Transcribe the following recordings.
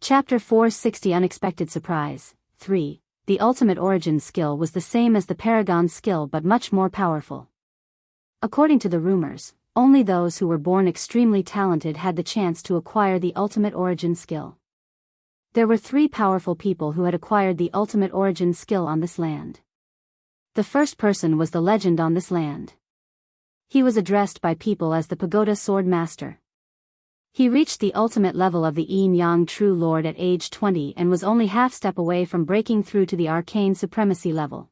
Chapter 460 Unexpected Surprise. 3. The ultimate origin skill was the same as the Paragon skill but much more powerful. According to the rumors, only those who were born extremely talented had the chance to acquire the ultimate origin skill. There were 3 powerful people who had acquired the ultimate origin skill on this land. The first person was the legend on this land. He was addressed by people as the Pagoda Sword Master. He reached the ultimate level of the Yin-Yang True Lord at age 20 and was only half-step away from breaking through to the Arcane Supremacy level.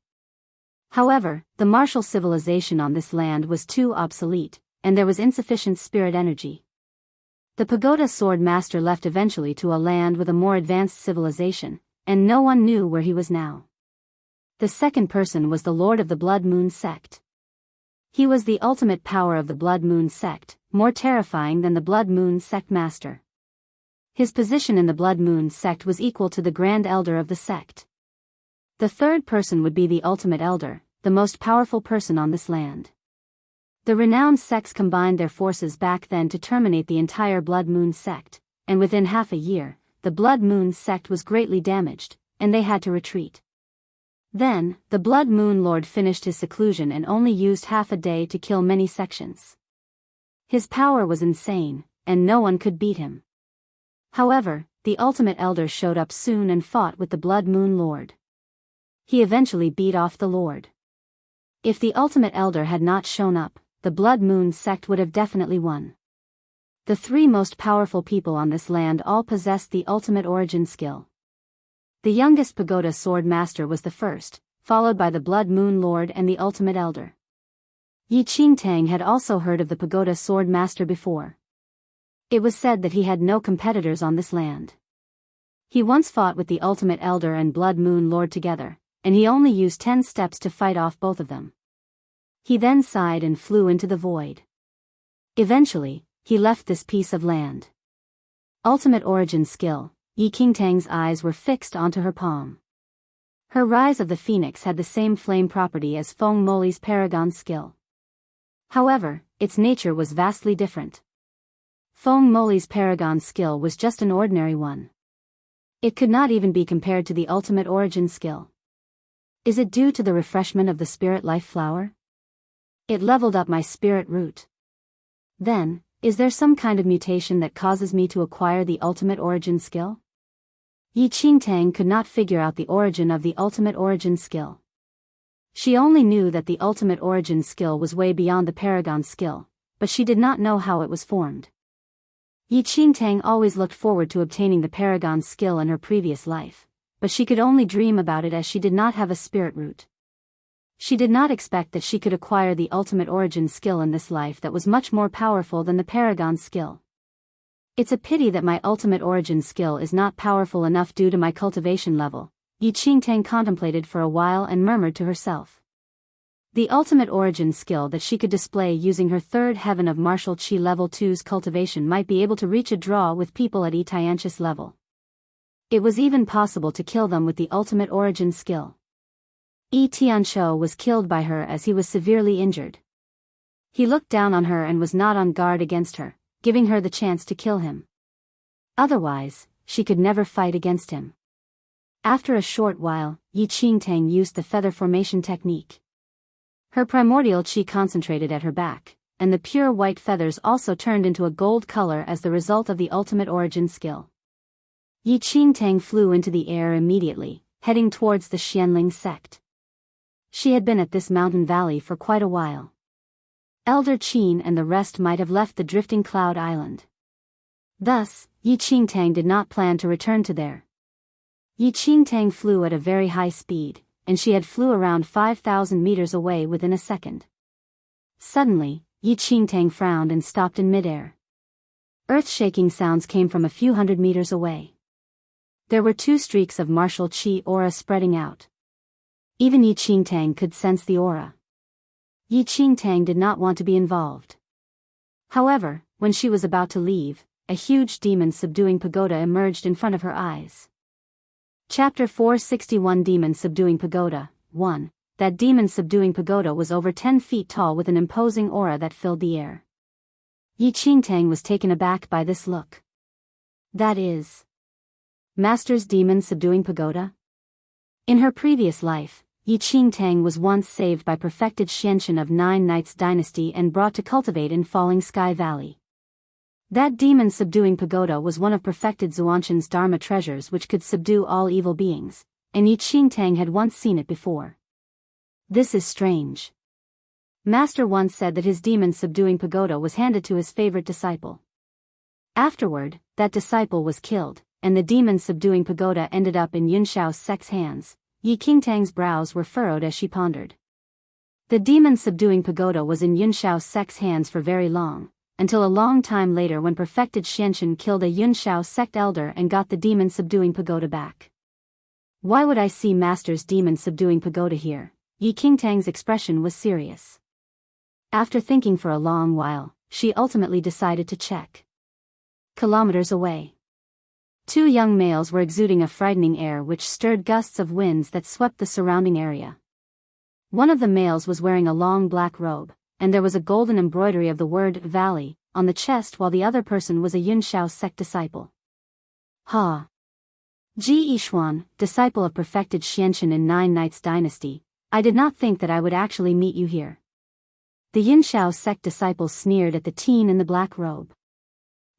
However, the martial civilization on this land was too obsolete, and there was insufficient spirit energy. The Pagoda Sword Master left eventually to a land with a more advanced civilization, and no one knew where he was now. The second person was the Lord of the Blood Moon Sect. He was the ultimate power of the Blood Moon Sect, more terrifying than the Blood Moon Sect Master. His position in the Blood Moon Sect was equal to the Grand Elder of the sect. The third person would be the Ultimate Elder, the most powerful person on this land. The renowned sects combined their forces back then to terminate the entire Blood Moon Sect, and within half a year, the Blood Moon Sect was greatly damaged, and they had to retreat. Then, the Blood Moon Lord finished his seclusion and only used half a day to kill many sections. His power was insane, and no one could beat him. However, the Ultimate Elder showed up soon and fought with the Blood Moon Lord. He eventually beat off the Lord. If the Ultimate Elder had not shown up, the Blood Moon Sect would have definitely won. The 3 most powerful people on this land all possessed the ultimate origin skill. The youngest Pagoda Sword Master was the first, followed by the Blood Moon Lord and the Ultimate Elder. Yi Qingtang had also heard of the Pagoda Sword Master before. It was said that he had no competitors on this land. He once fought with the Ultimate Elder and Blood Moon Lord together, and he only used 10 steps to fight off both of them. He then sighed and flew into the void. Eventually, he left this piece of land. Ultimate origin skill. Yi Qingtang's eyes were fixed onto her palm. Her Rise of the Phoenix had the same flame property as Feng Moli's Paragon skill. However, its nature was vastly different. Feng Moli's Paragon skill was just an ordinary one. It could not even be compared to the ultimate origin skill. Is it due to the refreshment of the spirit life flower? It leveled up my spirit root. Then, is there some kind of mutation that causes me to acquire the ultimate origin skill? Yi Qingtang could not figure out the origin of the ultimate origin skill. She only knew that the ultimate origin skill was way beyond the Paragon skill, but she did not know how it was formed. Yi Qingtang always looked forward to obtaining the Paragon skill in her previous life, but she could only dream about it as she did not have a spirit root. She did not expect that she could acquire the ultimate origin skill in this life that was much more powerful than the Paragon skill. It's a pity that my ultimate origin skill is not powerful enough due to my cultivation level, Yi Qingtang contemplated for a while and murmured to herself. The ultimate origin skill that she could display using her third heaven of martial chi level 2's cultivation might be able to reach a draw with people at Etiantius level. It was even possible to kill them with the ultimate origin skill. Yi Tianshou was killed by her as he was severely injured. He looked down on her and was not on guard against her, giving her the chance to kill him. Otherwise, she could never fight against him. After a short while, Yi Qingtang used the feather formation technique. Her primordial chi concentrated at her back, and the pure white feathers also turned into a gold color as the result of the ultimate origin skill. Yi Qingtang flew into the air immediately, heading towards the Xianling sect. She had been at this mountain valley for quite a while. Elder Qin and the rest might have left the drifting cloud island. Thus, Yi Qingtang did not plan to return to there. Yi Qingtang flew at a very high speed, and she had flew around 5,000 meters away within a second. Suddenly, Yi Qingtang frowned and stopped in midair. Earth-shaking sounds came from a few hundred meters away. There were 2 streaks of martial chi aura spreading out. Even Yi Qingtang could sense the aura. Yi Qingtang did not want to be involved. However, when she was about to leave, a huge demon subduing pagoda emerged in front of her eyes. Chapter 461 Demon Subduing Pagoda. 1. That demon subduing pagoda was over 10 feet tall with an imposing aura that filled the air. Yi Qingtang was taken aback by this look. That is Master's demon-subduing pagoda? In her previous life, Yi Qingtang was once saved by perfected Xianxian of Nine Knights dynasty and brought to cultivate in Falling Sky Valley. That demon-subduing pagoda was one of perfected Xuanqian's Dharma treasures which could subdue all evil beings, and Yi Qingtang had once seen it before. This is strange. Master once said that his demon-subduing pagoda was handed to his favorite disciple. Afterward, that disciple was killed, and the demon-subduing pagoda ended up in Yunshao's sect's hands. Yi Qingtang's brows were furrowed as she pondered. The demon-subduing pagoda was in Yunshao's sect's hands for very long, until a long time later when perfected Xianxian killed a Yunshao sect elder and got the demon-subduing pagoda back. Why would I see Master's demon-subduing pagoda here? Yi Qingtang's expression was serious. After thinking for a long while, she ultimately decided to check. Kilometers away. Two young males were exuding a frightening air which stirred gusts of winds that swept the surrounding area. One of the males was wearing a long black robe, and there was a golden embroidery of the word Valley on the chest, while the other person was a Yunshao sect disciple. Ha! Ji Yishuan, disciple of perfected Xianxian in Nine Knights dynasty, I did not think that I would actually meet you here. The Yunshao sect disciple sneered at the teen in the black robe.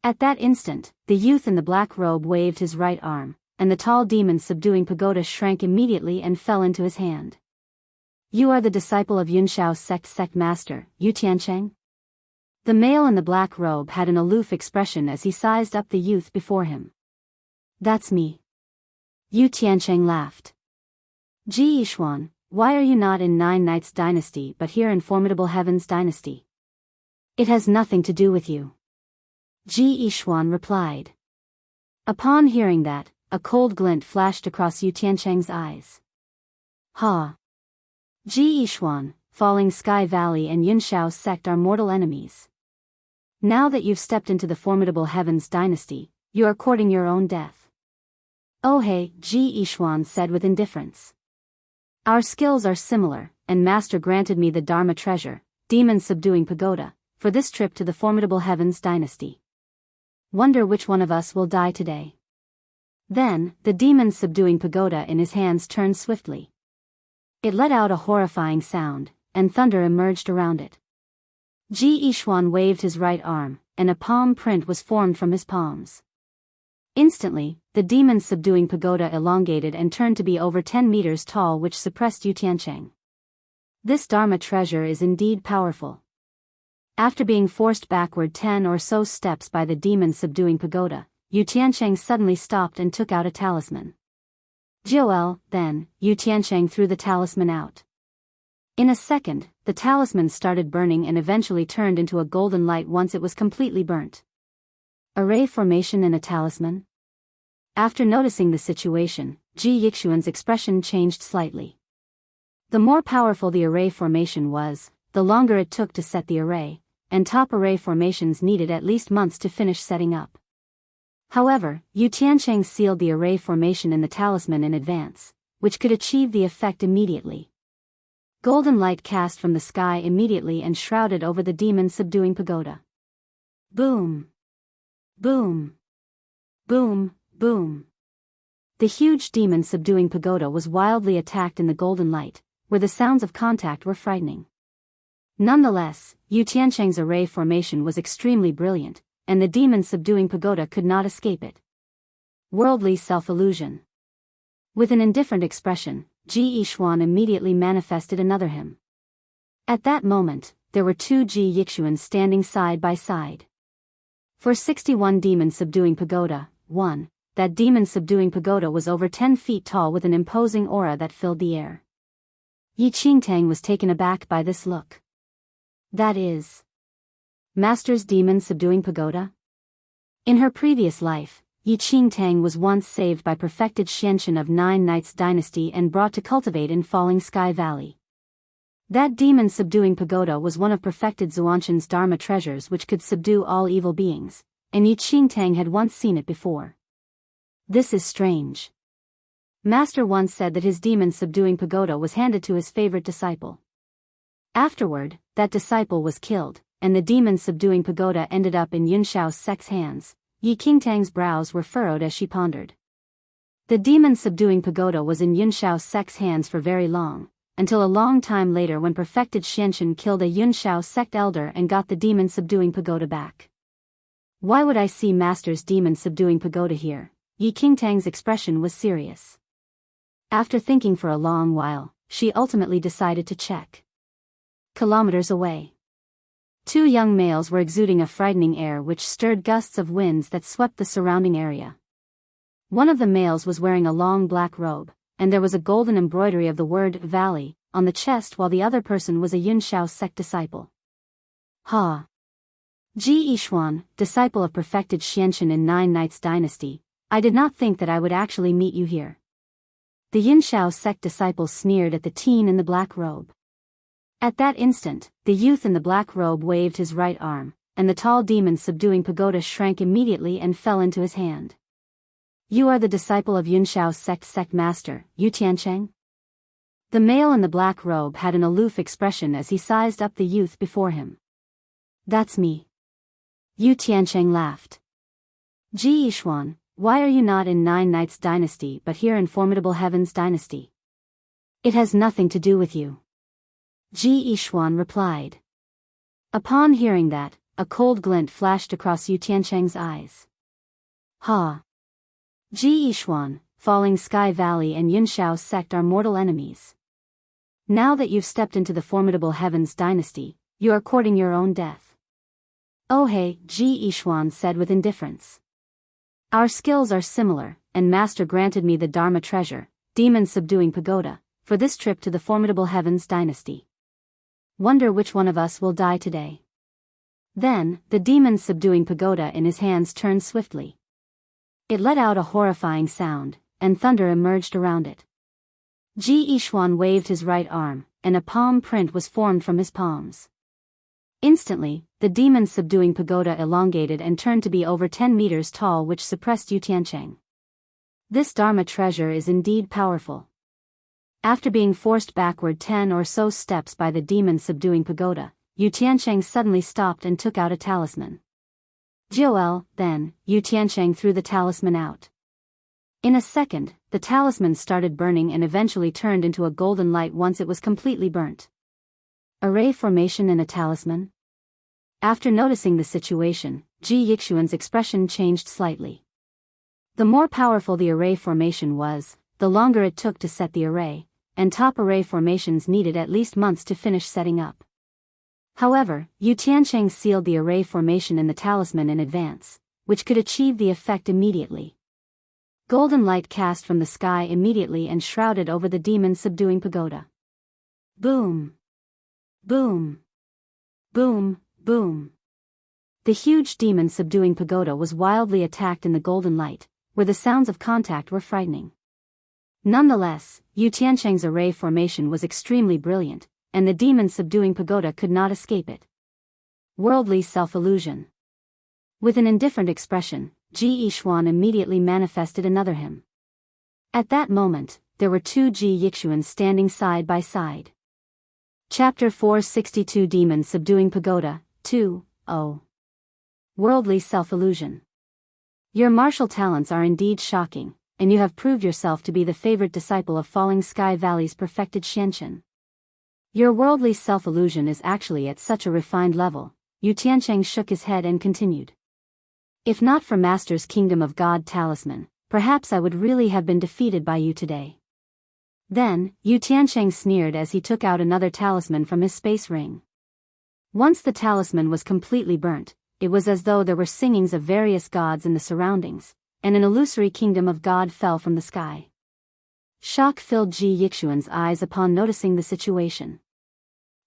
At that instant, the youth in the black robe waved his right arm, and the tall demon-subduing pagoda shrank immediately and fell into his hand. You are the disciple of Yunshao's sect master, Yu Tiancheng? The male in the black robe had an aloof expression as he sized up the youth before him. That's me. Yu Tiancheng laughed. Ji Yishuan, why are you not in Nine Knights dynasty but here in Formidable Heavens dynasty? It has nothing to do with you. Ji Yishuan replied. Upon hearing that, a cold glint flashed across Yu Tiancheng's eyes. Ha! Ji Yishuan, Falling Sky Valley and Yunshao's sect are mortal enemies. Now that you've stepped into the Formidable Heavens dynasty, you are courting your own death. Oh hey, Ji Yishuan said with indifference. Our skills are similar, and Master granted me the Dharma treasure, demon-subduing pagoda, for this trip to the Formidable Heavens dynasty. Wonder which one of us will die today. Then, the demon-subduing pagoda in his hands turned swiftly. It let out a horrifying sound, and thunder emerged around it. Ji Yishuan waved his right arm, and a palm print was formed from his palms. Instantly, the demon-subduing pagoda elongated and turned to be over 10 meters tall, which suppressed Yu Tiancheng. This Dharma treasure is indeed powerful. After being forced backward 10 or so steps by the demon-subduing pagoda, Yu Tiancheng suddenly stopped and took out a talisman. Joel, then, Yu Tiancheng threw the talisman out. In a second, the talisman started burning and eventually turned into a golden light once it was completely burnt. Array formation in a talisman? After noticing the situation, Ji Yixuan's expression changed slightly. The more powerful the array formation was, the longer it took to set the array, and top array formations needed at least months to finish setting up. However, Yu Tiancheng sealed the array formation in the talisman in advance, which could achieve the effect immediately. Golden light cast from the sky immediately and shrouded over the demon-subduing pagoda. Boom! Boom! Boom! Boom! The huge demon-subduing pagoda was wildly attacked in the golden light, where the sounds of contact were frightening. Nonetheless, Yu Tiancheng's array formation was extremely brilliant, and the demon-subduing pagoda could not escape it. Worldly self-illusion. With an indifferent expression, Ji Yishuan immediately manifested another him. At that moment, there were two Ji Yixuans standing side by side. For 61 demon-subduing pagoda, 1, that demon-subduing pagoda was over 10 feet tall with an imposing aura that filled the air. Yi Qingtang was taken aback by this look. That is Master's demon-subduing pagoda? In her previous life, Yi Qingtang was once saved by perfected Xianxian of Nine Knights dynasty and brought to cultivate in Falling Sky Valley. That demon-subduing pagoda was one of perfected Xuanqian's Dharma treasures which could subdue all evil beings, and Yi Qingtang had once seen it before. This is strange. Master once said that his demon-subduing pagoda was handed to his favorite disciple. Afterward, that disciple was killed, and the demon-subduing pagoda ended up in Yunshao's sect's hands. Yi Qingtang's brows were furrowed as she pondered. The demon-subduing pagoda was in Yunshao sect's hands for very long, until a long time later when perfected Xianxin killed a Yunshao sect elder and got the demon-subduing pagoda back. Why would I see Master's demon-subduing pagoda here? Yi Qingtang's expression was serious. After thinking for a long while, she ultimately decided to check. Kilometers away, two young males were exuding a frightening air which stirred gusts of winds that swept the surrounding area. One of the males was wearing a long black robe, and there was a golden embroidery of the word Valley on the chest, while the other person was a Yunshao sect disciple. Ha! Ji Yishuan, disciple of perfected Xianxin in Nine Knights Dynasty, I did not think that I would actually meet you here. The Yunshao sect disciple sneered at the teen in the black robe. At that instant, the youth in the black robe waved his right arm, and the tall demon-subduing pagoda shrank immediately and fell into his hand. You are the disciple of Yunshao sect master, Yu Tiancheng? The male in the black robe had an aloof expression as he sized up the youth before him. That's me. Yu Tiancheng laughed. Ji Yishuan, why are you not in Nine Knights Dynasty but here in Formidable Heavens Dynasty? It has nothing to do with you. Ji Yishuan replied. Upon hearing that, a cold glint flashed across Yu Tiancheng's eyes. Ha! Ji Yishuan, Falling Sky Valley and Yunshao sect are mortal enemies. Now that you've stepped into the Formidable Heavens Dynasty, you are courting your own death. Oh hey, Ji Yishuan said with indifference. Our skills are similar, and Master granted me the Dharma treasure, demon-subduing pagoda, for this trip to the Formidable Heavens Dynasty. Wonder which one of us will die today. Then, the demon-subduing pagoda in his hands turned swiftly. It let out a horrifying sound, and thunder emerged around it. Ji Yishuan waved his right arm, and a palm print was formed from his palms. Instantly, the demon-subduing pagoda elongated and turned to be over 10 meters tall, which suppressed Yu Tiancheng. This Dharma treasure is indeed powerful. After being forced backward 10 or so steps by the demon-subduing pagoda, Yu Tiancheng suddenly stopped and took out a talisman. Joel, then, Yu Tiancheng threw the talisman out. In a second, the talisman started burning and eventually turned into a golden light once it was completely burnt. Array formation in a talisman? After noticing the situation, Ji Yixuan's expression changed slightly. The more powerful the array formation was, the longer it took to set the array, and top array formations needed at least months to finish setting up. However, Yu Tiancheng sealed the array formation in the talisman in advance, which could achieve the effect immediately. Golden light cast from the sky immediately and shrouded over the demon-subduing pagoda. Boom! Boom! Boom! Boom! The huge demon-subduing pagoda was wildly attacked in the golden light, where the sounds of contact were frightening. Nonetheless, Yu Tiancheng's array formation was extremely brilliant, and the demon-subduing pagoda could not escape it. Worldly self-illusion. With an indifferent expression, Ji Yishuan immediately manifested another him. At that moment, there were two Ji Yixuans standing side by side. Chapter 462 Demon-Subduing Pagoda, 2:0. Worldly Self-Illusion. Your martial talents are indeed shocking, and you have proved yourself to be the favorite disciple of Falling Sky Valley's perfected Xianxin. Your worldly self-illusion is actually at such a refined level. Yu Tiancheng shook his head and continued. If not for Master's Kingdom of God talisman, perhaps I would really have been defeated by you today. Then, Yu Tiancheng sneered as he took out another talisman from his space ring. Once the talisman was completely burnt, it was as though there were singings of various gods in the surroundings, and an illusory kingdom of God fell from the sky. Shock filled Ji Yixuan's eyes upon noticing the situation.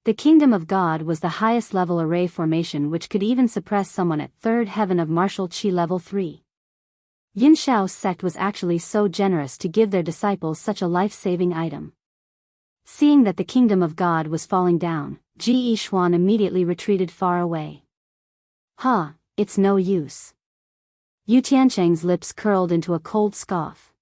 The Kingdom of God was the highest level array formation which could even suppress someone at third heaven of martial chi level 3. Yunshao sect was actually so generous to give their disciples such a life-saving item. Seeing that the Kingdom of God was falling down, Ji Yishuan immediately retreated far away. It's no use. Yu Tiancheng's lips curled into a cold scoff.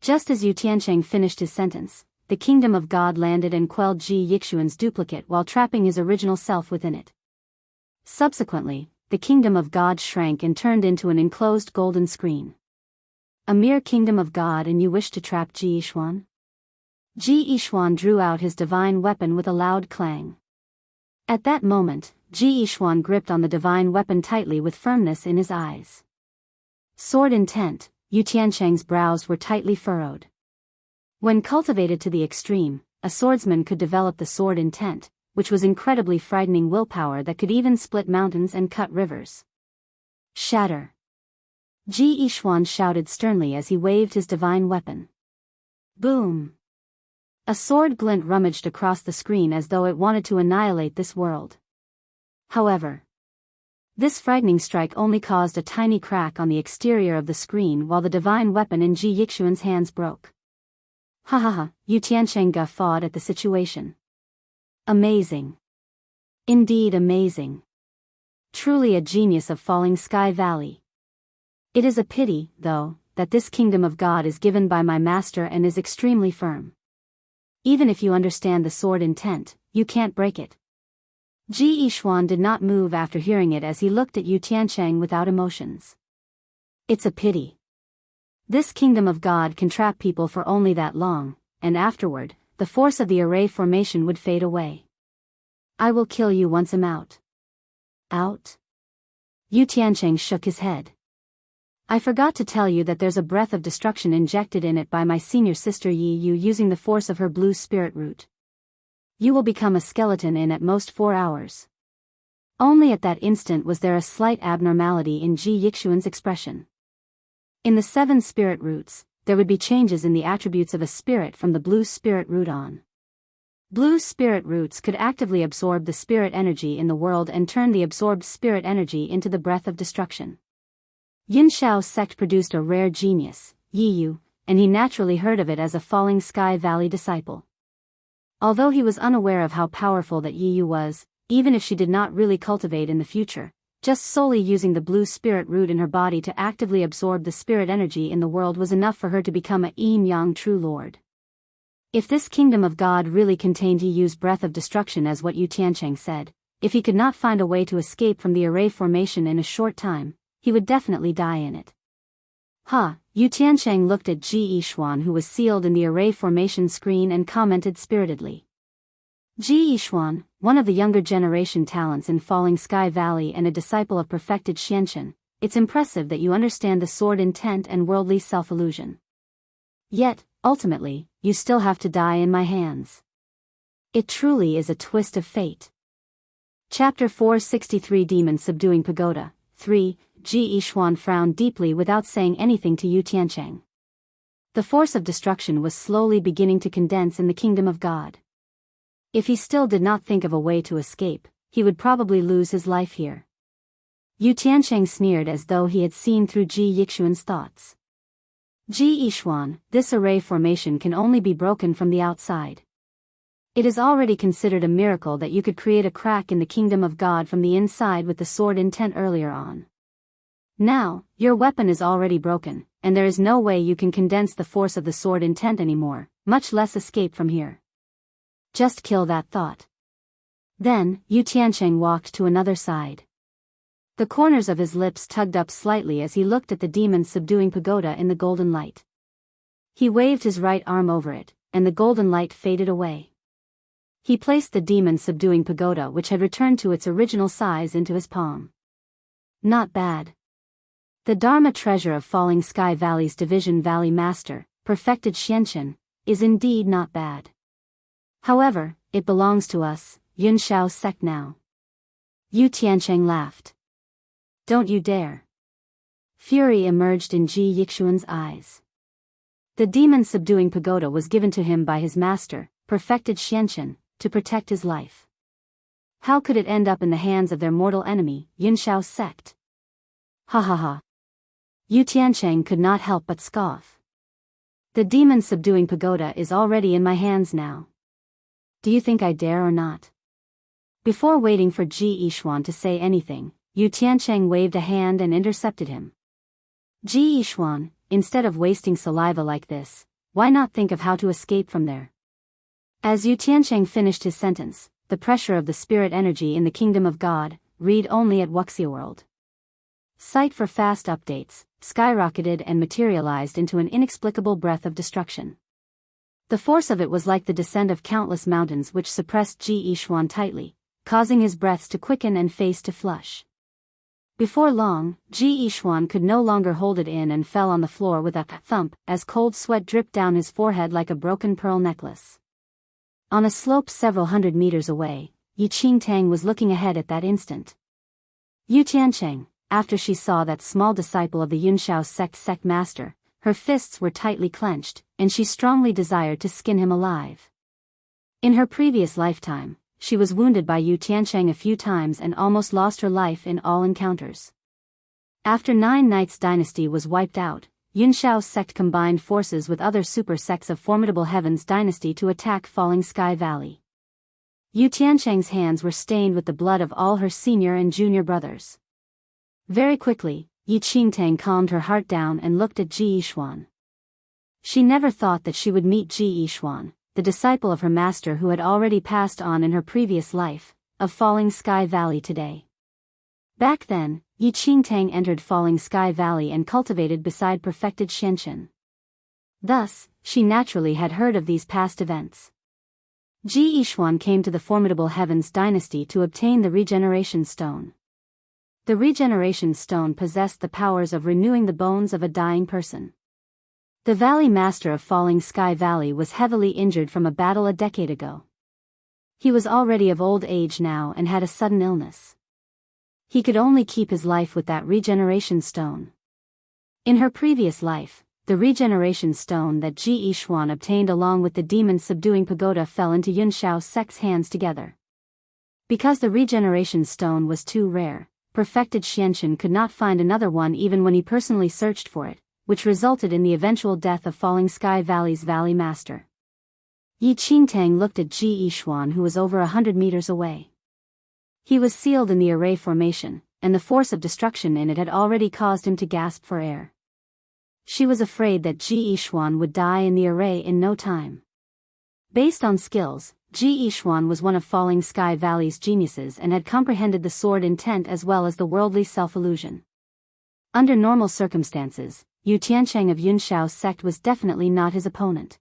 Just as Yu Tiancheng finished his sentence, the Kingdom of God landed and quelled Ji Yixuan's duplicate while trapping his original self within it. Subsequently, the Kingdom of God shrank and turned into an enclosed golden screen. A mere kingdom of God and you wish to trap Ji Yishuan? Ji Yishuan drew out his divine weapon with a loud clang. At that moment, Ji Yishuan gripped on the divine weapon tightly with firmness in his eyes. Sword intent, Yu Tiancheng's brows were tightly furrowed. When cultivated to the extreme, a swordsman could develop the sword intent, which was incredibly frightening willpower that could even split mountains and cut rivers. Shatter! Ji Yishuan shouted sternly as he waved his divine weapon. Boom! A sword glint rummaged across the screen as though it wanted to annihilate this world. However, this frightening strike only caused a tiny crack on the exterior of the screen while the divine weapon in Ji Yixuan's hands broke. Ha ha ha, Yu Tiancheng guffawed at the situation. Amazing. Indeed amazing. Truly a genius of Falling Sky Valley. It is a pity, though, that this kingdom of God is given by my master and is extremely firm. Even if you understand the sword intent, you can't break it. Ji Yishuan did not move after hearing it as he looked at Yu Tiancheng without emotions. It's a pity. This kingdom of God can trap people for only that long, and afterward, the force of the array formation would fade away. I will kill you once I'm out. Out? Yu Tiancheng shook his head. I forgot to tell you that there's a breath of destruction injected in it by my senior sister Yi Yu using the force of her blue spirit root. You will become a skeleton in at most 4 hours. Only at that instant was there a slight abnormality in Ji Yixuan's expression. In the 7 spirit roots, there would be changes in the attributes of a spirit from the blue spirit root on. Blue spirit roots could actively absorb the spirit energy in the world and turn the absorbed spirit energy into the breath of destruction. Yin Shao's sect produced a rare genius, Yi Yu, and he naturally heard of it as a Falling Sky Valley disciple. Although he was unaware of how powerful that Yi Yu was, even if she did not really cultivate in the future, just solely using the blue spirit root in her body to actively absorb the spirit energy in the world was enough for her to become a Yin Yang true lord. If this kingdom of God really contained Yi Yu's breath of destruction as what Yu Tiancheng said, if he could not find a way to escape from the array formation in a short time, he would definitely die in it. Yu Tiancheng looked at Ji Yishuan who was sealed in the array formation screen and commented spiritedly. Ji Yishuan, one of the younger generation talents in Falling Sky Valley and a disciple of perfected Xianchen, it's impressive that you understand the sword intent and worldly self-illusion. Yet, ultimately, you still have to die in my hands. It truly is a twist of fate. Chapter 463 Demon Subduing Pagoda, 3. Ji Yishuan frowned deeply without saying anything to Yu Tiancheng. The force of destruction was slowly beginning to condense in the kingdom of God. If he still did not think of a way to escape, he would probably lose his life here. Yu Tiancheng sneered as though he had seen through Ji Yixuan's thoughts. Ji Yishuan, this array formation can only be broken from the outside. It is already considered a miracle that you could create a crack in the kingdom of God from the inside with the sword intent earlier on. Now, your weapon is already broken, and there is no way you can condense the force of the sword intent anymore, much less escape from here. Just kill that thought. Then, Yu Tiancheng walked to another side. The corners of his lips tugged up slightly as he looked at the demon subduing pagoda in the golden light. He waved his right arm over it, and the golden light faded away. He placed the demon subduing pagoda which had returned to its original size into his palm. Not bad. The Dharma treasure of Falling Sky Valley's Division Valley Master, perfected Xianchen, is indeed not bad. However, it belongs to us, Yin Shao's sect now. Yu Tiancheng laughed. Don't you dare. Fury emerged in Ji Yixuan's eyes. The demon subduing pagoda was given to him by his master, perfected Xianchen, to protect his life. How could it end up in the hands of their mortal enemy, Yin Shao's sect? Ha ha ha. Yu Tiancheng could not help but scoff. The demon subduing pagoda is already in my hands now. Do you think I dare or not? Before waiting for Ji Yishuan to say anything, Yu Tiancheng waved a hand and intercepted him. Ji Yishuan, instead of wasting saliva like this, why not think of how to escape from there? As Yu Tiancheng finished his sentence, the pressure of the spirit energy in the kingdom of God, read only at Wuxia World. Site for fast updates, skyrocketed and materialized into an inexplicable breath of destruction. The force of it was like the descent of countless mountains which suppressed Ji Yixuan tightly, causing his breaths to quicken and face to flush. Before long, Ji Yixuan could no longer hold it in and fell on the floor with a thump as cold sweat dripped down his forehead like a broken pearl necklace. On a slope several hundred meters away, Yi Qingtang was looking ahead at that instant. Yu Tiancheng, after she saw that small disciple of the Yunshao sect master, her fists were tightly clenched, and she strongly desired to skin him alive. In her previous lifetime, she was wounded by Yu Tiancheng a few times and almost lost her life in all encounters. After 9 Knights dynasty was wiped out, Yunshao sect combined forces with other super sects of Formidable Heavens dynasty to attack Falling Sky Valley. Yu Tiancheng's hands were stained with the blood of all her senior and junior brothers. Very quickly, Yi Qingtang calmed her heart down and looked at Ji Yixuan. She never thought that she would meet Ji Yixuan, the disciple of her master who had already passed on in her previous life, of Falling Sky Valley today. Back then, Yi Qingtang entered Falling Sky Valley and cultivated beside perfected Xianchen. Thus, she naturally had heard of these past events. Ji Yixuan came to the Formidable Heavens dynasty to obtain the Regeneration Stone. The Regeneration Stone possessed the powers of renewing the bones of a dying person. The Valley Master of Falling Sky Valley was heavily injured from a battle a decade ago. He was already of old age now and had a sudden illness. He could only keep his life with that Regeneration Stone. In her previous life, the Regeneration Stone that Ji Yixuan obtained along with the demon subduing pagoda fell into Yunshao sect's hands together. Because the Regeneration Stone was too rare, perfected Xianchen could not find another one even when he personally searched for it, which resulted in the eventual death of Falling Sky Valley's Valley Master. Yi Qingtang looked at Ji Yixuan who was over 100 meters away. He was sealed in the array formation, and the force of destruction in it had already caused him to gasp for air. She was afraid that Ji Yixuan would die in the array in no time. Based on skills, Ji Yixuan was one of Falling Sky Valley's geniuses and had comprehended the sword intent as well as the worldly self-illusion. Under normal circumstances, Yu Tiancheng of Yunshao sect was definitely not his opponent.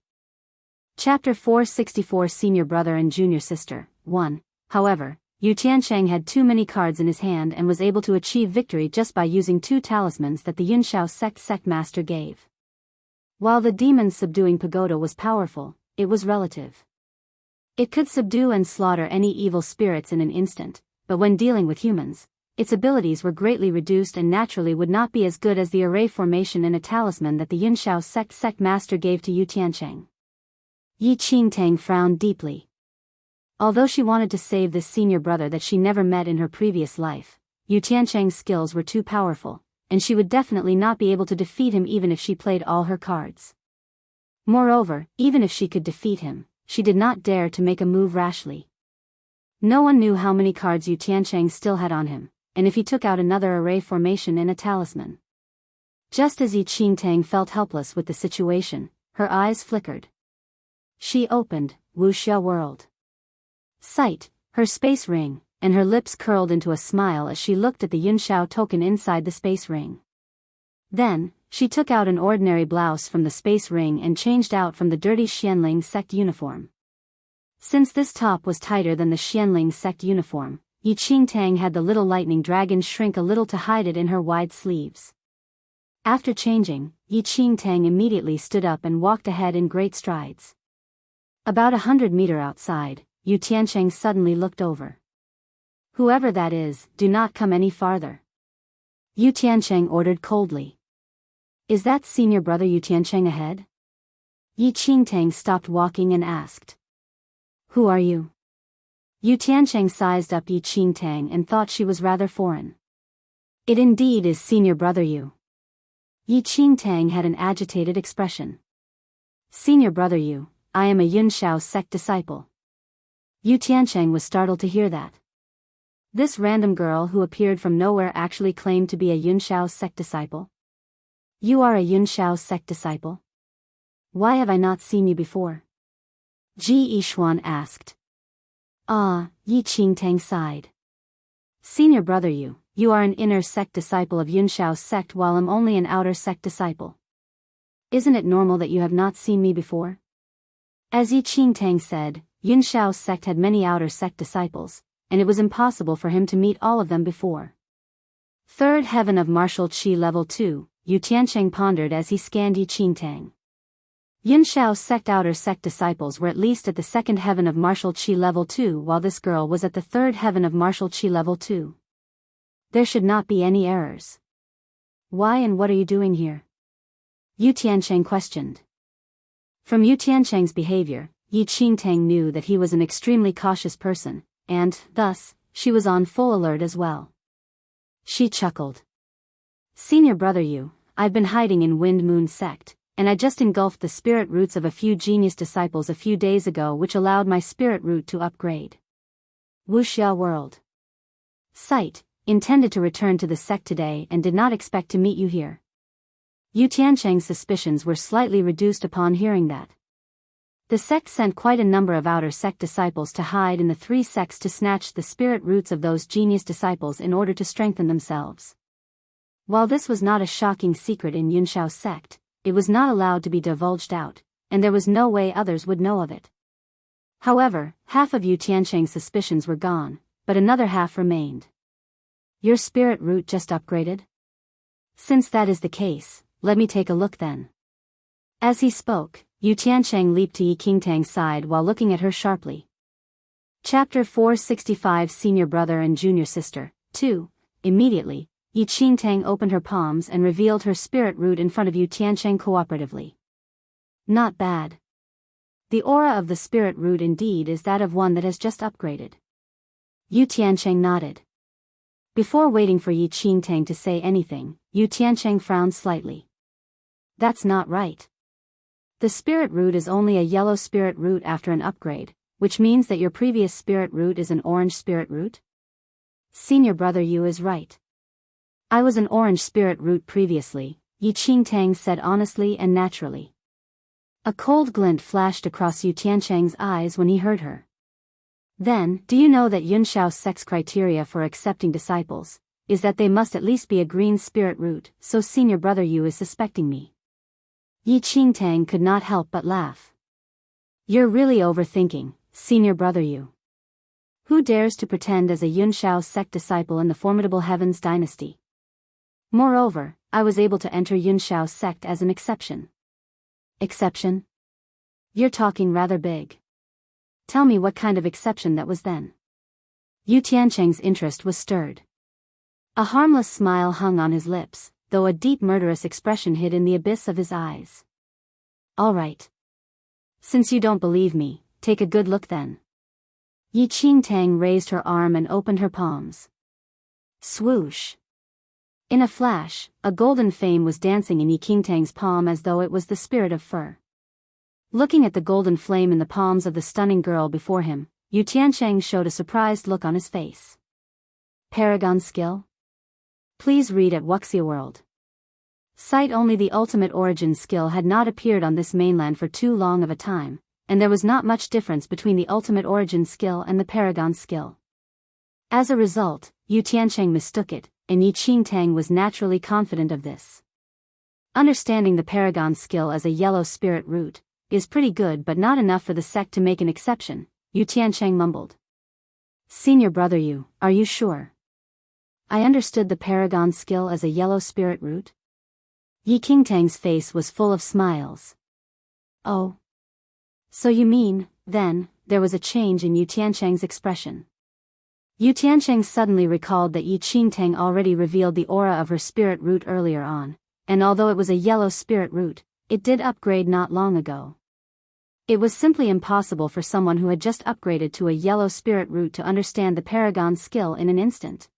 Chapter 464 Senior Brother and Junior Sister 1. However, Yu Tiancheng had too many cards in his hand and was able to achieve victory just by using 2 talismans that the Yunshao sect master gave. While the demon subduing pagoda was powerful, it was relative. It could subdue and slaughter any evil spirits in an instant, but when dealing with humans, its abilities were greatly reduced and naturally would not be as good as the array formation and a talisman that the Yunshao sect master gave to Yu Tiancheng. Yi Qingtang frowned deeply. Although she wanted to save this senior brother that she never met in her previous life, Yu Tiancheng's skills were too powerful, and she would definitely not be able to defeat him even if she played all her cards. Moreover, even if she could defeat him, she did not dare to make a move rashly. No one knew how many cards Yu Tiancheng still had on him, and if he took out another array formation and a talisman. Just as Yi Qingtang felt helpless with the situation, her eyes flickered. She opened Wuxia World Sight, her space ring, and her lips curled into a smile as she looked at the Yunshao token inside the space ring. Then, she took out an ordinary blouse from the space ring and changed out from the dirty Xianling sect uniform. Since this top was tighter than the Xianling sect uniform, Yi Qingtang had the little lightning dragon shrink a little to hide it in her wide sleeves. After changing, Yi Qingtang immediately stood up and walked ahead in great strides. About 100 meters outside, Yu Tiancheng suddenly looked over. Whoever that is, do not come any farther. Yu Tiancheng ordered coldly. Is that senior brother Yu Tiancheng ahead? Yi Qingtang stopped walking and asked. Who are you? Yu Tiancheng sized up Yi Qingtang and thought she was rather foreign. It indeed is senior brother Yu. Yi Qingtang had an agitated expression. Senior brother Yu, I am a Yunshao sect disciple. Yu Tiancheng was startled to hear that. This random girl who appeared from nowhere actually claimed to be a Yunshao sect disciple. You are a Yunshao sect disciple? Why have I not seen you before? Ji Yixuan asked. Ah, Yi Qingtang sighed. Senior brother Yu you are an inner sect disciple of Yunshao's sect while I'm only an outer sect disciple. Isn't it normal that you have not seen me before? As Yi Qingtang said, Yunshao's sect had many outer sect disciples, and it was impossible for him to meet all of them before. Third heaven of martial qi level 2, Yu Tiancheng pondered as he scanned Yi Qingtang. Yunshao's sect outer sect disciples were at least at the second heaven of martial qi level 2 while this girl was at the third heaven of martial qi level 2. There should not be any errors. Why and what are you doing here? Yu Tiancheng questioned. From Yu Tiancheng's behavior, Yi Qingtang knew that he was an extremely cautious person, and, thus, she was on full alert as well. She chuckled. Senior brother Yu, I've been hiding in Wind Moon sect, and I just engulfed the spirit roots of a few genius disciples a few days ago which allowed my spirit root to upgrade. Wuxia World. Sight, intended to return to the sect today and did not expect to meet you here. Yu Tiancheng's suspicions were slightly reduced upon hearing that. The sect sent quite a number of outer sect disciples to hide in the three sects to snatch the spirit roots of those genius disciples in order to strengthen themselves. While this was not a shocking secret in Yunshao's sect, it was not allowed to be divulged out, and there was no way others would know of it. However, half of Yu Tiancheng's suspicions were gone, but another half remained. Your spirit root just upgraded? Since that is the case, let me take a look then. As he spoke, Yu Tiancheng leaped to Yi Qingtang's side while looking at her sharply. Chapter 465 Senior Brother and Junior Sister, 2. Immediately, Yi Qingtang opened her palms and revealed her spirit root in front of Yu Tiancheng cooperatively. Not bad. The aura of the spirit root indeed is that of one that has just upgraded. Yu Tiancheng nodded. Before waiting for Yi Qingtang to say anything, Yu Tiancheng frowned slightly. That's not right. The spirit root is only a yellow spirit root after an upgrade, which means that your previous spirit root is an orange spirit root? Senior brother Yu is right. I was an orange spirit root previously, Yi Qingtang said honestly and naturally. A cold glint flashed across Yu Tiancheng's eyes when he heard her. Then, do you know that Yunshao's sect's criteria for accepting disciples is that they must at least be a green spirit root, so senior brother Yu is suspecting me? Yi Qingtang could not help but laugh. You're really overthinking, senior brother Yu. Who dares to pretend as a Yunshao sect disciple in the formidable Heavens dynasty? Moreover, I was able to enter Yunshao's sect as an exception. Exception? You're talking rather big. Tell me what kind of exception that was then. Yu Tiancheng's interest was stirred. A harmless smile hung on his lips, though a deep murderous expression hid in the abyss of his eyes. All right. Since you don't believe me, take a good look then. Yi Qingtang raised her arm and opened her palms. Swoosh. In a flash, a golden flame was dancing in Yi Qingtang's palm as though it was the spirit of fur. Looking at the golden flame in the palms of the stunning girl before him, Yu Tiancheng showed a surprised look on his face. Paragon skill? Please read at Wuxia World. Sight only the ultimate origin skill had not appeared on this mainland for too long of a time, and there was not much difference between the ultimate origin skill and the paragon skill. As a result, Yu Tiancheng mistook it, and Yi Qingtang was naturally confident of this. Understanding the paragon skill as a yellow spirit root is pretty good but not enough for the sect to make an exception, Yu Tiancheng mumbled. Senior brother Yu, are you sure? I understood the paragon skill as a yellow spirit root? Yi Qingtang's face was full of smiles. Oh. So you mean, then, there was a change in Yu Tiancheng's expression. Yu Tiancheng suddenly recalled that Yi Qingtang already revealed the aura of her spirit root earlier on, and although it was a yellow spirit root, it did upgrade not long ago. It was simply impossible for someone who had just upgraded to a yellow spirit root to understand the paragon skill in an instant.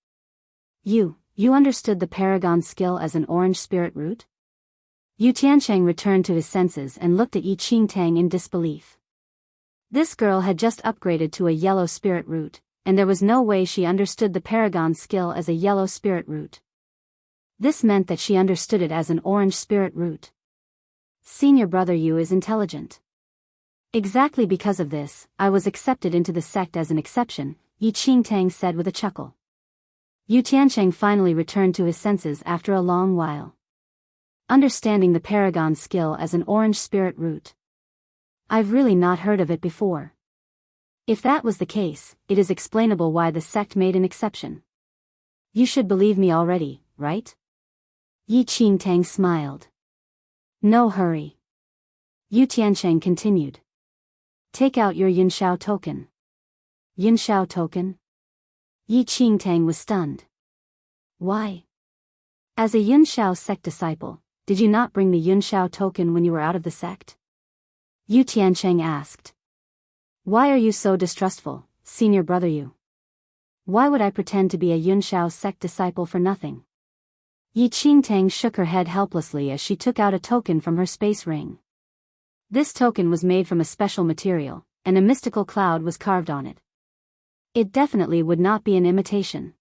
You understood the paragon skill as an orange spirit root? Yu Tiancheng returned to his senses and looked at Yi Qingtang in disbelief. This girl had just upgraded to a yellow spirit root, and there was no way she understood the paragon skill as a yellow spirit root. This meant that she understood it as an orange spirit root. Senior brother Yu is intelligent. Exactly because of this, I was accepted into the sect as an exception, Yi Qingtang said with a chuckle. Yu Tiancheng finally returned to his senses after a long while. Understanding the Paragon skill as an orange spirit root. I've really not heard of it before. If that was the case, it is explainable why the sect made an exception. You should believe me already, right? Yi Qingtang smiled. No hurry. Yu Tiancheng continued. Take out your Yunshao token. Yunshao token? Yi Qingtang was stunned. Why? As a Yunshao sect disciple, did you not bring the Yunshao token when you were out of the sect? Yu Tiancheng asked. Why are you so distrustful, senior brother Yu? Why would I pretend to be a Yunshao sect disciple for nothing? Yi Qingtang shook her head helplessly as she took out a token from her space ring. This token was made from a special material, and a mystical cloud was carved on it. It definitely would not be an imitation.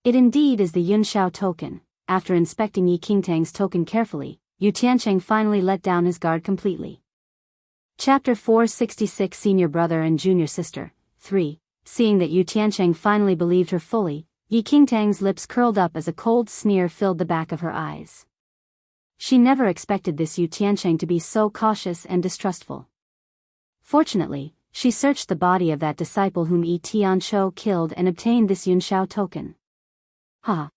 It indeed is the Yunshao token. After inspecting Yi Qingtang's token carefully, Yu Tiancheng finally let down his guard completely. Chapter 466 Senior Brother and Junior Sister, 3. Seeing that Yu Tiancheng finally believed her fully, Yi Qingtang's lips curled up as a cold sneer filled the back of her eyes. She never expected this Yu Tiancheng to be so cautious and distrustful. Fortunately, she searched the body of that disciple whom Yi Tianchou killed and obtained this Yunshao token. Ha!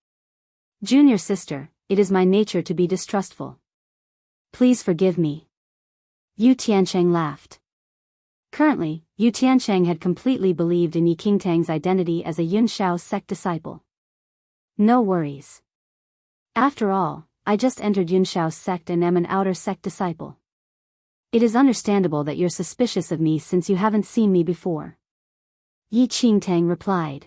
Junior sister, it is my nature to be distrustful. Please forgive me. Yu Tiancheng laughed. Currently, Yu Tiancheng had completely believed in Yi Qingtang's identity as a Yunshao sect disciple. No worries. After all, I just entered Yunshao's sect and am an outer sect disciple. It is understandable that you're suspicious of me since you haven't seen me before. Yi Qingtang replied.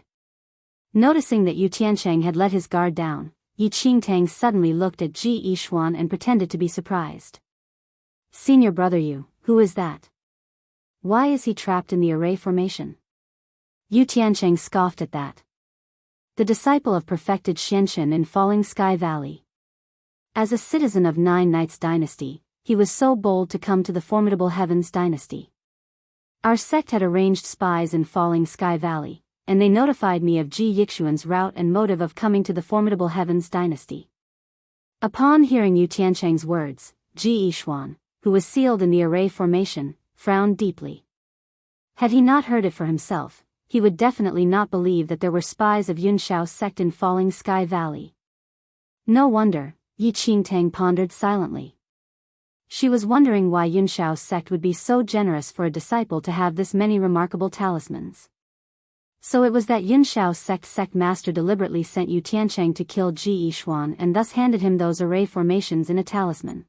Noticing that Yu Tiancheng had let his guard down, Yi Qingtang suddenly looked at Ji Yishuan and pretended to be surprised. Senior brother Yu, who is that? Why is he trapped in the array formation? Yu Tiancheng scoffed at that. The disciple of perfected Xianxin in Falling Sky Valley. As a citizen of Nine Knights Dynasty, he was so bold to come to the Formidable Heavens Dynasty. Our sect had arranged spies in Falling Sky Valley, and they notified me of Ji Yixuan's route and motive of coming to the Formidable Heavens Dynasty. Upon hearing Yu Tiancheng's words, Ji Yixuan, who was sealed in the array formation, frowned deeply. Had he not heard it for himself, he would definitely not believe that there were spies of Yunshao's sect in Falling Sky Valley. No wonder, Yi Qingtang pondered silently. She was wondering why Yunshao's sect would be so generous for a disciple to have this many remarkable talismans. So it was that Yunshao's sect master deliberately sent Yu Tiancheng to kill Ji Yishuan and thus handed him those array formations in a talisman.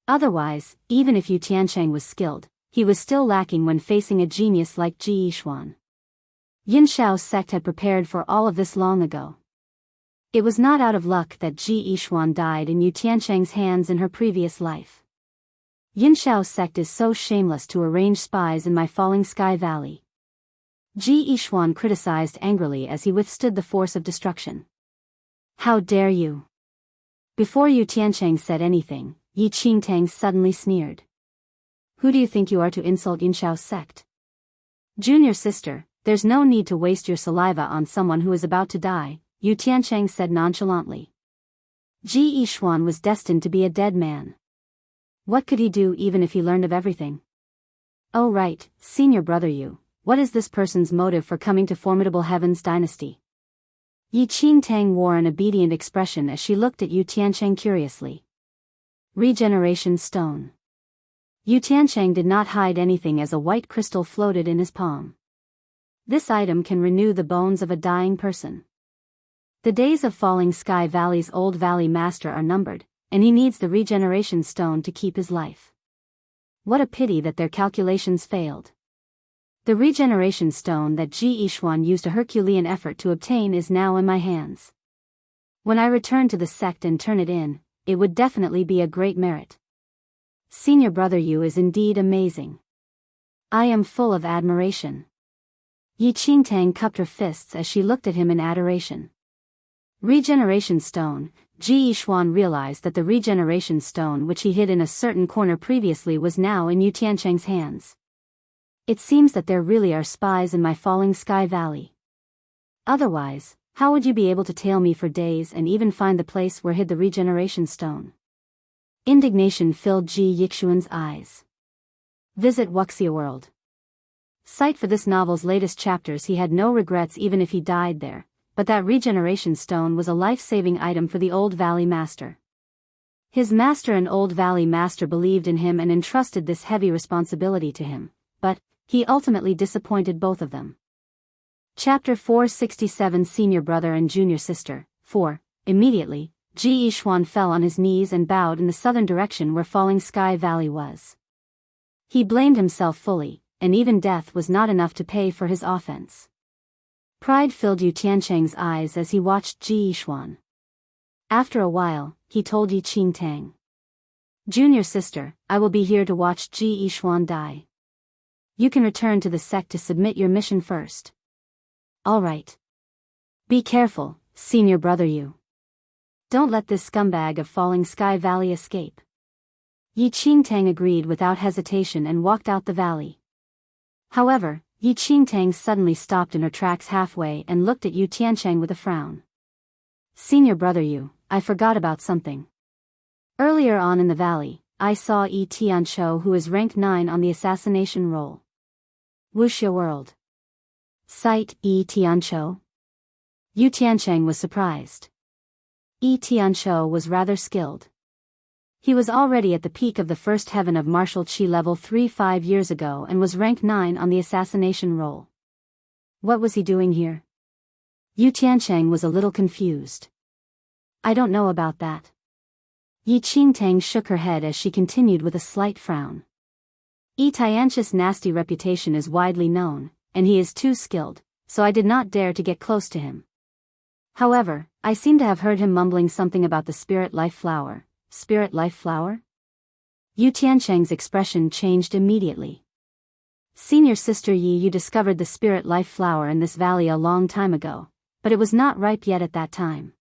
Otherwise, even if Yu Tiancheng was skilled, he was still lacking when facing a genius like Ji Yishuan. Yunshao's sect had prepared for all of this long ago. It was not out of luck that Ji Yishuan died in Yu Tiancheng's hands in her previous life. Yunshao's sect is so shameless to arrange spies in my Falling Sky Valley. Ji Yishuan criticized angrily as he withstood the force of destruction. How dare you? Before Yu Tiancheng said anything, Yi Qingtang suddenly sneered. Who do you think you are to insult Yunshao's sect? Junior sister, there's no need to waste your saliva on someone who is about to die, Yu Tiancheng said nonchalantly. Ji Yishuan was destined to be a dead man. What could he do even if he learned of everything? Oh right, senior brother Yu, what is this person's motive for coming to Formidable Heavens Dynasty? Yi Qingtang wore an obedient expression as she looked at Yu Tiancheng curiously. Regeneration Stone. Yu Tiancheng did not hide anything as a white crystal floated in his palm. This item can renew the bones of a dying person. The days of Falling Sky Valley's old valley master are numbered, and he needs the regeneration stone to keep his life. What a pity that their calculations failed. The regeneration stone that Ji Yishuan used a Herculean effort to obtain is now in my hands. When I return to the sect and turn it in, it would definitely be a great merit. Senior brother Yu is indeed amazing. I am full of admiration. Yi Qingtang cupped her fists as she looked at him in adoration. Regeneration stone. Ji Yishuan realized that the regeneration stone which he hid in a certain corner previously was now in Yu Tiancheng's hands. It seems that there really are spies in my Falling Sky Valley. Otherwise, How would you be able to tail me for days and even find the place where hid the regeneration stone? Indignation filled Ji Yixuan's eyes. Visit Wuxia World. Cite for this novel's latest chapters. He had no regrets even if he died there, but that regeneration stone was a life-saving item for the Old Valley Master. His master and Old Valley Master believed in him and entrusted this heavy responsibility to him, but he ultimately disappointed both of them. Chapter 467 Senior Brother and Junior Sister. 4. Immediately, Ji Yixuan fell on his knees and bowed in the southern direction where Falling Sky Valley was. He blamed himself fully, and even death was not enough to pay for his offense. Pride filled Yu Tiancheng's eyes as he watched Ji Yixuan. After a while, he told Yi Qingtang, "Junior sister, I will be here to watch Ji Yixuan die. You can return to the sect to submit your mission first." "All right. Be careful, senior brother Yu. Don't let this scumbag of Falling Sky Valley escape." Yi Qingtang agreed without hesitation and walked out the valley. However, Yi Qingtang suddenly stopped in her tracks halfway and looked at Yu Tiancheng with a frown. "Senior brother Yu, I forgot about something. Earlier on in the valley, I saw Yi Tianchou, who is rank 9 on the assassination roll." Wuxia World. Cite Yi Tianchou. Yu Tiancheng was surprised. Yi Tianchou was rather skilled. He was already at the peak of the first heaven of martial chi level 3 5 years ago and was rank 9 on the assassination roll. What was he doing here? Yu Tiancheng was a little confused. "I don't know about that." Yi Qingtang shook her head as she continued with a slight frown. Yi Tianch's nasty reputation is widely known, and he is too skilled, so I did not dare to get close to him. However, I seem to have heard him mumbling something about the spirit life flower. Spirit life flower? Yu Tiancheng's expression changed immediately. "Senior sister Yi, you discovered the spirit life flower in this valley a long time ago, but it was not ripe yet at that time.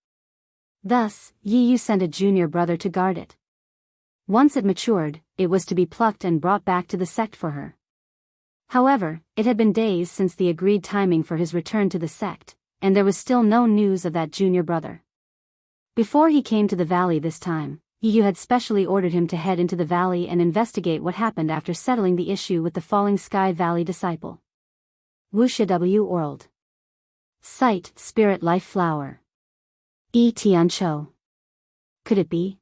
Thus, Yi Yu sent a junior brother to guard it. Once it matured, it was to be plucked and brought back to the sect for her. However, it had been days since the agreed timing for his return to the sect, and there was still no news of that junior brother. Before he came to the valley this time, Yi Yu had specially ordered him to head into the valley and investigate what happened after settling the issue with the Falling Sky Valley disciple." Wuxia W World. Cite Spirit Life Flower. Yi Tianchou. Could it be?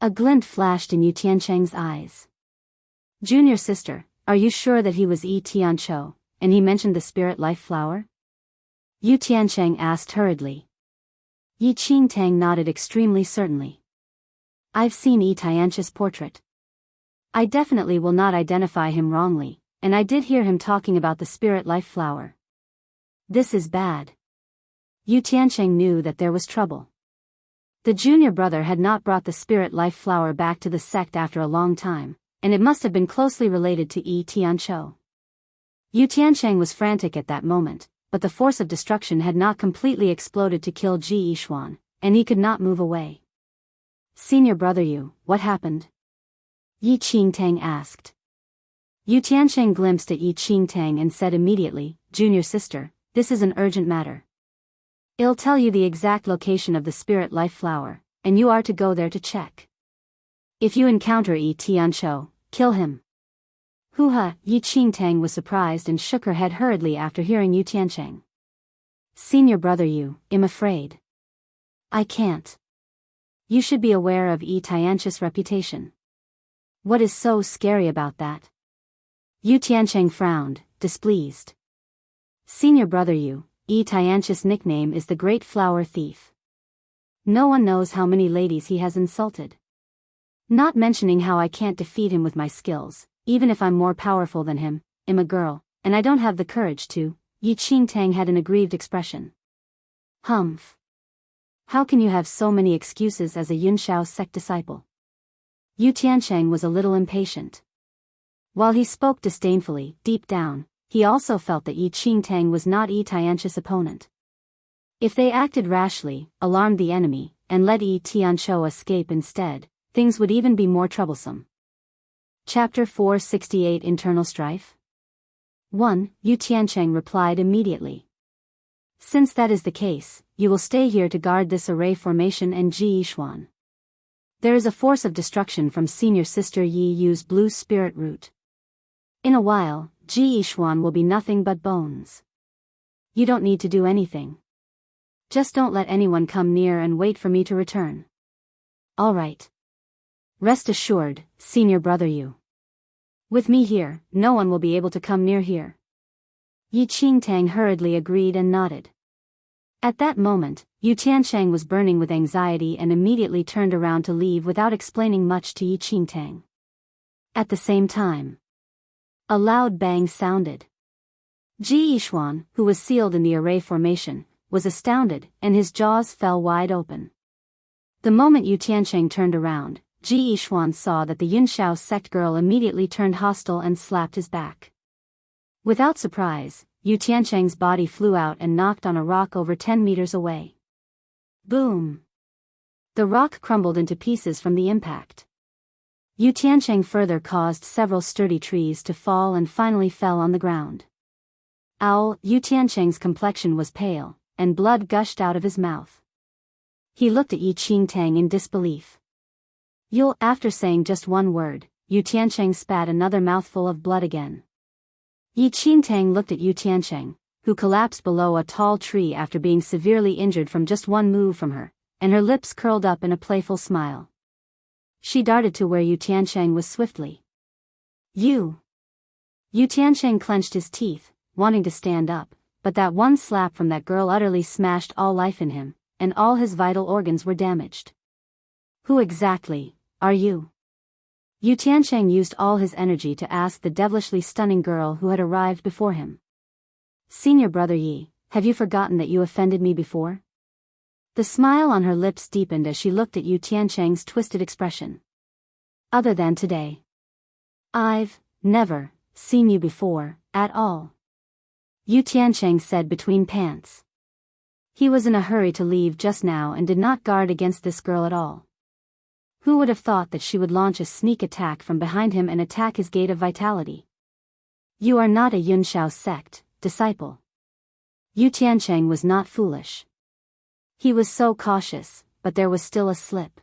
A glint flashed in Yu Tiancheng's eyes. "Junior sister, are you sure that he was Yi Tianchou, and he mentioned the spirit life flower?" Yu Tiancheng asked hurriedly. Yi Qingtang nodded extremely certainly. "I've seen Yi Tianch's portrait. I definitely will not identify him wrongly, and I did hear him talking about the spirit life flower. This is bad." Yu Tiancheng knew that there was trouble. The junior brother had not brought the spirit life flower back to the sect after a long time, and it must have been closely related to Yi Tianchou. Yu Tiancheng was frantic at that moment, but the force of destruction had not completely exploded to kill Ji Yixuan, and he could not move away. "Senior brother Yu, what happened?" Yi Qingtang asked. Yu Tiancheng glimpsed at Yi Qingtang and said immediately, "Junior sister, this is an urgent matter. I'll tell you the exact location of the spirit life flower, and you are to go there to check. If you encounter Yi Tianchou, kill him." "Hoo-ha!" Yi Qingtang was surprised and shook her head hurriedly after hearing Yu Tiancheng. "Senior brother Yu, I'm afraid I can't. You should be aware of Yi Tianch's reputation." "What is so scary about that?" Yu Tiancheng frowned, displeased. "Senior brother Yu, Yi Tianch's nickname is the Great Flower Thief. No one knows how many ladies he has insulted. Not mentioning how I can't defeat him with my skills, even if I'm more powerful than him. I'm a girl, and I don't have the courage to." Yi Qingtang had an aggrieved expression. "Humph. How can you have so many excuses as a Yunshao sect disciple?" Yu Tiancheng was a little impatient. While he spoke disdainfully, deep down, he also felt that Yi Qingtang was not Yi Tianch's opponent. If they acted rashly, alarmed the enemy, and let Yi Tianchou escape instead, things would even be more troublesome. Chapter 468 Internal Strife. 1. Yu Tiancheng replied immediately. Since that is the case, you will stay here to guard this array formation and Ji Yishuan. There is a force of destruction from senior sister Yi Yu's blue spirit root. In a while, Ji Yishuan will be nothing but bones. You don't need to do anything. Just don't let anyone come near and wait for me to return. All right. Rest assured, senior brother Yu. With me here, no one will be able to come near here. Yi Qingtang hurriedly agreed and nodded. At that moment, Yu Tiancheng was burning with anxiety and immediately turned around to leave without explaining much to Yi Qingtang. At the same time, a loud bang sounded. Ji Yishuan, who was sealed in the array formation, was astounded, and his jaws fell wide open. The moment Yu Tiancheng turned around, Ji Yishuan saw that the Yunshao sect girl immediately turned hostile and slapped his back. Without surprise, Yu Tiancheng's body flew out and knocked on a rock over 10 meters away. Boom! The rock crumbled into pieces from the impact. Yu Tiancheng further caused several sturdy trees to fall and finally fell on the ground. Yu Tiancheng's complexion was pale, and blood gushed out of his mouth. He looked at Yi Qingtang in disbelief. After saying just one word, Yu Tiancheng spat another mouthful of blood again. Yi Qingtang looked at Yu Tiancheng, who collapsed below a tall tree after being severely injured from just one move from her, and her lips curled up in a playful smile. She darted to where Yu Tiancheng was swiftly. Yu Tiancheng clenched his teeth, wanting to stand up, but that one slap from that girl utterly smashed all life in him, and all his vital organs were damaged. Who exactly are you? Yu Tiancheng used all his energy to ask the devilishly stunning girl who had arrived before him. Senior brother Yi, have you forgotten that you offended me before? The smile on her lips deepened as she looked at Yu Tiancheng's twisted expression. Other than today. I've never seen you before, at all. Yu Tiancheng said between pants. He was in a hurry to leave just now and did not guard against this girl at all. Who would have thought that she would launch a sneak attack from behind him and attack his gate of vitality? You are not a Yunshao sect disciple. Yu Tiancheng was not foolish. He was so cautious, but there was still a slip.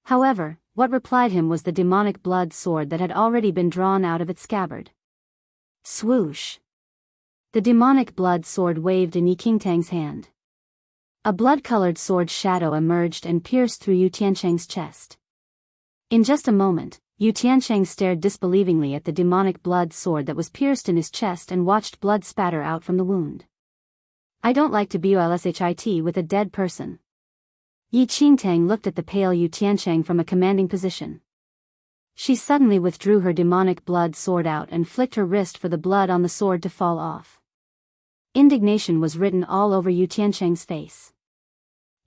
However, what replied him was the demonic blood sword that had already been drawn out of its scabbard. Swoosh! The demonic blood sword waved in Yi Qingtang's hand. A blood-colored sword shadow emerged and pierced through Yu Tiancheng's chest. In just a moment, Yu Tiancheng stared disbelievingly at the demonic blood sword that was pierced in his chest and watched blood spatter out from the wound. I don't like to BOLSHIT with a dead person. Yi Qingtang looked at the pale Yu Tiancheng from a commanding position. She suddenly withdrew her demonic blood sword out and flicked her wrist for the blood on the sword to fall off. Indignation was written all over Yu Tiancheng's face.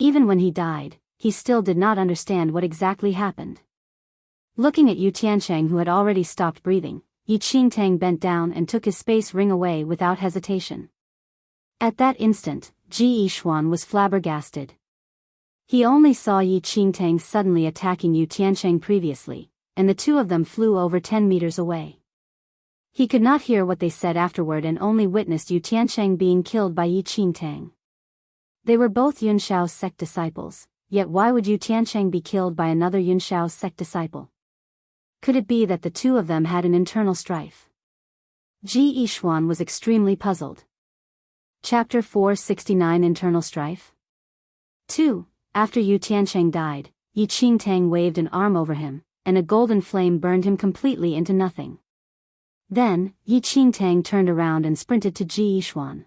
Even when he died, he still did not understand what exactly happened. Looking at Yu Tiancheng, who had already stopped breathing, Yi Qingtang bent down and took his space ring away without hesitation. At that instant, Ji Yishuan was flabbergasted. He only saw Yi Qingtang suddenly attacking Yu Tiancheng previously, and the two of them flew over 10 meters away. He could not hear what they said afterward and only witnessed Yu Tiancheng being killed by Yi Qingtang. They were both Yunshao sect disciples, yet why would Yu Tiancheng be killed by another Yunshao sect disciple? Could it be that the two of them had an internal strife? Ji Yishuan was extremely puzzled. Chapter 469 Internal Strife 2. After Yu Tiancheng died, Yi Qingtang waved an arm over him, and a golden flame burned him completely into nothing. Then, Yi Qingtang turned around and sprinted to Ji Yishuan.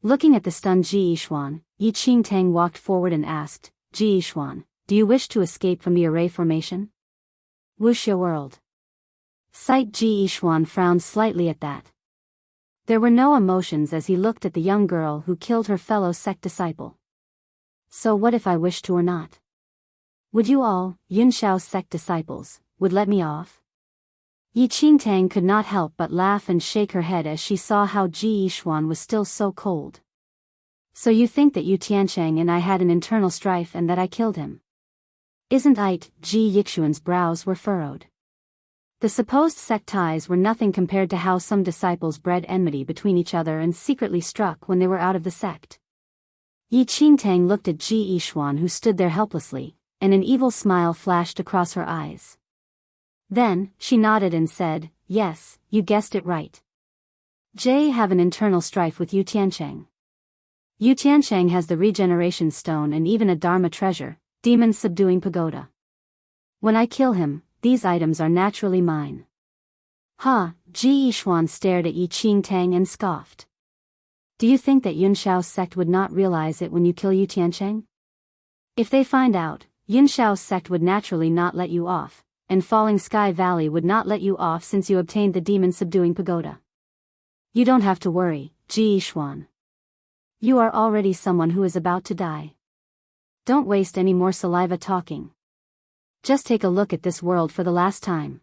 Looking at the stunned Ji Yishuan, Yi Qingtang walked forward and asked, Ji Yishuan, do you wish to escape from the array formation? Wuxia world. Sight Ji Yishuan frowned slightly at that. There were no emotions as he looked at the young girl who killed her fellow sect disciple. So what if I wish to or not? Would you all, Yunshao sect disciples, would let me off? Yi Qingtang could not help but laugh and shake her head as she saw how Ji Yishuan was still so cold. So you think that Yu Tiancheng and I had an internal strife and that I killed him? Isn't it? Ji Yishuan's brows were furrowed. The supposed sect ties were nothing compared to how some disciples bred enmity between each other and secretly struck when they were out of the sect. Yi Qingtang looked at Ji Yishuan, who stood there helplessly, and an evil smile flashed across her eyes. Then, she nodded and said, "Yes, you guessed it right. Jay have an internal strife with Yu Tiancheng. Yu Tiancheng has the regeneration stone and even a Dharma treasure, demon subduing pagoda. When I kill him, these items are naturally mine." Ha! Ji Yishuan stared at Yi Qingtang and scoffed. "Do you think that Yunshao's sect would not realize it when you kill Yu Tiancheng? If they find out, Yunshao's sect would naturally not let you off, and Falling Sky Valley would not let you off since you obtained the demon subduing pagoda. You don't have to worry, Ji Yishuan. You are already someone who is about to die. Don't waste any more saliva talking. Just take a look at this world for the last time."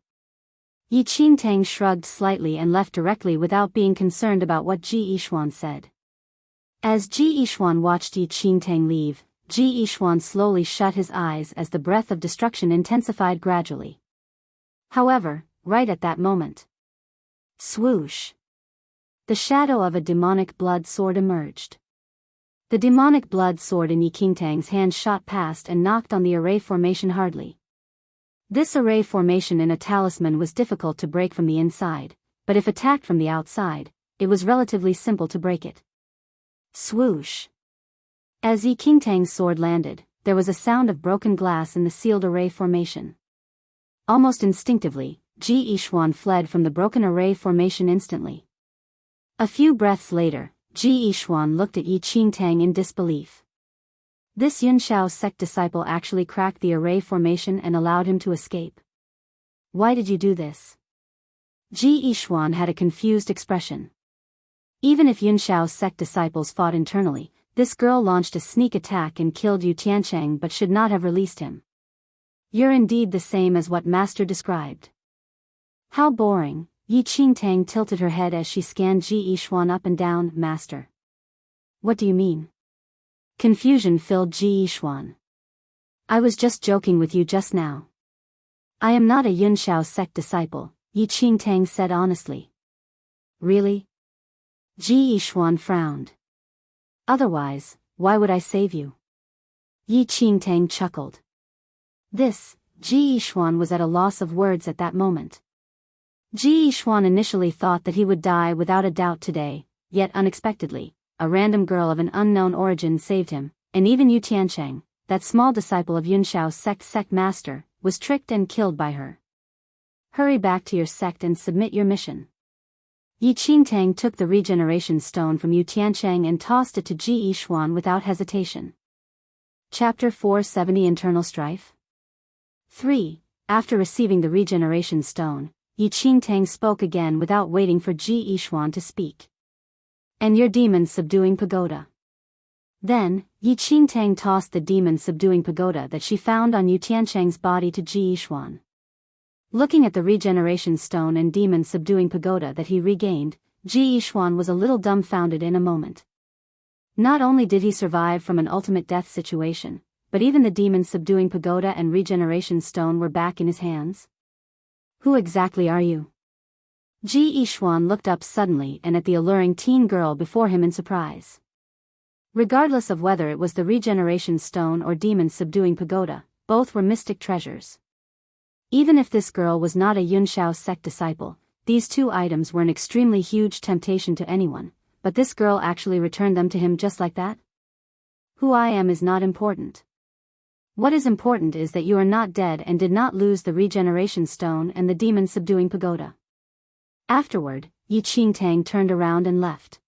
Yi Qingtang shrugged slightly and left directly without being concerned about what Ji Yishuan said. As Ji Yishuan watched Yi Qingtang leave, Ji Yishuan slowly shut his eyes as the breath of destruction intensified gradually. However, right at that moment, swoosh! The shadow of a demonic blood sword emerged. The demonic blood sword in Yi Qingtang's hand shot past and knocked on the array formation hardly. This array formation in a talisman was difficult to break from the inside, but if attacked from the outside, it was relatively simple to break it. Swoosh! As Yi Qingtang's sword landed, there was a sound of broken glass in the sealed array formation. Almost instinctively, Ji Yishuan fled from the broken array formation instantly. A few breaths later, Ji Yishuan looked at Yi Qingtang in disbelief. This Yunshao sect disciple actually cracked the array formation and allowed him to escape. Why did you do this? Ji Yishuan had a confused expression. Even if Yunshao's sect disciples fought internally, this girl launched a sneak attack and killed Yu Tiancheng but should not have released him. You're indeed the same as what Master described. How boring. Yi Qingtang tilted her head as she scanned Ji Yishuan up and down. Master. What do you mean? Confusion filled Ji Yishuan. I was just joking with you just now. I am not a Yunshao sect disciple, Yi Qingtang said honestly. Really? Ji Yishuan frowned. Otherwise, why would I save you? Yi Qingtang chuckled. Ji Yishuan was at a loss of words at that moment. Ji Yishuan initially thought that he would die without a doubt today, yet unexpectedly, a random girl of an unknown origin saved him, and even Yu Tiancheng, that small disciple of Yunshao's sect master, was tricked and killed by her. Hurry back to your sect and submit your mission. Yi Qingtang took the regeneration stone from Yu Tiancheng and tossed it to Ji Yishuan without hesitation. Chapter 470 Internal Strife 3. After receiving the regeneration stone, Yi Qingtang spoke again without waiting for Ji Yishuan to speak. And your demon subduing pagoda. Then, Yi Qingtang tossed the demon subduing pagoda that she found on Yu Tiancheng's body to Ji Yishuan. Looking at the regeneration stone and demon subduing pagoda that he regained, Ji Yishuan was a little dumbfounded in a moment. Not only did he survive from an ultimate death situation, but even the demon subduing pagoda and regeneration stone were back in his hands. Who exactly are you? Ji Yishuan looked up suddenly and at the alluring teen girl before him in surprise. Regardless of whether it was the regeneration stone or demon subduing pagoda, both were mystic treasures. Even if this girl was not a Yunshao sect disciple, these two items were an extremely huge temptation to anyone, but this girl actually returned them to him just like that? Who I am is not important. What is important is that you are not dead and did not lose the regeneration stone and the demon subduing pagoda. Afterward, Yi Qingtang turned around and left.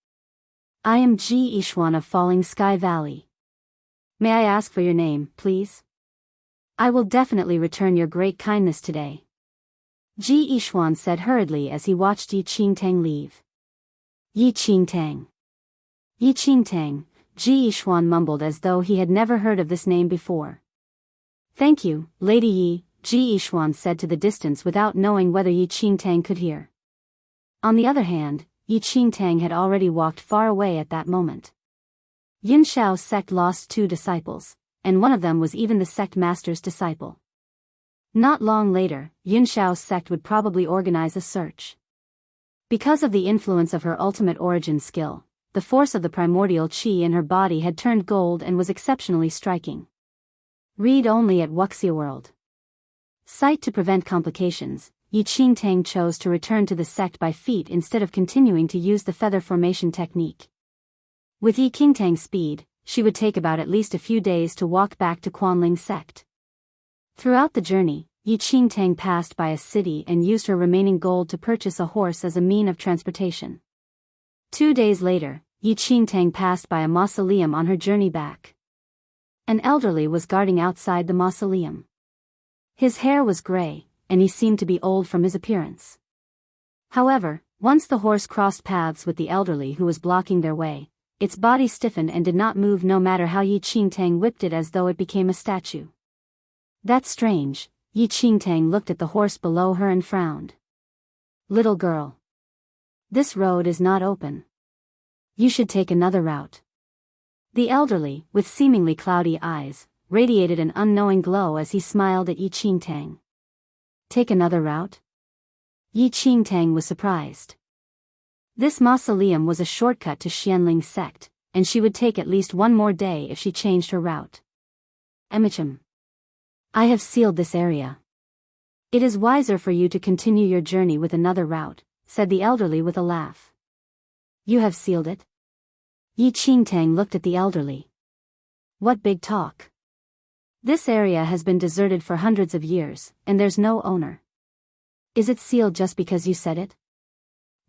I am Ji Yishuan of Falling Sky Valley. May I ask for your name, please? I will definitely return your great kindness today. Ji Yishuan said hurriedly as he watched Yi Qingtang leave. Yi Qingtang. Yi Qingtang, Ji Yishuan mumbled as though he had never heard of this name before. Thank you, Lady Yi, Ji Yishuan said to the distance without knowing whether Yi Qingtang could hear. On the other hand, Yi Qingtang had already walked far away at that moment. Yunshao's sect lost 2 disciples, and one of them was even the sect master's disciple. Not long later, Yunshao's sect would probably organize a search. Because of the influence of her ultimate origin skill, the force of the primordial qi in her body had turned gold and was exceptionally striking. Read only at Wuxia World. Site. To prevent complications, Yi Qingtang chose to return to the sect by feet instead of continuing to use the feather formation technique. With Yi Qingtang's speed, she would take about at least a few days to walk back to Quanling sect. Throughout the journey, Yi Qingtang passed by a city and used her remaining gold to purchase a horse as a mean of transportation. 2 days later, Yi Qingtang passed by a mausoleum on her journey back. An elderly was guarding outside the mausoleum. His hair was gray, and he seemed to be old from his appearance. However, once the horse crossed paths with the elderly who was blocking their way, its body stiffened and did not move no matter how Yi Qingtang whipped it, as though it became a statue. That's strange. Yi Qingtang looked at the horse below her and frowned. Little girl. This road is not open. You should take another route. The elderly, with seemingly cloudy eyes, radiated an unknowing glow as he smiled at Yi Qingtang. Take another route? Yi Qingtang was surprised. This mausoleum was a shortcut to Xianling sect, and she would take at least one more day if she changed her route. Emichim. I have sealed this area. It is wiser for you to continue your journey with another route, said the elderly with a laugh. You have sealed it? Yi Qingtang looked at the elderly. What big talk. This area has been deserted for hundreds of years, and there's no owner. Is it sealed just because you said it?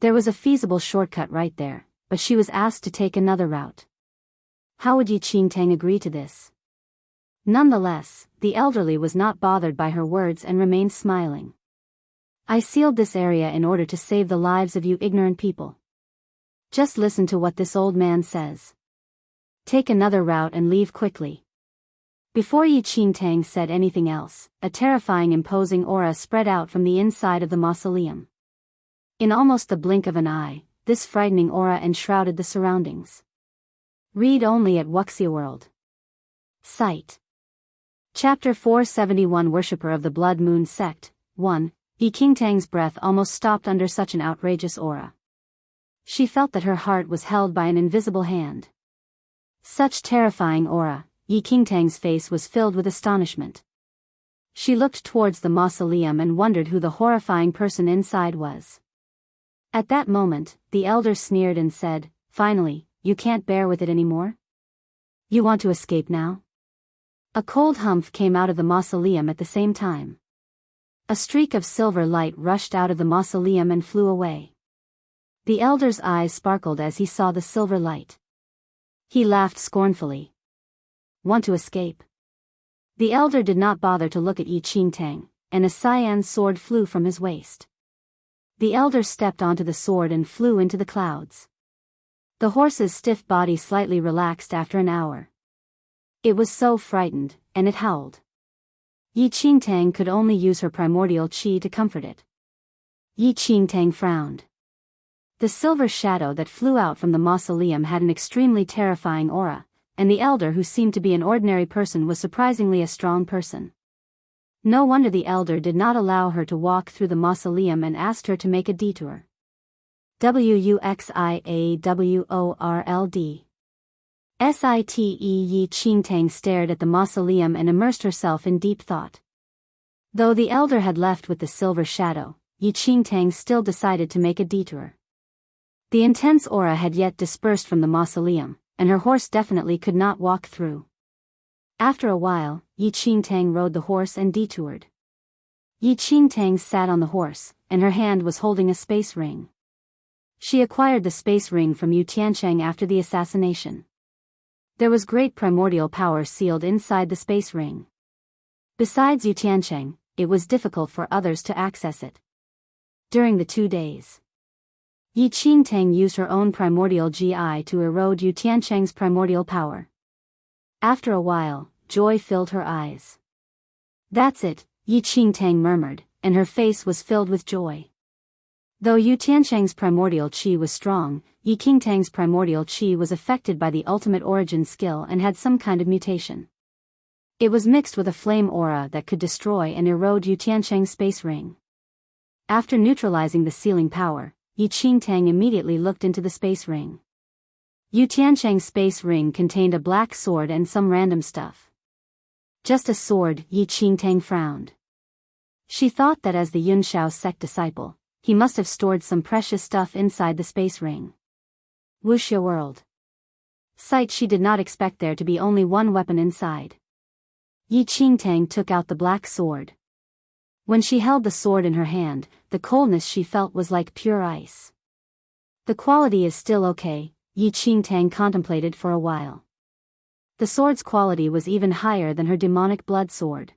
There was a feasible shortcut right there, but she was asked to take another route. How would Yi Qingtang agree to this? Nonetheless, the elderly was not bothered by her words and remained smiling. I sealed this area in order to save the lives of you ignorant people. Just listen to what this old man says. Take another route and leave quickly. Before Yi Qingtang said anything else, a terrifying imposing aura spread out from the inside of the mausoleum. In almost the blink of an eye, this frightening aura enshrouded the surroundings. Read only at Wuxia World. Site. Chapter 471. Worshipper of the Blood Moon Sect. 1. Yi Qingtang's breath almost stopped under such an outrageous aura. She felt that her heart was held by an invisible hand. Such terrifying aura. Yi Qingtang's face was filled with astonishment. She looked towards the mausoleum and wondered who the horrifying person inside was. At that moment, the elder sneered and said, Finally, you can't bear with it anymore? You want to escape now? A cold humph came out of the mausoleum at the same time. A streak of silver light rushed out of the mausoleum and flew away. The elder's eyes sparkled as he saw the silver light. He laughed scornfully. Want to escape? The elder did not bother to look at Yi Qingtang, and a cyan sword flew from his waist. The elder stepped onto the sword and flew into the clouds. The horse's stiff body slightly relaxed after an hour. It was so frightened, and it howled. Yi Qingtang could only use her primordial qi to comfort it. Yi Qingtang frowned. The silver shadow that flew out from the mausoleum had an extremely terrifying aura, and the elder, who seemed to be an ordinary person, was surprisingly a strong person. No wonder the elder did not allow her to walk through the mausoleum and asked her to make a detour. Wuxiaworld. Site. Yi Qingtang stared at the mausoleum and immersed herself in deep thought. Though the elder had left with the silver shadow, Yi Qingtang still decided to make a detour. The intense aura had yet dispersed from the mausoleum, and her horse definitely could not walk through. After a while, Yi Qingtang rode the horse and detoured. Yi Qingtang sat on the horse, and her hand was holding a space ring. She acquired the space ring from Yu Tiancheng after the assassination. There was great primordial power sealed inside the space ring. Besides Yu Tiancheng, it was difficult for others to access it. During the 2 days, Yi Qingtang used her own primordial GI to erode Yu Tiancheng's primordial power. After a while, joy filled her eyes. That's it, Yi Qingtang murmured, and her face was filled with joy. Though Yu Tiancheng's primordial qi was strong, Yi Qingtang's primordial qi was affected by the ultimate origin skill and had some kind of mutation. It was mixed with a flame aura that could destroy and erode Yu Tiancheng's space ring. After neutralizing the sealing power, Yi Qingtang immediately looked into the space ring. Yu Tiancheng's space ring contained a black sword and some random stuff. Just a sword, Yi Qingtang frowned. She thought that as the Yunshao sect disciple, he must have stored some precious stuff inside the space ring. Wuxia world. Sight, she did not expect there to be only one weapon inside. Yi Qingtang took out the black sword. When she held the sword in her hand, the coldness she felt was like pure ice. The quality is still okay, Yi Qingtang contemplated for a while. The sword's quality was even higher than her demonic blood sword.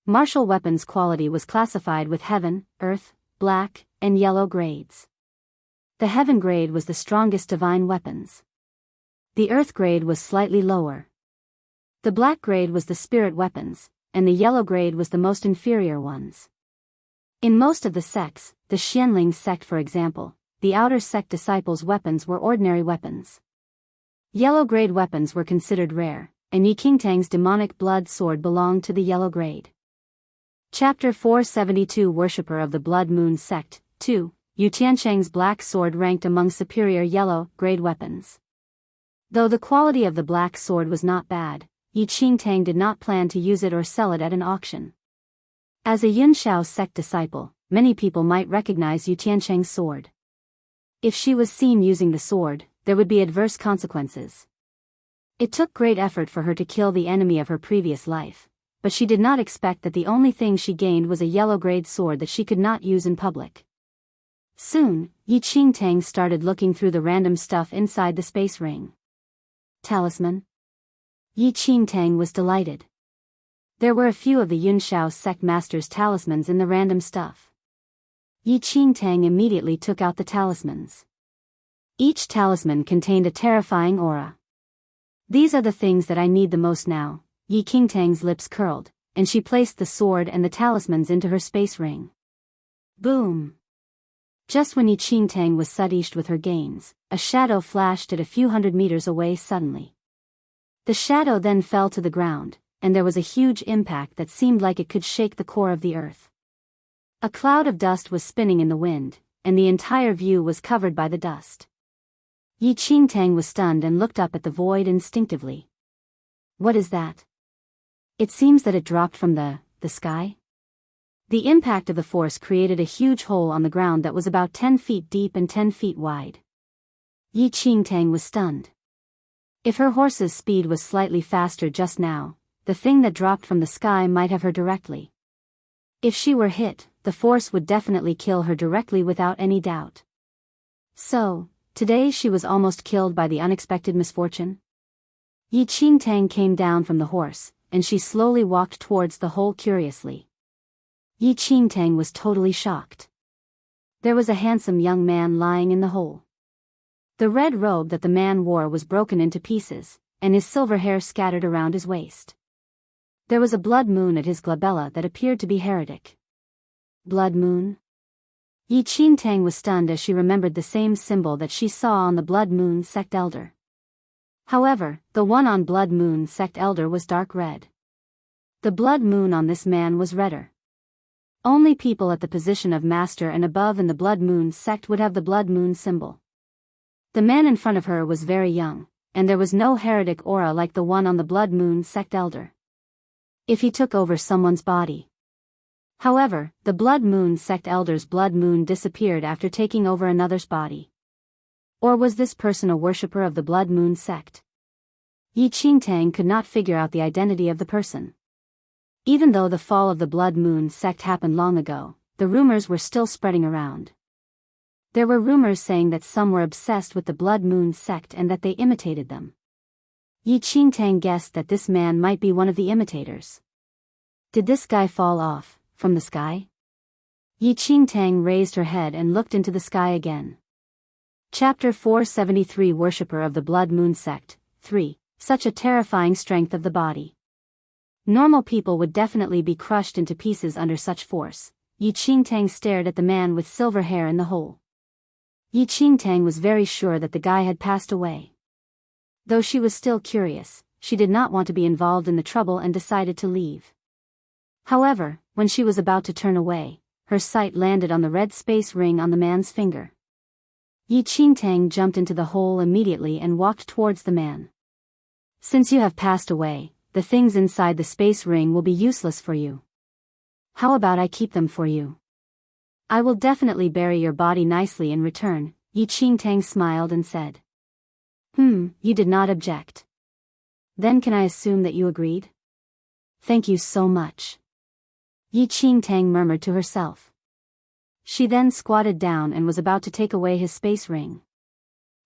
Martial weapons quality was classified with heaven, earth, black, and yellow grades. The heaven grade was the strongest divine weapons. The earth grade was slightly lower. The black grade was the spirit weapons, and the yellow grade was the most inferior ones. In most of the sects, the Xianling sect for example, the outer sect disciples' weapons were ordinary weapons. Yellow grade weapons were considered rare, and Yi Qingtang's demonic blood sword belonged to the yellow grade. Chapter 472 Worshipper of the Blood Moon Sect, 2, Yu Tiancheng's black sword ranked among superior yellow grade weapons. Though the quality of the black sword was not bad, Yi Qingtang did not plan to use it or sell it at an auction. As a Yunshao sect disciple, many people might recognize Yu Tiancheng's sword. If she was seen using the sword, there would be adverse consequences. It took great effort for her to kill the enemy of her previous life, but she did not expect that the only thing she gained was a yellow-grade sword that she could not use in public. Soon, Yi Qingtang started looking through the random stuff inside the space ring. Talisman? Yi Qingtang was delighted. There were a few of the Yunshao sect master's talismans in the random stuff. Yi Qingtang immediately took out the talismans. Each talisman contained a terrifying aura. These are the things that I need the most now, Yi Qingtang's lips curled, and she placed the sword and the talismans into her space ring. Boom! Just when Yi Qingtang was satisfied with her gains, a shadow flashed at a few hundred meters away suddenly. The shadow then fell to the ground, and there was a huge impact that seemed like it could shake the core of the earth. A cloud of dust was spinning in the wind, and the entire view was covered by the dust. Yi Qingtang was stunned and looked up at the void instinctively. What is that? It seems that it dropped from the sky? The impact of the force created a huge hole on the ground that was about 10 feet deep and 10 feet wide. Yi Qingtang was stunned. If her horse's speed was slightly faster just now, the thing that dropped from the sky might have her directly. If she were hit, the force would definitely kill her directly without any doubt. So, today she was almost killed by the unexpected misfortune? Yi Qingtang came down from the horse, and she slowly walked towards the hole curiously. Yi Qingtang was totally shocked. There was a handsome young man lying in the hole. The red robe that the man wore was broken into pieces, and his silver hair scattered around his waist. There was a blood moon at his glabella that appeared to be heretic. Blood moon? Yi Qingtang was stunned as she remembered the same symbol that she saw on the Blood Moon sect elder. However, the one on Blood Moon sect elder was dark red. The blood moon on this man was redder. Only people at the position of master and above in the Blood Moon sect would have the blood moon symbol. The man in front of her was very young, and there was no heretic aura like the one on the Blood Moon sect elder. If he took over someone's body. However, the Blood Moon sect elder's blood moon disappeared after taking over another's body. Or was this person a worshipper of the Blood Moon sect? Yi Qingtang could not figure out the identity of the person. Even though the fall of the Blood Moon sect happened long ago, the rumors were still spreading around. There were rumors saying that some were obsessed with the Blood Moon sect and that they imitated them. Yi Qingtang guessed that this man might be one of the imitators. Did this guy fall off from the sky? Yi Qingtang raised her head and looked into the sky again. Chapter 473 Worshipper of the Blood Moon Sect, 3. Such a terrifying strength of the body. Normal people would definitely be crushed into pieces under such force. Yi Qingtang stared at the man with silver hair in the hole. Yi Qingtang was very sure that the guy had passed away. Though she was still curious, she did not want to be involved in the trouble and decided to leave. However, when she was about to turn away, her sight landed on the red space ring on the man's finger. Yi Qingtang jumped into the hole immediately and walked towards the man. Since you have passed away, the things inside the space ring will be useless for you. How about I keep them for you? I will definitely bury your body nicely in return, Yi Qingtang smiled and said. You did not object. Then can I assume that you agreed? Thank you so much. Yi Qingtang murmured to herself. She then squatted down and was about to take away his space ring.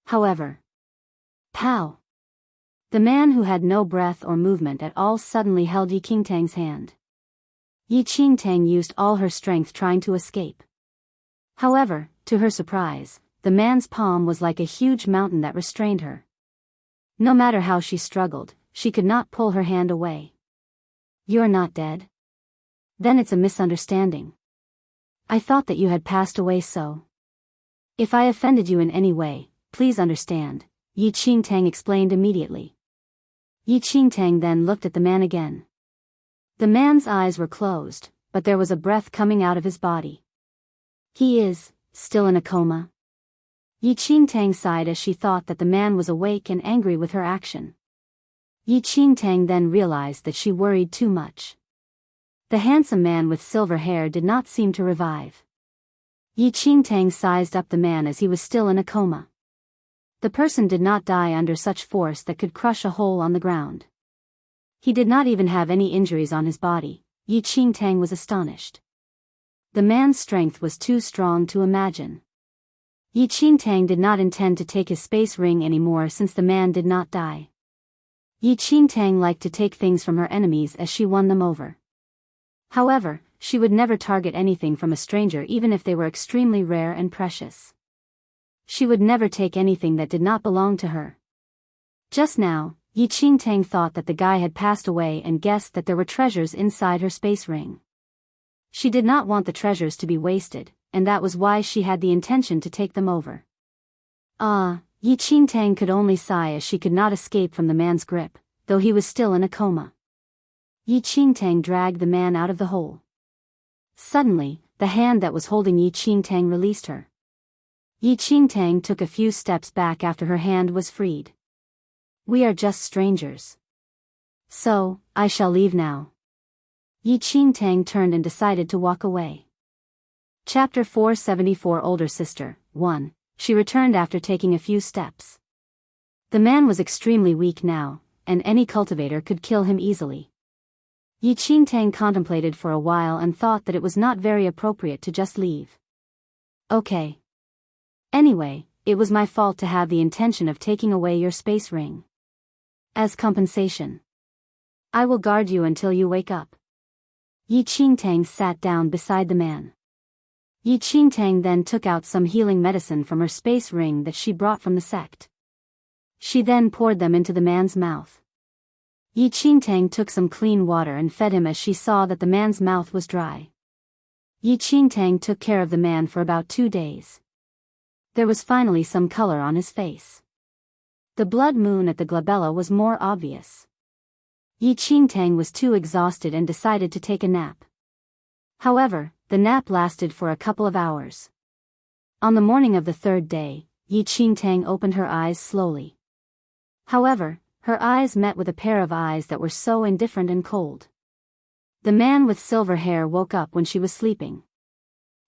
However, pow! The man who had no breath or movement at all suddenly held Yi Qingtang's hand. Yi Qingtang used all her strength trying to escape. However, to her surprise, the man's palm was like a huge mountain that restrained her. No matter how she struggled, she could not pull her hand away. You're not dead? Then it's a misunderstanding. I thought that you had passed away so. If I offended you in any way, please understand, Yi Qingtang explained immediately. Yi Qingtang then looked at the man again. The man's eyes were closed, but there was a breath coming out of his body. He is still in a coma. Yi Qingtang sighed as she thought that the man was awake and angry with her action. Yi Qingtang then realized that she worried too much. The handsome man with silver hair did not seem to revive. Yi Qingtang sized up the man as he was still in a coma. The person did not die under such force that could crush a hole on the ground. He did not even have any injuries on his body. Yi Qingtang was astonished. The man's strength was too strong to imagine. Yi Qingtang did not intend to take his space ring anymore since the man did not die. Yi Qingtang liked to take things from her enemies as she won them over. However, she would never target anything from a stranger even if they were extremely rare and precious. She would never take anything that did not belong to her. Just now, Yi Qingtang thought that the guy had passed away and guessed that there were treasures inside her space ring. She did not want the treasures to be wasted, and that was why she had the intention to take them over. Yi Qingtang could only sigh as she could not escape from the man's grip, though he was still in a coma. Yi Qingtang dragged the man out of the hole. Suddenly, the hand that was holding Yi Qingtang released her. Yi Qingtang took a few steps back after her hand was freed. We are just strangers. So, I shall leave now. Yi Qingtang turned and decided to walk away. Chapter 474 Older Sister, 1. She returned after taking a few steps. The man was extremely weak now, and any cultivator could kill him easily. Yi Qingtang contemplated for a while and thought that it was not very appropriate to just leave. Okay. Anyway, it was my fault to have the intention of taking away your space ring. As compensation, I will guard you until you wake up. Yi Qingtang sat down beside the man. Yi Qingtang then took out some healing medicine from her space ring that she brought from the sect. She then poured them into the man's mouth. Yi Qingtang took some clean water and fed him as she saw that the man's mouth was dry. Yi Qingtang took care of the man for about 2 days. There was finally some color on his face. The blood moon at the glabella was more obvious. Yi Qingtang was too exhausted and decided to take a nap. However, the nap lasted for a couple of hours. On the morning of the 3rd day, Yi Qingtang opened her eyes slowly. However, her eyes met with a pair of eyes that were so indifferent and cold. The man with silver hair woke up when she was sleeping.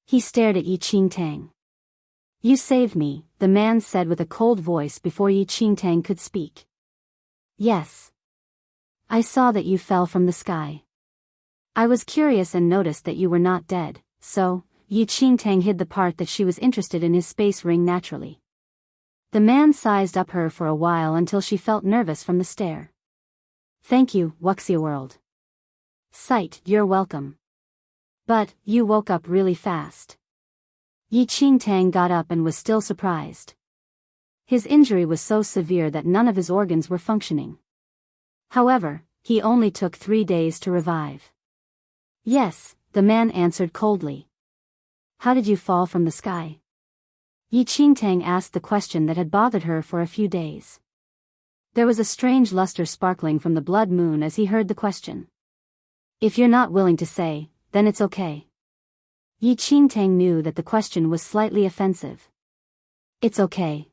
He stared at Yi Qingtang. You saved me, the man said with a cold voice before Yi Qingtang could speak. Yes. I saw that you fell from the sky. I was curious and noticed that you were not dead, so, Yi Qingtang hid the part that she was interested in his space ring naturally. The man sized up her for a while until she felt nervous from the stare. Thank you, Wuxia World. Sight, you're welcome. But, you woke up really fast. Yi Qingtang got up and was still surprised. His injury was so severe that none of his organs were functioning. However, he only took 3 days to revive. Yes, the man answered coldly. How did you fall from the sky? Yi Qingtang asked the question that had bothered her for a few days. There was a strange luster sparkling from the blood moon as he heard the question. If you're not willing to say, then it's okay. Yi Qingtang knew that the question was slightly offensive. It's okay.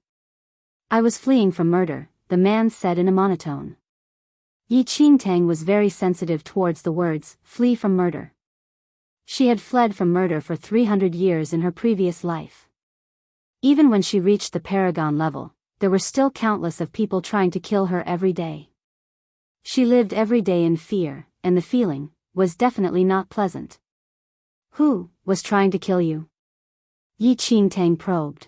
I was fleeing from murder, the man said in a monotone. Yi Qingtang was very sensitive towards the words, flee from murder. She had fled from murder for 300 years in her previous life. Even when she reached the paragon level, there were still countless of people trying to kill her every day. She lived every day in fear, and the feeling was definitely not pleasant. Who was trying to kill you? Yi Qingtang probed.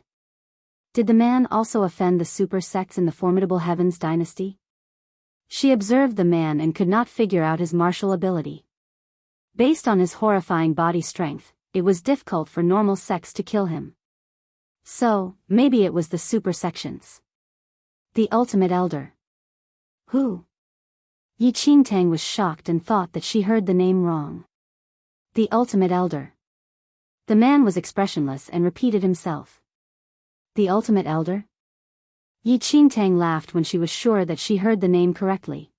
Did the man also offend the super sects in the formidable Heavens dynasty? She observed the man and could not figure out his martial ability. Based on his horrifying body strength, it was difficult for normal sects to kill him. So, maybe it was the super sections. The ultimate elder. Who? Yi Qingtang was shocked and thought that she heard the name wrong. The ultimate elder. The man was expressionless and repeated himself. The ultimate elder? Yi Qingtang laughed when she was sure that she heard the name correctly.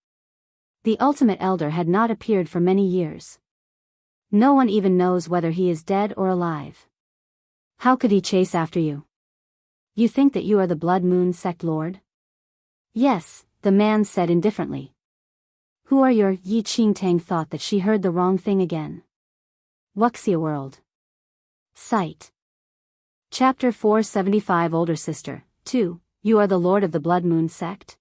The ultimate elder had not appeared for many years. No one even knows whether he is dead or alive. How could he chase after you? You think that you are the Blood Moon sect lord? Yes, the man said indifferently. Who are your? Yi Qingtang thought that she heard the wrong thing again. Wuxia World. Sight. Chapter 475 Older Sister, 2, You are the Lord of the Blood Moon sect?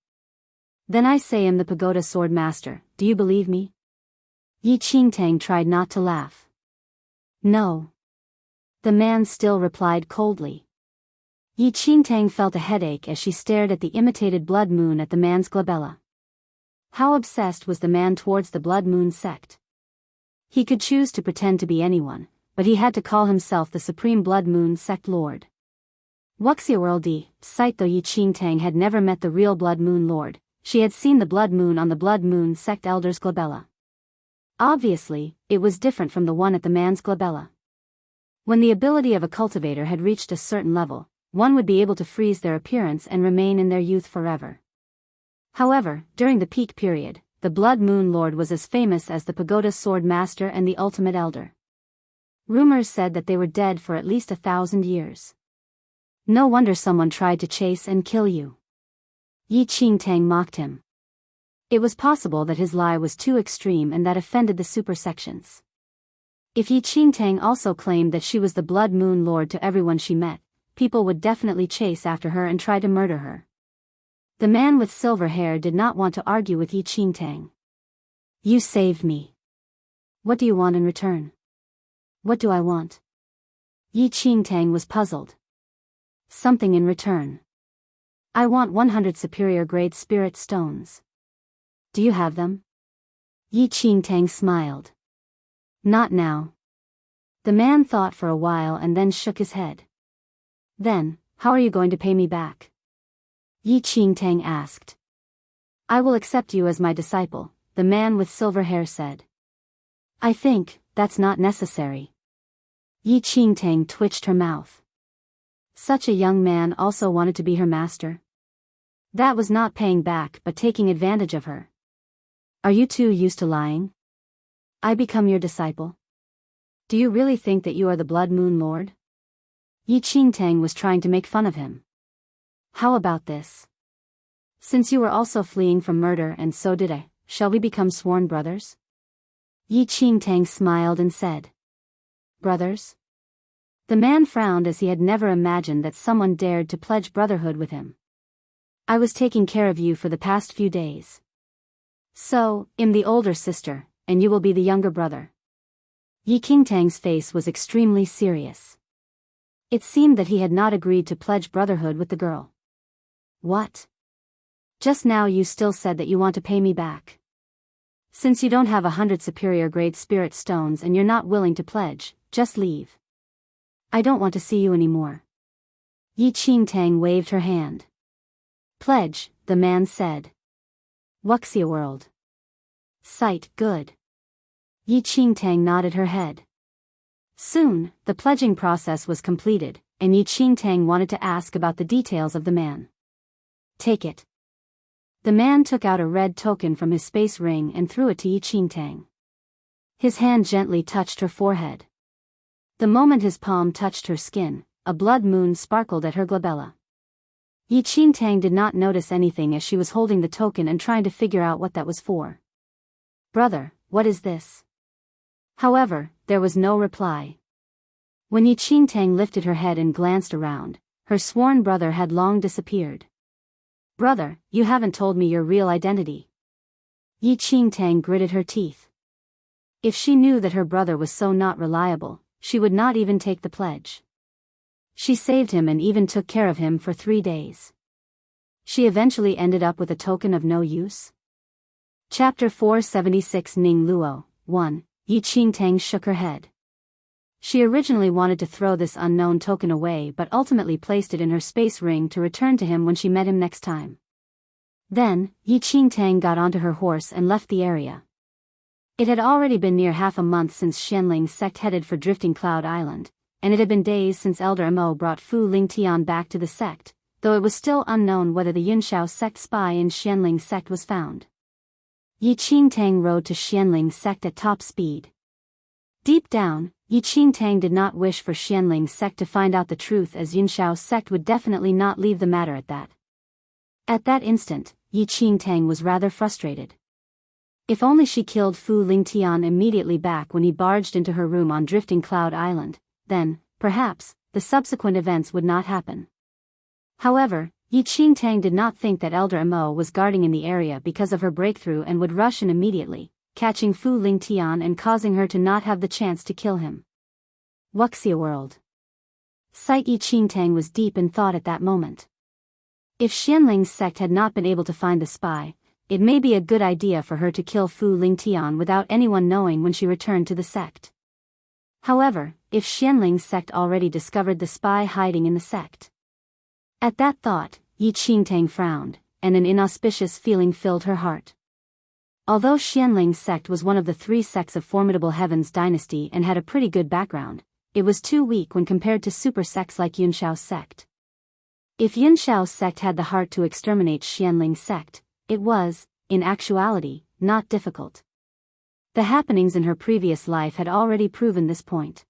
Then I say am the Pagoda Sword Master, do you believe me? Yi Qingtang tried not to laugh. No. The man still replied coldly. Yi Qingtang felt a headache as she stared at the imitated blood moon at the man's glabella. How obsessed was the man towards the Blood Moon sect? He could choose to pretend to be anyone, but he had to call himself the Supreme Blood Moon sect lord. Wuxia World sight. Though Yi Qingtang had never met the real Blood Moon lord, she had seen the blood moon on the Blood Moon sect elder's glabella. Obviously, it was different from the one at the man's glabella. When the ability of a cultivator had reached a certain level, one would be able to freeze their appearance and remain in their youth forever. However, during the peak period, the Blood Moon Lord was as famous as the Pagoda Sword Master and the Ultimate Elder. Rumors said that they were dead for at least 1,000 years. No wonder someone tried to chase and kill you. Yi Qingtang mocked him. It was possible that his lie was too extreme and that offended the super sections. If Yi Qingtang also claimed that she was the Blood Moon Lord to everyone she met, people would definitely chase after her and try to murder her. The man with silver hair did not want to argue with Yi Qingtang. You saved me. What do you want in return? What do I want? Yi Qingtang was puzzled. Something in return. I want 100 superior grade spirit stones. Do you have them? Yi Qingtang smiled. Not now. The man thought for a while and then shook his head. Then, how are you going to pay me back? Yi Qingtang asked. I will accept you as my disciple, the man with silver hair said. I think that's not necessary. Yi Qingtang twitched her mouth. Such a young man also wanted to be her master. That was not paying back but taking advantage of her. Are you too used to lying? I become your disciple? Do you really think that you are the Blood Moon Lord? Yi Qingtang was trying to make fun of him. How about this? Since you were also fleeing from murder and so did I, shall we become sworn brothers? Yi Qingtang smiled and said. Brothers? The man frowned as he had never imagined that someone dared to pledge brotherhood with him. I was taking care of you for the past few days. So, I'm the older sister, and you will be the younger brother. Yi Qingtang's face was extremely serious. It seemed that he had not agreed to pledge brotherhood with the girl. What? Just now you still said that you want to pay me back. Since you don't have 100 superior grade spirit stones and you're not willing to pledge, just leave. I don't want to see you anymore. Yi Qingtang waved her hand. Pledge, the man said. Wuxia World. Sight, good. Yi Qingtang nodded her head. Soon, the pledging process was completed, and Yi Qingtang wanted to ask about the details of the man. Take it. The man took out a red token from his space ring and threw it to Yi Qingtang. His hand gently touched her forehead. The moment his palm touched her skin, a blood moon sparkled at her glabella. Yi Qingtang did not notice anything as she was holding the token and trying to figure out what that was for. "Brother, what is this?" However, there was no reply. When Yi Qingtang lifted her head and glanced around, her sworn brother had long disappeared. "Brother, you haven't told me your real identity." Yi Qingtang gritted her teeth. If she knew that her brother was so not reliable, she would not even take the pledge. She saved him and even took care of him for 3 days. She eventually ended up with a token of no use? Chapter 476 Ning Luo 1. Yi Qingtang shook her head. She originally wanted to throw this unknown token away but ultimately placed it in her space ring to return to him when she met him next time. Then, Yi Qingtang got onto her horse and left the area. It had already been near half a month since Xianling's sect headed for Drifting Cloud Island, and it had been days since Elder Mo brought Fu Lingtian back to the sect, though it was still unknown whether the Yunshao sect spy in Xianling's sect was found. Yi Qingtang rode to Xianling's sect at top speed. Deep down, Yi Qingtang did not wish for Xianling's sect to find out the truth, as Yunshao's sect would definitely not leave the matter at that. At that instant, Yi Qingtang was rather frustrated. If only she killed Fu Lingtian immediately back when he barged into her room on Drifting Cloud Island, then, perhaps, the subsequent events would not happen. However, Yi Qingtang did not think that Elder Mo was guarding in the area because of her breakthrough and would rush in immediately, catching Fu Lingtian and causing her to not have the chance to kill him. Wuxia World. Sight Yi Qingtang was deep in thought at that moment. If Xianling's sect had not been able to find the spy, it may be a good idea for her to kill Fu Lingtian without anyone knowing when she returned to the sect. However, if Xianling's sect already discovered the spy hiding in the sect. At that thought, Yi Qingtang frowned, and an inauspicious feeling filled her heart. Although Xianling's sect was one of the 3 sects of Formidable Heaven's dynasty and had a pretty good background, it was too weak when compared to super sects like Yunshao's sect. If Yunshao's sect had the heart to exterminate Xianling's sect, it was, in actuality, not difficult. The happenings in her previous life had already proven this point.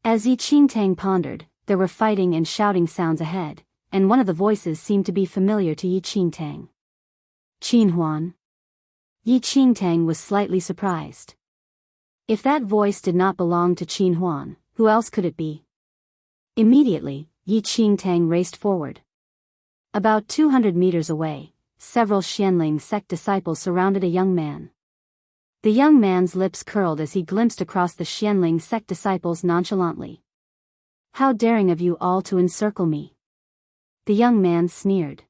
As Yi Qingtang pondered, there were fighting and shouting sounds ahead, and one of the voices seemed to be familiar to Yi Qingtang. "Qin Huan." Yi Qingtang was slightly surprised. If that voice did not belong to Qin Huan, who else could it be? Immediately, Yi Qingtang raced forward. About 200 meters away, several Xianling sect disciples surrounded a young man. The young man's lips curled as he glimpsed across the Xianling sect disciples nonchalantly. "How daring of you all to encircle me!" The young man sneered.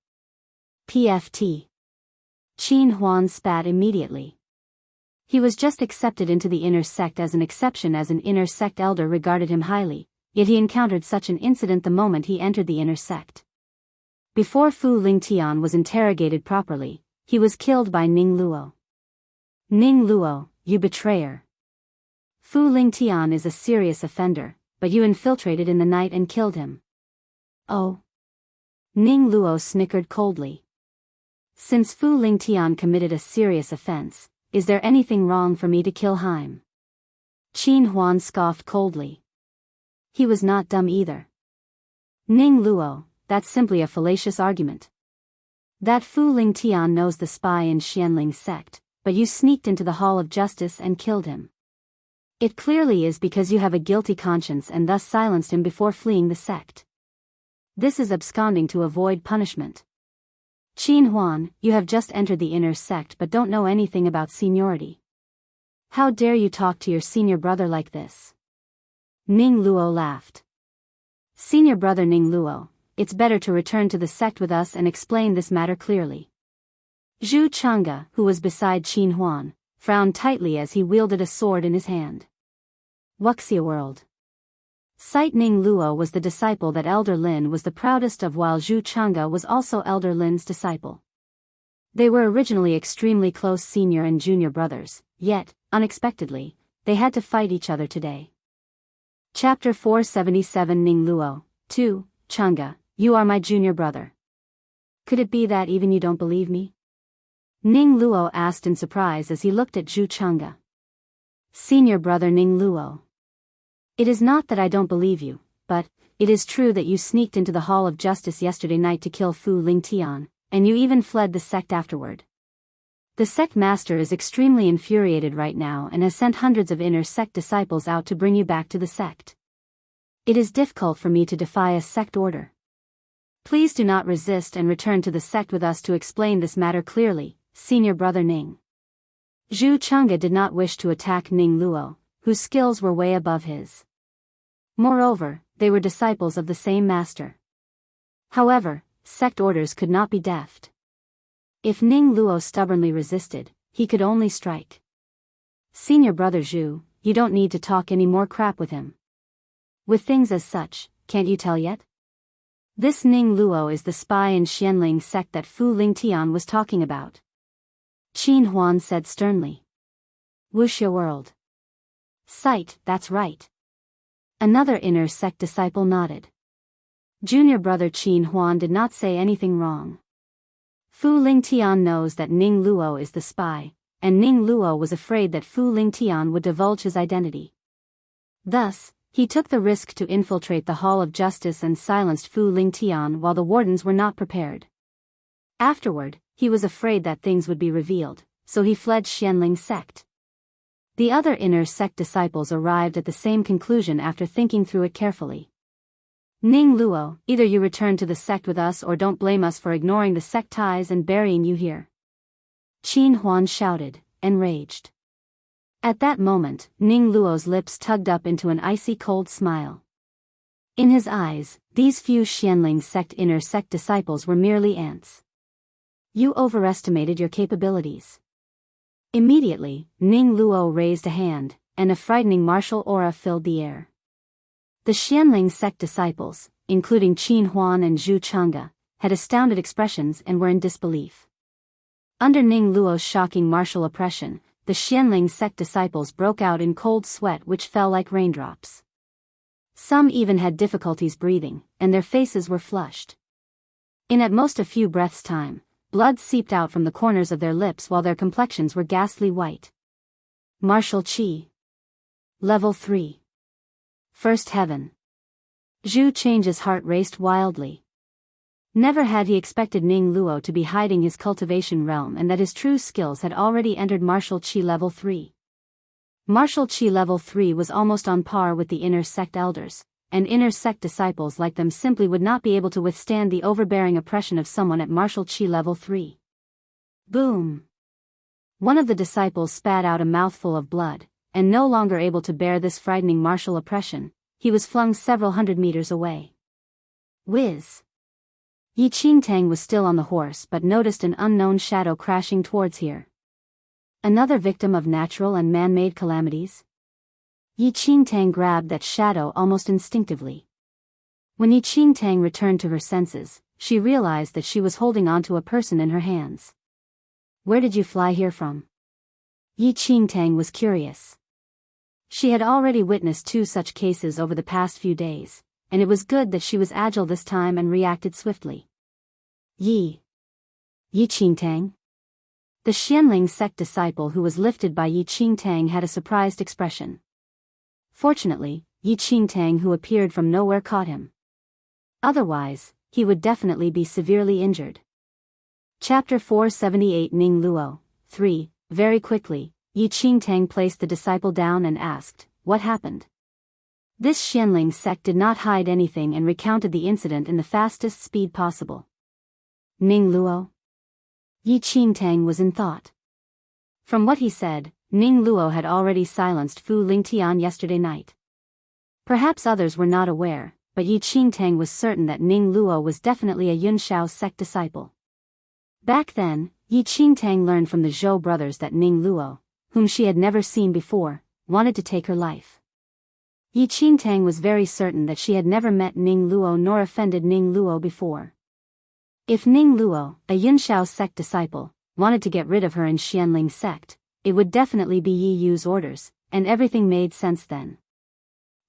"PFT." Qin Huan spat immediately. He was just accepted into the inner sect as an exception, as an inner sect elder regarded him highly, yet he encountered such an incident the moment he entered the inner sect. Before Fu Lingtian was interrogated properly, he was killed by Ning Luo. "Ning Luo, you betrayer. Fu Lingtian is a serious offender, but you infiltrated in the night and killed him." "Oh." Ning Luo snickered coldly. "Since Fu Lingtian committed a serious offense, is there anything wrong for me to kill him?" Qin Huan scoffed coldly. He was not dumb either. "Ning Luo, that's simply a fallacious argument. That Fu Lingtian knows the spy in Xianling's sect, but you sneaked into the Hall of Justice and killed him. It clearly is because you have a guilty conscience and thus silenced him before fleeing the sect. This is absconding to avoid punishment. Qin Huan, you have just entered the inner sect but don't know anything about seniority. How dare you talk to your senior brother like this?" Ning Luo laughed. "Senior brother Ning Luo, it's better to return to the sect with us and explain this matter clearly." Zhu Chang'e, who was beside Qin Huan, frowned tightly as he wielded a sword in his hand. Wuxia World. Sight Ning Luo was the disciple that Elder Lin was the proudest of, while Zhu Chang'e was also Elder Lin's disciple. They were originally extremely close senior and junior brothers, yet, unexpectedly, they had to fight each other today. Chapter 477 Ning Luo 2. Chang'e, you are my junior brother. Could it be that even you don't believe me? Ning Luo asked in surprise as he looked at Zhu Chengge. Senior brother Ning Luo. It is not that I don't believe you, but it is true that you sneaked into the Hall of Justice yesterday night to kill Fu Lingtian, and you even fled the sect afterward. The sect master is extremely infuriated right now and has sent hundreds of inner sect disciples out to bring you back to the sect. It is difficult for me to defy a sect order. Please do not resist and return to the sect with us to explain this matter clearly, senior brother Ning. Zhu Chengge did not wish to attack Ning Luo, whose skills were way above his. Moreover, they were disciples of the same master. However, sect orders could not be deft. If Ning Luo stubbornly resisted, he could only strike. Senior brother Zhu, you don't need to talk any more crap with him. With things as such, can't you tell yet? This Ning Luo is the spy in Xianling sect that Fu Lingtian was talking about. Qin Huan said sternly. Wuxia world. Sight, that's right. Another inner sect disciple nodded. Junior brother Qin Huan did not say anything wrong. Fu Lingtian knows that Ning Luo is the spy, and Ning Luo was afraid that Fu Lingtian would divulge his identity. Thus, he took the risk to infiltrate the Hall of Justice and silenced Fu Lingtian while the wardens were not prepared. Afterward, he was afraid that things would be revealed, so he fled Xianling sect. The other inner sect disciples arrived at the same conclusion after thinking through it carefully. Ning Luo, either you return to the sect with us or don't blame us for ignoring the sect ties and burying you here. Qin Huan shouted, enraged. At that moment, Ning Luo's lips tugged up into an icy cold smile. In his eyes, these few Xianling sect inner sect disciples were merely ants. You overestimated your capabilities. Immediately, Ning Luo raised a hand, and a frightening martial aura filled the air. The Xianling sect disciples, including Qin Huan and Zhu Chengge, had astounded expressions and were in disbelief. Under Ning Luo's shocking martial oppression, the Xianling sect disciples broke out in cold sweat which fell like raindrops. Some even had difficulties breathing, and their faces were flushed. In at most a few breaths' time, blood seeped out from the corners of their lips while their complexions were ghastly white. Martial Qi. Level 3. First Heaven. Zhu Chengge's heart raced wildly. Never had he expected Ning Luo to be hiding his cultivation realm and that his true skills had already entered Martial Qi Level 3. Martial Qi Level 3 was almost on par with the inner sect elders, and inner sect disciples like them simply would not be able to withstand the overbearing oppression of someone at Martial Qi Level 3. Boom! One of the disciples spat out a mouthful of blood, and no longer able to bear this frightening martial oppression, he was flung several hundred meters away. Whiz! Yi Qingtang was still on the horse but noticed an unknown shadow crashing towards here. Another victim of natural and man-made calamities? Yi Qingtang grabbed that shadow almost instinctively. When Yi Qingtang returned to her senses, she realized that she was holding onto a person in her hands. Where did you fly here from? Yi Qingtang was curious. She had already witnessed 2 such cases over the past few days, and it was good that she was agile this time and reacted swiftly. Yi Qingtang? The Xianling sect disciple who was lifted by Yi Qingtang had a surprised expression. Fortunately, Yi Qingtang who appeared from nowhere caught him. Otherwise, he would definitely be severely injured. Chapter 478 Ning Luo 3. Very quickly, Yi Qingtang placed the disciple down and asked, what happened? This Xianling sect did not hide anything and recounted the incident in the fastest speed possible. Ning Luo? Yi Qingtang was in thought. From what he said, Ning Luo had already silenced Fu Lingtian yesterday night. Perhaps others were not aware, but Yi Qingtang was certain that Ning Luo was definitely a Yunshao sect disciple. Back then, Yi Qingtang learned from the Zhou brothers that Ning Luo, whom she had never seen before, wanted to take her life. Yi Qingtang was very certain that she had never met Ning Luo nor offended Ning Luo before. If Ning Luo, a Yunshao sect disciple, wanted to get rid of her in Xianling sect, it would definitely be Yi Yu's orders, and everything made sense then.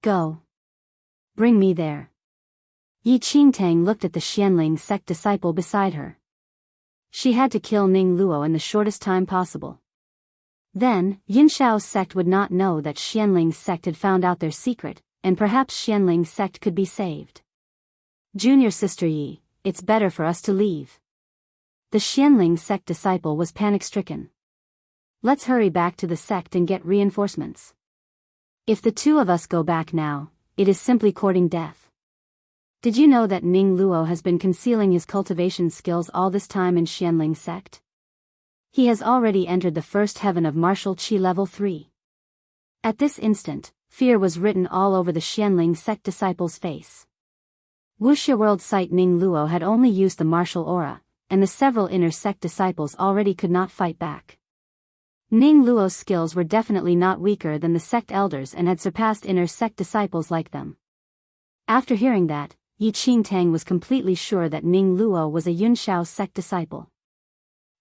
Go. Bring me there. Yi Qingtang looked at the Xianling sect disciple beside her. She had to kill Ning Luo in the shortest time possible. Then, Yinshao's sect would not know that Xianling's sect had found out their secret, and perhaps Xianling's sect could be saved. Junior Sister Yi, it's better for us to leave. The Xianling sect disciple was panic-stricken. Let's hurry back to the sect and get reinforcements. If the two of us go back now, it is simply courting death. Did you know that Ning Luo has been concealing his cultivation skills all this time in Xianling's sect? He has already entered the first heaven of martial qi level 3. At this instant, fear was written all over the Xianling sect disciple's face. Wuxia World Sight Ning Luo had only used the martial aura, and the several inner sect disciples already could not fight back. Ning Luo's skills were definitely not weaker than the sect elders and had surpassed inner sect disciples like them. After hearing that, Yi Qingtang was completely sure that Ning Luo was a Yunshao sect disciple.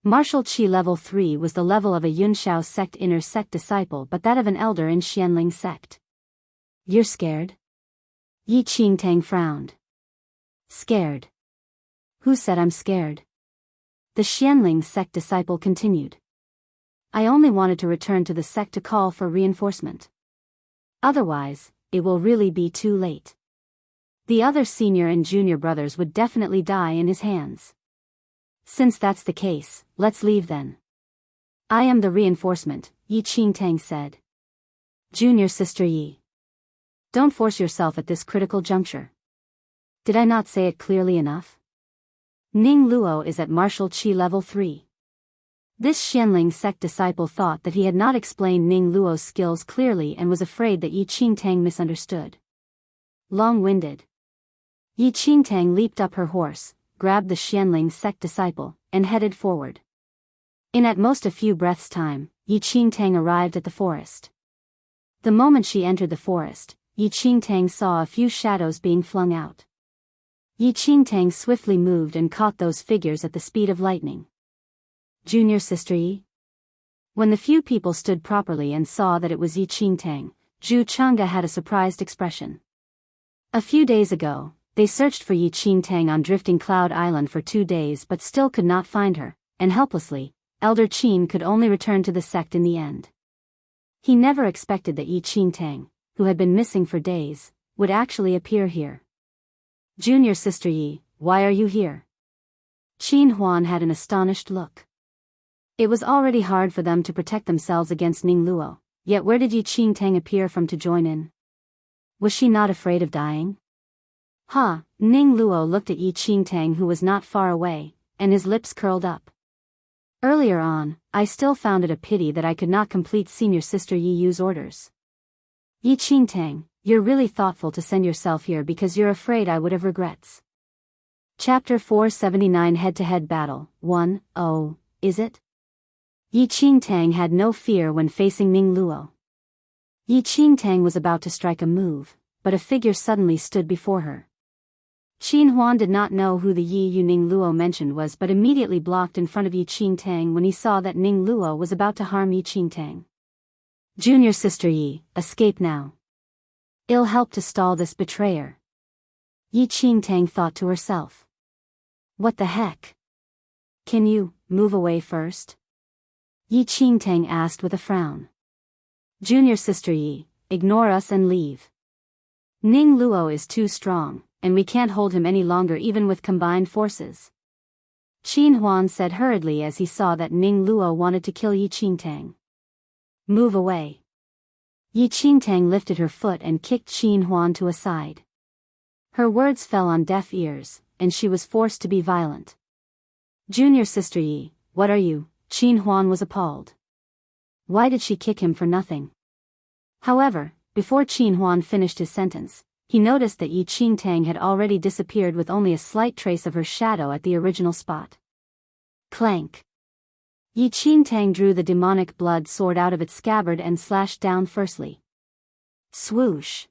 Martial Qi level 3 was the level of a Yunshao sect inner sect disciple but that of an elder in Xianling sect. You're scared? Yi Qingtang frowned. Scared? Who said I'm scared? The Xianling sect disciple continued. I only wanted to return to the sect to call for reinforcement. Otherwise, it will really be too late. The other senior and junior brothers would definitely die in his hands. Since that's the case, let's leave then. I am the reinforcement, Yi Qingtang said. Junior Sister Yi. Don't force yourself at this critical juncture. Did I not say it clearly enough? Ning Luo is at martial qi level 3. This Xianling sect disciple thought that he had not explained Ning Luo's skills clearly and was afraid that Yi Qingtang misunderstood. Long-winded. Yi Qingtang leaped up her horse, grabbed the Xianling sect disciple, and headed forward. In at most a few breaths' time, Yi Qingtang arrived at the forest. The moment she entered the forest, Yi Qingtang saw a few shadows being flung out. Yi Qingtang swiftly moved and caught those figures at the speed of lightning. Junior Sister Yi? When the few people stood properly and saw that it was Yi Qingtang, Zhu Chang'e had a surprised expression. A few days ago, they searched for Yi Qingtang on Drifting Cloud Island for 2 days but still could not find her, and helplessly, Elder Qin could only return to the sect in the end. He never expected that Yi Qingtang, who had been missing for days, would actually appear here. Junior Sister Yi, why are you here? Qin Huan had an astonished look. It was already hard for them to protect themselves against Ning Luo, yet where did Yi Qingtang appear from to join in? Was she not afraid of dying? Ning Luo looked at Yi Qingtang who was not far away, and his lips curled up. Earlier on, I still found it a pity that I could not complete Senior Sister Yi Yu's orders. Yi Qingtang, you're really thoughtful to send yourself here because you're afraid I would have regrets. Chapter 479 Head-to-Head Battle, 1, Oh, is it? Yi Qingtang had no fear when facing Ning Luo. Yi Qingtang was about to strike a move, but a figure suddenly stood before her. Qin Huan did not know who the Yi Yu Ning Luo mentioned was but immediately blocked in front of Yi Qingtang when he saw that Ning Luo was about to harm Yi Qingtang. Junior Sister Yi, escape now. It'll help to stall this betrayer. Yi Qingtang thought to herself. What the heck? Can you move away first? Yi Qingtang asked with a frown. Junior Sister Yi, ignore us and leave. Ning Luo is too strong, and we can't hold him any longer even with combined forces. Qin Huan said hurriedly as he saw that Ning Luo wanted to kill Yi Qingtang. Move away. Yi Qingtang lifted her foot and kicked Qin Huan to a side. Her words fell on deaf ears, and she was forced to be violent. Junior Sister Yi, what are you? Qin Huan was appalled. Why did she kick him for nothing? However, before Qin Huan finished his sentence, he noticed that Yi Qingtang had already disappeared with only a slight trace of her shadow at the original spot. Clank. Yi Qingtang drew the demonic blood sword out of its scabbard and slashed down firstly. Swoosh.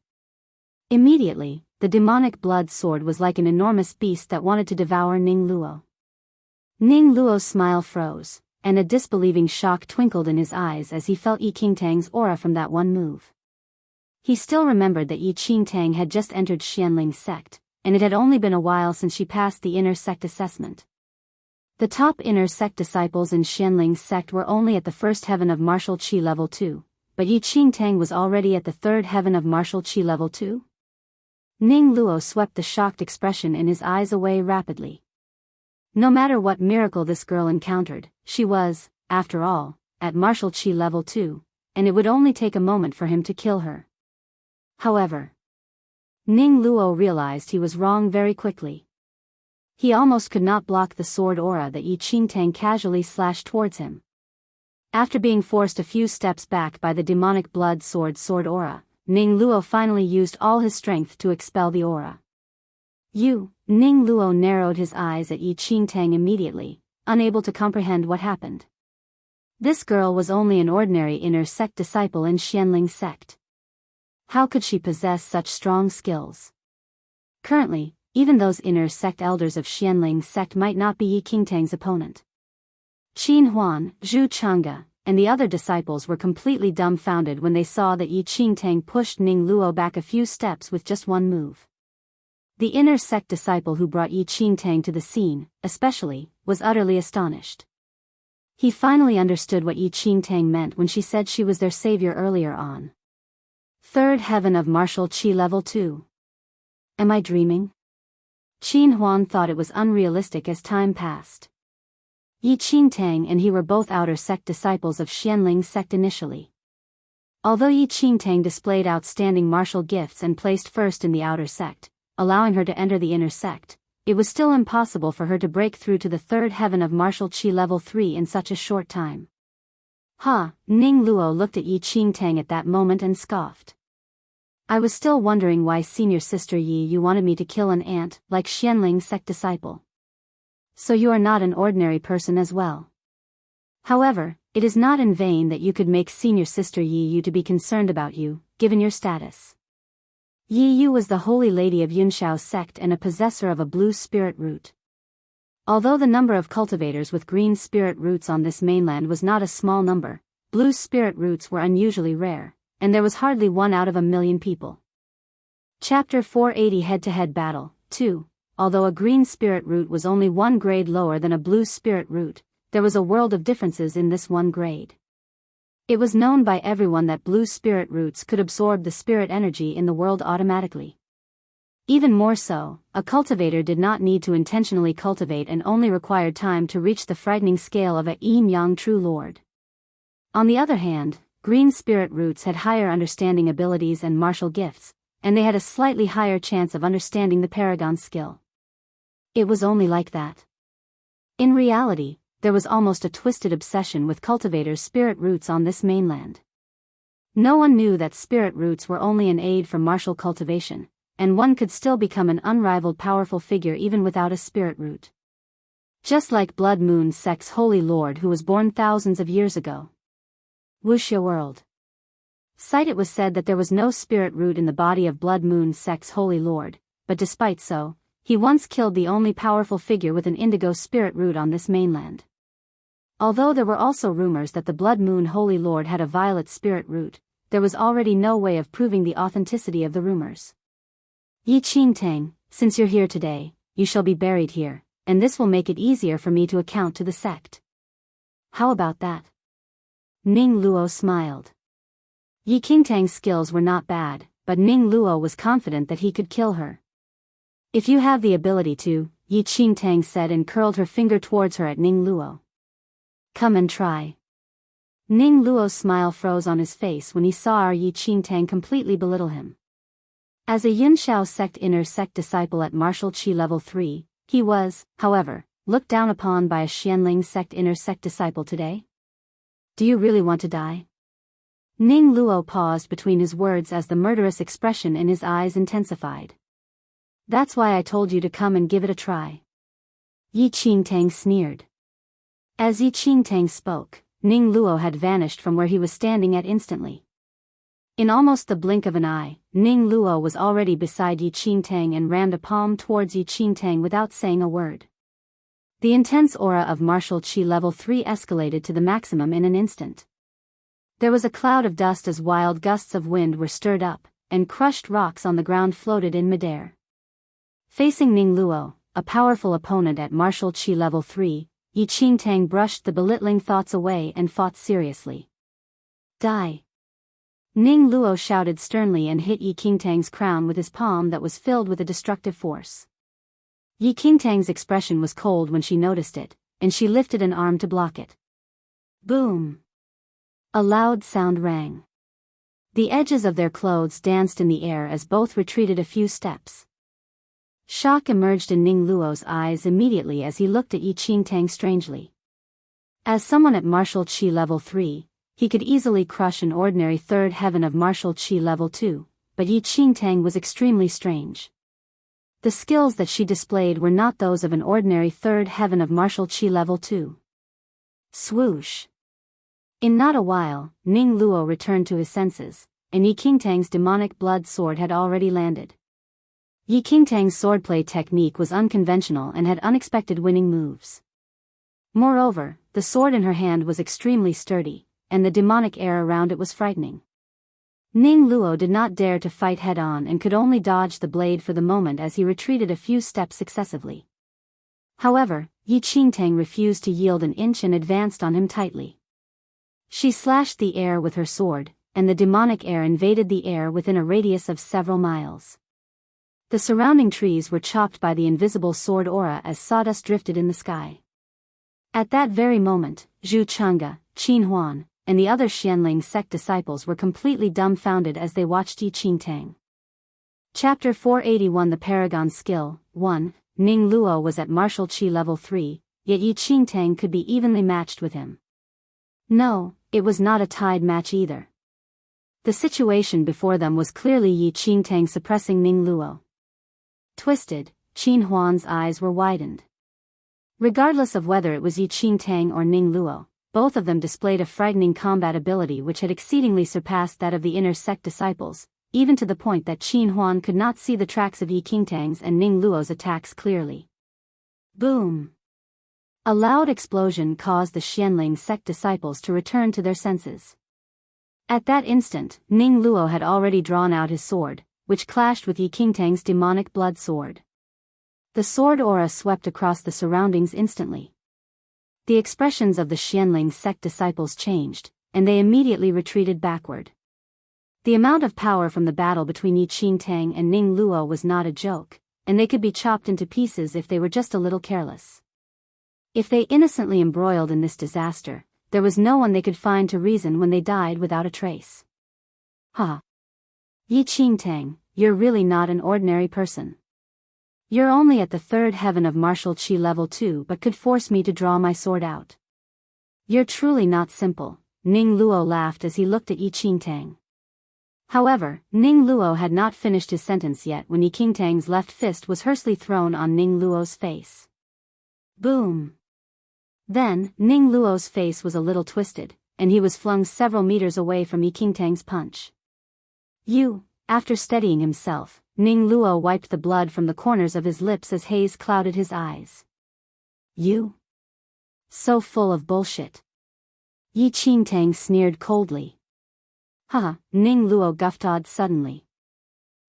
Immediately, the demonic blood sword was like an enormous beast that wanted to devour Ning Luo. Ning Luo's smile froze, and a disbelieving shock twinkled in his eyes as he felt Yi Qingtang's aura from that one move. He still remembered that Yi Qingtang had just entered Xianling's sect, and it had only been a while since she passed the inner sect assessment. The top inner sect disciples in Xianling's sect were only at the first heaven of martial qi level 2, but Yi Qingtang was already at the third heaven of martial qi level 2? Ning Luo swept the shocked expression in his eyes away rapidly. No matter what miracle this girl encountered, she was, after all, at martial qi level 2, and it would only take a moment for him to kill her. However, Ning Luo realized he was wrong very quickly. He almost could not block the sword aura that Yi Qingtang casually slashed towards him. After being forced a few steps back by the demonic blood sword aura, Ning Luo finally used all his strength to expel the aura. Ning Luo narrowed his eyes at Yi Qingtang immediately, unable to comprehend what happened. This girl was only an ordinary inner sect disciple in Xianling's sect. How could she possess such strong skills? Currently, even those inner sect elders of Xianling's sect might not be Yi Qingtang's opponent. Qin Huan, Zhu Changge, and the other disciples were completely dumbfounded when they saw that Yi Qingtang pushed Ning Luo back a few steps with just one move. The inner sect disciple who brought Yi Qingtang to the scene, especially, was utterly astonished. He finally understood what Yi Qingtang meant when she said she was their savior earlier on. Third heaven of martial qi level 2. Am I dreaming? Qin Huan thought it was unrealistic as time passed. Yi Qingtang and he were both outer sect disciples of Xianling's sect initially. Although Yi Qingtang displayed outstanding martial gifts and placed first in the outer sect, allowing her to enter the inner sect, it was still impossible for her to break through to the third heaven of martial qi level 3 in such a short time. Ning Luo looked at Yi Qingtang at that moment and scoffed. I was still wondering why senior sister Yi you wanted me to kill an ant like Xianling's sect disciple. So you are not an ordinary person as well. However, it is not in vain that you could make senior sister Yi you to be concerned about you, given your status. Yi Yu was the holy lady of Yunshao's sect and a possessor of a blue spirit root. Although the number of cultivators with green spirit roots on this mainland was not a small number, blue spirit roots were unusually rare, and there was hardly one out of 1,000,000 people. Chapter 480 Head-to-Head Battle, 2. Although a green spirit root was only one grade lower than a blue spirit root, there was a world of differences in this one grade. It was known by everyone that blue spirit roots could absorb the spirit energy in the world automatically. Even more so, a cultivator did not need to intentionally cultivate and only required time to reach the frightening scale of a Yin-Yang True Lord. On the other hand, green spirit roots had higher understanding abilities and martial gifts, and they had a slightly higher chance of understanding the Paragon skill. It was only like that. In reality, there was almost a twisted obsession with cultivators' spirit roots on this mainland. No one knew that spirit roots were only an aid for martial cultivation, and one could still become an unrivaled powerful figure even without a spirit root. Just like Blood Moon Sect's Holy Lord who was born thousands of years ago. Wuxia World. It was said that there was no spirit root in the body of Blood Moon Sect's Holy Lord, but despite so, he once killed the only powerful figure with an indigo spirit root on this mainland. Although there were also rumors that the Blood Moon Holy Lord had a violet spirit root, there was already no way of proving the authenticity of the rumors. Yi Qingtang, since you're here today, you shall be buried here, and this will make it easier for me to account to the sect. How about that? Ning Luo smiled. Yi Qingtang's skills were not bad, but Ning Luo was confident that he could kill her. If you have the ability to, Yi Qingtang said and curled her finger towards her at Ning Luo. Come and try. Ning Luo's smile froze on his face when he saw our Yi Qingtang completely belittle him. As a Yunshao sect inner sect disciple at martial qi level 3, he was, however, looked down upon by a Xianling sect inner sect disciple today. Do you really want to die? Ning Luo paused between his words as the murderous expression in his eyes intensified. That's why I told you to come and give it a try. Yi Qingtang sneered. As Yi Qingtang spoke, Ning Luo had vanished from where he was standing at instantly. In almost the blink of an eye, Ning Luo was already beside Yi Qingtang and rammed a palm towards Yi Qingtang without saying a word. The intense aura of martial qi level 3 escalated to the maximum in an instant. There was a cloud of dust as wild gusts of wind were stirred up, and crushed rocks on the ground floated in midair. Facing Ning Luo, a powerful opponent at martial qi level 3, Yi Qingtang brushed the belittling thoughts away and fought seriously. Die! Ning Luo shouted sternly and hit Yi Qingtang's crown with his palm that was filled with a destructive force. Yi Qingtang's expression was cold when she noticed it, and she lifted an arm to block it. Boom! A loud sound rang. The edges of their clothes danced in the air as both retreated a few steps. Shock emerged in Ning Luo's eyes immediately as he looked at Yi Qingtang strangely. As someone at martial Qi level 3, he could easily crush an ordinary third heaven of martial Qi level 2, but Yi Qingtang was extremely strange. The skills that she displayed were not those of an ordinary third heaven of martial Qi level 2. Swoosh! In not a while, Ning Luo returned to his senses, and Yi Qingtang's demonic blood sword had already landed. Yi Qingtang's swordplay technique was unconventional and had unexpected winning moves. Moreover, the sword in her hand was extremely sturdy, and the demonic air around it was frightening. Ning Luo did not dare to fight head-on and could only dodge the blade for the moment as he retreated a few steps successively. However, Yi Qingtang refused to yield an inch and advanced on him tightly. She slashed the air with her sword, and the demonic air invaded the air within a radius of several miles. The surrounding trees were chopped by the invisible sword aura as sawdust drifted in the sky. At that very moment, Zhu Chang'e, Qin Huan, and the other Xianling sect disciples were completely dumbfounded as they watched Yi Qingtang. Chapter 481 The Paragon Skill 1. Ning Luo was at martial Qi level 3, yet Yi Qingtang could be evenly matched with him. No, it was not a tied match either. The situation before them was clearly Yi Qingtang suppressing Ning Luo. Twisted, Qin Huan's eyes were widened. Regardless of whether it was Yi Qingtang or Ning Luo, both of them displayed a frightening combat ability which had exceedingly surpassed that of the inner sect disciples, even to the point that Qin Huan could not see the tracks of Yi Qingtang's and Ning Luo's attacks clearly. Boom! A loud explosion caused the Xianling sect disciples to return to their senses. At that instant, Ning Luo had already drawn out his sword, which clashed with Yi Qingtang's demonic blood sword. The sword aura swept across the surroundings instantly. The expressions of the Xianling sect disciples changed, and they immediately retreated backward. The amount of power from the battle between Yi Qingtang and Ning Luo was not a joke, and they could be chopped into pieces if they were just a little careless. If they innocently embroiled in this disaster, there was no one they could find to reason when they died without a trace. Ha! Yi Qingtang, you're really not an ordinary person. You're only at the third heaven of martial Qi level 2 but could force me to draw my sword out. You're truly not simple, Ning Luo laughed as he looked at Yi Qingtang. However, Ning Luo had not finished his sentence yet when Yi Qingtang's left fist was hurriedly thrown on Ning Luo's face. Boom! Then, Ning Luo's face was a little twisted, and he was flung several meters away from Yi Qingtang's punch. After steadying himself, Ning Luo wiped the blood from the corners of his lips as haze clouded his eyes. You? So full of bullshit. Yi Qingtang sneered coldly. Haha, Ning Luo guffawed suddenly.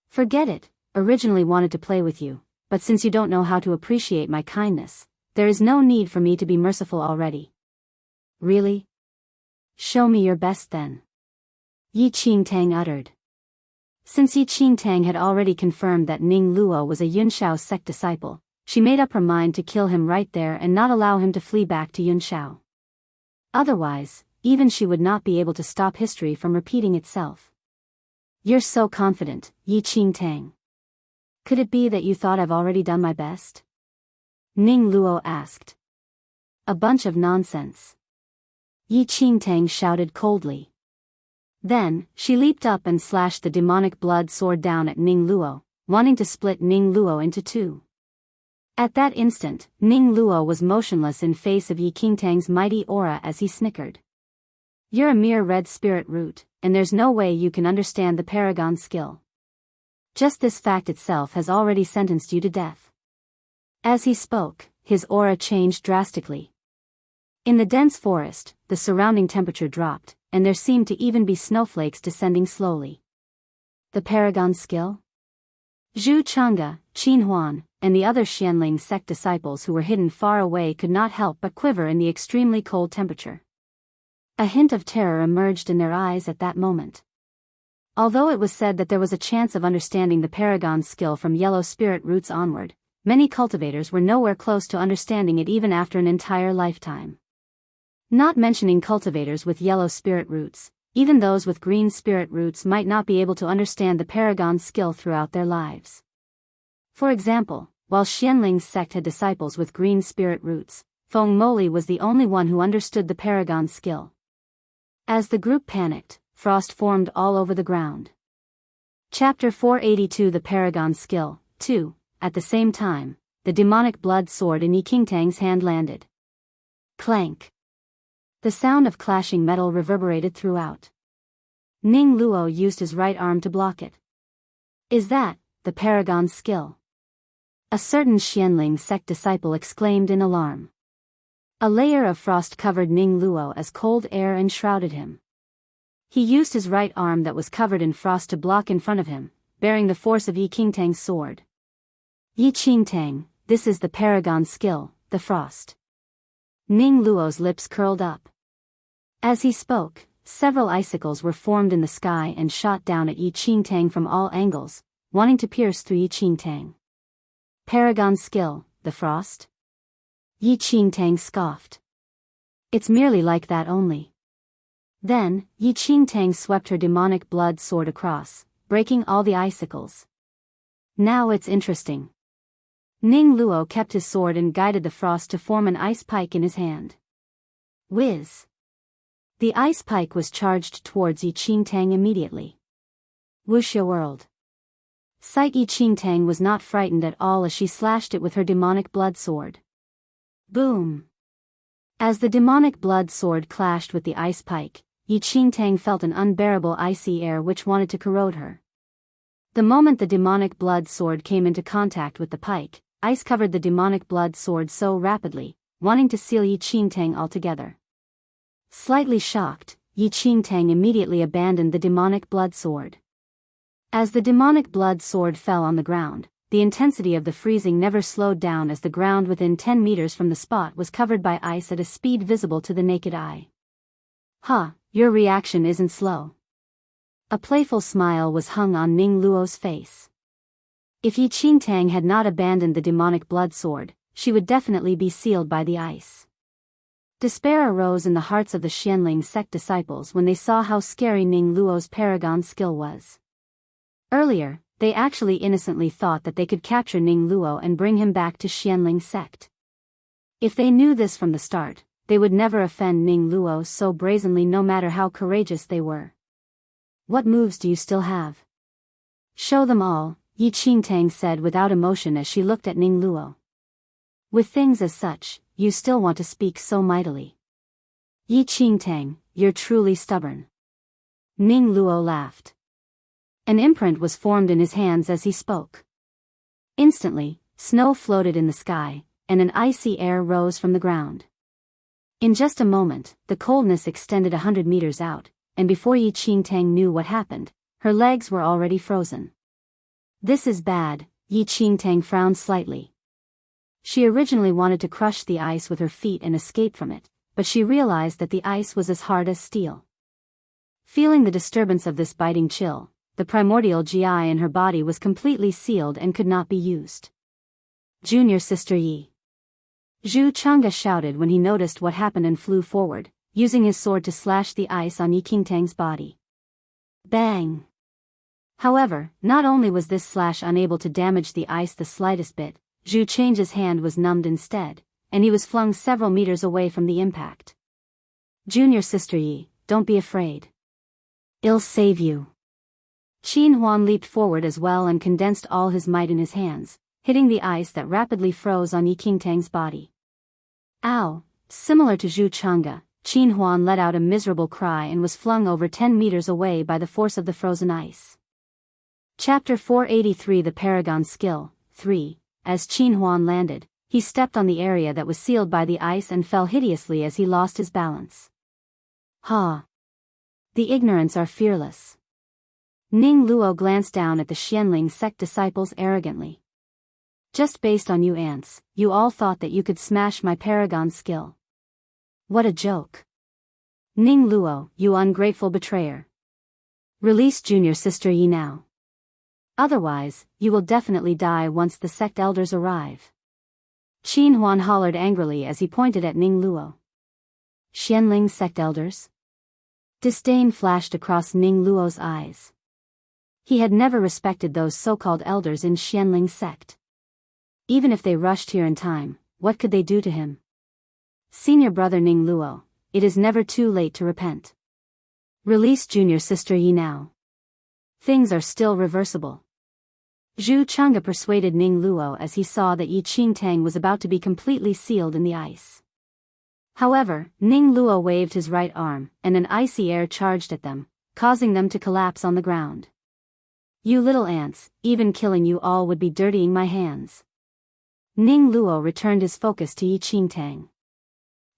Forget it, originally wanted to play with you, but since you don't know how to appreciate my kindness, there is no need for me to be merciful already. Really? Show me your best then. Yi Qingtang uttered. Since Yi Qingtang had already confirmed that Ning Luo was a Yunshao sect disciple, she made up her mind to kill him right there and not allow him to flee back to Yunshao. Otherwise, even she would not be able to stop history from repeating itself. You're so confident, Yi Qingtang. Could it be that you thought I've already done my best? Ning Luo asked. A bunch of nonsense. Yi Qingtang shouted coldly. Then, she leaped up and slashed the demonic blood sword down at Ning Luo, wanting to split Ning Luo into two. At that instant, Ning Luo was motionless in face of Yi Qingtang's mighty aura as he snickered. You're a mere red spirit root, and there's no way you can understand the Paragon skill. Just this fact itself has already sentenced you to death. As he spoke, his aura changed drastically. In the dense forest, the surrounding temperature dropped, and there seemed to even be snowflakes descending slowly. The Paragon skill? Zhu Chang'e, Qin Huan, and the other Xianling sect disciples who were hidden far away could not help but quiver in the extremely cold temperature. A hint of terror emerged in their eyes at that moment. Although it was said that there was a chance of understanding the Paragon's skill from yellow spirit roots onward, many cultivators were nowhere close to understanding it even after an entire lifetime. Not mentioning cultivators with yellow spirit roots, even those with green spirit roots might not be able to understand the Paragon's skill throughout their lives. For example, while Xianling's sect had disciples with green spirit roots, Feng Moli was the only one who understood the Paragon's skill. As the group panicked, frost formed all over the ground. Chapter 482 The Paragon's Skill, 2. At the same time, the demonic blood sword in Yi Qingtang's hand landed. Clank. The sound of clashing metal reverberated throughout. Ning Luo used his right arm to block it. Is that the Paragon's skill? A certain Xianling sect disciple exclaimed in alarm. A layer of frost covered Ning Luo as cold air enshrouded him. He used his right arm that was covered in frost to block in front of him, bearing the force of Yi Qingtang's sword. Yi Qingtang, this is the Paragon's skill, the frost. Ning Luo's lips curled up. As he spoke, several icicles were formed in the sky and shot down at Yi Qingtang from all angles, wanting to pierce through Yi Qingtang. Paragon's skill, the frost? Yi Qingtang scoffed. It's merely like that only. Then, Yi Qingtang swept her demonic blood sword across, breaking all the icicles. Now it's interesting. Ning Luo kept his sword and guided the frost to form an ice pike in his hand. Whiz! The ice pike was charged towards Yi Qingtang immediately. Wuxia whirled. Sight Yi Qingtang was not frightened at all as she slashed it with her demonic blood sword. Boom! As the demonic blood sword clashed with the ice pike, Yi Qingtang felt an unbearable icy air which wanted to corrode her. The moment the demonic blood sword came into contact with the pike, ice covered the demonic blood sword so rapidly, wanting to seal Yi Qingtang altogether. Slightly shocked, Yi Qingtang immediately abandoned the demonic blood sword. As the demonic blood sword fell on the ground, the intensity of the freezing never slowed down as the ground within 10 meters from the spot was covered by ice at a speed visible to the naked eye. Huh, your reaction isn't slow. A playful smile was hung on Ning Luo's face. If Yi Qingtang had not abandoned the demonic blood sword, she would definitely be sealed by the ice. Despair arose in the hearts of the Xianling sect disciples when they saw how scary Ning Luo's paragon skill was. Earlier, they actually innocently thought that they could capture Ning Luo and bring him back to Xianling sect. If they knew this from the start, they would never offend Ning Luo so brazenly no matter how courageous they were. What moves do you still have? Show them all, Yi Qingtang said without emotion as she looked at Ning Luo. With things as such, you still want to speak so mightily. Yi Qingtang, you're truly stubborn. Ning Luo laughed. An imprint was formed in his hands as he spoke. Instantly, snow floated in the sky, and an icy air rose from the ground. In just a moment, the coldness extended 100 meters out, and before Yi Qingtang knew what happened, her legs were already frozen. This is bad, Yi Qingtang frowned slightly. She originally wanted to crush the ice with her feet and escape from it, but she realized that the ice was as hard as steel. Feeling the disturbance of this biting chill, the primordial GI in her body was completely sealed and could not be used. Junior Sister Yi. Zhu Chang'e shouted when he noticed what happened and flew forward, using his sword to slash the ice on Yi Qingtang's body. Bang! However, not only was this slash unable to damage the ice the slightest bit, Zhu Chang'e's hand was numbed instead, and he was flung several meters away from the impact. Junior Sister Yi, don't be afraid. I'll save you. Qin Huan leaped forward as well and condensed all his might in his hands, hitting the ice that rapidly froze on Yi Qingtang's body. Ow! Similar to Zhu Chang'e, Qin Huan let out a miserable cry and was flung over 10 meters away by the force of the frozen ice. Chapter 483 The Paragon Skill, 3. As Qin Huan landed, he stepped on the area that was sealed by the ice and fell hideously as he lost his balance. Ha! The ignorants are fearless. Ning Luo glanced down at the Xianling sect disciples arrogantly. Just based on you ants, you all thought that you could smash my paragon skill. What a joke. Ning Luo, you ungrateful betrayer. Release junior sister Yi now. Otherwise, you will definitely die once the sect elders arrive. Qin Huan hollered angrily as he pointed at Ning Luo. Xianling sect elders? Disdain flashed across Ning Luo's eyes. He had never respected those so-called elders in Xianling sect. Even if they rushed here in time, what could they do to him? Senior brother Ning Luo, it is never too late to repent. Release junior sister Yi now. Things are still reversible. Zhu Chang'e persuaded Ning Luo as he saw that Yi Qingtang was about to be completely sealed in the ice. However, Ning Luo waved his right arm, and an icy air charged at them, causing them to collapse on the ground. You little ants, even killing you all would be dirtying my hands. Ning Luo returned his focus to Yi Qingtang.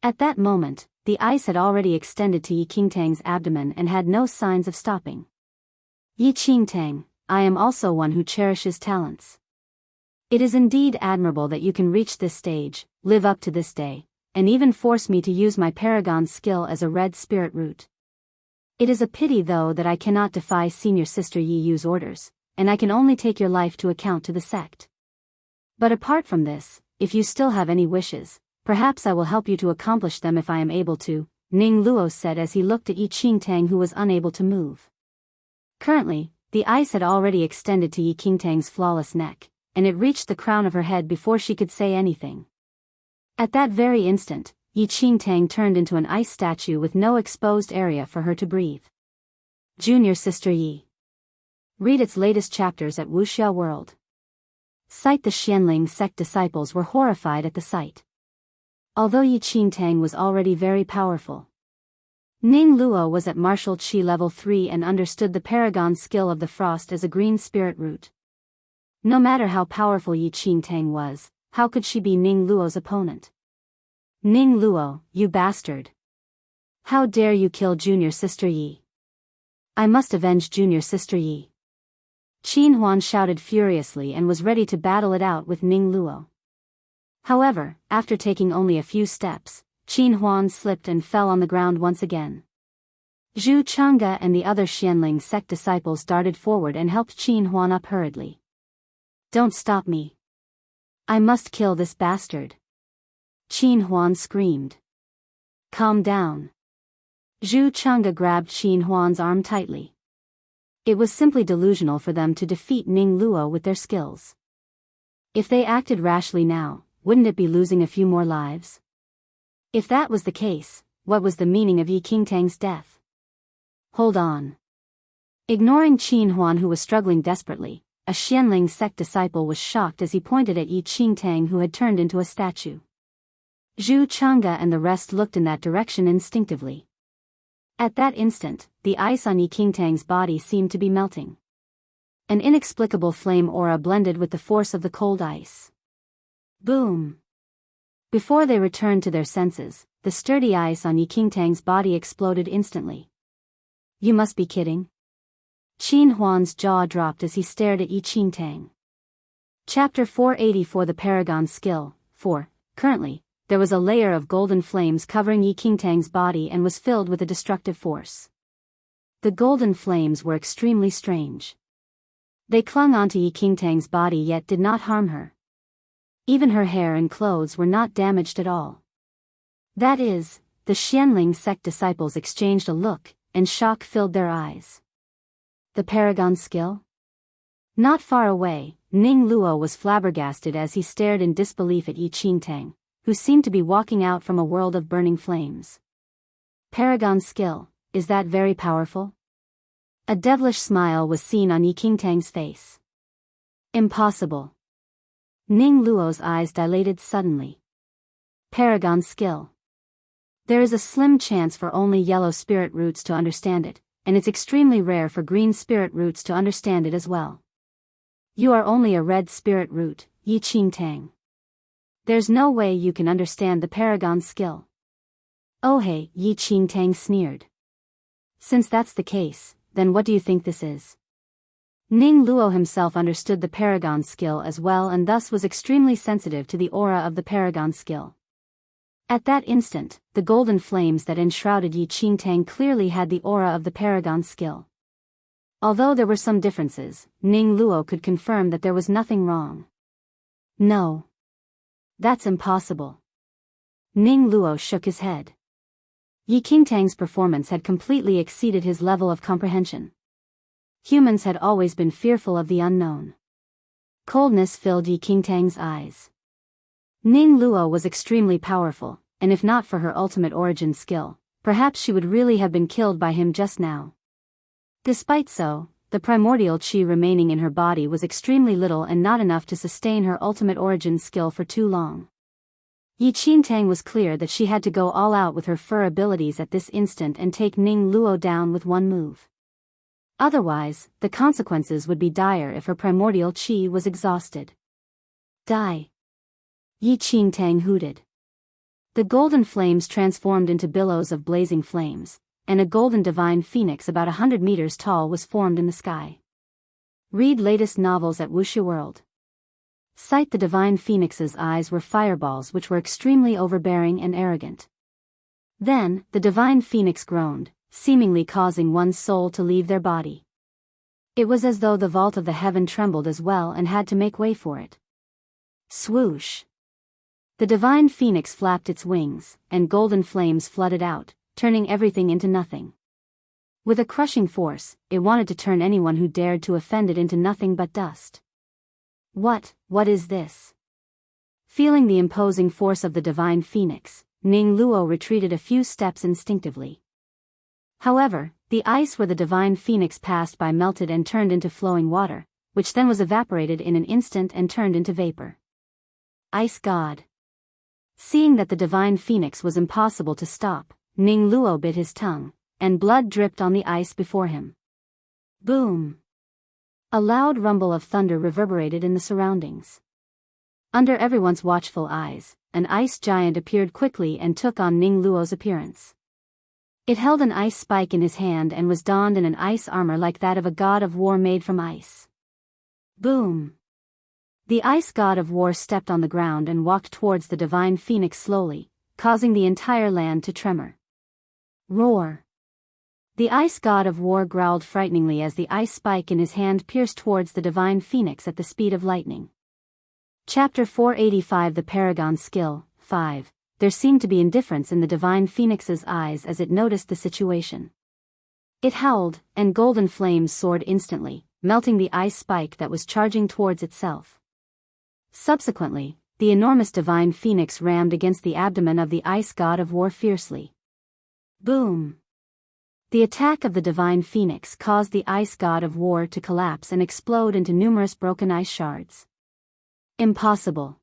At that moment, the ice had already extended to Yi Qingtang's abdomen and had no signs of stopping. Yi Qingtang, I am also one who cherishes talents. It is indeed admirable that you can reach this stage, live up to this day, and even force me to use my paragon skill as a red spirit root. It is a pity though that I cannot defy senior sister Yi Yu's orders, and I can only take your life to account to the sect. But apart from this, if you still have any wishes, perhaps I will help you to accomplish them if I am able to, Ning Luo said as he looked at Yi Qingtang who was unable to move. Currently, the ice had already extended to Yi Qingtang's flawless neck, and it reached the crown of her head before she could say anything. At that very instant, Yi Qingtang turned into an ice statue with no exposed area for her to breathe. Junior Sister Yi. Read its latest chapters at Wuxia World. Sight. The Xianling sect disciples were horrified at the sight. Although Yi Qingtang was already very powerful, Ning Luo was at martial qi level 3 and understood the paragon skill of the frost as a green spirit root. No matter how powerful Yi Qingtang was, how could she be Ning Luo's opponent? Ning Luo, you bastard! How dare you kill junior sister Yi? I must avenge junior sister Yi. Qin Huan shouted furiously and was ready to battle it out with Ning Luo. However, after taking only a few steps, Qin Huan slipped and fell on the ground once again. Zhu Chang'e and the other Xianling sect disciples darted forward and helped Qin Huan up hurriedly. Don't stop me. I must kill this bastard. Qin Huan screamed. Calm down. Zhu Chang'e grabbed Qin Huan's arm tightly. It was simply delusional for them to defeat Ning Luo with their skills. If they acted rashly now, wouldn't it be losing a few more lives? If that was the case, what was the meaning of Yi Qingtang's death? Hold on. Ignoring Qin Huan who was struggling desperately, a Xianling sect disciple was shocked as he pointed at Yi Qingtang who had turned into a statue. Zhu Chang'e and the rest looked in that direction instinctively. At that instant, the ice on Yi Qingtang's body seemed to be melting. An inexplicable flame aura blended with the force of the cold ice. Boom! Before they returned to their senses, the sturdy ice on Yi Qingtang's body exploded instantly. You must be kidding. Qin Huan's jaw dropped as he stared at Yi Qingtang. Chapter 484. The Paragon Skill. 4. Currently, there was a layer of golden flames covering Yi Qingtang's body and was filled with a destructive force. The golden flames were extremely strange. They clung onto Yi Qingtang's body yet did not harm her. Even her hair and clothes were not damaged at all. That is, the Xianling sect disciples exchanged a look, and shock filled their eyes. The Paragon Skill? Not far away, Ning Luo was flabbergasted as he stared in disbelief at Yi Qingtang, who seemed to be walking out from a world of burning flames. Paragon Skill, is that very powerful? A devilish smile was seen on Yi Qingtang's face. Impossible. Ning Luo's eyes dilated suddenly. Paragon Skill. There is a slim chance for only yellow spirit roots to understand it, and it's extremely rare for green spirit roots to understand it as well. You are only a red spirit root, Yi Qingtang. There's no way you can understand the Paragon Skill. Oh hey, Yi Qingtang sneered. Since that's the case, then what do you think this is? Ning Luo himself understood the Paragon skill as well and thus was extremely sensitive to the aura of the Paragon skill. At that instant, the golden flames that enshrouded Yi Qingtang clearly had the aura of the Paragon skill. Although there were some differences, Ning Luo could confirm that there was nothing wrong. No. That's impossible. Ning Luo shook his head. Yi Qingtang's performance had completely exceeded his level of comprehension. Humans had always been fearful of the unknown. Coldness filled Yi Qingtang's eyes. Ning Luo was extremely powerful, and if not for her ultimate origin skill, perhaps she would really have been killed by him just now. Despite so, the primordial qi remaining in her body was extremely little and not enough to sustain her ultimate origin skill for too long. Yi Qingtang was clear that she had to go all out with her fur abilities at this instant and take Ning Luo down with one move. Otherwise, the consequences would be dire if her primordial qi was exhausted. Die! Yi Qingtang hooted. The golden flames transformed into billows of blazing flames, and a golden divine phoenix about 100 meters tall was formed in the sky. Read latest novels at Wuxia World. Sight: the divine phoenix's eyes were fireballs which were extremely overbearing and arrogant. Then, the divine phoenix groaned, seemingly causing one's soul to leave their body. It was as though the vault of the heaven trembled as well and had to make way for it. Swoosh! The divine phoenix flapped its wings, and golden flames flooded out, turning everything into nothing. With a crushing force, it wanted to turn anyone who dared to offend it into nothing but dust. What is this? Feeling the imposing force of the divine phoenix, Ning Luo retreated a few steps instinctively. However, the ice where the divine phoenix passed by melted and turned into flowing water, which then was evaporated in an instant and turned into vapor. Ice God. Seeing that the divine phoenix was impossible to stop, Ning Luo bit his tongue, and blood dripped on the ice before him. Boom! A loud rumble of thunder reverberated in the surroundings. Under everyone's watchful eyes, an ice giant appeared quickly and took on Ning Luo's appearance. It held an ice spike in his hand and was donned in an ice armor like that of a god of war made from ice. Boom! The ice god of war stepped on the ground and walked towards the divine phoenix slowly, causing the entire land to tremor. Roar! The ice god of war growled frighteningly as the ice spike in his hand pierced towards the divine phoenix at the speed of lightning. Chapter 485 The Paragon Skill, 5. There seemed to be indifference in the divine phoenix's eyes as it noticed the situation. It howled, and golden flames soared instantly, melting the ice spike that was charging towards itself. Subsequently, the enormous divine phoenix rammed against the abdomen of the ice god of war fiercely. Boom! The attack of the divine phoenix caused the ice god of war to collapse and explode into numerous broken ice shards. Impossible!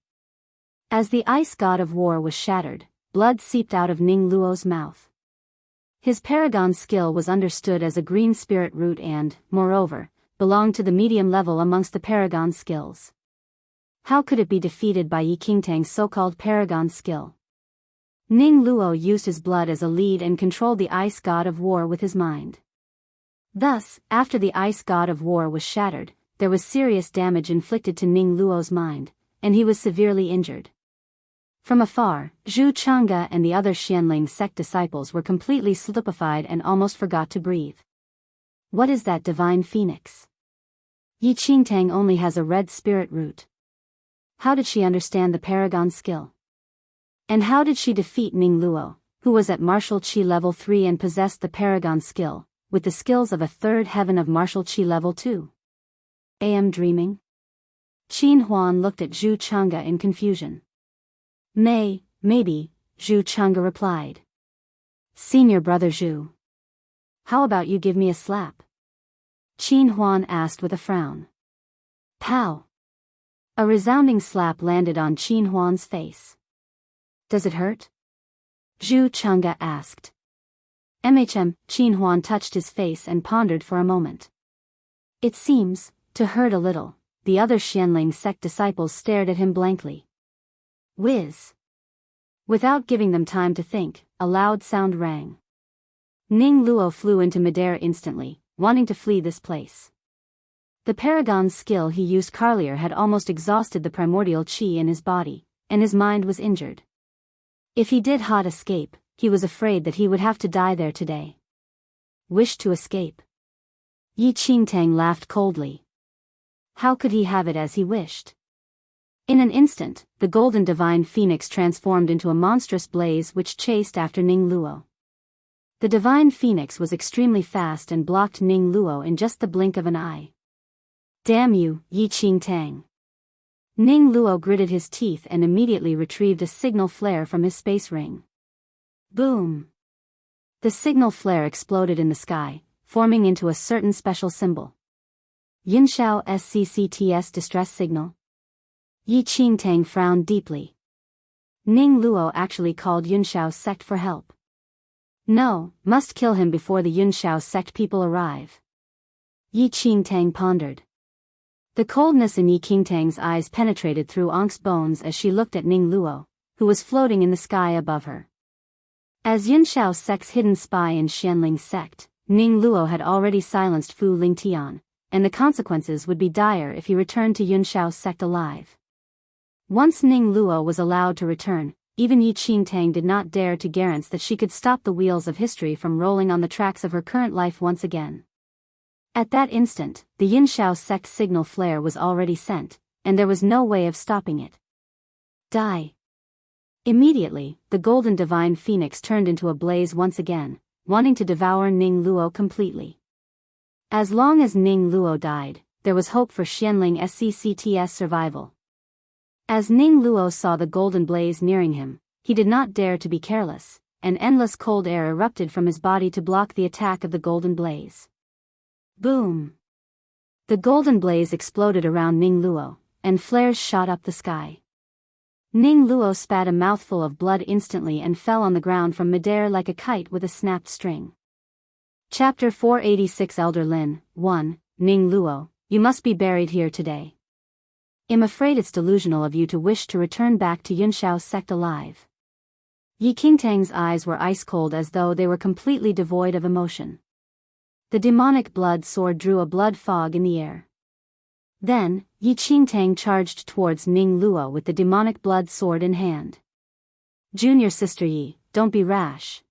As the ice god of war was shattered, blood seeped out of Ning Luo's mouth. His paragon skill was understood as a green spirit root and, moreover, belonged to the medium level amongst the paragon skills. How could it be defeated by Yi Qingtang's so-called paragon skill? Ning Luo used his blood as a lead and controlled the ice god of war with his mind. Thus, after the ice god of war was shattered, there was serious damage inflicted to Ning Luo's mind, and he was severely injured. From afar, Zhu Chang'e and the other Xianling sect disciples were completely stupefied and almost forgot to breathe. What is that divine phoenix? Yi Qingtang only has a red spirit root. How did she understand the paragon skill? And how did she defeat Ning Luo, who was at martial qi level 3 and possessed the paragon skill, with the skills of a third heaven of martial qi level 2? Am dreaming? Qin Huan looked at Zhu Chang'e in confusion. Maybe, Zhu Chang'e replied. Senior brother Zhu. How about you give me a slap? Qin Huan asked with a frown. Pow! A resounding slap landed on Qin Huan's face. Does it hurt? Zhu Chang'e asked. Qin Huan touched his face and pondered for a moment. It seems to hurt a little. The other Xianling sect disciples stared at him blankly. Whiz! Without giving them time to think, a loud sound rang. Ning Luo flew into midair instantly, wanting to flee this place. The paragon's skill he used earlier had almost exhausted the primordial qi in his body, and his mind was injured. If he did not escape, he was afraid that he would have to die there today. Wished to escape? Yi Qingtang laughed coldly. How could he have it as he wished? In an instant, the golden divine phoenix transformed into a monstrous blaze which chased after Ning Luo. The divine phoenix was extremely fast and blocked Ning Luo in just the blink of an eye. Damn you, Yi Qingtang! Ning Luo gritted his teeth and immediately retrieved a signal flare from his space ring. Boom! The signal flare exploded in the sky, forming into a certain special symbol. Yinshao SCCTS distress signal. Yi Qingtang frowned deeply. Ning Luo actually called Yunshao sect for help. No, must kill him before the Yunshao sect people arrive. Yi Qingtang pondered. The coldness in Yi Qingtang's eyes penetrated through Ank's bones as she looked at Ning Luo, who was floating in the sky above her. As Yunshao sect's hidden spy in Xianling's sect, Ning Luo had already silenced Fu Lingtian, and the consequences would be dire if he returned to Yunshao's sect alive. Once Ning Luo was allowed to return, even Yi Qingtang did not dare to guarantee that she could stop the wheels of history from rolling on the tracks of her current life once again. At that instant, the Yinshao sect signal flare was already sent, and there was no way of stopping it. Die! Immediately, the golden divine phoenix turned into a blaze once again, wanting to devour Ning Luo completely. As long as Ning Luo died, there was hope for Xianling SCCT's survival. As Ning Luo saw the golden blaze nearing him, he did not dare to be careless, and endless cold air erupted from his body to block the attack of the golden blaze. Boom! The golden blaze exploded around Ning Luo, and flares shot up the sky. Ning Luo spat a mouthful of blood instantly and fell on the ground from midair like a kite with a snapped string. Chapter 486 Elder Lin, 1, Ning Luo, you must be buried here today. I'm afraid it's delusional of you to wish to return back to Yunshao's sect alive. Yi Qingtang's eyes were ice-cold as though they were completely devoid of emotion. The demonic blood sword drew a blood fog in the air. Then, Yi Qingtang charged towards Ning Luo with the demonic blood sword in hand. Junior sister Yi, don't be rash.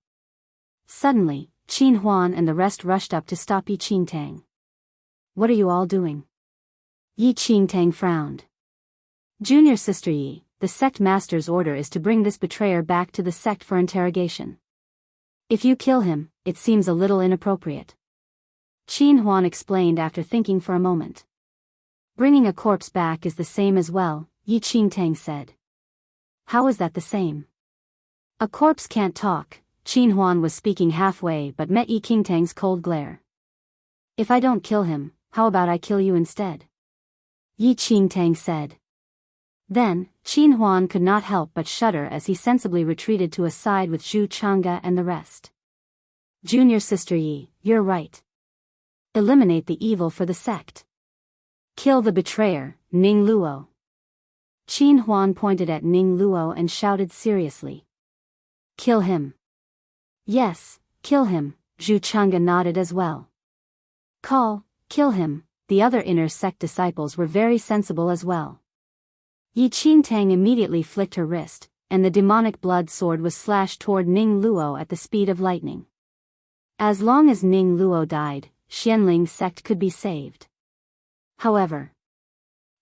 Suddenly, Qin Huan and the rest rushed up to stop Yi Qingtang. What are you all doing? Yi Qingtang frowned. Junior sister Yi, the sect master's order is to bring this betrayer back to the sect for interrogation. If you kill him, it seems a little inappropriate. Qin Huan explained after thinking for a moment. Bringing a corpse back is the same as well, Yi Qingtang said. How is that the same? A corpse can't talk. Qin Huan was speaking halfway but met Yi Qingtang's cold glare. If I don't kill him, how about I kill you instead? Yi Qingtang said. Then, Qin Huan could not help but shudder as he sensibly retreated to a side with Zhu Chang'e and the rest. Junior sister Yi, you're right. Eliminate the evil for the sect. Kill the betrayer, Ning Luo. Qin Huan pointed at Ning Luo and shouted seriously. Kill him. Yes, kill him, Zhu Chang'e nodded as well. Kill him, the other inner sect disciples were very sensible as well. Yi Qingtang immediately flicked her wrist, and the demonic blood sword was slashed toward Ning Luo at the speed of lightning. As long as Ning Luo died, Xianling's sect could be saved. However,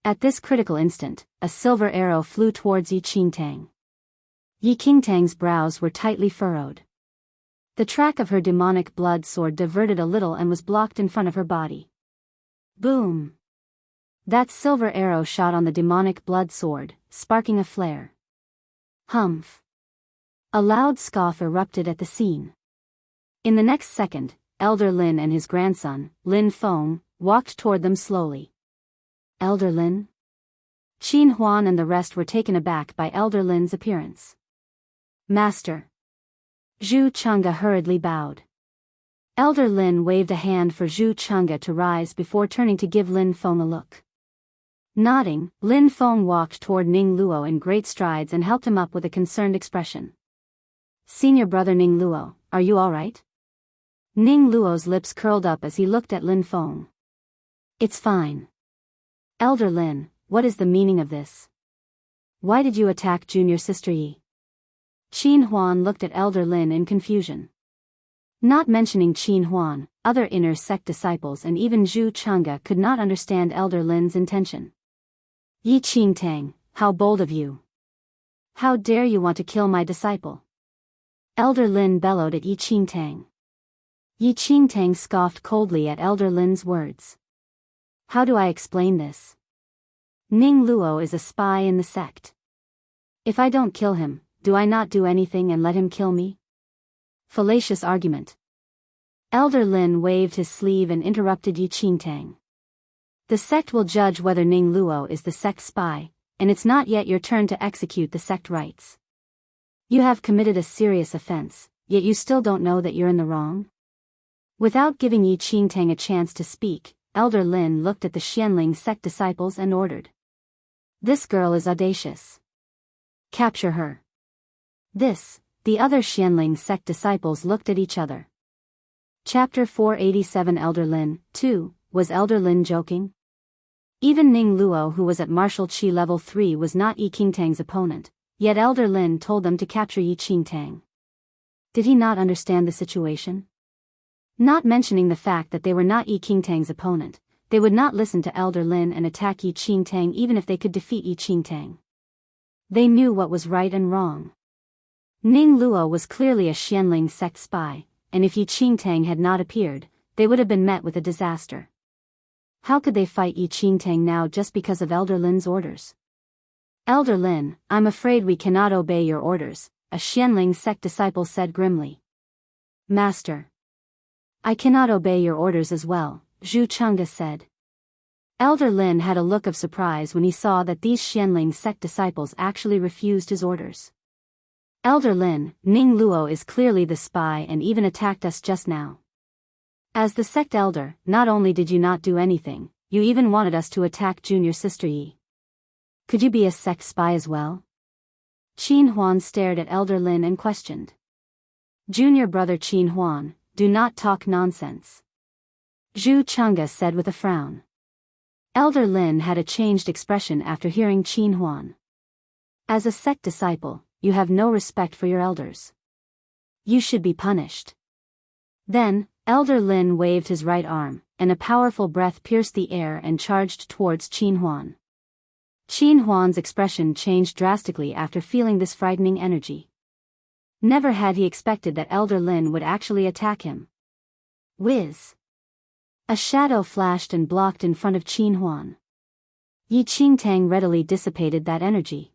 at this critical instant, a silver arrow flew towards Yi Qingtang. Yi Qingtang's brows were tightly furrowed. The track of her demonic blood sword diverted a little and was blocked in front of her body. Boom! That silver arrow shot on the demonic blood sword, sparking a flare. Humph! A loud scoff erupted at the scene. In the next second, Elder Lin and his grandson, Lin Feng, walked toward them slowly. Elder Lin? Qin Huan and the rest were taken aback by Elder Lin's appearance. Master. Zhu Chang'e hurriedly bowed. Elder Lin waved a hand for Zhu Chang'e to rise before turning to give Lin Feng a look. Nodding, Lin Feng walked toward Ning Luo in great strides and helped him up with a concerned expression. Senior brother Ning Luo, are you all right? Ning Luo's lips curled up as he looked at Lin Feng. It's fine. Elder Lin, what is the meaning of this? Why did you attack junior sister Yi? Qin Huan looked at Elder Lin in confusion. Not mentioning Qin Huan, other inner sect disciples and even Zhu Chang'e could not understand Elder Lin's intention. Yi Qingtang, how bold of you! How dare you want to kill my disciple? Elder Lin bellowed at Yi Qingtang. Yi Qingtang scoffed coldly at Elder Lin's words. How do I explain this? Ning Luo is a spy in the sect. If I don't kill him, do I not do anything and let him kill me? Fallacious argument. Elder Lin waved his sleeve and interrupted Yi Qingtang. The sect will judge whether Ning Luo is the sect spy, and it's not yet your turn to execute the sect rites. You have committed a serious offense, yet you still don't know that you're in the wrong? Without giving Yi Qingtang a chance to speak, Elder Lin looked at the Xianling sect disciples and ordered. This girl is audacious. Capture her. The other Xianling sect disciples looked at each other. Chapter 487 Elder Lin, 2, was Elder Lin joking? Even Ning Luo, who was at martial chi level 3, was not Yi Qingtang's opponent, yet Elder Lin told them to capture Yi Qingtang. Did he not understand the situation? Not mentioning the fact that they were not Yi Qingtang's opponent, they would not listen to Elder Lin and attack Yi Qingtang even if they could defeat Yi Qingtang. They knew what was right and wrong. Ning Luo was clearly a Xianling sect spy, and if Yi Qingtang had not appeared, they would have been met with a disaster. How could they fight Yi Qingtang now just because of Elder Lin's orders? Elder Lin, I'm afraid we cannot obey your orders, a Xianling sect disciple said grimly. Master. I cannot obey your orders as well, Zhu Chang'e said. Elder Lin had a look of surprise when he saw that these Xianling sect disciples actually refused his orders. Elder Lin, Ning Luo is clearly the spy and even attacked us just now. As the sect elder, not only did you not do anything, you even wanted us to attack junior sister Yi. Could you be a sect spy as well? Qin Huan stared at Elder Lin and questioned. Junior brother Qin Huan, do not talk nonsense. Zhu Chang'e said with a frown. Elder Lin had a changed expression after hearing Qin Huan. As a sect disciple, you have no respect for your elders. You should be punished. Then, Elder Lin waved his right arm, and a powerful breath pierced the air and charged towards Qin Huan. Qin Huan's expression changed drastically after feeling this frightening energy. Never had he expected that Elder Lin would actually attack him. Whiz! A shadow flashed and blocked in front of Qin Huan. Yi Qingtang readily dissipated that energy.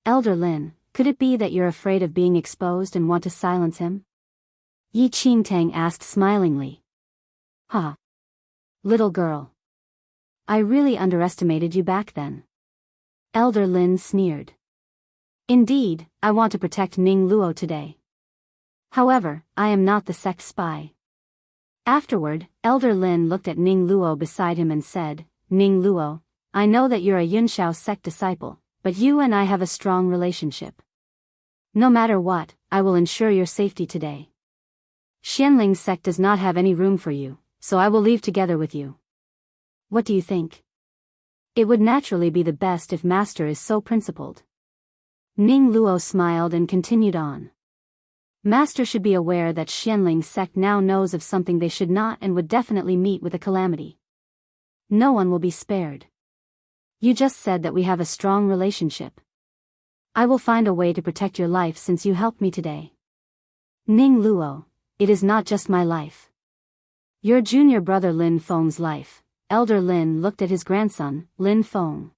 Elder Lin, could it be that you're afraid of being exposed and want to silence him? Yi Qingtang asked smilingly. Ha! Little girl. I really underestimated you back then. Elder Lin sneered. Indeed, I want to protect Ning Luo today. However, I am not the sect spy. Afterward, Elder Lin looked at Ning Luo beside him and said, Ning Luo, I know that you're a Yunshao sect disciple, but you and I have a strong relationship. No matter what, I will ensure your safety today. Xianling sect does not have any room for you, so I will leave together with you. What do you think? It would naturally be the best if Master is so principled. Ning Luo smiled and continued on. Master should be aware that Xianling sect now knows of something they should not and would definitely meet with a calamity. No one will be spared. You just said that we have a strong relationship. I will find a way to protect your life since you helped me today. Ning Luo, it is not just my life. Your junior brother Lin Feng's life. Elder Lin looked at his grandson, Lin Feng.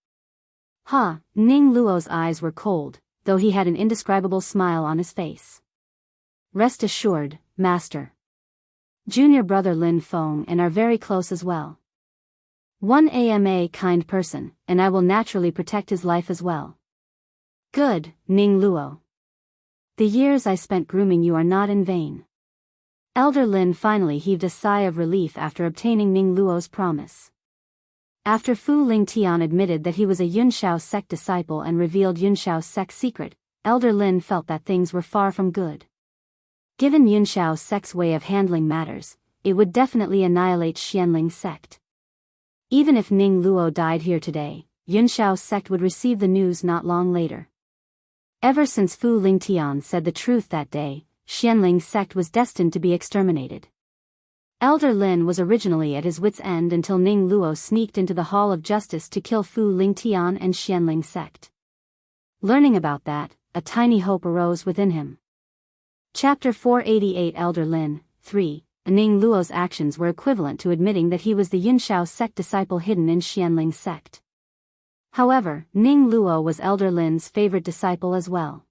Ha! Ning Luo's eyes were cold, though he had an indescribable smile on his face. Rest assured, Master. Junior brother Lin Feng and are very close as well. One ama kind person, and I will naturally protect his life as well. Good, Ning Luo. The years I spent grooming you are not in vain. Elder Lin finally heaved a sigh of relief after obtaining Ning Luo's promise. After Fu Lingtian admitted that he was a Yunshao sect disciple and revealed Yunshao's sect's secret, Elder Lin felt that things were far from good. Given Yunshao's sect's way of handling matters, it would definitely annihilate Xianling sect. Even if Ning Luo died here today, Yunshao's sect would receive the news not long later. Ever since Fu Lingtian said the truth that day, Xianling's sect was destined to be exterminated. Elder Lin was originally at his wits' end until Ning Luo sneaked into the Hall of Justice to kill Fu Lingtian and Xianling's sect. Learning about that, a tiny hope arose within him. Chapter 488 Elder Lin, 3. Ning Luo's actions were equivalent to admitting that he was the Yunshao sect disciple hidden in Xianling's sect. However, Ning Luo was Elder Lin's favorite disciple as well.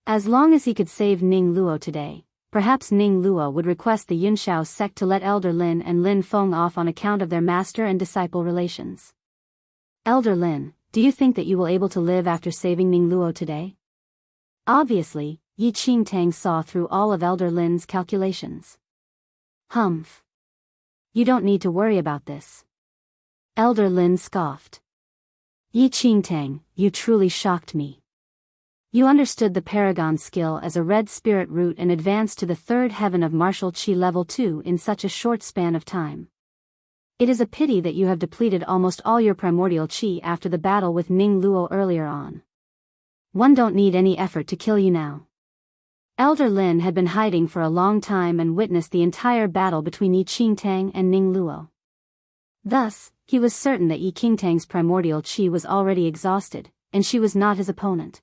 As long as he could save Ning Luo today, perhaps Ning Luo would request the Yunshao sect to let Elder Lin and Lin Feng off on account of their master and disciple relations. Elder Lin, do you think that you will able to live after saving Ning Luo today? Obviously, Yi Qingtang saw through all of Elder Lin's calculations. Humph. You don't need to worry about this. Elder Lin scoffed. Yi Qingtang, you truly shocked me. You understood the Paragon skill as a red spirit root and advanced to the third heaven of martial Qi level 2 in such a short span of time. It is a pity that you have depleted almost all your primordial Qi after the battle with Ning Luo earlier on. One don't need any effort to kill you now. Elder Lin had been hiding for a long time and witnessed the entire battle between Yi Qingtang and Ning Luo. Thus, he was certain that Yi Qingtang's primordial Qi was already exhausted, and she was not his opponent.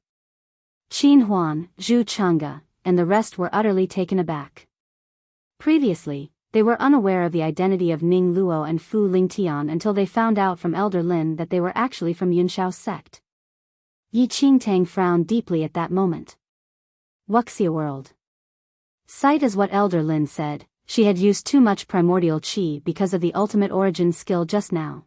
Qin Huan, Zhu Chang'e, and the rest were utterly taken aback. Previously, they were unaware of the identity of Ning Luo and Fu Lingtian until they found out from Elder Lin that they were actually from Yunshao's sect. Yi Qingtang frowned deeply at that moment. Wuxia world. Sight is what Elder Lin said, she had used too much primordial Qi because of the ultimate origin skill just now.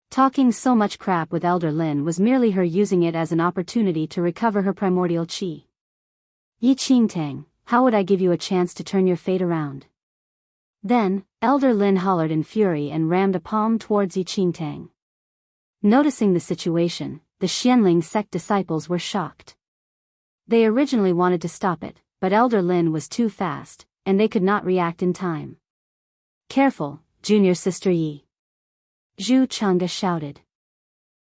Talking so much crap with Elder Lin was merely her using it as an opportunity to recover her primordial Qi. Yi Qingtang, how would I give you a chance to turn your fate around? Then, Elder Lin hollered in fury and rammed a palm towards Yi Qingtang. Noticing the situation, the Xianling sect disciples were shocked. They originally wanted to stop it, but Elder Lin was too fast, and they could not react in time. Careful, junior sister Yi. Zhu Chang'e shouted.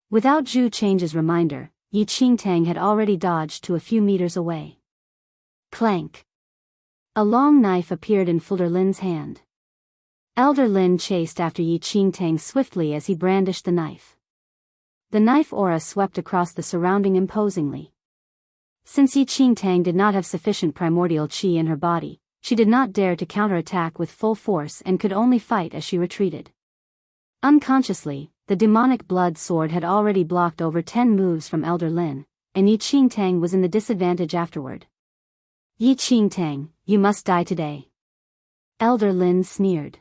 Without Zhu Chang'e's reminder, Yi Qingtang had already dodged to a few meters away. Clank. A long knife appeared in Elder Lin's hand. Elder Lin chased after Yi Qingtang swiftly as he brandished the knife. The knife aura swept across the surrounding imposingly. Since Yi Qingtang did not have sufficient primordial Qi in her body, she did not dare to counterattack with full force and could only fight as she retreated. Unconsciously, the demonic blood sword had already blocked over 10 moves from Elder Lin, and Yi Qingtang was in the disadvantage afterward. Yi Qingtang, you must die today. Elder Lin sneered.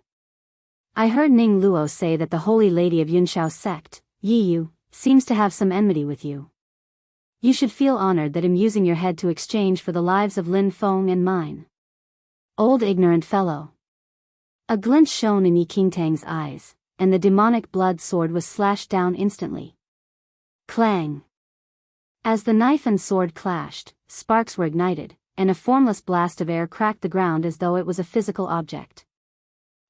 I heard Ning Luo say that the Holy Lady of Yunshao's sect, Yi Yu, seems to have some enmity with you. You should feel honored that I'm using your head to exchange for the lives of Lin Feng and mine. Old ignorant fellow. A glint shone in Yi Qingtang's eyes, and the demonic blood sword was slashed down instantly. Clang. As the knife and sword clashed, sparks were ignited, and a formless blast of air cracked the ground as though it was a physical object.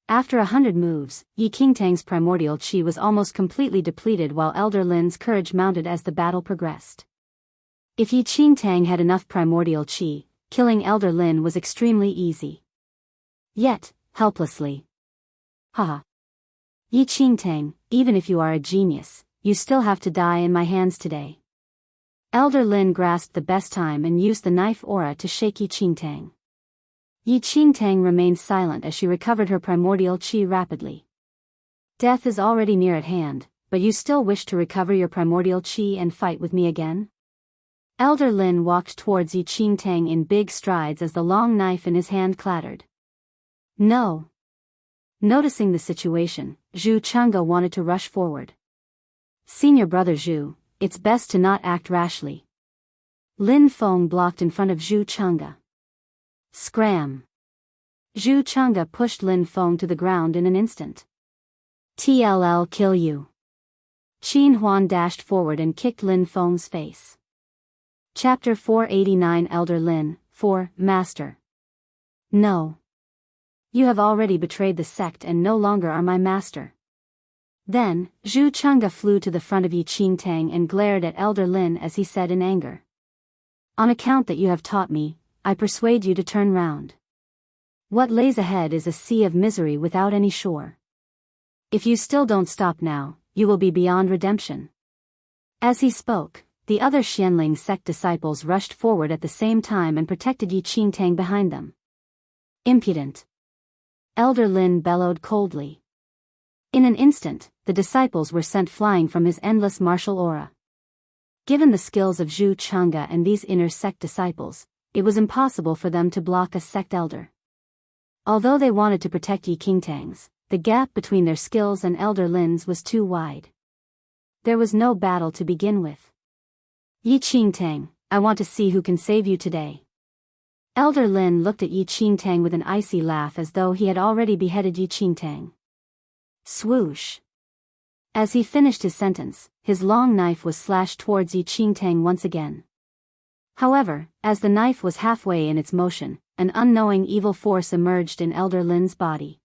After 100 moves, Yi Qingtang's primordial Qi was almost completely depleted while Elder Lin's courage mounted as the battle progressed. If Yi Qingtang had enough primordial Qi, killing Elder Lin was extremely easy. Yet, helplessly. Haha. Yi Qingtang, even if you are a genius, you still have to die in my hands today. Elder Lin grasped the best time and used the knife aura to shake Yi Qingtang. Yi Qingtang remained silent as she recovered her primordial Qi rapidly. Death is already near at hand, but you still wish to recover your primordial Qi and fight with me again? Elder Lin walked towards Yi Qingtang in big strides as the long knife in his hand clattered. No. Noticing the situation, Zhu Chang'e wanted to rush forward. Senior brother Zhu, it's best to not act rashly. Lin Feng blocked in front of Zhu Chang'e. Scram. Zhu Chang'e pushed Lin Feng to the ground in an instant. TLL kill you. Qin Huan dashed forward and kicked Lin Feng's face. Chapter 489 Elder Lin, 4, Master. No. You have already betrayed the sect and no longer are my master. Then, Zhu Chengge flew to the front of Yi Qingtang and glared at Elder Lin as he said in anger. On account that you have taught me, I persuade you to turn round. What lays ahead is a sea of misery without any shore. If you still don't stop now, you will be beyond redemption. As he spoke, the other Xianling sect disciples rushed forward at the same time and protected Yi Qingtang behind them. Impudent! Elder Lin bellowed coldly. In an instant, the disciples were sent flying from his endless martial aura. Given the skills of Zhu Chengge and these inner sect disciples, it was impossible for them to block a sect elder. Although they wanted to protect Yi Qingtang's, the gap between their skills and Elder Lin's was too wide. There was no battle to begin with. Yi Qingtang, I want to see who can save you today. Elder Lin looked at Yi Qingtang with an icy laugh as though he had already beheaded Yi Qingtang. Swoosh! As he finished his sentence, his long knife was slashed towards Yi Qingtang once again. However, as the knife was halfway in its motion, an unknowing evil force emerged in Elder Lin's body.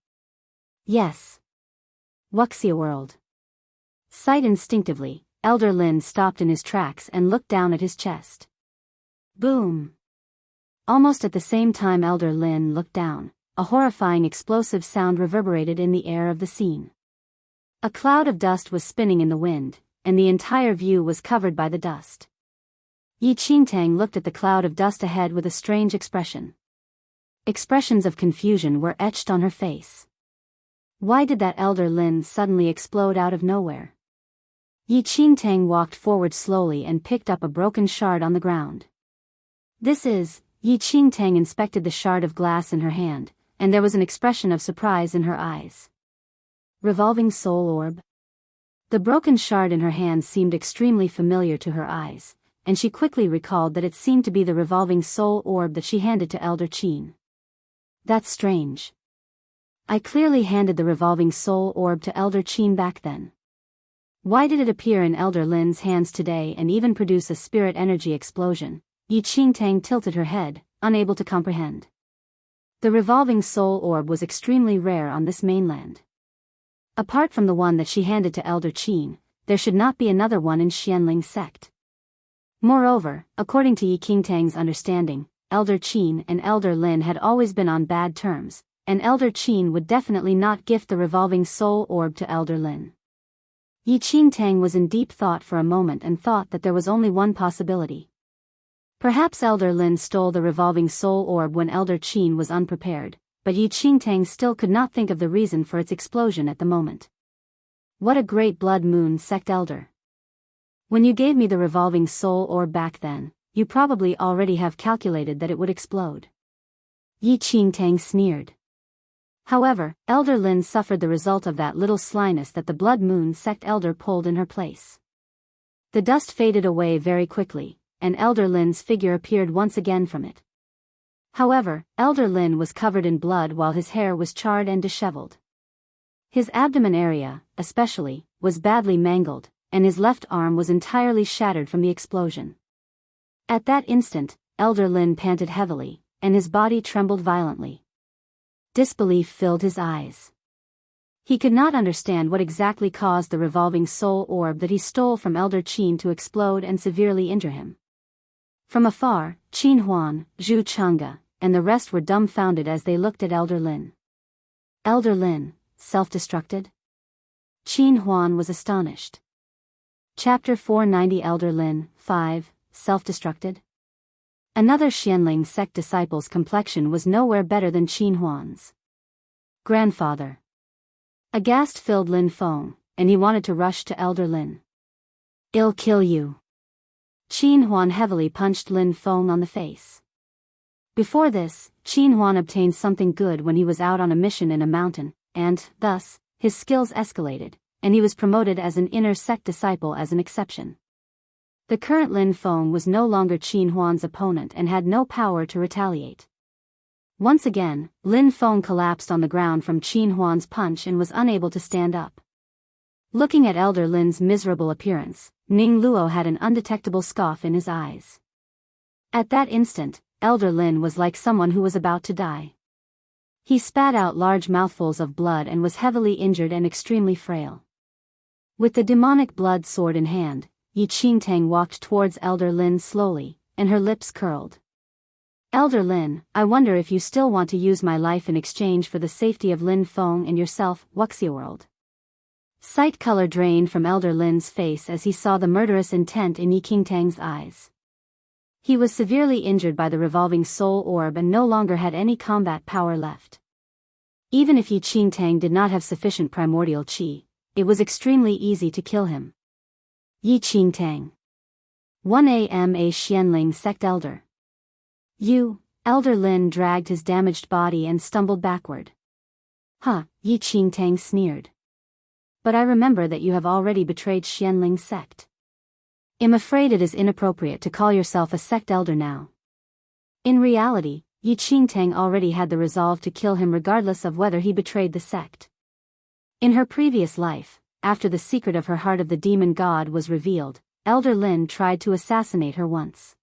Yes. Wuxia world. Sight instinctively, Elder Lin stopped in his tracks and looked down at his chest. Boom! Almost at the same time Elder Lin looked down, a horrifying explosive sound reverberated in the air of the scene. A cloud of dust was spinning in the wind, and the entire view was covered by the dust. Yi Qingtang looked at the cloud of dust ahead with a strange expression. Expressions of confusion were etched on her face. Why did that Elder Lin suddenly explode out of nowhere? Yi Qingtang walked forward slowly and picked up a broken shard on the ground. This is, Yi Qingtang inspected the shard of glass in her hand, and there was an expression of surprise in her eyes. Revolving soul orb? The broken shard in her hand seemed extremely familiar to her eyes, and she quickly recalled that it seemed to be the revolving soul orb that she handed to Elder Qin. That's strange. I clearly handed the revolving soul orb to Elder Qin back then. Why did it appear in Elder Lin's hands today and even produce a spirit energy explosion? Yi Qingtang tilted her head, unable to comprehend. The revolving soul orb was extremely rare on this mainland. Apart from the one that she handed to Elder Qin, there should not be another one in Xianling sect. Moreover, according to Yi Qingtang's understanding, Elder Qin and Elder Lin had always been on bad terms, and Elder Qin would definitely not gift the revolving soul orb to Elder Lin. Yi Qingtang was in deep thought for a moment and thought that there was only one possibility. Perhaps Elder Lin stole the revolving soul orb when Elder Qin was unprepared, but Yi Qingtang still could not think of the reason for its explosion at the moment. What a great blood moon sect elder. When you gave me the revolving soul orb back then, you probably already have calculated that it would explode. Yi Qingtang sneered. However, Elder Lin suffered the result of that little slyness that the blood moon sect elder pulled in her place. The dust faded away very quickly, and Elder Lin's figure appeared once again from it. However, Elder Lin was covered in blood while his hair was charred and disheveled. His abdomen area, especially, was badly mangled, and his left arm was entirely shattered from the explosion. At that instant, Elder Lin panted heavily, and his body trembled violently. Disbelief filled his eyes. He could not understand what exactly caused the revolving soul orb that he stole from Elder Qin to explode and severely injure him. From afar, Qin Huan, Zhu Chengge, and the rest were dumbfounded as they looked at Elder Lin. Elder Lin, self-destructed? Qin Huan was astonished. Chapter 490 Elder Lin, 5, Self-destructed? Another Xianling sect disciple's complexion was nowhere better than Qin Huan's. Grandfather. Aghast filled Lin Feng, and he wanted to rush to Elder Lin. I'll kill you. Qin Huan heavily punched Lin Feng on the face. Before this, Qin Huan obtained something good when he was out on a mission in a mountain, and, thus, his skills escalated, and he was promoted as an inner sect disciple as an exception. The current Lin Feng was no longer Qin Huan's opponent and had no power to retaliate. Once again, Lin Feng collapsed on the ground from Qin Huan's punch and was unable to stand up. Looking at Elder Lin's miserable appearance, Ning Luo had an undetectable scoff in his eyes. At that instant, Elder Lin was like someone who was about to die. He spat out large mouthfuls of blood and was heavily injured and extremely frail. With the demonic blood sword in hand, Yi Qingtang walked towards Elder Lin slowly, and her lips curled. Elder Lin, I wonder if you still want to use my life in exchange for the safety of Lin Feng and yourself, Wuxia World. Sight color drained from Elder Lin's face as he saw the murderous intent in Yi Qingtang's eyes. He was severely injured by the revolving soul orb and no longer had any combat power left. Even if Yi Qingtang did not have sufficient primordial qi, it was extremely easy to kill him. Yi Qingtang. 1am a Xianling sect elder. You, Elder Lin dragged his damaged body and stumbled backward. Huh, Yi Qingtang sneered. But I remember that you have already betrayed Xianling sect. I'm afraid it is inappropriate to call yourself a sect elder now. In reality, Yi Qingtang already had the resolve to kill him regardless of whether he betrayed the sect. In her previous life, after the secret of her heart of the demon god was revealed, Elder Lin tried to assassinate her once.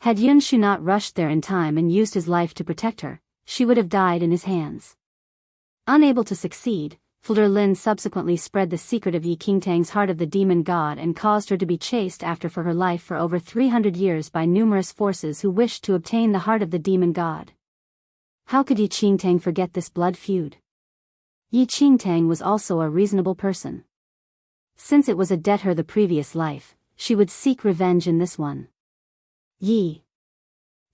Had Yun Shu not rushed there in time and used his life to protect her, she would have died in his hands. Unable to succeed, Elder Lin subsequently spread the secret of Yi Qingtang's heart of the demon god and caused her to be chased after for her life for over 300 years by numerous forces who wished to obtain the heart of the demon god. How could Yi Qingtang forget this blood feud? Yi Qingtang was also a reasonable person. Since it was a debt her the previous life, she would seek revenge in this one. Yi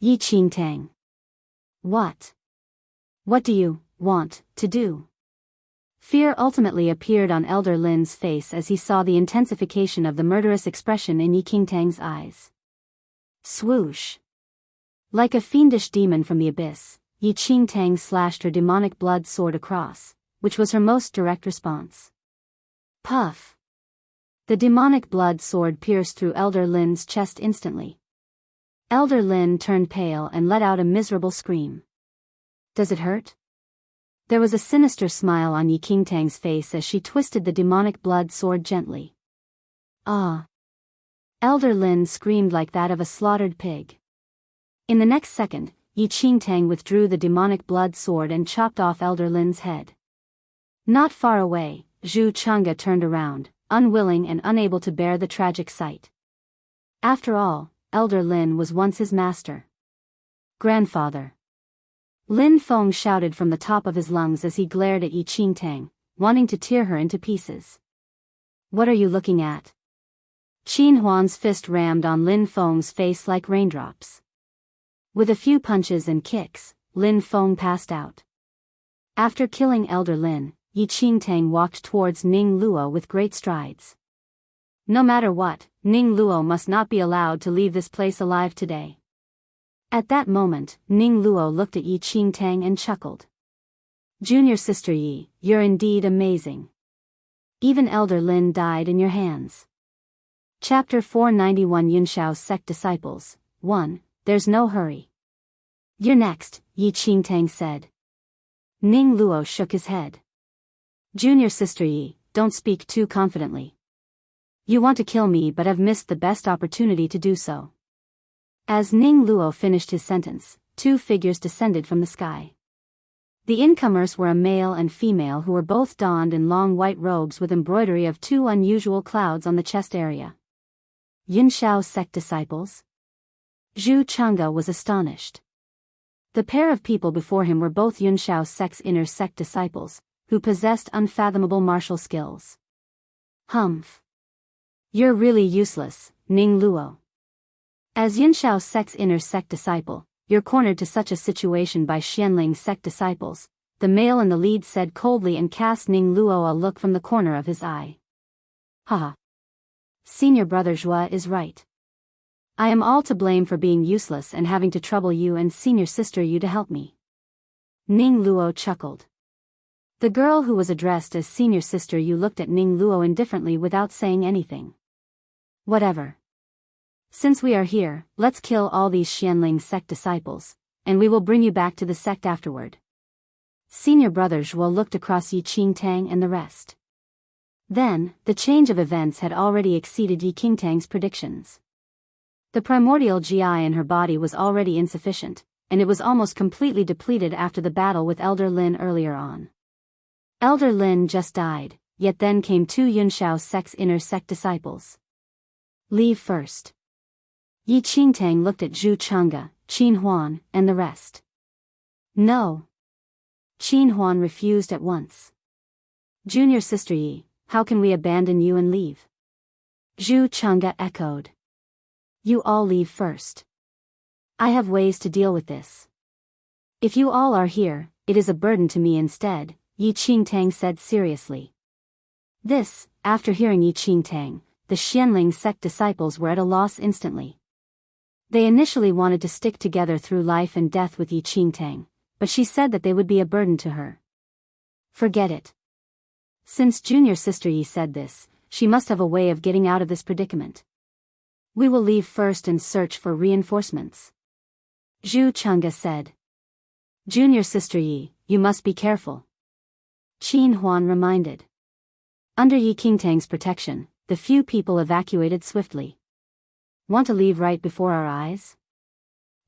Qingtang. What do you want to do? Fear ultimately appeared on Elder Lin's face as he saw the intensification of the murderous expression in Yi Qingtang's eyes. Swoosh. Like a fiendish demon from the abyss, Yi Qingtang slashed her demonic blood sword across, which was her most direct response. Puff. The demonic blood sword pierced through Elder Lin's chest instantly. Elder Lin turned pale and let out a miserable scream. Does it hurt? There was a sinister smile on Yi Qingtang's face as she twisted the demonic blood sword gently. Ah! Elder Lin screamed like that of a slaughtered pig. In the next second, Yi Qingtang withdrew the demonic blood sword and chopped off Elder Lin's head. Not far away, Zhu Chang'e turned around, unwilling and unable to bear the tragic sight. After all, Elder Lin was once his master. Grandfather. Lin Feng shouted from the top of his lungs as he glared at Yi Qingtang, wanting to tear her into pieces. What are you looking at? Qin Huan's fist rammed on Lin Feng's face like raindrops. With a few punches and kicks, Lin Feng passed out. After killing Elder Lin, Yi Qingtang walked towards Ning Luo with great strides. No matter what, Ning Luo must not be allowed to leave this place alive today. At that moment, Ning Luo looked at Yi Qingtang and chuckled. Junior sister Yi, you're indeed amazing. Even Elder Lin died in your hands. Chapter 491 Yunshao's Sect Disciples, 1, There's no hurry. You're next, Yi Qingtang said. Ning Luo shook his head. Junior sister Yi, don't speak too confidently. You want to kill me but have missed the best opportunity to do so. As Ning Luo finished his sentence, two figures descended from the sky. The incomers were a male and female who were both donned in long white robes with embroidery of two unusual clouds on the chest area. Yunshao sect disciples? Zhu Chang'e was astonished. The pair of people before him were both Yunshao sect's inner sect disciples, who possessed unfathomable martial skills. Humph. You're really useless, Ning Luo. As Yunshao sect's inner sect disciple, you're cornered to such a situation by Xianling sect disciples, the male in the lead said coldly and cast Ning Luo a look from the corner of his eye. Haha. Senior brother Zhua is right. I am all to blame for being useless and having to trouble you and senior sister Yu to help me. Ning Luo chuckled. The girl who was addressed as senior sister Yu looked at Ning Luo indifferently without saying anything. Whatever. Since we are here, let's kill all these Xianling sect disciples, and we will bring you back to the sect afterward. Senior brother Zhuo looked across Yi Qingtang and the rest. Then, the change of events had already exceeded Yi Qingtang's predictions. The primordial GI in her body was already insufficient, and it was almost completely depleted after the battle with Elder Lin earlier on. Elder Lin just died, yet then came two Yunshao sect's inner sect disciples. Leave first. Yi Qingtang looked at Zhu Chang'e, Qin Huan, and the rest. No. Qin Huan refused at once. Junior sister Yi, how can we abandon you and leave? Zhu Chang'e echoed. You all leave first. I have ways to deal with this. If you all are here, it is a burden to me instead, Yi Qingtang said seriously. This, after hearing Yi Qingtang, the Xianling sect disciples were at a loss instantly. They initially wanted to stick together through life and death with Yi Qingtang, but she said that they would be a burden to her. Forget it. Since junior sister Yi said this, she must have a way of getting out of this predicament. We will leave first and search for reinforcements. Zhu Chang'e said. Junior sister Yi, you must be careful. Qin Huan reminded. Under Yi Qingtang's protection, the few people evacuated swiftly. Want to leave right before our eyes?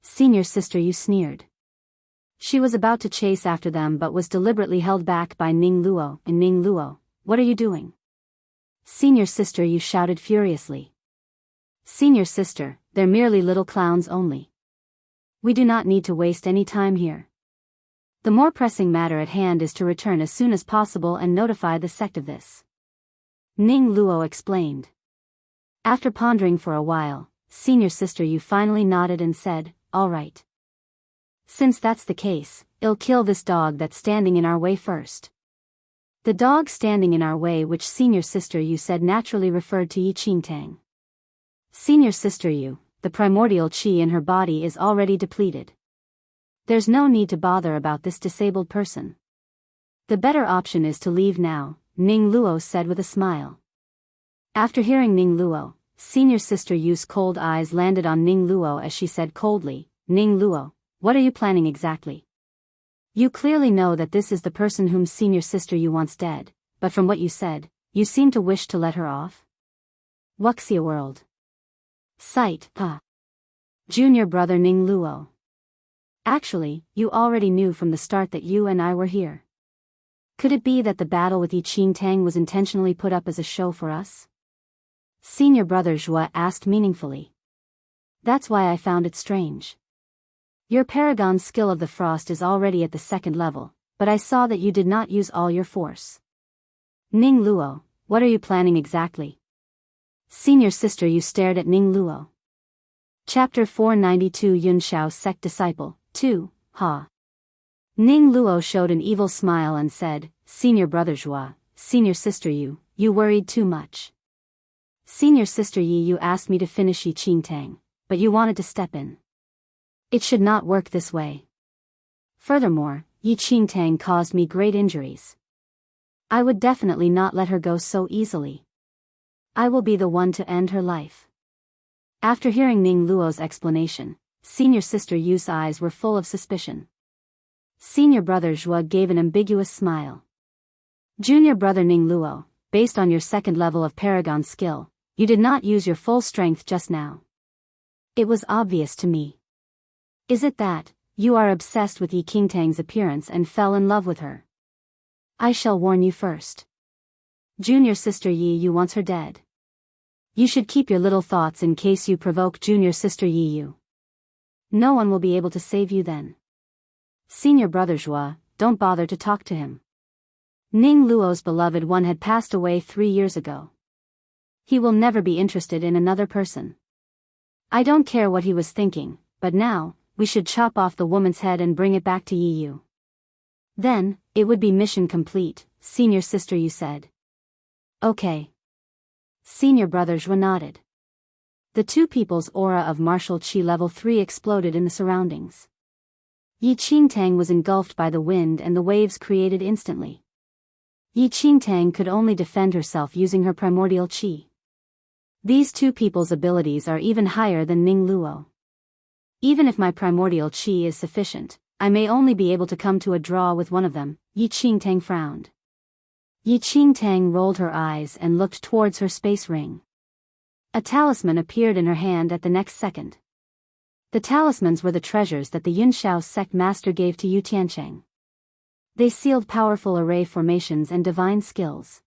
Senior sister Yu sneered. She was about to chase after them but was deliberately held back by Ning Luo. And Ning Luo, what are you doing? Senior sister Yu shouted furiously. Senior sister, they're merely little clowns only. We do not need to waste any time here. The more pressing matter at hand is to return as soon as possible and notify the sect of this. Ning Luo explained. After pondering for a while, senior sister Yu finally nodded and said, all right. Since that's the case, I'll kill this dog that's standing in our way first. The dog standing in our way, which senior sister Yu said, naturally referred to Yi Qingtang. Senior sister Yu, the primordial qi in her body is already depleted. There's no need to bother about this disabled person. The better option is to leave now, Ning Luo said with a smile. After hearing Ning Luo, senior sister Yu's cold eyes landed on Ning Luo as she said coldly, Ning Luo, what are you planning exactly? You clearly know that this is the person whom senior sister Yu wants dead, but from what you said, you seem to wish to let her off? Wuxia World. Sight, Junior brother Ning Luo. Actually, you already knew from the start that you and I were here. Could it be that the battle with Yi Qingtang was intentionally put up as a show for us? Senior brother Zhua asked meaningfully. That's why I found it strange. Your paragon skill of the frost is already at the second level, but I saw that you did not use all your force. Ning Luo, what are you planning exactly? Senior sister Yu stared at Ning Luo. Chapter 492 Yunshao Sect Disciple, 2, Ha. Ning Luo showed an evil smile and said, Senior brother Zhua, senior sister Yu, you worried too much. Senior sister Yi, you asked me to finish Yi Qingtang, but you wanted to step in. It should not work this way. Furthermore, Yi Qingtang caused me great injuries. I would definitely not let her go so easily. I will be the one to end her life. After hearing Ning Luo's explanation, senior sister Yu's eyes were full of suspicion. Senior brother Zhua gave an ambiguous smile. Junior brother Ning Luo, based on your second level of paragon skill, you did not use your full strength just now. It was obvious to me. Is it that you are obsessed with Yi Qingtang's appearance and fell in love with her? I shall warn you first. Junior sister Yi Yu wants her dead. You should keep your little thoughts in case you provoke junior sister Yi Yu. No one will be able to save you then. Senior brother Zhua, don't bother to talk to him. Ning Luo's beloved one had passed away 3 years ago. He will never be interested in another person. I don't care what he was thinking, but now, we should chop off the woman's head and bring it back to Yi Yu. Then, it would be mission complete, senior sister Yu said. Okay. Senior brother Zhua nodded. The two people's aura of martial qi level 3 exploded in the surroundings. Yi Qingtang was engulfed by the wind and the waves created instantly. Yi Qingtang could only defend herself using her primordial qi. These two people's abilities are even higher than Ning Luo. Even if my primordial qi is sufficient, I may only be able to come to a draw with one of them, Yi Qingtang frowned. Yi Qingtang rolled her eyes and looked towards her space ring. A talisman appeared in her hand at the next second. The talismans were the treasures that the Yunshao sect master gave to Yu Tiancheng. They sealed powerful array formations and divine skills.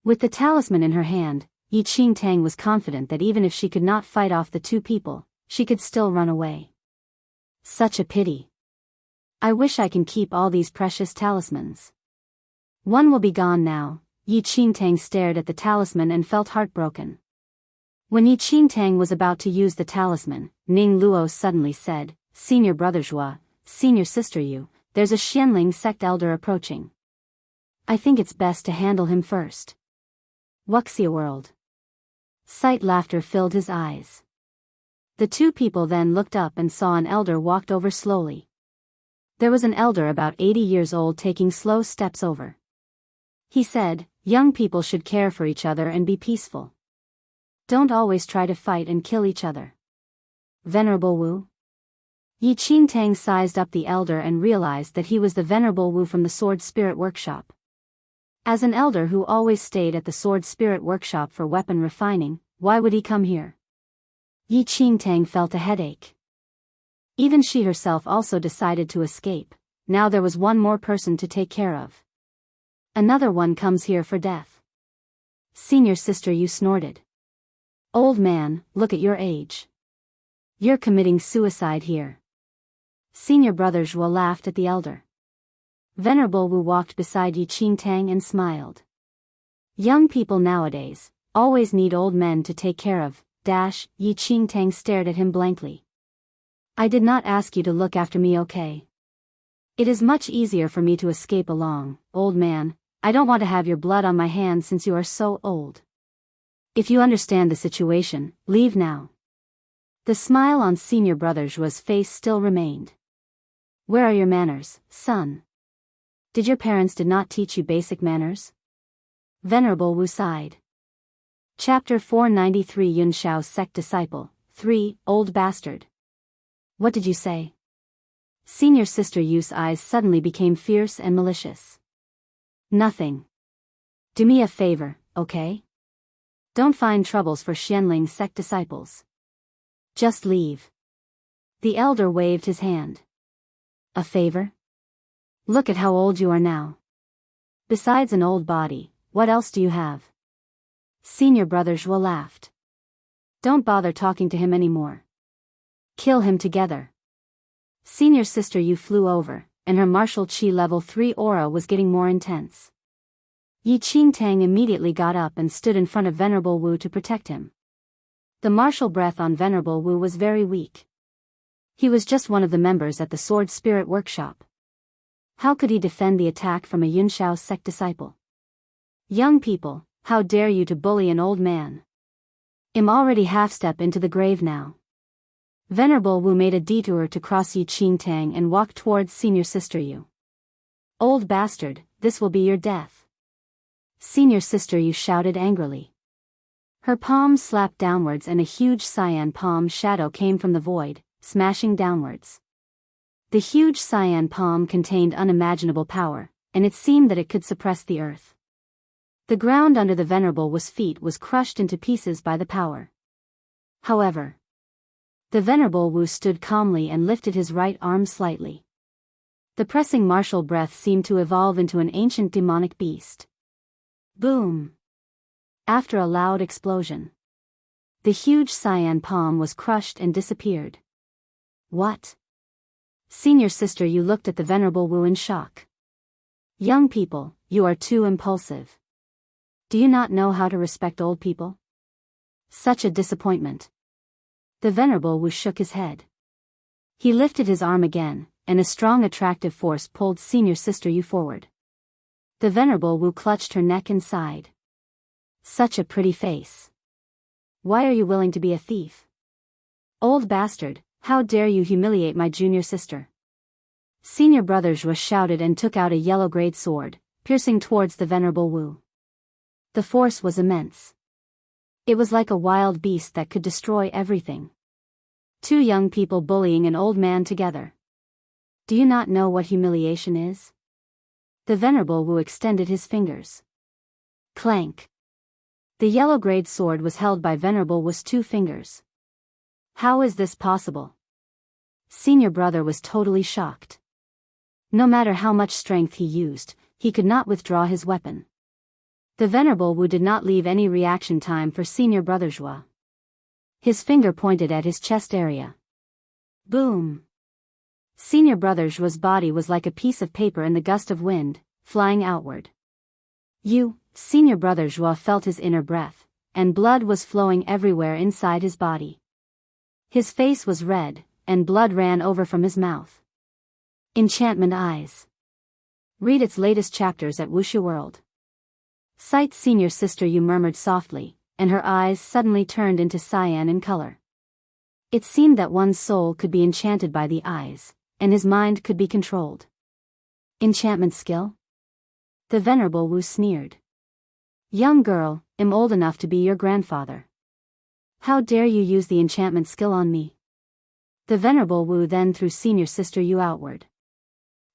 With the talisman in her hand, Yi Qingtang was confident that even if she could not fight off the two people, she could still run away. Such a pity. I wish I can keep all these precious talismans. One will be gone now. Yi Qingtang stared at the talisman and felt heartbroken. When Yi Qingtang was about to use the talisman, Ning Luo suddenly said, "Senior brother Zhua, senior sister Yu, there's a Xianling sect elder approaching. I think it's best to handle him first." Wuxia world. Sight laughter filled his eyes. The two people then looked up and saw an elder walked over slowly. There was an elder about 80 years old taking slow steps over. He said, "Young people should care for each other and be peaceful. Don't always try to fight and kill each other." Venerable Wu? Yi Qingtang sized up the elder and realized that he was the Venerable Wu from the Sword Spirit Workshop. As an elder who always stayed at the Sword Spirit Workshop for weapon refining, why would he come here? Yi Qingtang felt a headache. Even she herself also decided to escape. Now there was one more person to take care of. Another one comes here for death. Senior sister Yu snorted. "Old man, look at your age. You're committing suicide here." Senior brother Zhuo laughed at the elder. Venerable Wu walked beside Yi Qingtang and smiled. Young people nowadays always need old men to take care of. Yi Qingtang stared at him blankly. "I did not ask you to look after me, okay? It is much easier for me to escape along, old man. I don't want to have your blood on my hands since you are so old. If you understand the situation, leave now." The smile on senior brother Zhuo's face still remained. "Where are your manners, son? Did your parents did not teach you basic manners?" Venerable Wu sighed. Chapter 493 Yun Shao's Sect Disciple, 3, Old Bastard. "What did you say?" Senior sister Yu's eyes suddenly became fierce and malicious. "Nothing. Do me a favor, okay? Don't find troubles for Xianling sect disciples. Just leave." The elder waved his hand. "A favor? Look at how old you are now. Besides an old body, what else do you have?" Senior brother Zhuo laughed. "Don't bother talking to him anymore. Kill him together." Senior sister Yu flew over, and her martial chi level 3 aura was getting more intense. Yi Qingtang immediately got up and stood in front of Venerable Wu to protect him. The martial breath on Venerable Wu was very weak. He was just one of the members at the Sword Spirit Workshop. How could he defend the attack from a Yunshao sect disciple? "Young people, how dare you to bully an old man? I'm already half-step into the grave now." Venerable Wu made a detour to cross Yi Qingtang and walked towards senior sister Yu. "Old bastard, this will be your death." Senior sister Yu shouted angrily. Her palms slapped downwards and a huge cyan palm shadow came from the void, smashing downwards. The huge cyan palm contained unimaginable power, and it seemed that it could suppress the earth. The ground under the Venerable Wu's feet was crushed into pieces by the power. However, the Venerable Wu stood calmly and lifted his right arm slightly. The pressing martial breath seemed to evolve into an ancient demonic beast. Boom! After a loud explosion, the huge cyan palm was crushed and disappeared. "What?" Senior sister Yu looked at the Venerable Wu in shock. "Young people, you are too impulsive. Do you not know how to respect old people? Such a disappointment." The Venerable Wu shook his head. He lifted his arm again, and a strong attractive force pulled senior sister Yu forward. The Venerable Wu clutched her neck and sighed. "Such a pretty face. Why are you willing to be a thief? Old bastard, how dare you humiliate my junior sister?" Senior brother Zhuo shouted and took out a yellow great sword, piercing towards the Venerable Wu. The force was immense. It was like a wild beast that could destroy everything. Two young people bullying an old man together. Do you not know what humiliation is? The Venerable Wu extended his fingers. Clank. The yellow-grade sword was held by Venerable Wu's 2 fingers. How is this possible? Senior brother was totally shocked. No matter how much strength he used, he could not withdraw his weapon. The Venerable Wu did not leave any reaction time for Senior Brother Zhua. His finger pointed at his chest area. Boom! Senior Brother Zhua's body was like a piece of paper in the gust of wind, flying outward. Senior Brother Zhua felt his inner breath, and blood was flowing everywhere inside his body. His face was red, and blood ran over from his mouth. Enchantment Eyes. Read its latest chapters at Wuxia World. Sight Senior Sister Yu murmured softly, and her eyes suddenly turned into cyan in color. It seemed that one's soul could be enchanted by the eyes, and his mind could be controlled. Enchantment skill? The Venerable Wu sneered. Young girl, I'm old enough to be your grandfather. How dare you use the enchantment skill on me? The Venerable Wu then threw Senior Sister Yu outward.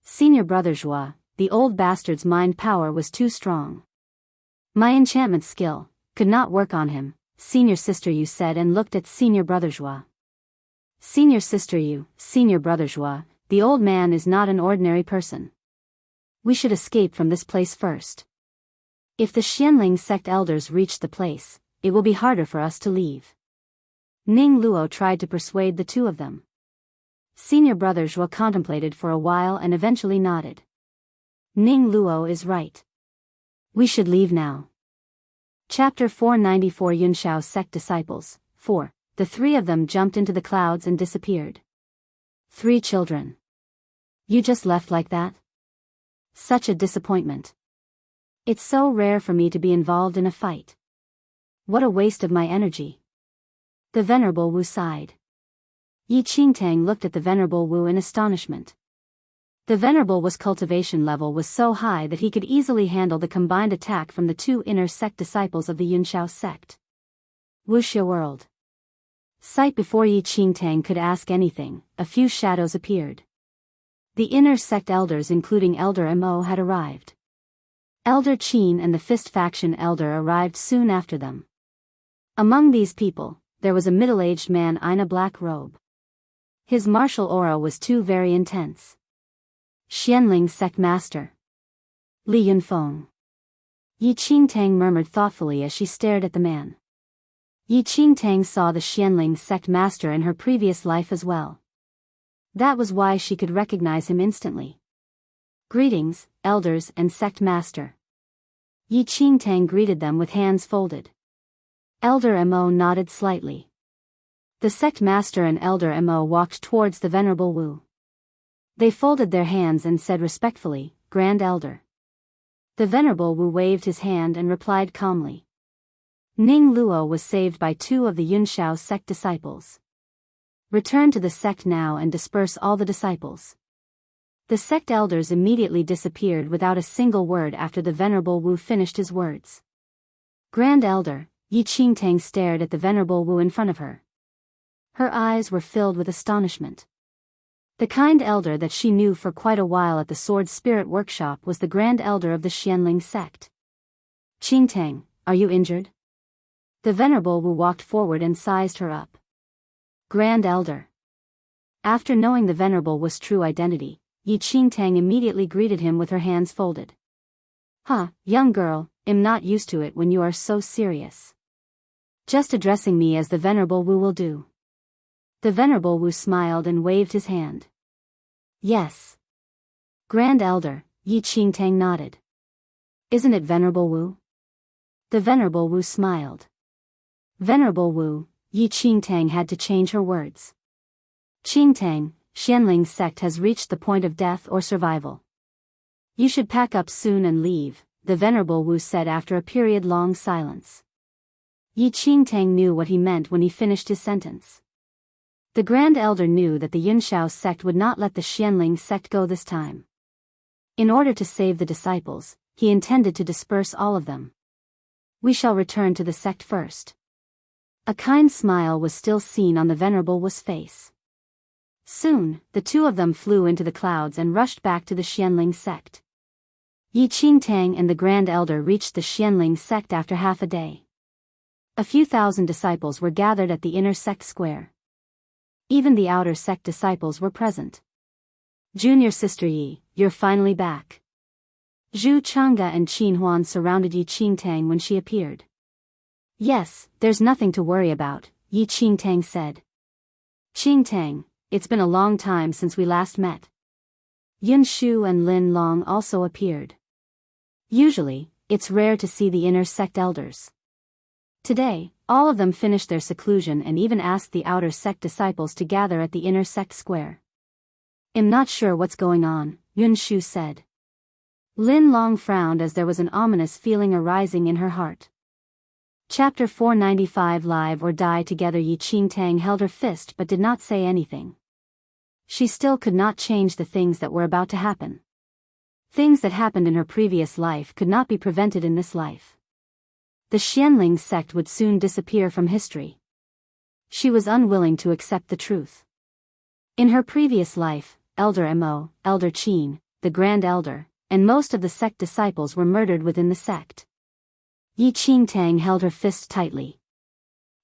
Senior Brother Zhua, the old bastard's mind power was too strong. My enchantment skill could not work on him, Senior Sister Yu said and looked at Senior Brother Zhua. Senior Sister Yu, Senior Brother Zhua, the old man is not an ordinary person. We should escape from this place first. If the Xianling sect elders reach the place, it will be harder for us to leave. Ning Luo tried to persuade the two of them. Senior Brother Zhua contemplated for a while and eventually nodded. Ning Luo is right. We should leave now. Chapter 494 Yunshao Sect Disciples, 4. The three of them jumped into the clouds and disappeared. 3 children. You just left like that? Such a disappointment. It's so rare for me to be involved in a fight. What a waste of my energy. The Venerable Wu sighed. Yi Qingtang looked at the Venerable Wu in astonishment. The Venerable Wu's cultivation level was so high that he could easily handle the combined attack from the 2 inner sect disciples of the Yunshao sect. Wuxia World. Sight before Yi Qingtang could ask anything, a few shadows appeared. The inner sect elders including Elder Mo had arrived. Elder Qin and the Fist faction elder arrived soon after them. Among these people, there was a middle-aged man in a black robe. His martial aura was too very intense. Xianling sect master. Li Yunfeng. Yi Qingtang murmured thoughtfully as she stared at the man. Yi Qingtang saw the Xianling sect master in her previous life as well. That was why she could recognize him instantly. Greetings, elders and sect master. Yi Qingtang greeted them with hands folded. Elder Mo nodded slightly. The sect master and Elder Mo walked towards the Venerable Wu. They folded their hands and said respectfully, Grand Elder. The Venerable Wu waved his hand and replied calmly. Ning Luo was saved by 2 of the Yunshao sect disciples. Return to the sect now and disperse all the disciples. The sect elders immediately disappeared without a single word after the Venerable Wu finished his words. Grand Elder, Yi Qingtang stared at the Venerable Wu in front of her. Her eyes were filled with astonishment. The kind elder that she knew for quite a while at the Sword Spirit Workshop was the Grand Elder of the Xianling sect. Qingtang, are you injured? The Venerable Wu walked forward and sized her up. Grand Elder. After knowing the Venerable Wu's true identity, Yi Qingtang immediately greeted him with her hands folded. Young girl, I'm not used to it when you are so serious. Just addressing me as the Venerable Wu will do. The Venerable Wu smiled and waved his hand. Yes. Grand Elder, Yi Qingtang nodded. Isn't it Venerable Wu? The Venerable Wu smiled. Venerable Wu, Yi Qingtang had to change her words. Qingtang, Xianling sect has reached the point of death or survival. You should pack up soon and leave, the Venerable Wu said after a period-long silence. Yi Qingtang knew what he meant when he finished his sentence. The Grand Elder knew that the Yunshao sect would not let the Xianling sect go this time. In order to save the disciples, he intended to disperse all of them. We shall return to the sect first. A kind smile was still seen on the Venerable Wu's face. Soon, the 2 of them flew into the clouds and rushed back to the Xianling sect. Yi Qingtang and the Grand Elder reached the Xianling sect after half a day. A few thousand disciples were gathered at the inner sect square. Even the outer sect disciples were present. Junior Sister Yi, you're finally back. Zhu Changge and Qin Huan surrounded Yi Qingtang when she appeared. Yes, there's nothing to worry about, Yi Qingtang said. Qingtang, it's been a long time since we last met. Yun Shu and Lin Long also appeared. Usually, it's rare to see the inner sect elders. Today, all of them finished their seclusion and even asked the outer sect disciples to gather at the inner sect square. I'm not sure what's going on, Yun Shu said. Lin Long frowned as there was an ominous feeling arising in her heart. Chapter 495 Live or Die Together. Yi Qingtang held her fist but did not say anything. She still could not change the things that were about to happen. Things that happened in her previous life could not be prevented in this life. The Xianling sect would soon disappear from history. She was unwilling to accept the truth. In her previous life, Elder Mo, Elder Qin, the Grand Elder, and most of the sect disciples were murdered within the sect. Yi Qingtang held her fist tightly.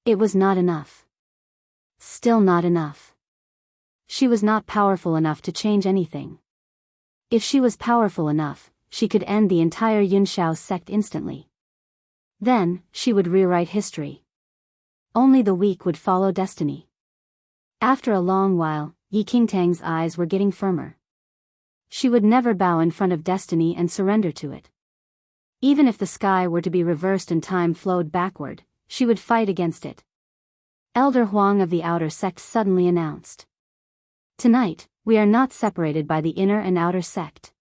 It was not enough. Still not enough. She was not powerful enough to change anything. If she was powerful enough, she could end the entire Yunshao sect instantly. Then, she would rewrite history. Only the weak would follow destiny. After a long while, Yi Qingtang's eyes were getting firmer. She would never bow in front of destiny and surrender to it. Even if the sky were to be reversed and time flowed backward, she would fight against it. Elder Huang of the outer sect suddenly announced. Tonight, we are not separated by the inner and outer sect.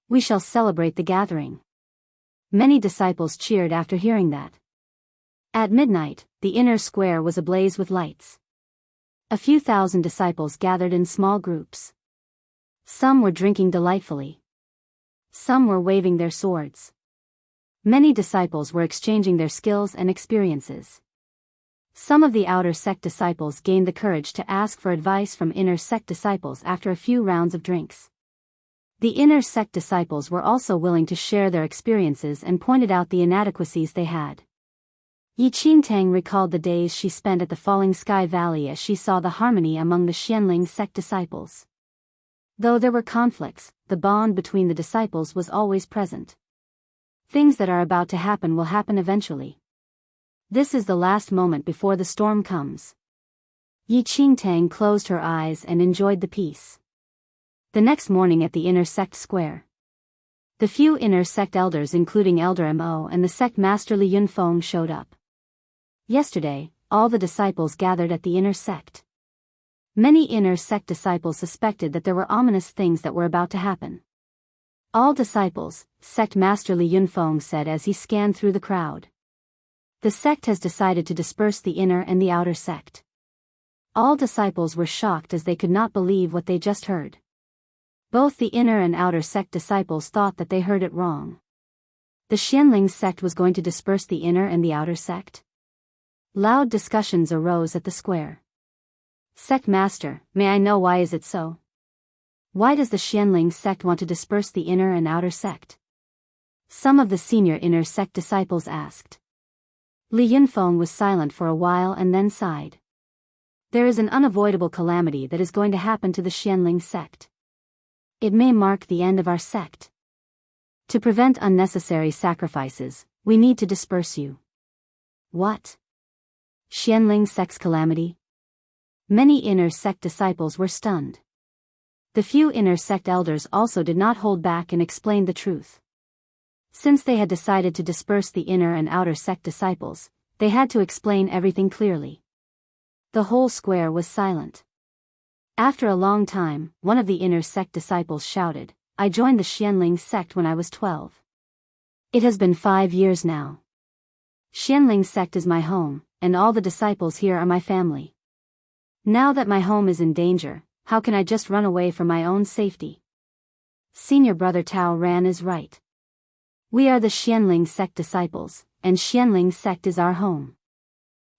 We shall celebrate the gathering. Many disciples cheered after hearing that. At midnight, the inner square was ablaze with lights. A few thousand disciples gathered in small groups. Some were drinking delightfully. Some were waving their swords. Many disciples were exchanging their skills and experiences. Some of the outer sect disciples gained the courage to ask for advice from inner sect disciples after a few rounds of drinks. The inner sect disciples were also willing to share their experiences and pointed out the inadequacies they had. Yi Qingtang recalled the days she spent at the Falling Sky Valley as she saw the harmony among the Xianling sect disciples. Though there were conflicts, the bond between the disciples was always present. Things that are about to happen will happen eventually. This is the last moment before the storm comes. Yi Qingtang closed her eyes and enjoyed the peace. The next morning at the inner sect square, the few inner sect elders including Elder Mo and the sect master Li Yunfeng showed up. Yesterday, all the disciples gathered at the inner sect. Many inner sect disciples suspected that there were ominous things that were about to happen. All disciples, sect master Li Yunfeng said as he scanned through the crowd. The sect has decided to disperse the inner and the outer sect. All disciples were shocked as they could not believe what they just heard. Both the inner and outer sect disciples thought that they heard it wrong. The Xianling sect was going to disperse the inner and the outer sect? Loud discussions arose at the square. Sect master, may I know why is it so? Why does the Xianling sect want to disperse the inner and outer sect? Some of the senior inner sect disciples asked. Li Yunfeng was silent for a while and then sighed. There is an unavoidable calamity that is going to happen to the Xianling sect. It may mark the end of our sect. To prevent unnecessary sacrifices, we need to disperse you. What? Xianling sect's calamity? Many inner sect disciples were stunned. The few inner sect elders also did not hold back and explained the truth. Since they had decided to disperse the inner and outer sect disciples, they had to explain everything clearly. The whole square was silent. After a long time, one of the inner sect disciples shouted, I joined the Xianling sect when I was 12. It has been 5 years now. Xianling sect is my home, and all the disciples here are my family. Now that my home is in danger, how can I just run away for my own safety? Senior brother Tao Ran is right. We are the Xianling sect disciples, and Xianling sect is our home.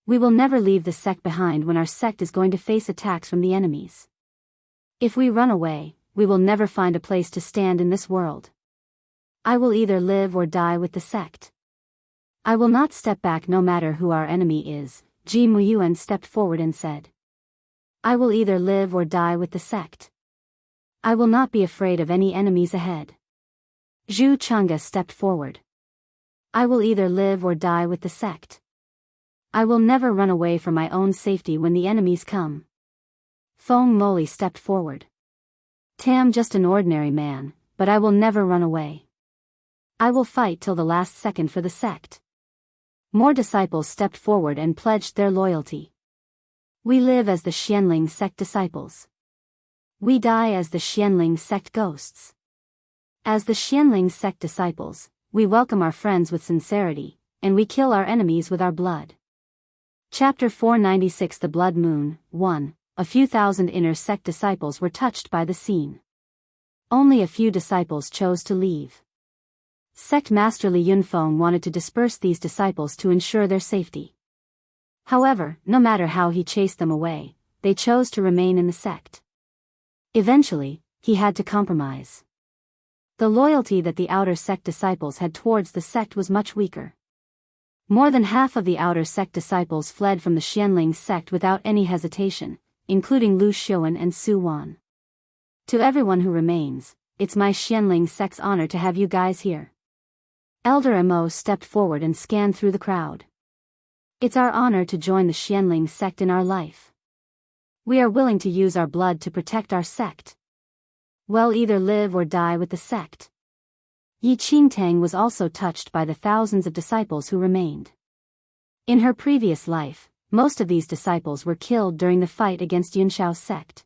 We will never leave the sect behind when our sect is going to face attacks from the enemies. If we run away, we will never find a place to stand in this world. I will either live or die with the sect. I will not step back no matter who our enemy is, Ji Muyuan stepped forward and said. I will either live or die with the sect. I will not be afraid of any enemies ahead. Zhu Chang'e stepped forward. I will either live or die with the sect. I will never run away from my own safety when the enemies come. Feng Moli stepped forward. Tam just an ordinary man, but I will never run away. I will fight till the last second for the sect. More disciples stepped forward and pledged their loyalty. We live as the Xianling sect disciples. We die as the Xianling sect ghosts. As the Xianling sect disciples, we welcome our friends with sincerity, and we kill our enemies with our blood. Chapter 496 The Blood Moon, 1. A few thousand inner sect disciples were touched by the scene. Only a few disciples chose to leave. Sect Master Li Yunfeng wanted to disperse these disciples to ensure their safety. However, no matter how he chased them away, they chose to remain in the sect. Eventually, he had to compromise. The loyalty that the outer sect disciples had towards the sect was much weaker. More than half of the outer sect disciples fled from the Xianling sect without any hesitation, including Lu Xuan and Su Wan. To everyone who remains, it's my Xianling sect's honor to have you guys here. Elder Mo stepped forward and scanned through the crowd. It's our honor to join the Xianling sect in our life. We are willing to use our blood to protect our sect. We'll either live or die with the sect. Yi Qingtang was also touched by the thousands of disciples who remained. In her previous life, most of these disciples were killed during the fight against Yunshao's sect.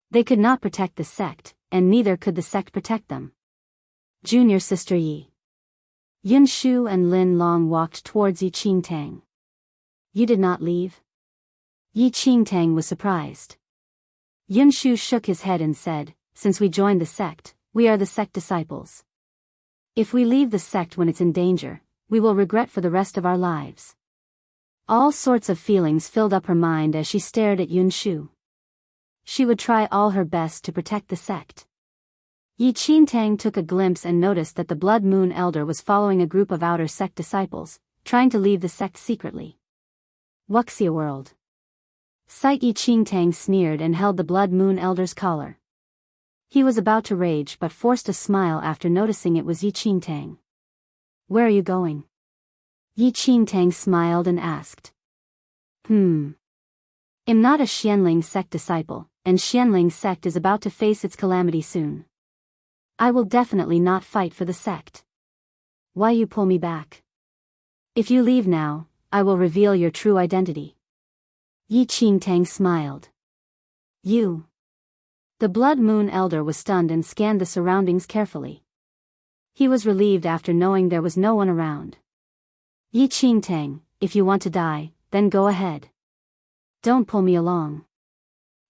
They could not protect the sect, and neither could the sect protect them. Junior Sister Yi. Yun Shu and Lin Long walked towards Yi Qingtang. You did not leave? Yi Qingtang was surprised. Yun Shu shook his head and said, since we joined the sect, we are the sect disciples. If we leave the sect when it's in danger, we will regret for the rest of our lives. All sorts of feelings filled up her mind as she stared at Yun Shu. She would try all her best to protect the sect. Yi Qingtang took a glimpse and noticed that the Blood Moon Elder was following a group of outer sect disciples, trying to leave the sect secretly. Wuxia World. Sight Yi Qingtang sneered and held the Blood Moon Elder's collar. He was about to rage but forced a smile after noticing it was Yi Qingtang. Where are you going? Yi Qingtang smiled and asked. I'm not a Xianling sect disciple, and Xianling sect is about to face its calamity soon. I will definitely not fight for the sect. Why you pull me back? If you leave now, I will reveal your true identity. Yi Qingtang smiled. You. The Blood Moon Elder was stunned and scanned the surroundings carefully. He was relieved after knowing there was no one around. Yi Qingtang, if you want to die, then go ahead. Don't pull me along.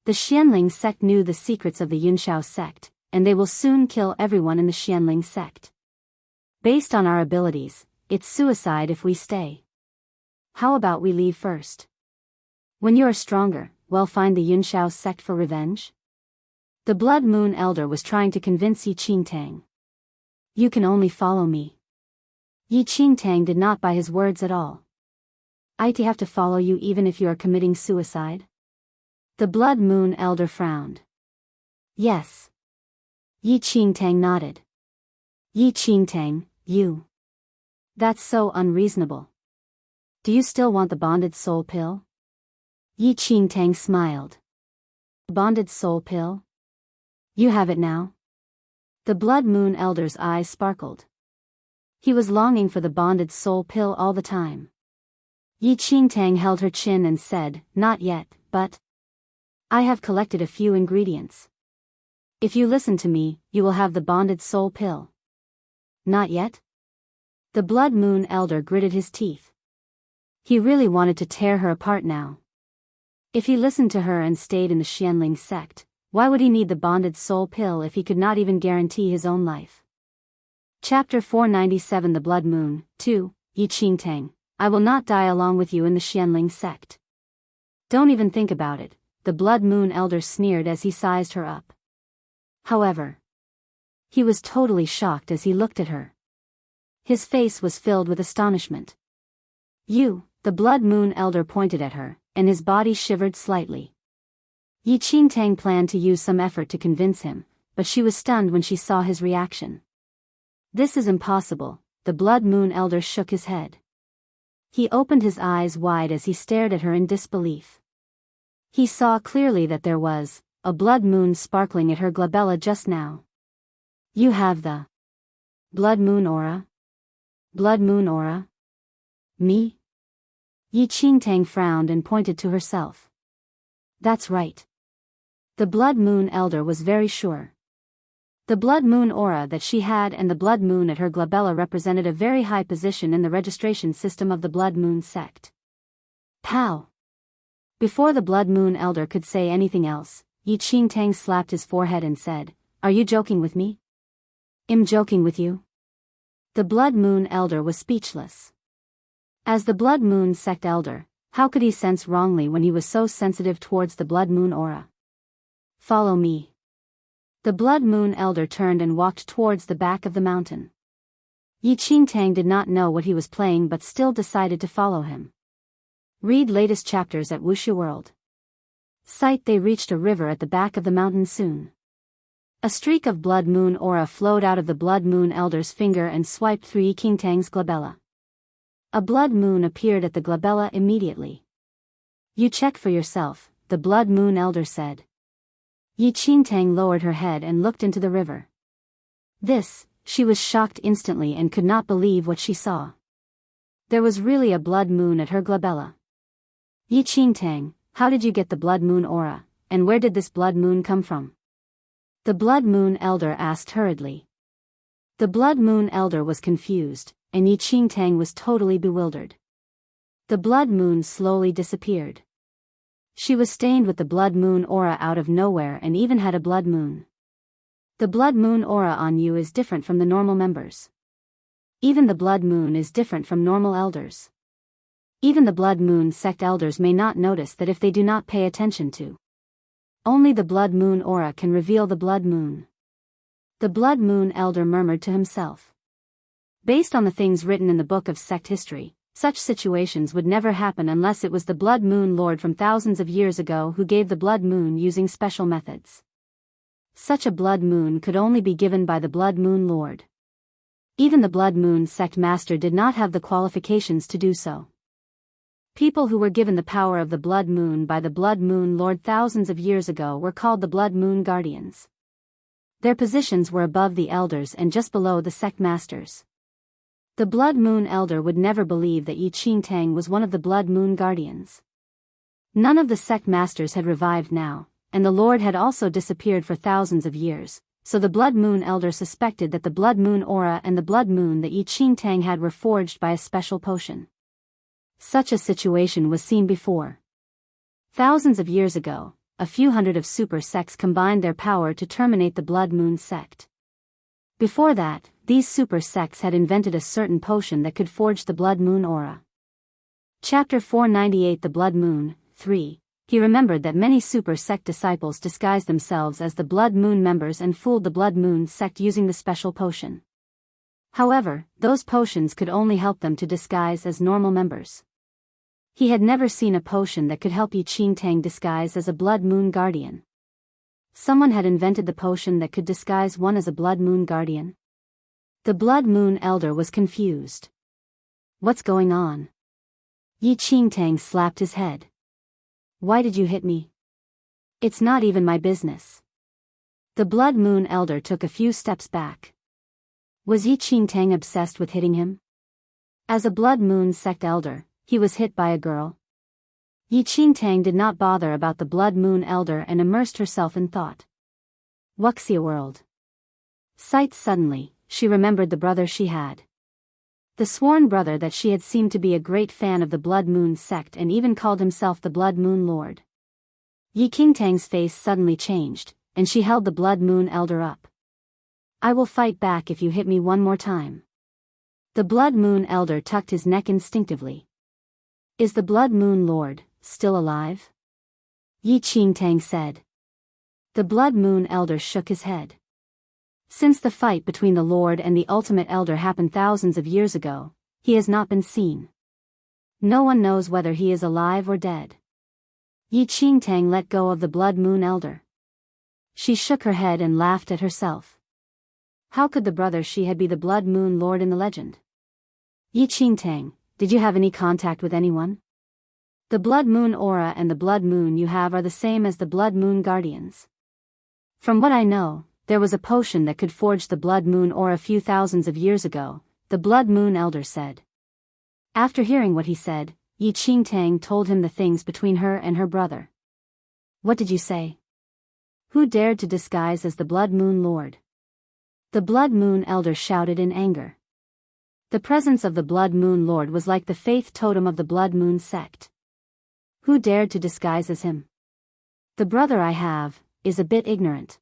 The Xianling sect knew the secrets of the Yunshao sect, and they will soon kill everyone in the Xianling sect. Based on our abilities, it's suicide if we stay. How about we leave first? When you are stronger, we'll find the Yunshao sect for revenge? The Blood Moon Elder was trying to convince Yi Qingtang. You can only follow me. Yi Qingtang did not buy his words at all. I'd have to follow you even if you are committing suicide? The Blood Moon Elder frowned. Yes. Yi Qingtang nodded. Yi Qingtang, you. That's so unreasonable. Do you still want the bonded soul pill? Yi Qingtang smiled. Bonded soul pill? You have it now? The Blood Moon Elder's eyes sparkled. He was longing for the bonded soul pill all the time. Yi Qingtang held her chin and said, not yet, but I have collected a few ingredients. If you listen to me, you will have the bonded soul pill. Not yet? The Blood Moon Elder gritted his teeth. He really wanted to tear her apart now. If he listened to her and stayed in the Xianling sect, why would he need the bonded soul pill if he could not even guarantee his own life? Chapter 497 The Blood Moon, 2, Yi Qingtang, I will not die along with you in the Xianling sect. Don't even think about it, the Blood Moon Elder sneered as he sized her up. However, he was totally shocked as he looked at her. His face was filled with astonishment. You, the Blood Moon Elder pointed at her, and his body shivered slightly. Yi Qingtang planned to use some effort to convince him, but she was stunned when she saw his reaction. This is impossible, the Blood Moon Elder shook his head. He opened his eyes wide as he stared at her in disbelief. He saw clearly that there was a blood moon sparkling at her glabella just now. You have the blood moon aura? Blood moon aura? Me? Yi Qingtang frowned and pointed to herself. That's right. The Blood Moon Elder was very sure. The blood moon aura that she had and the blood moon at her glabella represented a very high position in the registration system of the Blood Moon sect. Pow! Before the Blood Moon Elder could say anything else, Yi Qingtang slapped his forehead and said, "Are you joking with me?" "I'm joking with you." The Blood Moon Elder was speechless. As the Blood Moon sect elder, how could he sense wrongly when he was so sensitive towards the blood moon aura? "Follow me." The Blood Moon Elder turned and walked towards the back of the mountain. Yi Qingtang did not know what he was playing but still decided to follow him. Read latest chapters at Wuxia World. Sight. They reached a river at the back of the mountain soon. A streak of blood moon aura flowed out of the Blood Moon Elder's finger and swiped through Yi Qingtang's glabella. A blood moon appeared at the glabella immediately. "You check for yourself," the Blood Moon Elder said. Yi Qingtang lowered her head and looked into the river. She was shocked instantly and could not believe what she saw. There was really a blood moon at her glabella. "Yi Qingtang, how did you get the blood moon aura, and where did this blood moon come from?" The Blood Moon Elder asked hurriedly. The Blood Moon Elder was confused, and Yi Qingtang was totally bewildered. The blood moon slowly disappeared. She was stained with the blood moon aura out of nowhere and even had a blood moon. The blood moon aura on you is different from the normal members. Even the blood moon is different from normal elders. Even the Blood Moon sect elders may not notice that if they do not pay attention to. Only the blood moon aura can reveal the blood moon. The Blood Moon Elder murmured to himself. Based on the things written in the book of sect history, such situations would never happen unless it was the Blood Moon Lord from thousands of years ago who gave the blood moon using special methods. Such a blood moon could only be given by the Blood Moon Lord. Even the Blood Moon sect master did not have the qualifications to do so. People who were given the power of the blood moon by the Blood Moon Lord thousands of years ago were called the Blood Moon Guardians. Their positions were above the elders and just below the sect masters. The Blood Moon Elder would never believe that Yi Qingtang was one of the Blood Moon Guardians. None of the sect masters had revived now, and the Lord had also disappeared for thousands of years, so the Blood Moon Elder suspected that the blood moon aura and the blood moon that Yi Qingtang had were forged by a special potion. Such a situation was seen before. Thousands of years ago, a few hundred of super sects combined their power to terminate the Blood Moon sect. Before that, these super sects had invented a certain potion that could forge the blood moon aura. Chapter 498 The Blood Moon, 3. He remembered that many super sect disciples disguised themselves as the Blood Moon members and fooled the Blood Moon sect using the special potion. However, those potions could only help them to disguise as normal members. He had never seen a potion that could help Yi Qingtang disguise as a Blood Moon Guardian. Someone had invented the potion that could disguise one as a Blood Moon Guardian. The Blood Moon Elder was confused. What's going on? Yi Qingtang slapped his head. Why did you hit me? It's not even my business. The Blood Moon Elder took a few steps back. Was Yi Qingtang obsessed with hitting him? As a Blood Moon sect elder, he was hit by a girl. Yi Qingtang did not bother about the Blood Moon Elder and immersed herself in thought. Wuxia World. Sight. Suddenly, she remembered the brother she had. The sworn brother that she had seemed to be a great fan of the Blood Moon sect and even called himself the Blood Moon Lord. Yi Qingtang's face suddenly changed, and she held the Blood Moon Elder up. I will fight back if you hit me one more time. The Blood Moon Elder tucked his neck instinctively. Is the Blood Moon Lord still alive? Yi Qingtang said. The Blood Moon Elder shook his head. Since the fight between the Lord and the Ultimate Elder happened thousands of years ago, he has not been seen. No one knows whether he is alive or dead. Yi Qingtang let go of the Blood Moon Elder. She shook her head and laughed at herself. How could the brother she had be the Blood Moon Lord in the legend? Yi Qingtang, did you have any contact with anyone? The Blood Moon aura and the Blood Moon you have are the same as the Blood Moon Guardians. From what I know, there was a potion that could forge the Blood Moon aura a few thousands of years ago, the Blood Moon Elder said. After hearing what he said, Yi Qingtang told him the things between her and her brother. What did you say? Who dared to disguise as the Blood Moon Lord? The Blood Moon Elder shouted in anger. The presence of the Blood Moon Lord was like the faith totem of the Blood Moon sect. Who dared to disguise as him? The brother I have is a bit ignorant.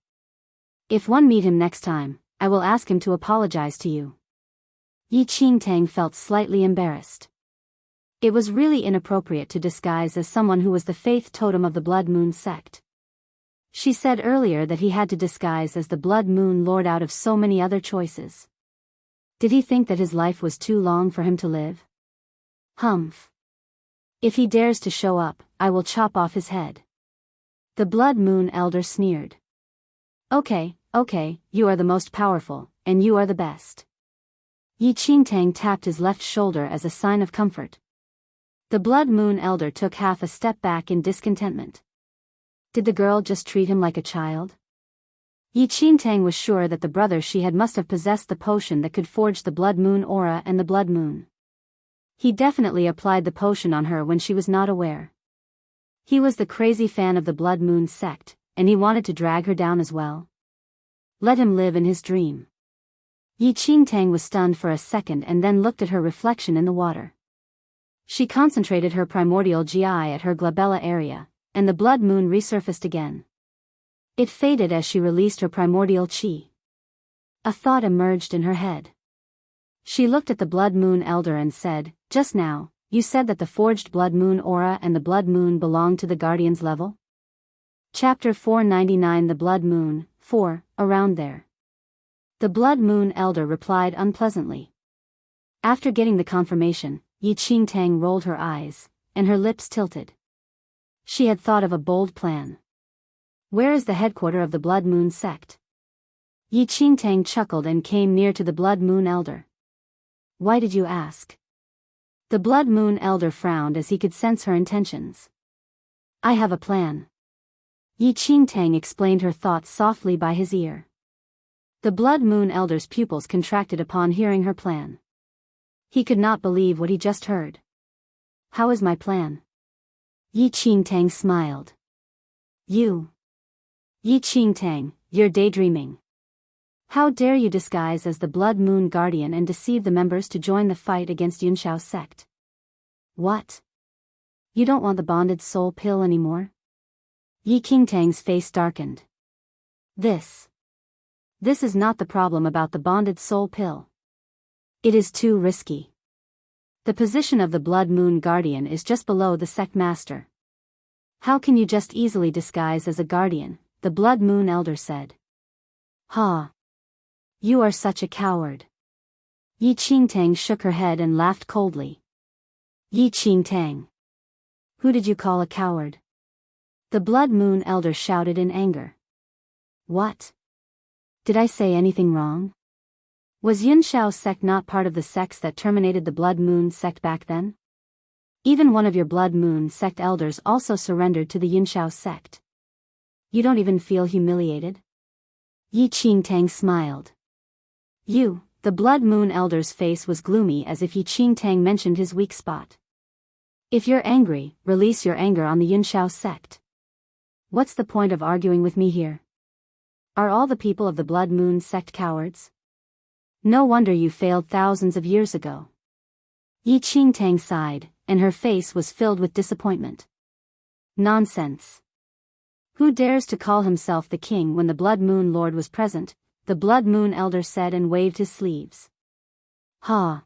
If one meet him next time, I will ask him to apologize to you. Yi Qingtang felt slightly embarrassed. It was really inappropriate to disguise as someone who was the faith totem of the Blood Moon sect. She said earlier that he had to disguise as the Blood Moon Lord out of so many other choices. Did he think that his life was too long for him to live? Humph. If he dares to show up, I will chop off his head. The Blood Moon Elder sneered. Okay, you are the most powerful, and you are the best. Yi Qingtang tapped his left shoulder as a sign of comfort. The Blood Moon Elder took half a step back in discontentment. Did the girl just treat him like a child? Yi Qingtang was sure that the brother she had must have possessed the potion that could forge the Blood Moon aura and the Blood Moon. He definitely applied the potion on her when she was not aware. He was the crazy fan of the Blood Moon sect, and he wanted to drag her down as well. Let him live in his dream. Yi Qingtang was stunned for a second and then looked at her reflection in the water. She concentrated her primordial GI at her glabella area, and the Blood Moon resurfaced again. It faded as she released her primordial chi. A thought emerged in her head. She looked at the Blood Moon Elder and said, "Just now, you said that the forged Blood Moon aura and the Blood Moon belonged to the Guardian's level?" Chapter 499 The Blood Moon, 4, around there. The Blood Moon Elder replied unpleasantly. After getting the confirmation, Yi Qingtang rolled her eyes, and her lips tilted. She had thought of a bold plan. Where is the headquarters of the Blood Moon sect? Yi Qingtang chuckled and came near to the Blood Moon Elder. Why did you ask? The Blood Moon Elder frowned as he could sense her intentions. I have a plan. Yi Qingtang explained her thoughts softly by his ear. The Blood Moon Elder's pupils contracted upon hearing her plan. He could not believe what he just heard. How is my plan? Yi Qingtang smiled. You. Yi Qingtang, you're daydreaming. How dare you disguise as the Blood Moon Guardian and deceive the members to join the fight against Yunshao's sect? What? You don't want the bonded soul pill anymore? Yi Qingtang's face darkened. This is not the problem about the bonded soul pill. It is too risky. The position of the Blood Moon Guardian is just below the sect master. How can you just easily disguise as a guardian? The Blood Moon Elder said. Ha! You are such a coward. Yi Qingtang shook her head and laughed coldly. Yi Qingtang. Who did you call a coward? The Blood Moon Elder shouted in anger. What? Did I say anything wrong? Was Yunshao's sect not part of the sects that terminated the Blood Moon sect back then? Even one of your Blood Moon sect elders also surrendered to the Yunshao sect. You don't even feel humiliated? Yi Qingtang smiled. The Blood Moon Elder's face was gloomy as if Yi Qingtang mentioned his weak spot. If you're angry, release your anger on the Yunshao sect. What's the point of arguing with me here? Are all the people of the Blood Moon sect cowards? No wonder you failed thousands of years ago. Yi Qingtang sighed, and her face was filled with disappointment. Nonsense. Who dares to call himself the king when the Blood Moon Lord was present? The Blood Moon Elder said and waved his sleeves. Ha!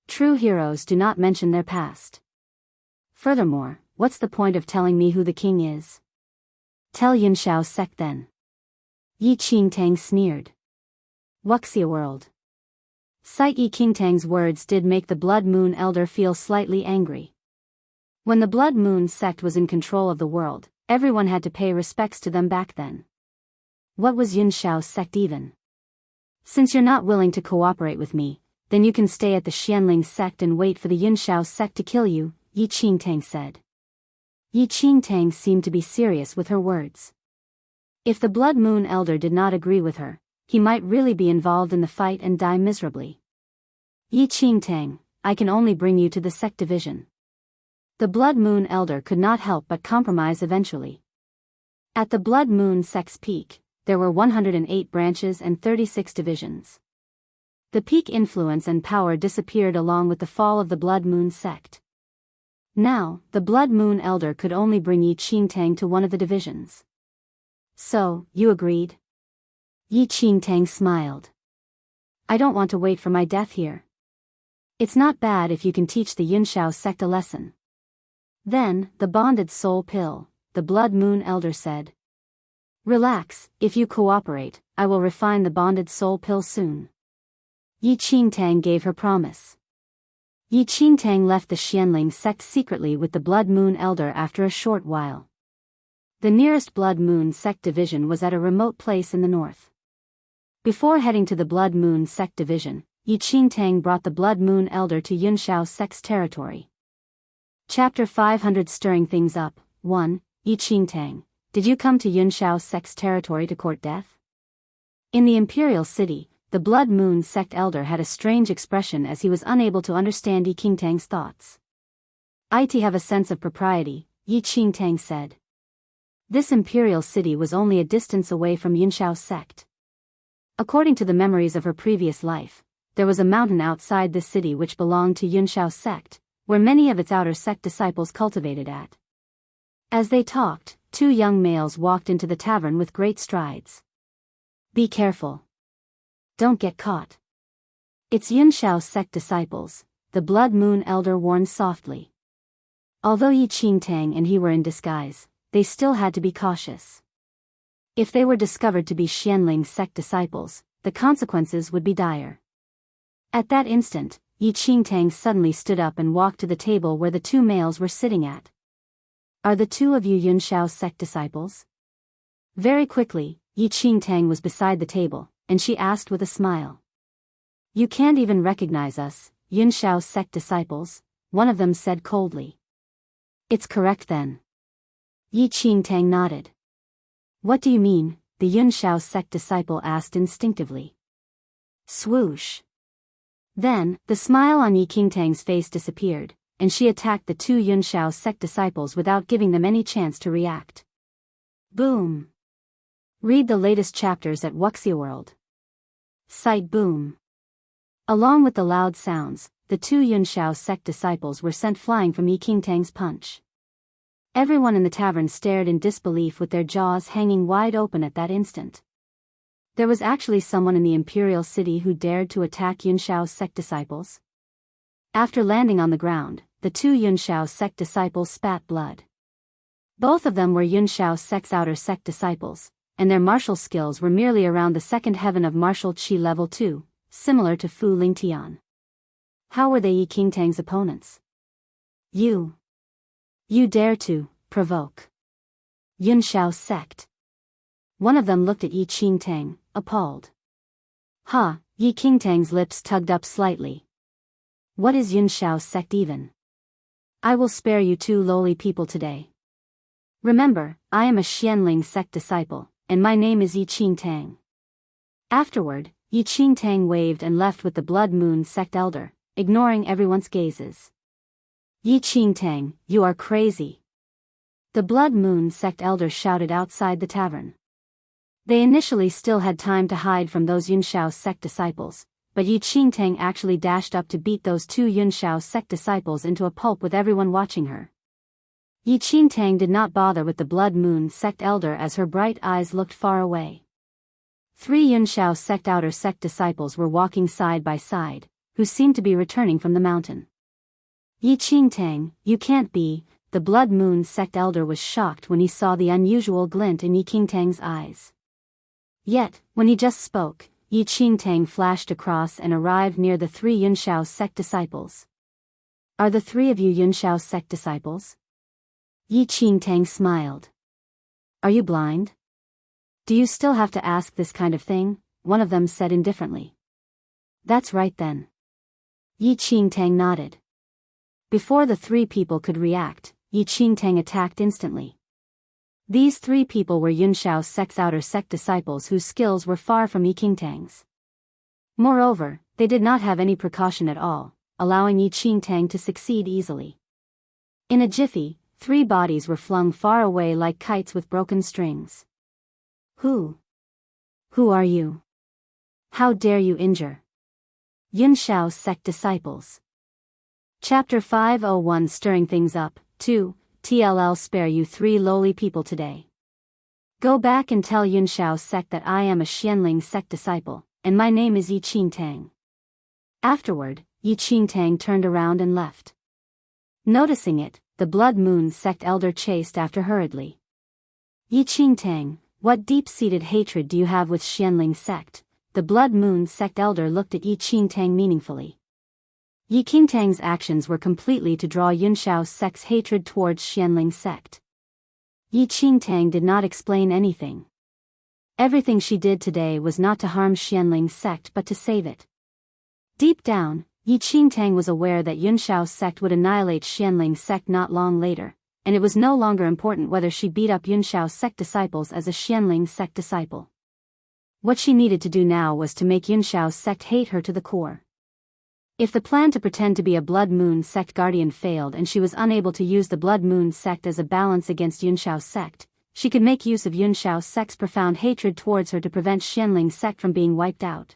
True heroes do not mention their past. Furthermore, what's the point of telling me who the king is? Tell Yunshao's sect then. Yi Qingtang sneered. Wuxia world. Sight Yi Qingtang's words did make the Blood Moon Elder feel slightly angry. When the Blood Moon sect was in control of the world, everyone had to pay respects to them back then. What was Yunshao's sect even? Since you're not willing to cooperate with me, then you can stay at the Xianling sect and wait for the Yunshao sect to kill you, Yi Qingtang said. Yi Qingtang seemed to be serious with her words. If the Blood Moon Elder did not agree with her, he might really be involved in the fight and die miserably. Yi Qingtang, I can only bring you to the sect division. The Blood Moon Elder could not help but compromise eventually. At the Blood Moon sect's peak, there were 108 branches and 36 divisions. The peak influence and power disappeared along with the fall of the Blood Moon sect. Now, the Blood Moon Elder could only bring Yi Qingtang to one of the divisions. So, you agreed? Yi Qingtang smiled. I don't want to wait for my death here. It's not bad if you can teach the Yunshao sect a lesson. Then, the bonded soul pill, the Blood Moon Elder said. Relax, if you cooperate, I will refine the bonded soul pill soon. Yi Qingtang gave her promise. Yi Qingtang left the Xianling sect secretly with the Blood Moon Elder after a short while. The nearest Blood Moon sect division was at a remote place in the north. Before heading to the Blood Moon sect division, Yi Qingtang brought the Blood Moon Elder to Yunshao sect's territory. Chapter 500 Stirring Things Up. 1. Yi Qingtang, did you come to Yunshao sect's territory to court death? In the Imperial City, the Blood Moon sect elder had a strange expression as he was unable to understand Yi Qingtang's thoughts. I have a sense of propriety, Yi Qingtang said. This Imperial City was only a distance away from Yunshao sect. According to the memories of her previous life, there was a mountain outside this city which belonged to Yunshao sect, where many of its outer sect disciples cultivated at. As they talked, two young males walked into the tavern with great strides. Be careful. Don't get caught. It's Yunshao sect disciples, the Blood Moon Elder warned softly. Although Yi Qingtang and he were in disguise, they still had to be cautious. If they were discovered to be Xianling sect disciples, the consequences would be dire. At that instant, Yi Qingtang suddenly stood up and walked to the table where the two males were sitting at. Are the two of you Yunshao sect disciples? Very quickly, Yi Qingtang was beside the table, and she asked with a smile. You can't even recognize us, Yunshao sect disciples, one of them said coldly. It's correct then. Yi Qingtang nodded. What do you mean? The Yunshao sect disciple asked instinctively. Swoosh. Then, the smile on Yi Qingtang's face disappeared, and she attacked the two Yunshao sect disciples without giving them any chance to react. Boom. Read the latest chapters at Wuxia World. Site boom. Along with the loud sounds, the two Yunshao sect disciples were sent flying from Yi Qingtang's punch. Everyone in the tavern stared in disbelief with their jaws hanging wide open at that instant. There was actually someone in the Imperial City who dared to attack Yunshao sect disciples. After landing on the ground, the two Yunshao sect disciples spat blood. Both of them were Yunshao sect's outer sect disciples, and their martial skills were merely around the second heaven of martial qi level 2, similar to Fu Lingtian. How were they Yi Qingtang's opponents? You dare to provoke Yunshao sect. One of them looked at Yi Qingtang, appalled. Ha, Yi Qingtang's lips tugged up slightly. What is Yunshao sect even? I will spare you two lowly people today. Remember, I am a Xianling sect disciple, and my name is Yi Qingtang. Afterward, Yi Qingtang waved and left with the Blood Moon sect elder, ignoring everyone's gazes. Yi Qingtang, you are crazy. The Blood Moon sect elder shouted outside the tavern. They initially still had time to hide from those Yunshao sect disciples, but Yi Qingtang actually dashed up to beat those two Yunshao sect disciples into a pulp with everyone watching her. Yi Qingtang did not bother with the Blood Moon sect elder as her bright eyes looked far away. Three Yunshao sect outer sect disciples were walking side by side, who seemed to be returning from the mountain. Yi Qingtang, you can't be. The Blood Moon sect elder was shocked when he saw the unusual glint in Yi Qingtang's eyes. Yet, when he just spoke, Yi Qingtang flashed across and arrived near the three Yunshao sect disciples. Are the three of you Yunshao sect disciples? Yi Qingtang smiled. Are you blind? Do you still have to ask this kind of thing? one of them said indifferently. That's right then. Yi Qingtang nodded. Before the three people could react, Yi Qingtang attacked instantly. These three people were Yunshao's sect's outer sect disciples whose skills were far from Yi Qingtang's. Moreover, they did not have any precaution at all, allowing Yi Qingtang to succeed easily. In a jiffy, three bodies were flung far away like kites with broken strings. Who are you? How dare you injure Yunshao's sect disciples? Chapter 501 Stirring Things Up, 2, TLL Spare you three lowly people today. Go back and tell Yunshao's sect that I am a Xianling sect disciple, and my name is Yi Qingtang. Afterward, Yi Qingtang turned around and left. Noticing it, the Blood Moon sect elder chased after hurriedly. Yi Qingtang, what deep-seated hatred do you have with Xianling sect? The Blood Moon sect elder looked at Yi Qingtang meaningfully. Yi Qingtang's actions were completely to draw Yunshao's sect's hatred towards Xianling sect. Yi Qingtang did not explain anything. Everything she did today was not to harm Xianling sect but to save it. Deep down, Yi Qingtang was aware that Yunshao's sect would annihilate Xianling sect not long later, and it was no longer important whether she beat up Yunshao's sect disciples as a Xianling sect disciple. What she needed to do now was to make Yunshao's sect hate her to the core. If the plan to pretend to be a Blood Moon sect guardian failed and she was unable to use the Blood Moon sect as a balance against Yunshao's sect, she could make use of Yunshao's sect's profound hatred towards her to prevent Xianling sect from being wiped out.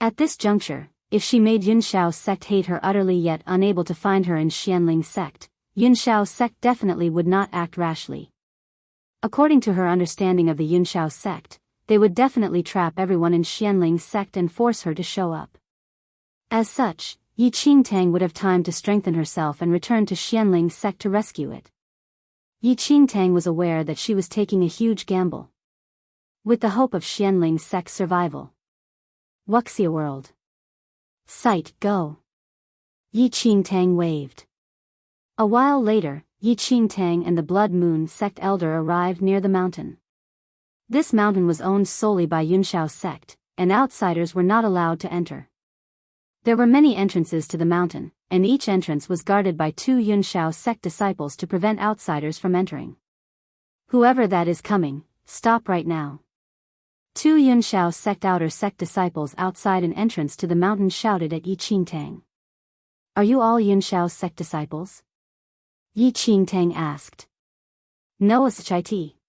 At this juncture, if she made Yunshao's sect hate her utterly yet unable to find her in Xianling sect, Yunshao's sect definitely would not act rashly. According to her understanding of the Yunshao sect, they would definitely trap everyone in Xianling sect and force her to show up. As such, Yi Qingtang would have time to strengthen herself and return to Xianling sect to rescue it. Yi Qingtang was aware that she was taking a huge gamble, with the hope of Xianling sect's survival. Wuxia World. Sight, go. Yi Qingtang waved. A while later, Yi Qingtang and the Blood Moon sect elder arrived near the mountain. This mountain was owned solely by Yunshao's sect, and outsiders were not allowed to enter. There were many entrances to the mountain, and each entrance was guarded by two Yunshao's sect disciples to prevent outsiders from entering. Whoever that is coming, stop right now. Two Yunshao's sect outer sect disciples outside an entrance to the mountain shouted at Yi Qingtang. Are you all Yunshao's sect disciples? Yi Qingtang asked. No, SHIT.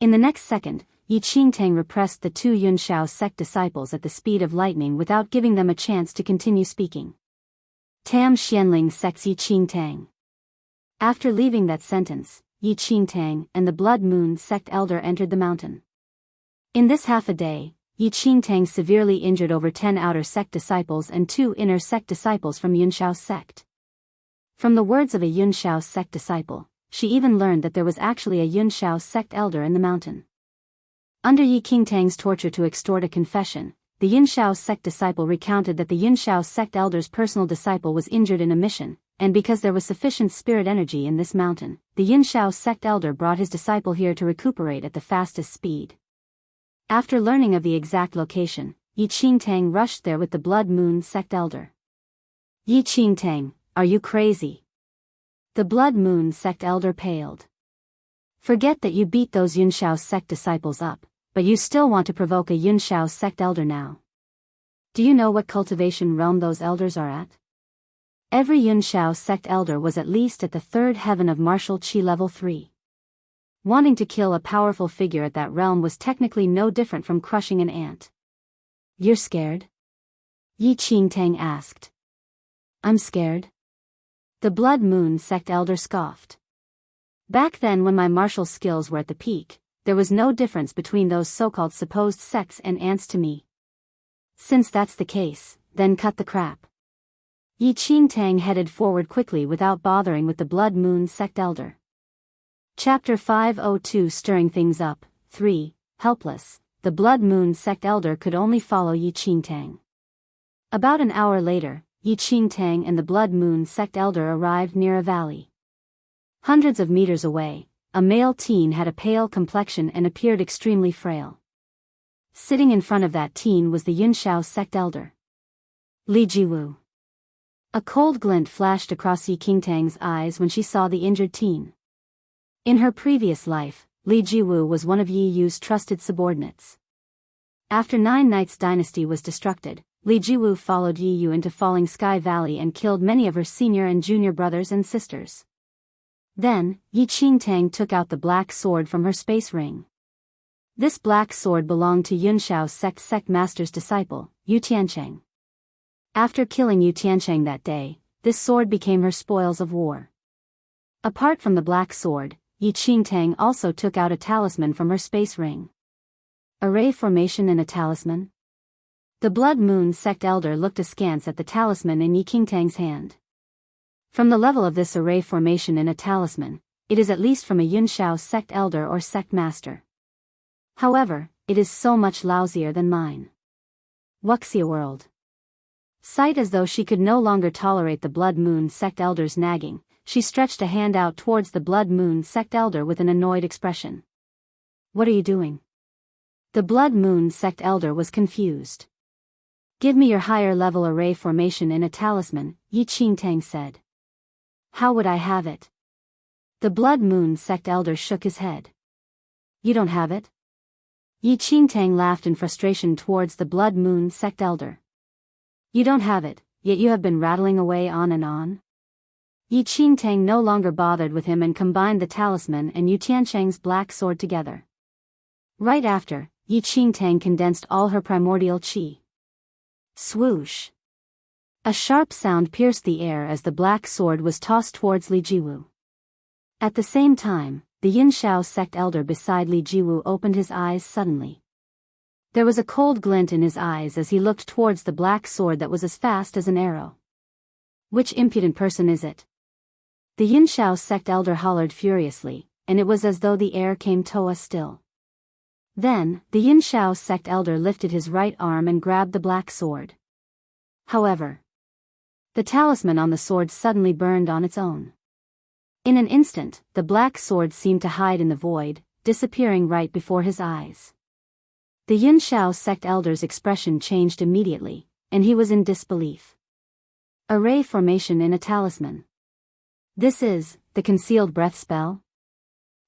In the next second, Yi Qingtang repressed the two Yunshao sect disciples at the speed of lightning without giving them a chance to continue speaking. Tam Xianling sect's Yi Qingtang. After leaving that sentence, Yi Qingtang and the Blood Moon sect elder entered the mountain. In this half a day, Yi Qingtang severely injured over 10 outer sect disciples and 2 inner sect disciples from Yunshao's sect. From the words of a Yunshao's sect disciple, she even learned that there was actually a Yunshao's sect elder in the mountain. Under Yi Qingtang's torture to extort a confession, the Yunshao's sect disciple recounted that the Yunshao's sect elder's personal disciple was injured in a mission, and because there was sufficient spirit energy in this mountain, the Yunshao's sect elder brought his disciple here to recuperate at the fastest speed. After learning of the exact location, Yi Qingtang rushed there with the Blood Moon sect elder. Yi Qingtang, are you crazy? The Blood Moon sect elder paled. Forget that you beat those Yunshao sect disciples up, but you still want to provoke a Yunshao sect elder now. Do you know what cultivation realm those elders are at? Every Yunshao sect elder was at least at the 3rd heaven of martial chi level 3. Wanting to kill a powerful figure at that realm was technically no different from crushing an ant. You're scared? Yi Qingtang asked. I'm scared. The Blood Moon sect elder scoffed. Back then when my martial skills were at the peak, there was no difference between those so-called supposed sects and ants to me. Since that's the case, then cut the crap. Yi Qingtang headed forward quickly without bothering with the Blood Moon sect elder. Chapter 502 Stirring Things Up, 3, Helpless, the Blood Moon sect elder could only follow Yi Qingtang. About an hour later, Yi Qingtang and the Blood Moon sect elder arrived near a valley. Hundreds of meters away, a male teen had a pale complexion and appeared extremely frail. Sitting in front of that teen was the Yunshao sect elder, Li Jiwu. A cold glint flashed across Yi Qingtang's eyes when she saw the injured teen. In her previous life, Li Jiwu was one of Yi Yu's trusted subordinates. After Nine Nights' dynasty was destructed, Li Jiwu followed Yi Yu into Falling Sky Valley and killed many of her senior and junior brothers and sisters. Then, Yi Qingtang took out the black sword from her space ring. This black sword belonged to Yunshao's sect master's disciple, Yu Tiancheng. After killing Yu Tiancheng that day, this sword became her spoils of war. Apart from the black sword, Yi Qingtang also took out a talisman from her space ring. Array formation and a talisman? The Blood Moon sect elder looked askance at the talisman in Yi Qingtang's hand. From the level of this array formation in a talisman, it is at least from a Yunshao sect elder or sect master. However, it is so much lousier than mine. Wuxia world. Sight as though she could no longer tolerate the Blood Moon sect elder's nagging, she stretched a hand out towards the Blood Moon sect elder with an annoyed expression. What are you doing? The Blood Moon sect elder was confused. Give me your higher level array formation in a talisman, Yi Qingtang said. How would I have it? The Blood Moon sect elder shook his head. You don't have it? Yi Qingtang laughed in frustration towards the Blood Moon sect elder. You don't have it, yet you have been rattling away on and on? Yi Qingtang no longer bothered with him and combined the talisman and Yu Tiancheng's black sword together. Right after, Yi Qingtang condensed all her primordial qi. Swoosh! A sharp sound pierced the air as the black sword was tossed towards Li Jiwu. At the same time, the Yunshao sect elder beside Li Jiwu opened his eyes suddenly. There was a cold glint in his eyes as he looked towards the black sword that was as fast as an arrow. Which impudent person is it? The Yunshao sect elder hollered furiously, and it was as though the air came toa still. Then, the Yunshao sect elder lifted his right arm and grabbed the black sword. However, the talisman on the sword suddenly burned on its own. In an instant, the black sword seemed to hide in the void, disappearing right before his eyes. The Yunshao sect elder's expression changed immediately, and he was in disbelief. Array formation in a talisman. This is the concealed breath spell?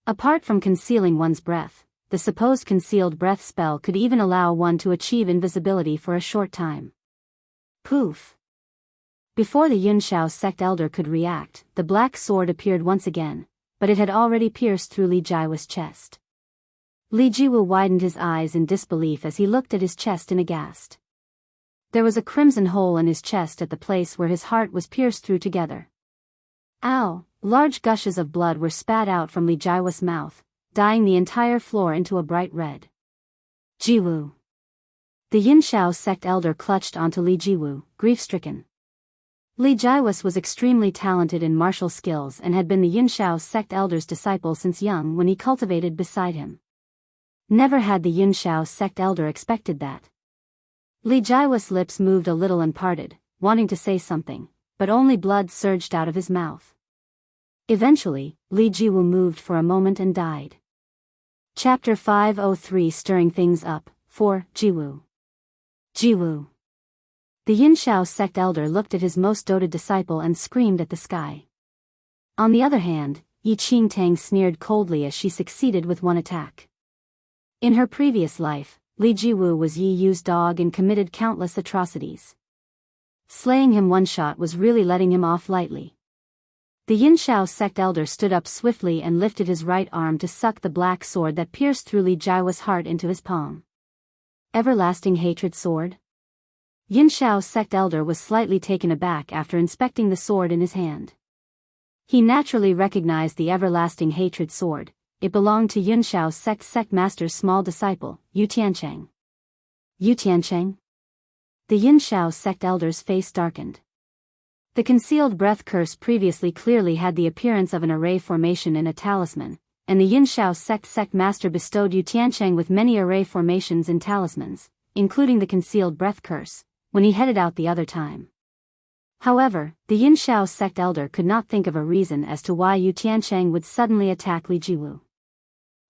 Apart from concealing one's breath, the supposed concealed breath spell could even allow one to achieve invisibility for a short time. Poof! Before the Yunshao sect elder could react, the black sword appeared once again, but it had already pierced through Li Jiwu's chest. Li Jiwu widened his eyes in disbelief as he looked at his chest in aghast. There was a crimson hole in his chest at the place where his heart was pierced through together. Ow! Large gushes of blood were spat out from Li Jiwu's mouth, dyeing the entire floor into a bright red. Jiwu! The Yunshao sect elder clutched onto Li Jiwu, grief-stricken. Li Jiwu was extremely talented in martial skills and had been the Yunshao sect elder's disciple since young when he cultivated beside him. Never had the Yunshao sect elder expected that. Li Jiwu's lips moved a little and parted, wanting to say something, but only blood surged out of his mouth. Eventually, Li Jiwu moved for a moment and died. Chapter 503 Stirring Things Up, 4, Jiwu. Jiwu. The Yunshao sect elder looked at his most doted disciple and screamed at the sky. On the other hand, Yi Qingtang sneered coldly as she succeeded with one attack. In her previous life, Li Jiwu was Yi Yu's dog and committed countless atrocities. Slaying him one shot was really letting him off lightly. The Yunshao sect elder stood up swiftly and lifted his right arm to suck the black sword that pierced through Li Jiwu's heart into his palm. Everlasting hatred sword? Yunshao sect elder was slightly taken aback after inspecting the sword in his hand. He naturally recognized the everlasting hatred sword. It belonged to Yunshao sect master's small disciple, Yu Tiancheng. Yu Tiancheng? The Yunshao sect elder's face darkened. The concealed breath curse previously clearly had the appearance of an array formation in a talisman, and the Yunshao sect master bestowed Yu Tiancheng with many array formations in talismans, including the concealed breath curse, when he headed out the other time. However, the Yunshao sect elder could not think of a reason as to why Yu Tiancheng would suddenly attack Li Jiwu.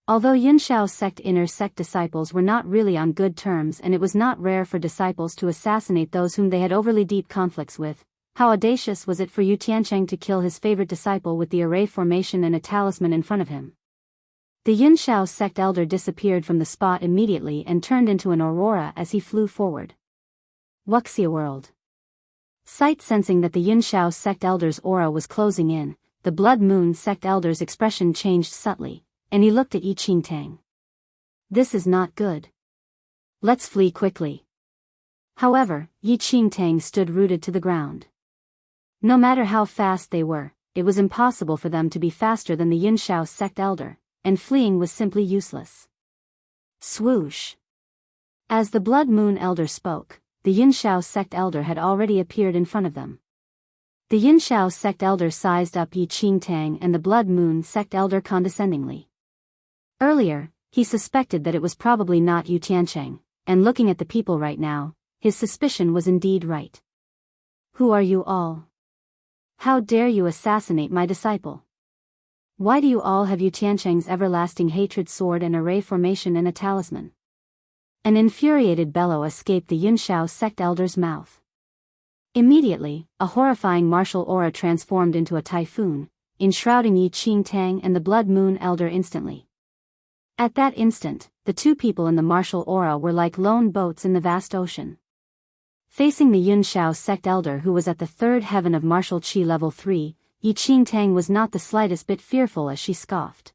Although Yunshao sect inner sect disciples were not really on good terms and it was not rare for disciples to assassinate those whom they had overly deep conflicts with, how audacious was it for Yu Tiancheng to kill his favorite disciple with the array formation and a talisman in front of him. The Yunshao sect elder disappeared from the spot immediately and turned into an aurora as he flew forward. Wuxia world. Sight sensing that the Yunshao sect elder's aura was closing in, the Blood Moon sect elder's expression changed subtly, and he looked at Yi Qingtang. This is not good. Let's flee quickly. However, Yi Qingtang stood rooted to the ground. No matter how fast they were, it was impossible for them to be faster than the Yunshao sect elder, and fleeing was simply useless. Swoosh. As the Blood Moon elder spoke, the Yunshao sect elder had already appeared in front of them. The Yunshao sect elder sized up Yi Qingtang and the Blood Moon sect elder condescendingly. Earlier, he suspected that it was probably not Yu Tiancheng, and looking at the people right now, his suspicion was indeed right. Who are you all? How dare you assassinate my disciple? Why do you all have Yu Tiancheng's everlasting hatred sword and array formation and a talisman? An infuriated bellow escaped the Yunshao sect elder's mouth. Immediately, a horrifying martial aura transformed into a typhoon, enshrouding Yi Qingtang and the Blood Moon elder instantly. At that instant, the two people in the martial aura were like lone boats in the vast ocean. Facing the Yunshao sect elder who was at the third heaven of martial qi level 3, Yi Qingtang was not the slightest bit fearful as she scoffed.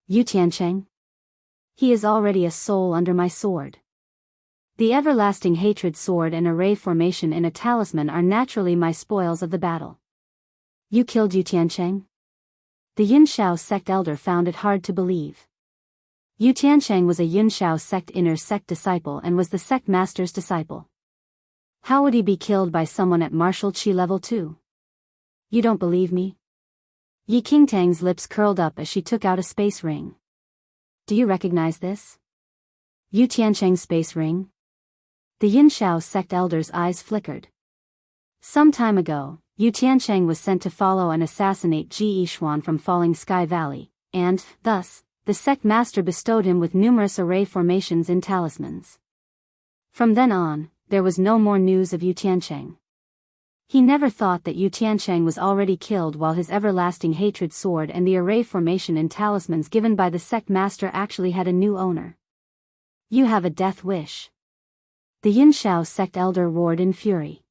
Yu Tiancheng? He is already a soul under my sword. The everlasting hatred sword and array formation in a talisman are naturally my spoils of the battle. You killed Yu Tiancheng? The Yunshao sect elder found it hard to believe. Yu Tiancheng was a Yunshao sect inner sect disciple and was the sect master's disciple. How would he be killed by someone at martial qi level 2? You don't believe me? Yi Qingtang's lips curled up as she took out a space ring. Do you recognize this? Yu Tiancheng's space ring? The Yunshao sect elder's eyes flickered. Some time ago, Yu Tiancheng was sent to follow and assassinate Ji Yishuan from Falling Sky Valley, and, thus, the sect master bestowed him with numerous array formations in talismans. From then on, there was no more news of Yu Tiancheng. He never thought that Yu Tiancheng was already killed while his everlasting hatred sword and the array formation in talismans given by the sect master actually had a new owner. You have a death wish. The Yunshao sect elder roared in fury.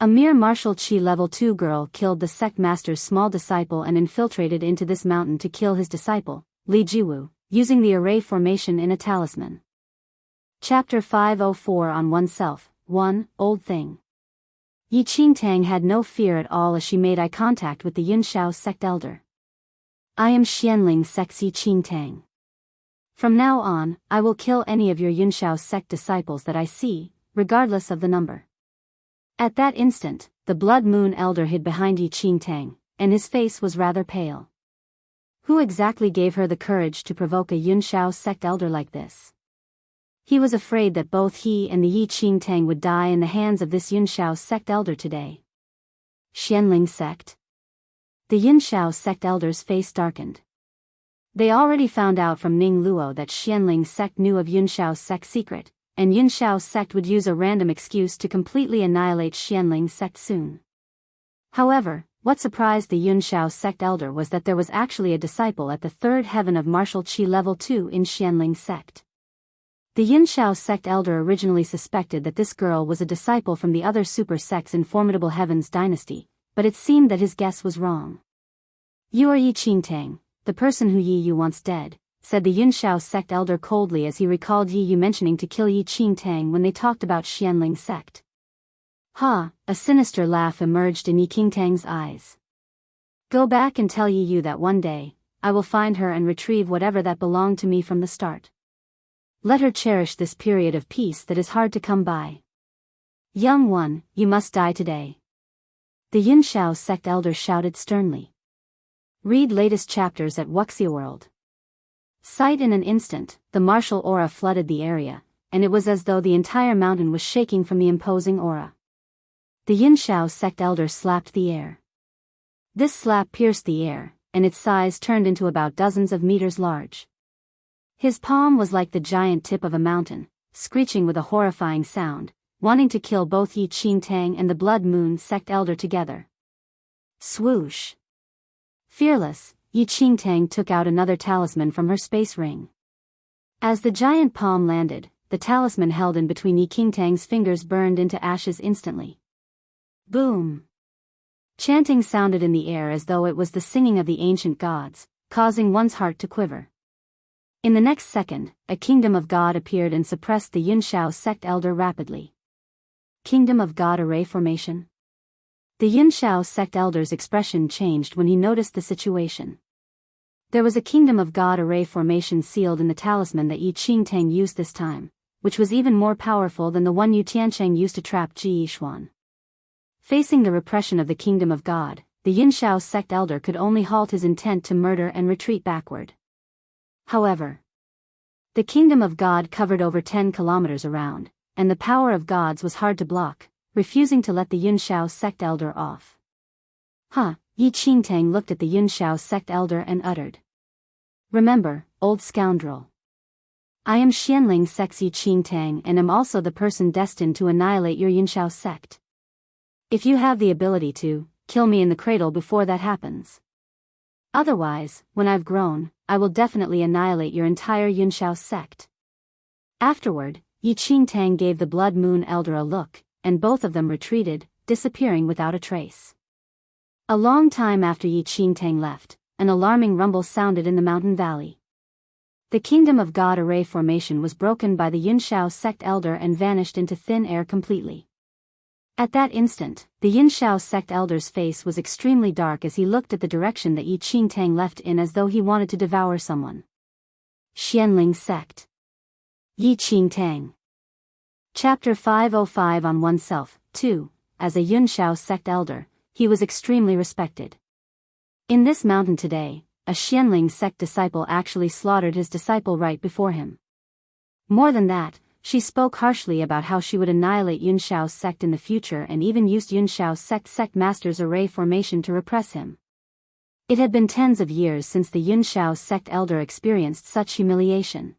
A mere martial qi level 2 girl killed the sect master's small disciple and infiltrated into this mountain to kill his disciple, Li Jiwu, using the array formation in a talisman. Chapter 504 on Oneself, 1, Old Thing. Yi Qingtang had no fear at all as she made eye contact with the Yunshao sect elder. I am Xianling sect's Yi Qingtang. From now on, I will kill any of your Yunshao sect disciples that I see, regardless of the number. At that instant, the Blood Moon elder hid behind Yi Qingtang, and his face was rather pale. Who exactly gave her the courage to provoke a Yunshao sect elder like this? He was afraid that both he and the Yi Qingtang would die in the hands of this Yunshao sect elder today. Xianling sect? The Yunshao sect elder's face darkened. They already found out from Ning Luo that Xianling sect knew of Yunshao's sect secret, and Yunshao sect would use a random excuse to completely annihilate Xianling sect soon. However, what surprised the Yunshao sect elder was that there was actually a disciple at the third heaven of martial qi level 2 in Xianling sect. The Yunshao sect elder originally suspected that this girl was a disciple from the other super sects in Formidable Heavens dynasty, but it seemed that his guess was wrong. You are Yi Qingtang, the person who Yi Yu wants dead, said the Yunshao sect elder coldly as he recalled Yi Yu mentioning to kill Yi Qingtang when they talked about Xianling sect. Ha, a sinister laugh emerged in Yi Qingtang's eyes. Go back and tell Yi Yu that one day, I will find her and retrieve whatever that belonged to me from the start. Let her cherish this period of peace that is hard to come by. Young one, you must die today. The Yunshao sect elder shouted sternly. Read latest chapters at Wuxia World. Sight in an instant, the martial aura flooded the area, and it was as though the entire mountain was shaking from the imposing aura. The Yunshao sect elder slapped the air. This slap pierced the air, and its size turned into about dozens of meters large. His palm was like the giant tip of a mountain, screeching with a horrifying sound, wanting to kill both Yi Qingtang and the Blood Moon sect elder together. Swoosh! Fearless, Yi Qingtang took out another talisman from her space ring. As the giant palm landed, the talisman held in between Yi Qingtang's fingers burned into ashes instantly. Boom! Chanting sounded in the air as though it was the singing of the ancient gods, causing one's heart to quiver. In the next second, a kingdom of God appeared and suppressed the Yunshao sect elder rapidly. Kingdom of God array formation? The Yunshao sect elder's expression changed when he noticed the situation. There was a Kingdom of God array formation sealed in the talisman that Yi Qingtang used this time, which was even more powerful than the one Yu Tiancheng used to trap Ji Yishuan. Facing the repression of the Kingdom of God, the Yunshao sect elder could only halt his intent to murder and retreat backward. However, the Kingdom of God covered over 10 kilometers around, and the power of gods was hard to block, refusing to let the Yunshao sect elder off. Yi Qingtang looked at the Yunshao sect elder and uttered. Remember, old scoundrel. I am Xianling sect's Yi Qingtang and am also the person destined to annihilate your Yunshao sect. If you have the ability to, kill me in the cradle before that happens. Otherwise, when I've grown, I will definitely annihilate your entire Yunshao sect. Afterward, Yi Qingtang gave the Blood Moon elder a look, and both of them retreated, disappearing without a trace. A long time after Yi Qingtang left, an alarming rumble sounded in the mountain valley. The Kingdom of God array formation was broken by the Yunshao sect elder and vanished into thin air completely. At that instant, the Yunshao sect elder's face was extremely dark as he looked at the direction that Yi Qingtang left in as though he wanted to devour someone. Xianling sect. Yi Qingtang. Chapter 505 on oneself, 2. As a Yunshao sect elder, he was extremely respected. In this mountain today, a Xianling sect disciple actually slaughtered his disciple right before him. More than that, she spoke harshly about how she would annihilate Yunshao's sect in the future and even used Yunshao's sect master's array formation to repress him. It had been tens of years since the Yunshao sect elder experienced such humiliation.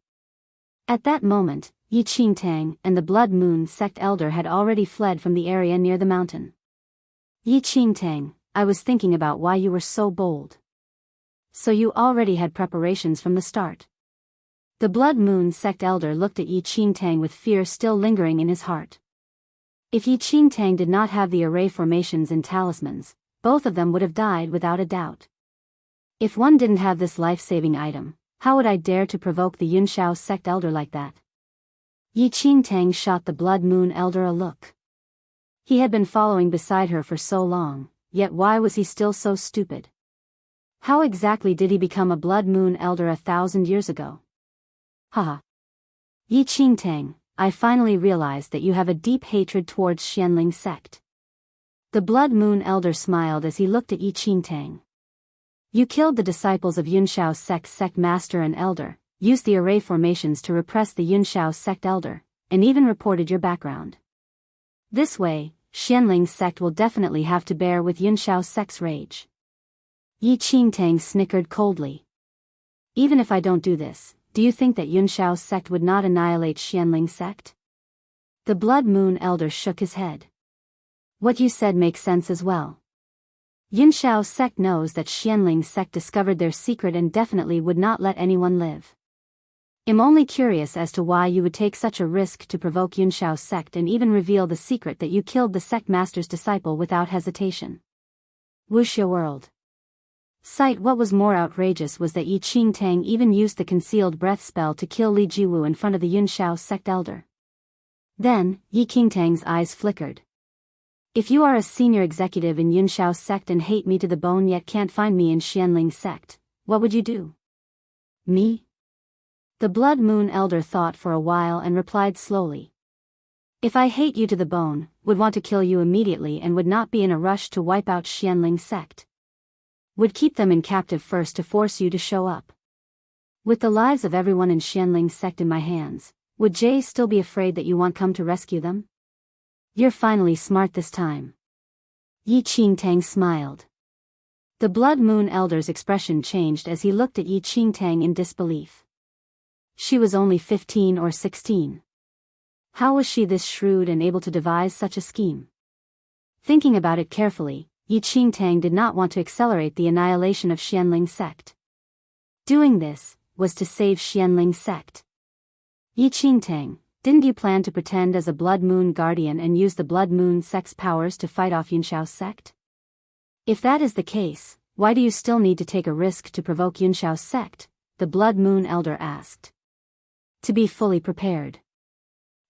At that moment, Yi Qingtang and the Blood Moon sect elder had already fled from the area near the mountain. Yi Qingtang, I was thinking about why you were so bold. So you already had preparations from the start. The Blood Moon sect elder looked at Yi Qingtang with fear still lingering in his heart. If Yi Qingtang did not have the array formations and talismans, both of them would have died without a doubt. If one didn't have this life-saving item, how would I dare to provoke the Yunshao sect elder like that? Yi Qingtang shot the Blood Moon elder a look. He had been following beside her for so long, yet why was he still so stupid? How exactly did he become a Blood Moon elder 1,000 years ago? Haha. Yi Qingtang, I finally realized that you have a deep hatred towards Xianling sect. The Blood Moon elder smiled as he looked at Yi Qingtang. You killed the disciples of Yunshao sect master and elder, used the array formations to repress the Yunshao sect elder, and even reported your background. This way, Xianling sect will definitely have to bear with Yunshao sect's rage. Yi Qingtang snickered coldly. Even if I don't do this, do you think that Yunshao sect would not annihilate Xianling sect? The Blood Moon elder shook his head. What you said makes sense as well. Yunshao sect knows that Xianling sect discovered their secret and definitely would not let anyone live. I'm only curious as to why you would take such a risk to provoke Yunshao sect and even reveal the secret that you killed the sect master's disciple without hesitation. Wuxia world. Sight. What was more outrageous was that Yi Qingtang even used the concealed breath spell to kill Li Jiwu in front of the Yunshao sect elder. Then, Yi Qingtang's eyes flickered. If you are a senior executive in Yunshao sect and hate me to the bone yet can't find me in Xianling sect, what would you do? Me? The Blood Moon elder thought for a while and replied slowly. If I hate you to the bone, would want to kill you immediately and would not be in a rush to wipe out Xianling sect. Would keep them in captive first to force you to show up. With the lives of everyone in Xianling sect in my hands, would Jay still be afraid that you won't come to rescue them? You're finally smart this time. Yi Qingtang smiled. The Blood Moon elder's expression changed as he looked at Yi Qingtang in disbelief. She was only 15 or 16. How was she this shrewd and able to devise such a scheme? Thinking about it carefully, Yi Qingtang did not want to accelerate the annihilation of Xianling sect. Doing this was to save Xianling sect. Yi Qingtang, didn't you plan to pretend as a Blood Moon guardian and use the Blood Moon sect's powers to fight off Yunshao's sect? If that is the case, why do you still need to take a risk to provoke Yunshao's sect? The Blood Moon elder asked. To be fully prepared.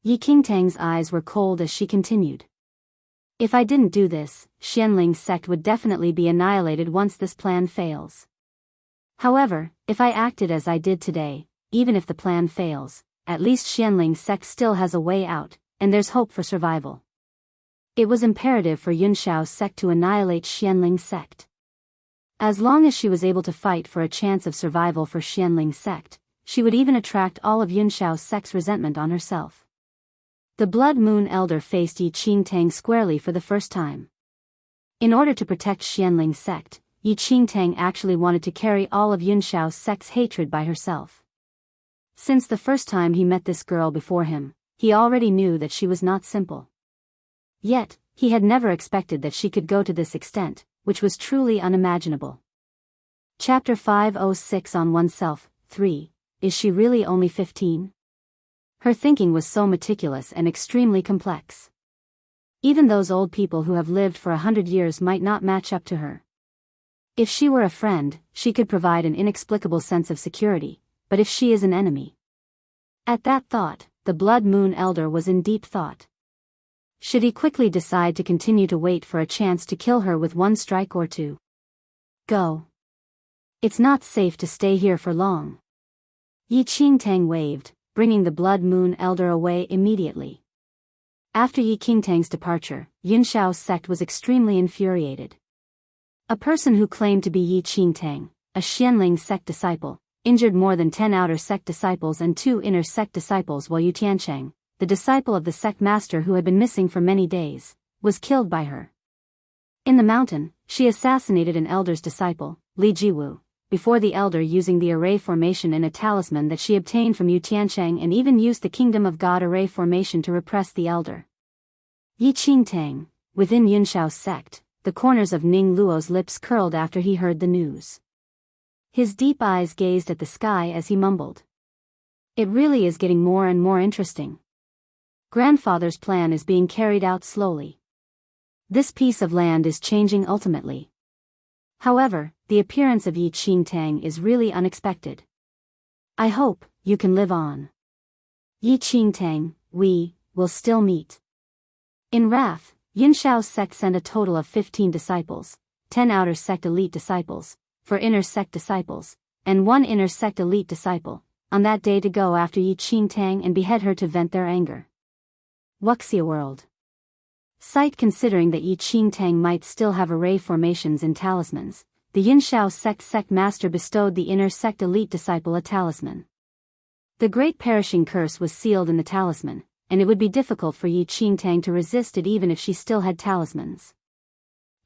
Yi Qingtang's eyes were cold as she continued. If I didn't do this, Xianling's sect would definitely be annihilated once this plan fails. However, if I acted as I did today, even if the plan fails, at least Xianling's sect still has a way out, and there's hope for survival. It was imperative for Yunshao's sect to annihilate Xianling's sect. As long as she was able to fight for a chance of survival for Xianling's sect, she would even attract all of Yunshao's sect's resentment on herself. The Blood Moon elder faced Yi Qingtang squarely for the first time. In order to protect Xianling's sect, Yi Qingtang actually wanted to carry all of Yunshao's sect's hatred by herself. Since the first time he met this girl before him, he already knew that she was not simple. Yet, he had never expected that she could go to this extent, which was truly unimaginable. Chapter 506 On Oneself, 3. Is she really only 15? Her thinking was so meticulous and extremely complex. Even those old people who have lived for 100 years might not match up to her. If she were a friend, she could provide an inexplicable sense of security, but if she is an enemy. At that thought, the Blood Moon elder was in deep thought. Should he quickly decide to continue to wait for a chance to kill her with one strike or two? Go. It's not safe to stay here for long. Yi Qingtang waved, bringing the Blood Moon elder away immediately. After Yi Qingtang's departure, Yunshao's sect was extremely infuriated. A person who claimed to be Yi Qingtang, a Xianling sect disciple, injured more than 10 outer sect disciples and 2 inner sect disciples, while Yu Tiancheng, the disciple of the sect master who had been missing for many days, was killed by her. In the mountain, she assassinated an elder's disciple, Li Jiwu, before the elder, using the array formation in a talisman that she obtained from Yu Tiancheng, and even used the Kingdom of God array formation to repress the elder. Yi Qingtang, within Yunshao's sect, the corners of Ning Luo's lips curled after he heard the news. His deep eyes gazed at the sky as he mumbled. It really is getting more and more interesting. Grandfather's plan is being carried out slowly. This piece of land is changing ultimately. However, the appearance of Yi Qingtang is really unexpected. I hope you can live on. Yi Qingtang, we will still meet. In wrath, Yunshao's sect sent a total of 15 disciples, 10 outer sect elite disciples, 4 inner sect disciples, and 1 inner sect elite disciple, on that day to go after Yi Qingtang and behead her to vent their anger. Wuxia world. Sight. Considering that Yi Qingtang might still have array formations in talismans, the Yunshao sect master bestowed the inner sect elite disciple a talisman. The great perishing curse was sealed in the talisman, and it would be difficult for Yi Qingtang to resist it even if she still had talismans.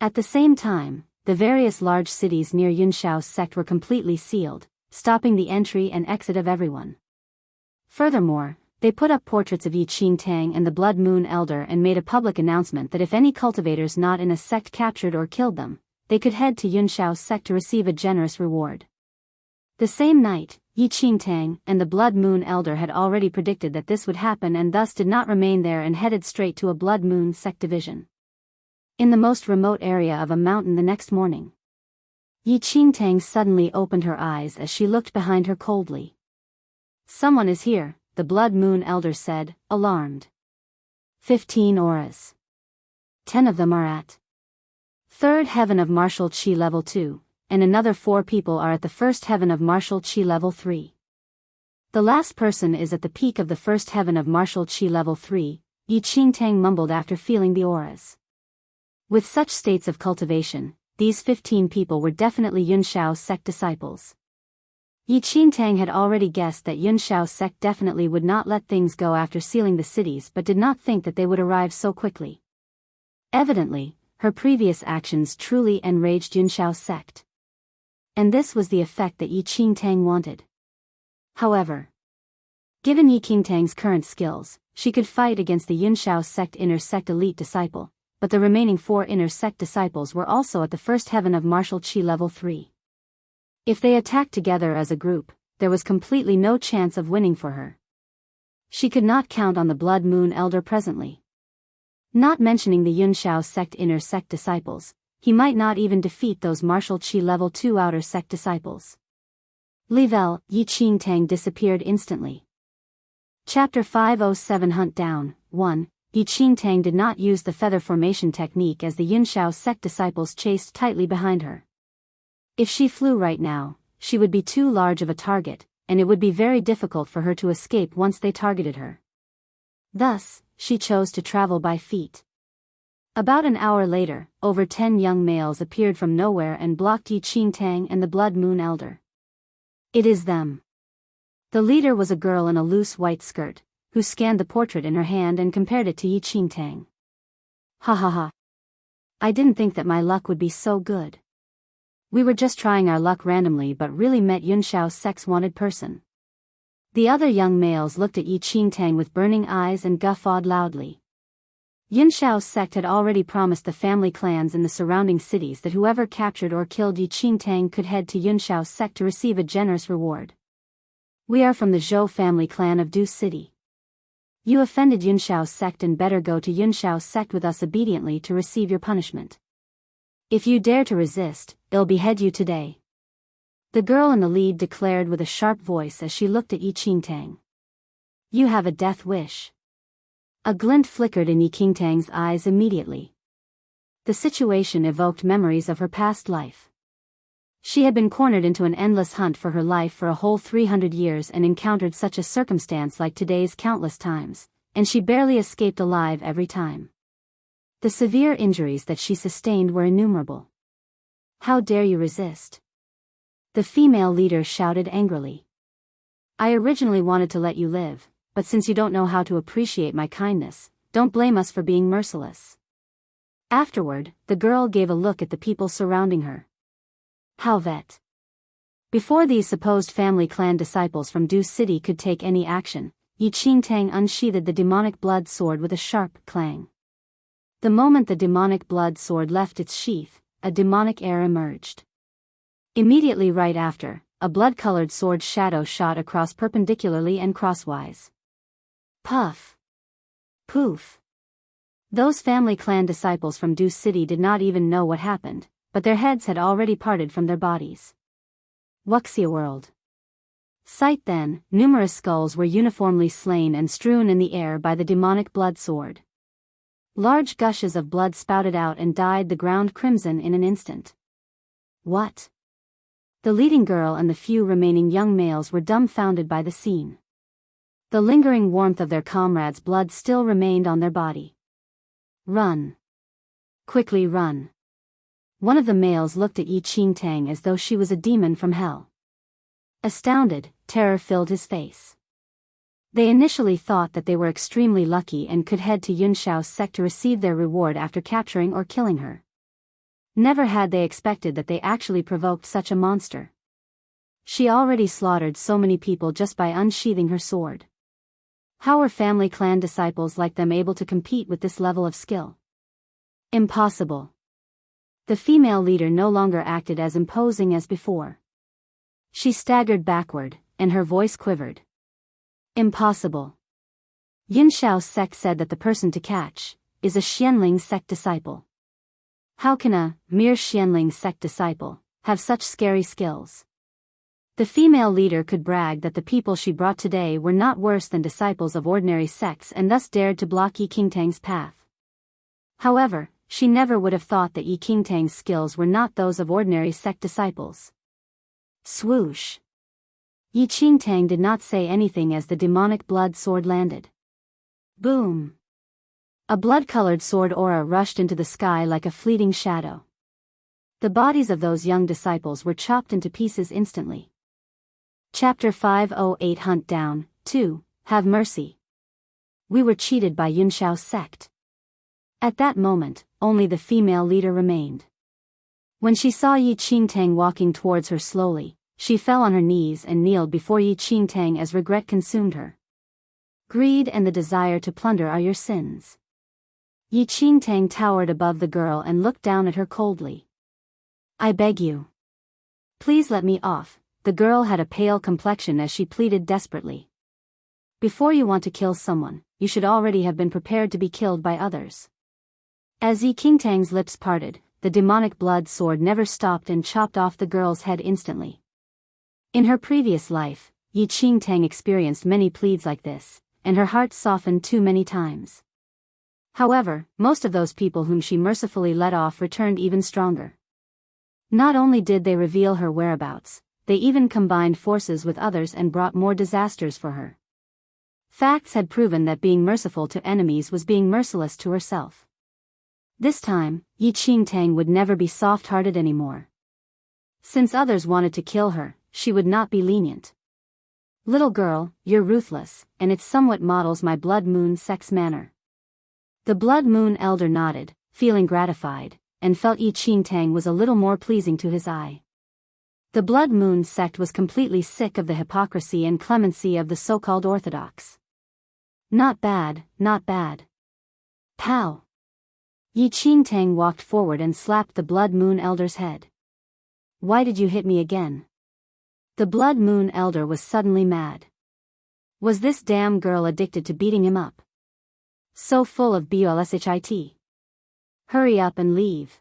At the same time, the various large cities near Yunshao's sect were completely sealed, stopping the entry and exit of everyone. Furthermore, they put up portraits of Yi Qingtang and the Blood Moon elder and made a public announcement that if any cultivators not in a sect captured or killed them, they could head to Yunshao's sect to receive a generous reward. The same night, Yi Qingtang and the Blood Moon elder had already predicted that this would happen and thus did not remain there and headed straight to a Blood Moon sect division. In the most remote area of a mountain the next morning, Yi Qingtang suddenly opened her eyes as she looked behind her coldly. Someone is here, the Blood Moon elder said, alarmed. 15 auras. 10 of them are at third heaven of martial chi level 2, and another 4 people are at the first heaven of martial chi level 3. The last person is at the peak of the first heaven of martial chi level 3, Yi Qingtang mumbled after feeling the auras. With such states of cultivation, these 15 people were definitely Yunshao's sect disciples. Yi Qingtang had already guessed that Yunshao's sect definitely would not let things go after sealing the cities, but did not think that they would arrive so quickly. Evidently, her previous actions truly enraged Yunshao's sect. And this was the effect that Yi Qingtang wanted. However, Given Yi Qingtang's current skills, she could fight against the Yunshao sect inner sect elite disciple, but the remaining 4 inner sect disciples were also at the first heaven of martial chi level 3. If they attacked together as a group, there was completely no chance of winning for her. She could not count on the Blood Moon Elder presently. Not mentioning the Yunshao sect inner sect disciples, he might not even defeat those martial chi level 2 outer sect disciples. Level, Yi Qingtang disappeared instantly. Chapter 507 Hunt Down. 1. Yi Qingtang did not use the feather formation technique as the Yunshao sect disciples chased tightly behind her. If she flew right now, she would be too large of a target, and it would be very difficult for her to escape once they targeted her. Thus, she chose to travel by feet. About an hour later, over 10 young males appeared from nowhere and blocked Yi Qingtang and the Blood Moon Elder. It is them. The leader was a girl in a loose white skirt, who scanned the portrait in her hand and compared it to Yi Qingtang. Ha ha ha. I didn't think that my luck would be so good. We were just trying our luck randomly but really met Yunshao sect's wanted person. The other young males looked at Yi Qingtang with burning eyes and guffawed loudly. Yunshao's sect had already promised the family clans in the surrounding cities that whoever captured or killed Yi Qingtang could head to Yunshao's sect to receive a generous reward. We are from the Zhou family clan of Du City. You offended Yunshao's sect and better go to Yunshao's sect with us obediently to receive your punishment. If you dare to resist, I'll behead you today. The girl in the lead declared with a sharp voice as she looked at Yi Qingtang. You have a death wish. A glint flickered in Yi Qingtang's eyes immediately. The situation evoked memories of her past life. She had been cornered into an endless hunt for her life for a whole 300 years and encountered such a circumstance like today's countless times, and she barely escaped alive every time. The severe injuries that she sustained were innumerable. How dare you resist? The female leader shouted angrily. I originally wanted to let you live, but since you don't know how to appreciate my kindness, don't blame us for being merciless. Afterward, the girl gave a look at the people surrounding her. How vet. Before these supposed family clan disciples from Du City could take any action, Yi Qingtang unsheathed the demonic blood sword with a sharp clang. The moment the demonic blood sword left its sheath, a demonic air emerged. Immediately right after, a blood-colored sword shadow shot across perpendicularly and crosswise. Puff. Poof. Those family clan disciples from Du City did not even know what happened, but their heads had already parted from their bodies. Wuxia world. Sight then, numerous skulls were uniformly slain and strewn in the air by the demonic blood sword. Large gushes of blood spouted out and dyed the ground crimson in an instant. What? The leading girl and the few remaining young males were dumbfounded by the scene. The lingering warmth of their comrades' blood still remained on their body. Run. Quickly run. One of the males looked at Yi Qingtang as though she was a demon from hell. Astounded, terror filled his face. They initially thought that they were extremely lucky and could head to Yunshao's sect to receive their reward after capturing or killing her. Never had they expected that they actually provoked such a monster. She already slaughtered so many people just by unsheathing her sword. How were family clan disciples like them able to compete with this level of skill? Impossible. The female leader no longer acted as imposing as before. She staggered backward, and her voice quivered. Impossible. Yunshao's sect said that the person to catch is a Xianling sect disciple. How can a mere Xianling sect disciple have such scary skills? The female leader could brag that the people she brought today were not worse than disciples of ordinary sects and thus dared to block Yi Qingtang's path. However, she never would have thought that Yi Qingtang's skills were not those of ordinary sect disciples. Swoosh. Yi Qingtang did not say anything as the demonic blood sword landed. Boom. A blood-colored sword aura rushed into the sky like a fleeting shadow. The bodies of those young disciples were chopped into pieces instantly. Chapter 508 Hunt Down. 2. Have mercy. We were cheated by Yunshao's sect. At that moment, only the female leader remained. When she saw Yi Qingtang walking towards her slowly, she fell on her knees and kneeled before Yi Qingtang as regret consumed her. Greed and the desire to plunder are your sins. Yi Qingtang towered above the girl and looked down at her coldly. I beg you. Please let me off. The girl had a pale complexion as she pleaded desperately. Before you want to kill someone, you should already have been prepared to be killed by others. As Yi Qingtang's lips parted, the demonic blood sword never stopped and chopped off the girl's head instantly. In her previous life, Yi Qingtang experienced many pleas like this, and her heart softened too many times. However, most of those people whom she mercifully let off returned even stronger. Not only did they reveal her whereabouts, they even combined forces with others and brought more disasters for her. Facts had proven that being merciful to enemies was being merciless to herself. This time, Yi Qingtang would never be soft-hearted anymore. Since others wanted to kill her, she would not be lenient. Little girl, you're ruthless, and it somewhat models my Blood Moon sect's manner. The Blood Moon elder nodded, feeling gratified, and felt Yi Qingtang was a little more pleasing to his eye. The Blood Moon sect was completely sick of the hypocrisy and clemency of the so-called orthodox. Not bad, not bad. Pow! Yi Qingtang walked forward and slapped the Blood Moon elder's head. Why did you hit me again? The Blood Moon elder was suddenly mad. Was this damn girl addicted to beating him up? So full of bullshit. Hurry up and leave.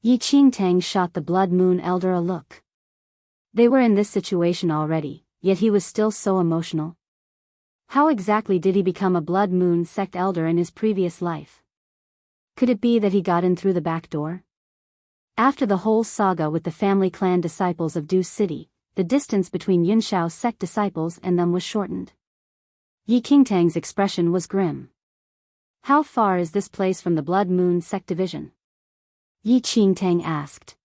Yi Qingtang shot the Blood Moon elder a look. They were in this situation already, yet he was still so emotional. How exactly did he become a Blood Moon sect elder in his previous life? Could it be that he got in through the back door? After the whole saga with the family clan disciples of Deuce City, the distance between Yunshao sect disciples and them was shortened. Yi Qingtang's expression was grim. How far is this place from the Blood Moon sect division? Yi Qingtang asked.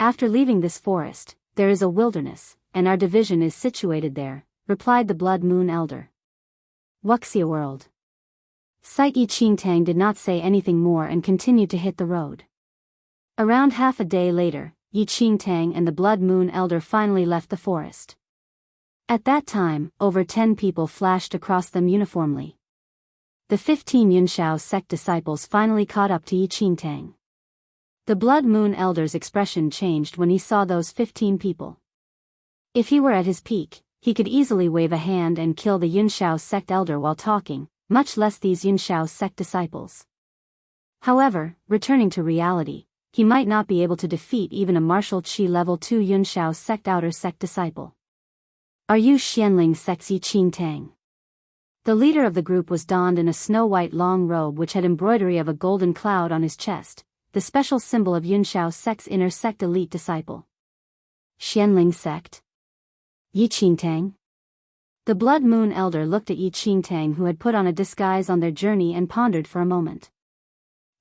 After leaving this forest, there is a wilderness, and our division is situated there, replied the Blood Moon elder. Wuxia world. Yi Qingtang did not say anything more and continued to hit the road. Around half a day later, Yi Qingtang and the Blood Moon elder finally left the forest. At that time, over 10 people flashed across them uniformly. The 15 Yunshao sect disciples finally caught up to Yi Qingtang. The Blood Moon elder's expression changed when he saw those 15 people. If he were at his peak, he could easily wave a hand and kill the Yunshao sect elder while talking, much less these Yunshao sect disciples. However, returning to reality, he might not be able to defeat even a martial Qi level 2 Yunshao sect outer sect disciple. Are you Xianling sect's Yi Qingtang? The leader of the group was donned in a snow-white long robe which had embroidery of a golden cloud on his chest, the special symbol of Yunshao sect's inner sect elite disciple. Xianling sect? Yi Qingtang? The Blood Moon elder looked at Yi Qingtang, who had put on a disguise on their journey, and pondered for a moment.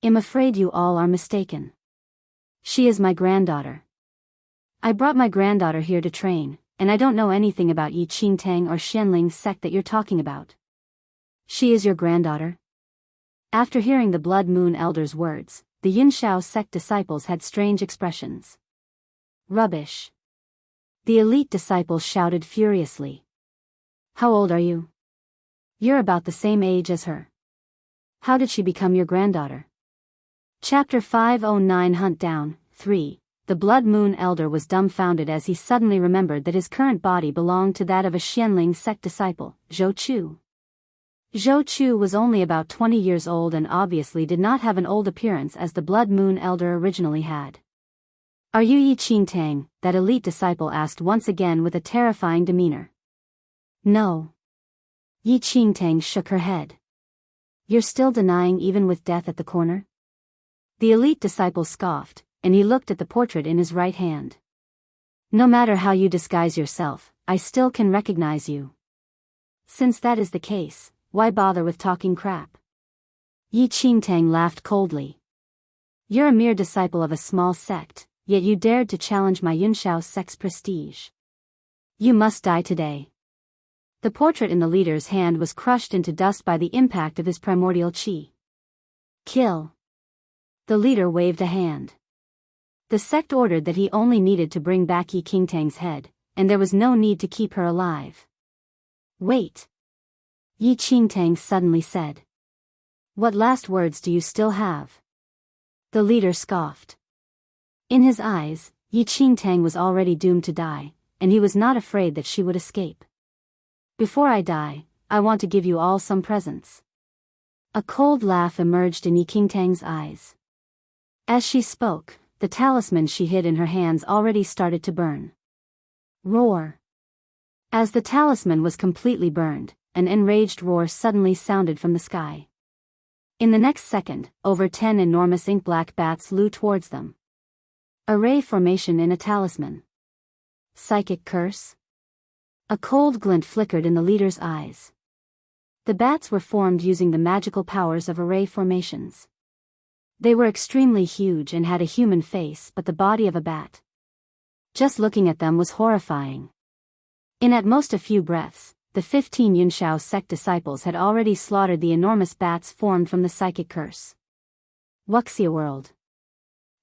I'm afraid you all are mistaken. She is my granddaughter. I brought my granddaughter here to train, and I don't know anything about Yi Qingtang or Xianling sect that you're talking about. She is your granddaughter? After hearing the Blood Moon elder's words, the Yunshao sect disciples had strange expressions. Rubbish. The elite disciples shouted furiously. How old are you? You're about the same age as her. How did she become your granddaughter? Chapter 509 Hunt Down, 3. The Blood Moon elder was dumbfounded as he suddenly remembered that his current body belonged to that of a Xianling sect disciple, Zhou Chu. Zhou Chu was only about 20 years old and obviously did not have an old appearance as the Blood Moon elder originally had. Are you Yi Qingtang? That elite disciple asked once again with a terrifying demeanor. No. Yi Qingtang shook her head. You're still denying even with death at the corner? The elite disciple scoffed, and he looked at the portrait in his right hand. No matter how you disguise yourself, I still can recognize you. Since that is the case, why bother with talking crap? Yi Qingtang laughed coldly. You're a mere disciple of a small sect, yet you dared to challenge my Yunshao sect's prestige. You must die today. The portrait in the leader's hand was crushed into dust by the impact of his primordial qi. Kill. The leader waved a hand. The sect ordered that he only needed to bring back Yi Qingtang's head, and there was no need to keep her alive. Wait. Yi Qingtang suddenly said. What last words do you still have? The leader scoffed. In his eyes, Yi Qingtang was already doomed to die, and he was not afraid that she would escape. Before I die, I want to give you all some presents. A cold laugh emerged in Yi Qingtang's eyes. As she spoke, the talisman she hid in her hands already started to burn. Roar. As the talisman was completely burned, an enraged roar suddenly sounded from the sky. In the next second, over 10 enormous ink-black bats flew towards them. Array formation in a talisman. Psychic curse? A cold glint flickered in the leader's eyes. The bats were formed using the magical powers of array formations. They were extremely huge and had a human face but the body of a bat. Just looking at them was horrifying. In at most a few breaths, the 15 Yunshao sect disciples had already slaughtered the enormous bats formed from the psychic curse. Wuxia world.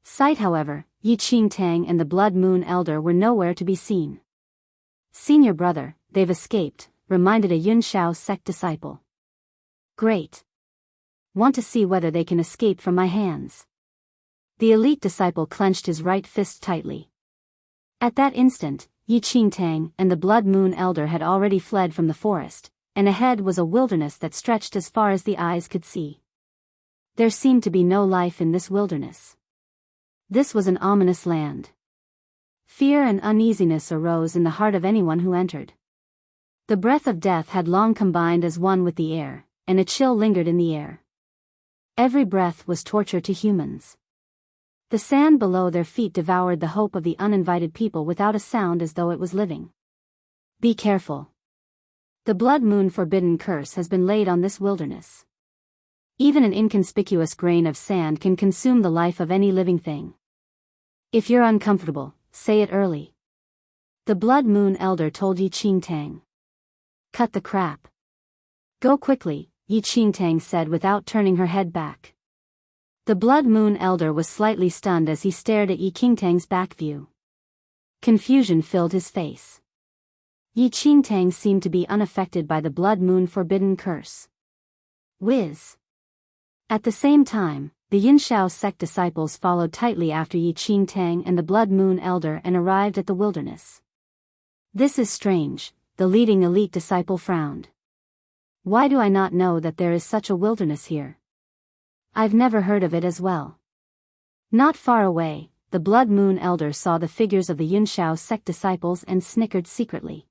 Sight, however, Yi Qingtang and the Blood Moon Elder were nowhere to be seen. Senior brother, they've escaped, reminded a Yunshao sect disciple. Great. Want to see whether they can escape from my hands. The elite disciple clenched his right fist tightly. At that instant, Yi Qingtang and the Blood Moon Elder had already fled from the forest, and ahead was a wilderness that stretched as far as the eyes could see. There seemed to be no life in this wilderness. This was an ominous land. Fear and uneasiness arose in the heart of anyone who entered. The breath of death had long combined as one with the air, and a chill lingered in the air. Every breath was torture to humans. The sand below their feet devoured the hope of the uninvited people without a sound as though it was living. Be careful. The Blood Moon forbidden curse has been laid on this wilderness. Even an inconspicuous grain of sand can consume the life of any living thing. If you're uncomfortable, say it early. The Blood Moon Elder told Yi Qingtang. Cut the crap. Go quickly, Yi Qingtang said without turning her head back. The Blood Moon Elder was slightly stunned as he stared at Yi Qingtang's back view. Confusion filled his face. Yi Qingtang seemed to be unaffected by the Blood Moon forbidden curse. Whiz. At the same time, the Yunshao sect disciples followed tightly after Yi Qingtang and the Blood Moon Elder and arrived at the wilderness. This is strange, the leading elite disciple frowned. Why do I not know that there is such a wilderness here? I've never heard of it as well. Not far away, the Blood Moon Elder saw the figures of the Yunshao sect disciples and snickered secretly.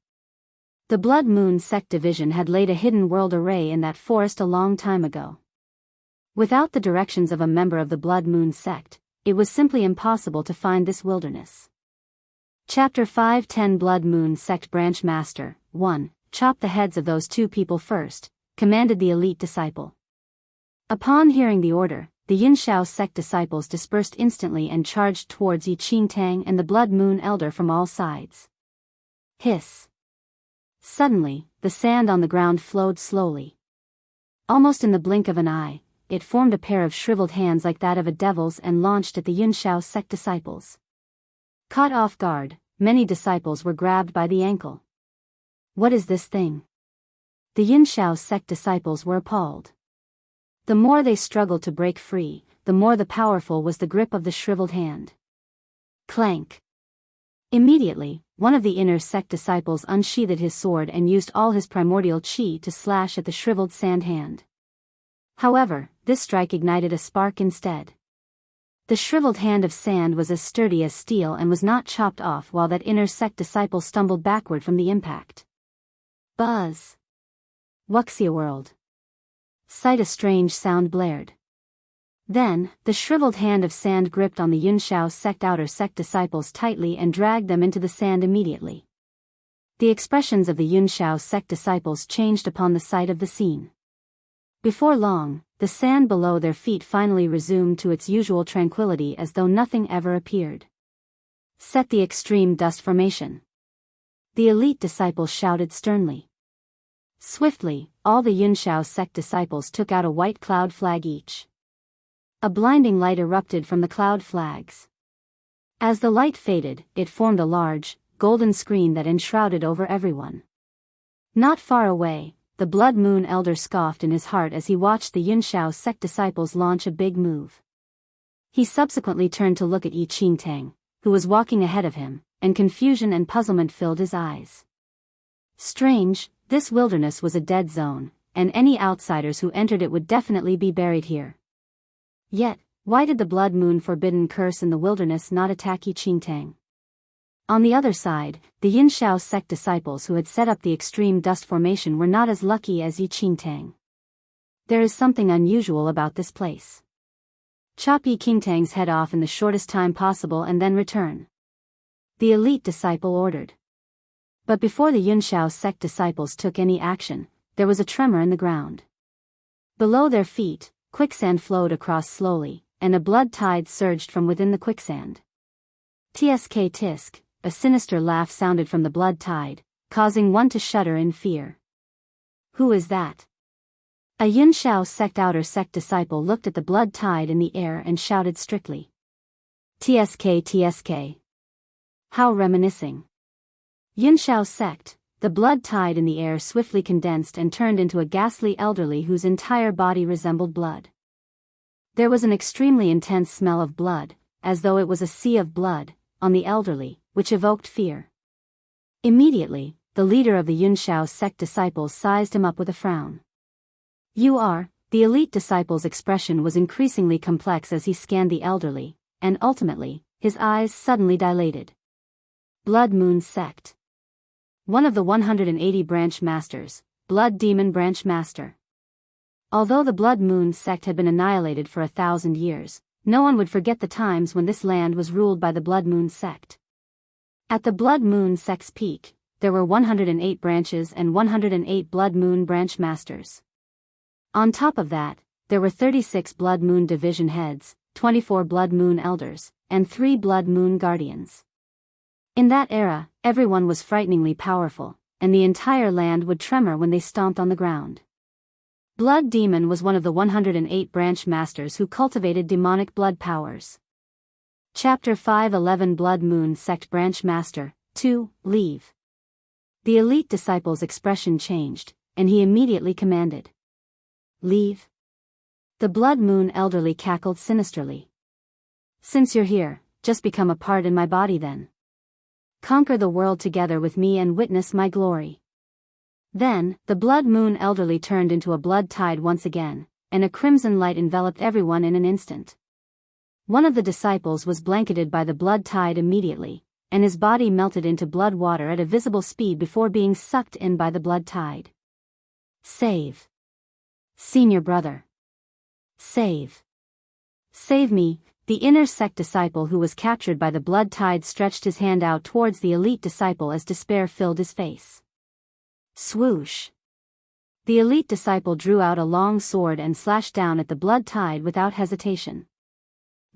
The Blood Moon sect division had laid a hidden world array in that forest a long time ago. Without the directions of a member of the Blood Moon sect, it was simply impossible to find this wilderness. Chapter 510 Blood Moon Sect Branch Master 1. Chop the heads of those two people first, commanded the elite disciple. Upon hearing the order, the Yunshao sect disciples dispersed instantly and charged towards Yi Qingtang and the Blood Moon Elder from all sides. Hiss. Suddenly, the sand on the ground flowed slowly. Almost in the blink of an eye, it formed a pair of shriveled hands like that of a devil's and launched at the Yunshao sect disciples. Caught off guard, many disciples were grabbed by the ankle. What is this thing? The Yunshao sect disciples were appalled. The more they struggled to break free, the more powerful was the grip of the shriveled hand. Clank. Immediately, one of the inner sect disciples unsheathed his sword and used all his primordial chi to slash at the shriveled sand hand. However, this strike ignited a spark instead. The shriveled hand of sand was as sturdy as steel and was not chopped off while that inner sect disciple stumbled backward from the impact. Buzz. Wuxia world. Sight a strange sound blared. Then, the shriveled hand of sand gripped on the Yunshao sect outer sect disciples tightly and dragged them into the sand immediately. The expressions of the Yunshao sect disciples changed upon the sight of the scene. Before long, the sand below their feet finally resumed to its usual tranquility as though nothing ever appeared. Set the extreme dust formation. The elite disciples shouted sternly. Swiftly, all the Yunshao sect disciples took out a white cloud flag each. A blinding light erupted from the cloud flags. As the light faded, it formed a large, golden screen that enshrouded over everyone. Not far away, the Blood Moon Elder scoffed in his heart as he watched the Yunshao sect disciples launch a big move. He subsequently turned to look at Yi Qingtang, who was walking ahead of him, and confusion and puzzlement filled his eyes. Strange, this wilderness was a dead zone, and any outsiders who entered it would definitely be buried here. Yet, why did the Blood Moon Forbidden Curse in the wilderness not attack Yi Qingtang? On the other side, the Yunshao sect disciples who had set up the extreme dust formation were not as lucky as Yi Qingtang. There is something unusual about this place. Chop Yi Qingtang's head off in the shortest time possible and then return. The elite disciple ordered. But before the Yunshao sect disciples took any action, there was a tremor in the ground. Below their feet, quicksand flowed across slowly, and a blood tide surged from within the quicksand. Tsk tisk, a sinister laugh sounded from the blood tide, causing one to shudder in fear. Who is that? A Yunshao sect outer sect disciple looked at the blood tide in the air and shouted strictly. Tsk. How reminiscing. Yunshao sect, the blood tide in the air swiftly condensed and turned into a ghastly elderly whose entire body resembled blood. There was an extremely intense smell of blood, as though it was a sea of blood, on the elderly, which evoked fear. Immediately, the leader of the Yunshao sect disciples sized him up with a frown. You are, the elite disciple's expression was increasingly complex as he scanned the elderly, and ultimately, his eyes suddenly dilated. Blood Moon Sect. One of the 180 branch masters, Blood Demon Branch Master. Although the Blood Moon Sect had been annihilated for 1,000 years, no one would forget the times when this land was ruled by the Blood Moon Sect. At the Blood Moon Sect's peak, there were 108 branches and 108 Blood Moon Branch Masters. On top of that, there were 36 Blood Moon Division Heads, 24 Blood Moon Elders, and 3 Blood Moon Guardians. In that era, everyone was frighteningly powerful, and the entire land would tremor when they stomped on the ground. Blood Demon was one of the 108 branch masters who cultivated demonic blood powers. Chapter 511 Blood Moon Sect Branch Master, 2, Leave. The elite disciple's expression changed, and he immediately commanded. Leave. The Blood Moon elderly cackled sinisterly. Since you're here, just become a part in my body then. Conquer the world together with me and witness my glory. Then, the Blood Moon elderly turned into a blood tide once again, and a crimson light enveloped everyone in an instant. One of the disciples was blanketed by the blood tide immediately, and his body melted into blood water at a visible speed before being sucked in by the blood tide. Save. Senior brother. Save. Save me. The inner sect disciple who was captured by the blood tide stretched his hand out towards the elite disciple as despair filled his face. Swoosh. The elite disciple drew out a long sword and slashed down at the blood tide without hesitation.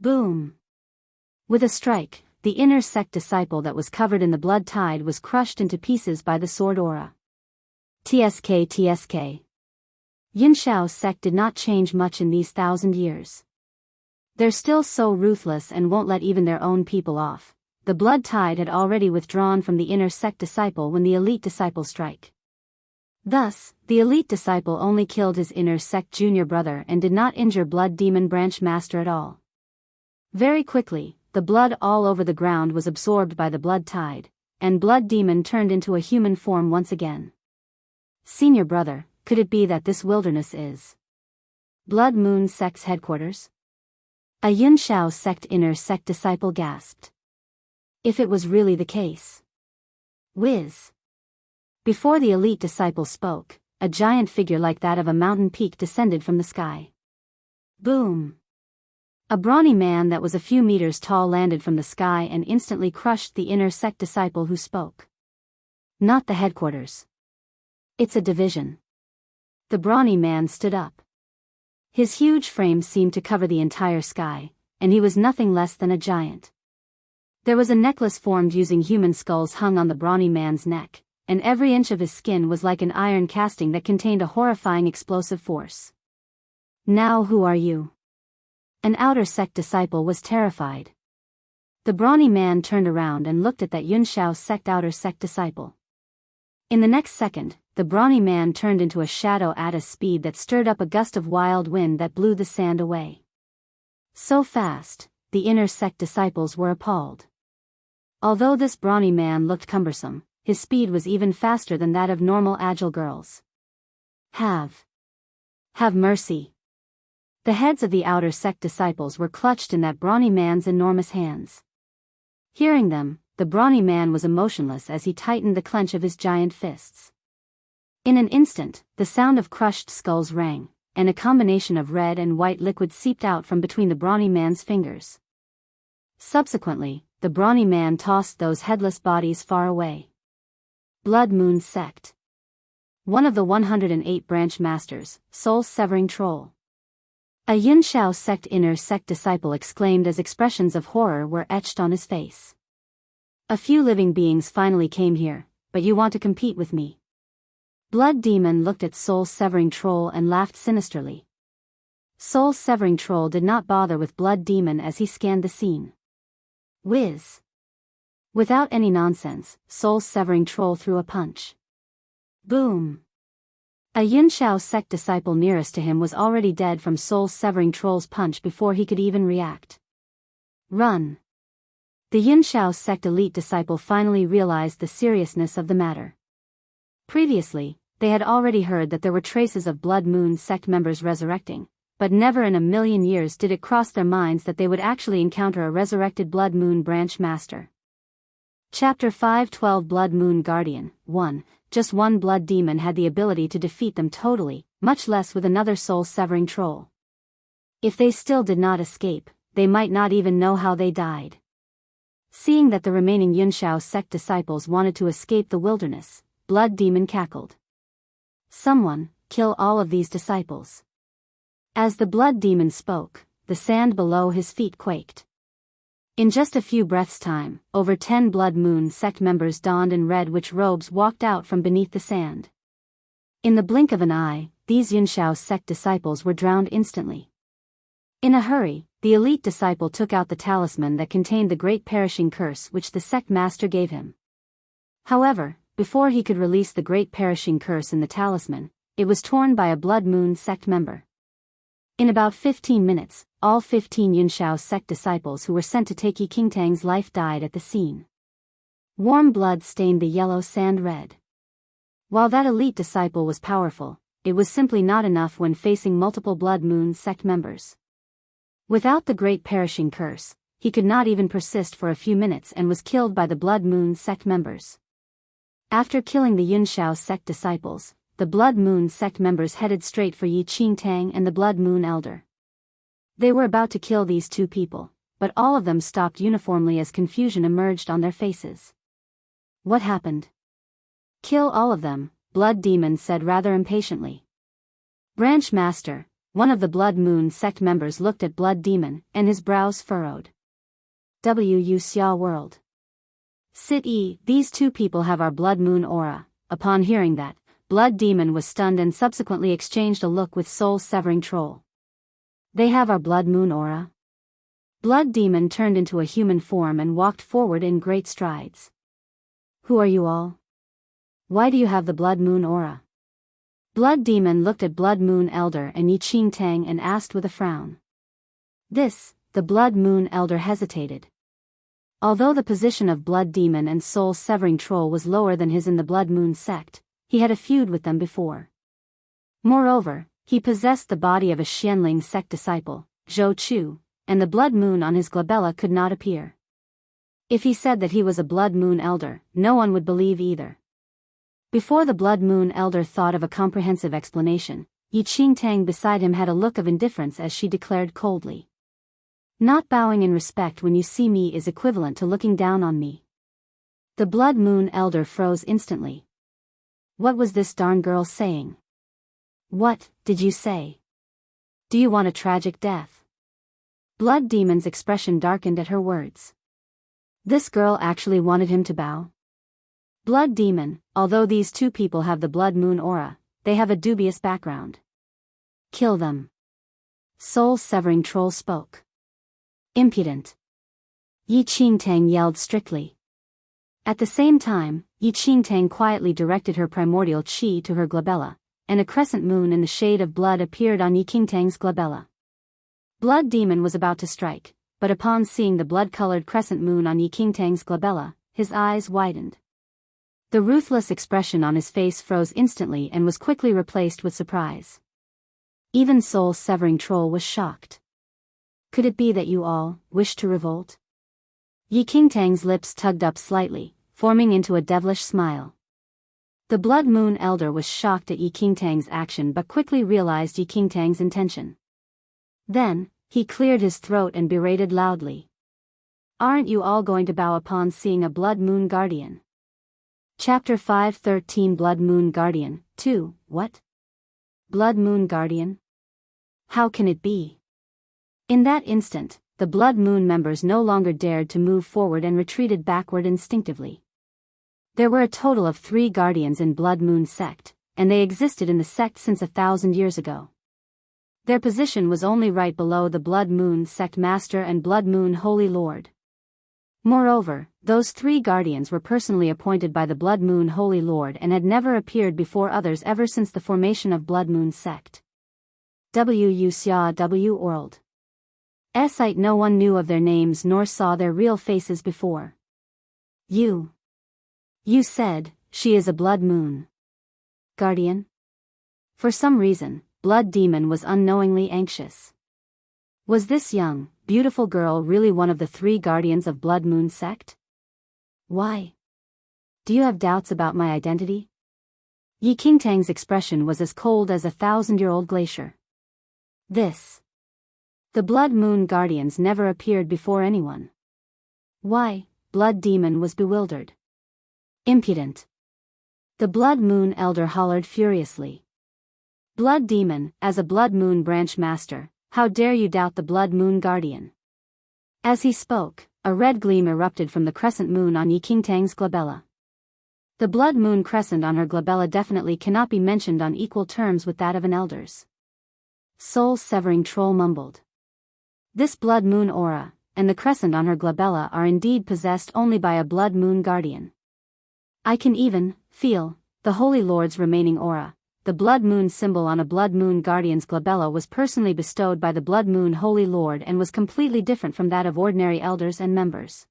Boom. With a strike, the inner sect disciple that was covered in the blood tide was crushed into pieces by the sword aura. Tsk. Yunshao sect did not change much in these 1,000 years. They're still so ruthless and won't let even their own people off. The blood tide had already withdrawn from the inner sect disciple when the elite disciple strike. Thus, the elite disciple only killed his inner sect junior brother and did not injure Blood Demon Branch Master at all. Very quickly, the blood all over the ground was absorbed by the blood tide, and Blood Demon turned into a human form once again. Senior brother, could it be that this wilderness is Blood Moon Sect's headquarters? A Yunshao sect inner sect disciple gasped. If it was really the case. Whiz. Before the elite disciple spoke, a giant figure like that of a mountain peak descended from the sky. Boom. A brawny man that was a few meters tall landed from the sky and instantly crushed the inner sect disciple who spoke. Not the headquarters. It's a division. The brawny man stood up. His huge frame seemed to cover the entire sky, and he was nothing less than a giant. There was a necklace formed using human skulls hung on the brawny man's neck, and every inch of his skin was like an iron casting that contained a horrifying explosive force. Now who are you? An outer sect disciple was terrified. The brawny man turned around and looked at that Yunshao sect outer sect disciple. In the next second, the brawny man turned into a shadow at a speed that stirred up a gust of wild wind that blew the sand away. So fast, the inner sect disciples were appalled. Although this brawny man looked cumbersome, his speed was even faster than that of normal agile girls. Have mercy. The heads of the outer sect disciples were clutched in that brawny man's enormous hands. Hearing them, the brawny man was emotionless as he tightened the clench of his giant fists. In an instant, the sound of crushed skulls rang, and a combination of red and white liquid seeped out from between the brawny man's fingers. Subsequently, the brawny man tossed those headless bodies far away. Blood Moon Sect. One of the 108 branch masters, soul-severing troll. A Yunshao sect inner sect disciple exclaimed as expressions of horror were etched on his face. A few living beings finally came here, but you want to compete with me? Blood Demon looked at soul-severing troll and laughed sinisterly. Soul-severing troll did not bother with Blood Demon as he scanned the scene. Whiz! Without any nonsense, soul-severing troll threw a punch. Boom! A Yunshao sect disciple nearest to him was already dead from soul-severing troll's punch before he could even react. Run! The Yunshao sect elite disciple finally realized the seriousness of the matter. Previously, they had already heard that there were traces of Blood Moon sect members resurrecting, but never in a million years did it cross their minds that they would actually encounter a resurrected Blood Moon branch master. Chapter 512 Blood Moon Guardian 1. Just one blood demon had the ability to defeat them totally, much less with another soul-severing troll. If they still did not escape, they might not even know how they died. Seeing that the remaining Yunshao sect disciples wanted to escape the wilderness, Blood Demon cackled. Someone, kill all of these disciples. As the Blood Demon spoke, the sand below his feet quaked. In just a few breaths' time, over 10 Blood Moon sect members donned in red witch robes walked out from beneath the sand. In the blink of an eye, these Yunshao sect disciples were drowned instantly. In a hurry, the elite disciple took out the talisman that contained the great perishing curse which the sect master gave him. However, before he could release the great perishing curse in the talisman, it was torn by a Blood Moon sect member. In about 15 minutes, all 15 Yunshao sect disciples who were sent to take Yi Qingtang's life died at the scene. Warm blood stained the yellow sand red. While that elite disciple was powerful, it was simply not enough when facing multiple Blood Moon sect members. Without the great perishing curse, he could not even persist for a few minutes and was killed by the Blood Moon sect members. After killing the Yunshao sect disciples, the Blood Moon sect members headed straight for Yi Qingtang and the Blood Moon Elder. They were about to kill these two people, but all of them stopped uniformly as confusion emerged on their faces. What happened? Kill all of them, Blood Demon said rather impatiently. Branch Master, one of the Blood Moon sect members looked at Blood Demon, and his brows furrowed. Wuxia World. Sit-E, these two people have our Blood Moon aura. Upon hearing that, Blood Demon was stunned and subsequently exchanged a look with soul-severing troll. They have our Blood Moon aura? Blood Demon turned into a human form and walked forward in great strides. Who are you all? Why do you have the Blood Moon aura? Blood Demon looked at Blood Moon Elder and Yi Qingtang and asked with a frown. The Blood Moon Elder hesitated. Although the position of Blood Demon and soul-severing troll was lower than his in the Blood Moon sect, he had a feud with them before. Moreover, he possessed the body of a Xianling sect disciple, Zhou Chu, and the Blood Moon on his glabella could not appear. If he said that he was a Blood Moon Elder, no one would believe either. Before the Blood Moon Elder thought of a comprehensive explanation, Yi Qingtang beside him had a look of indifference as she declared coldly. Not bowing in respect when you see me is equivalent to looking down on me. The Blood Moon Elder froze instantly. What was this darn girl saying? What did you say? Do you want a tragic death? Blood Demon's expression darkened at her words. This girl actually wanted him to bow? Blood Demon, although these two people have the Blood Moon aura, they have a dubious background. Kill them. Soul-severing troll spoke. Impudent. Yi Qingtang yelled strictly. At the same time, Yi Qingtang quietly directed her primordial qi to her glabella, and a crescent moon in the shade of blood appeared on Yi Qingtang's glabella. Blood Demon was about to strike, but upon seeing the blood-colored crescent moon on Yi Qingtang's glabella, his eyes widened. The ruthless expression on his face froze instantly and was quickly replaced with surprise. Even soul-severing Troll was shocked. Could it be that you all wished to revolt? Yi Qingtang's lips tugged up slightly, forming into a devilish smile. The Blood Moon Elder was shocked at Yi Qingtang's action but quickly realized Yi Qingtang's intention. Then, he cleared his throat and berated loudly. Aren't you all going to bow upon seeing a Blood Moon Guardian? Chapter 513 Blood Moon Guardian, 2, What? Blood Moon Guardian? How can it be? In that instant, the Blood Moon members no longer dared to move forward and retreated backward instinctively. There were a total of 3 guardians in Blood Moon sect, and they existed in the sect since 1,000 years ago. Their position was only right below the Blood Moon sect master and Blood Moon Holy Lord. Moreover, those 3 guardians were personally appointed by the Blood Moon Holy Lord and had never appeared before others ever since the formation of Blood Moon sect. Wuxia World. Site no one knew of their names nor saw their real faces before. You said, she is a Blood Moon Guardian? For some reason, Blood Demon was unknowingly anxious. Was this young, beautiful girl really one of the 3 guardians of Blood Moon sect? Why? Do you have doubts about my identity? Yi Qingtang's expression was as cold as a 1,000-year-old glacier. The Blood Moon Guardians never appeared before anyone. Why? Blood Demon was bewildered. Impudent. The Blood Moon Elder hollered furiously. Blood Demon, as a Blood Moon branch master, how dare you doubt the Blood Moon Guardian? As he spoke, a red gleam erupted from the crescent moon on Yi Qingtang's glabella. The Blood Moon crescent on her glabella definitely cannot be mentioned on equal terms with that of an elder's. Soul-severing Troll mumbled. This Blood Moon aura, and the crescent on her glabella are indeed possessed only by a Blood Moon Guardian. I can even feel the Holy Lord's remaining aura. The Blood Moon symbol on a Blood Moon Guardian's glabella was personally bestowed by the Blood Moon Holy Lord and was completely different from that of ordinary elders and members.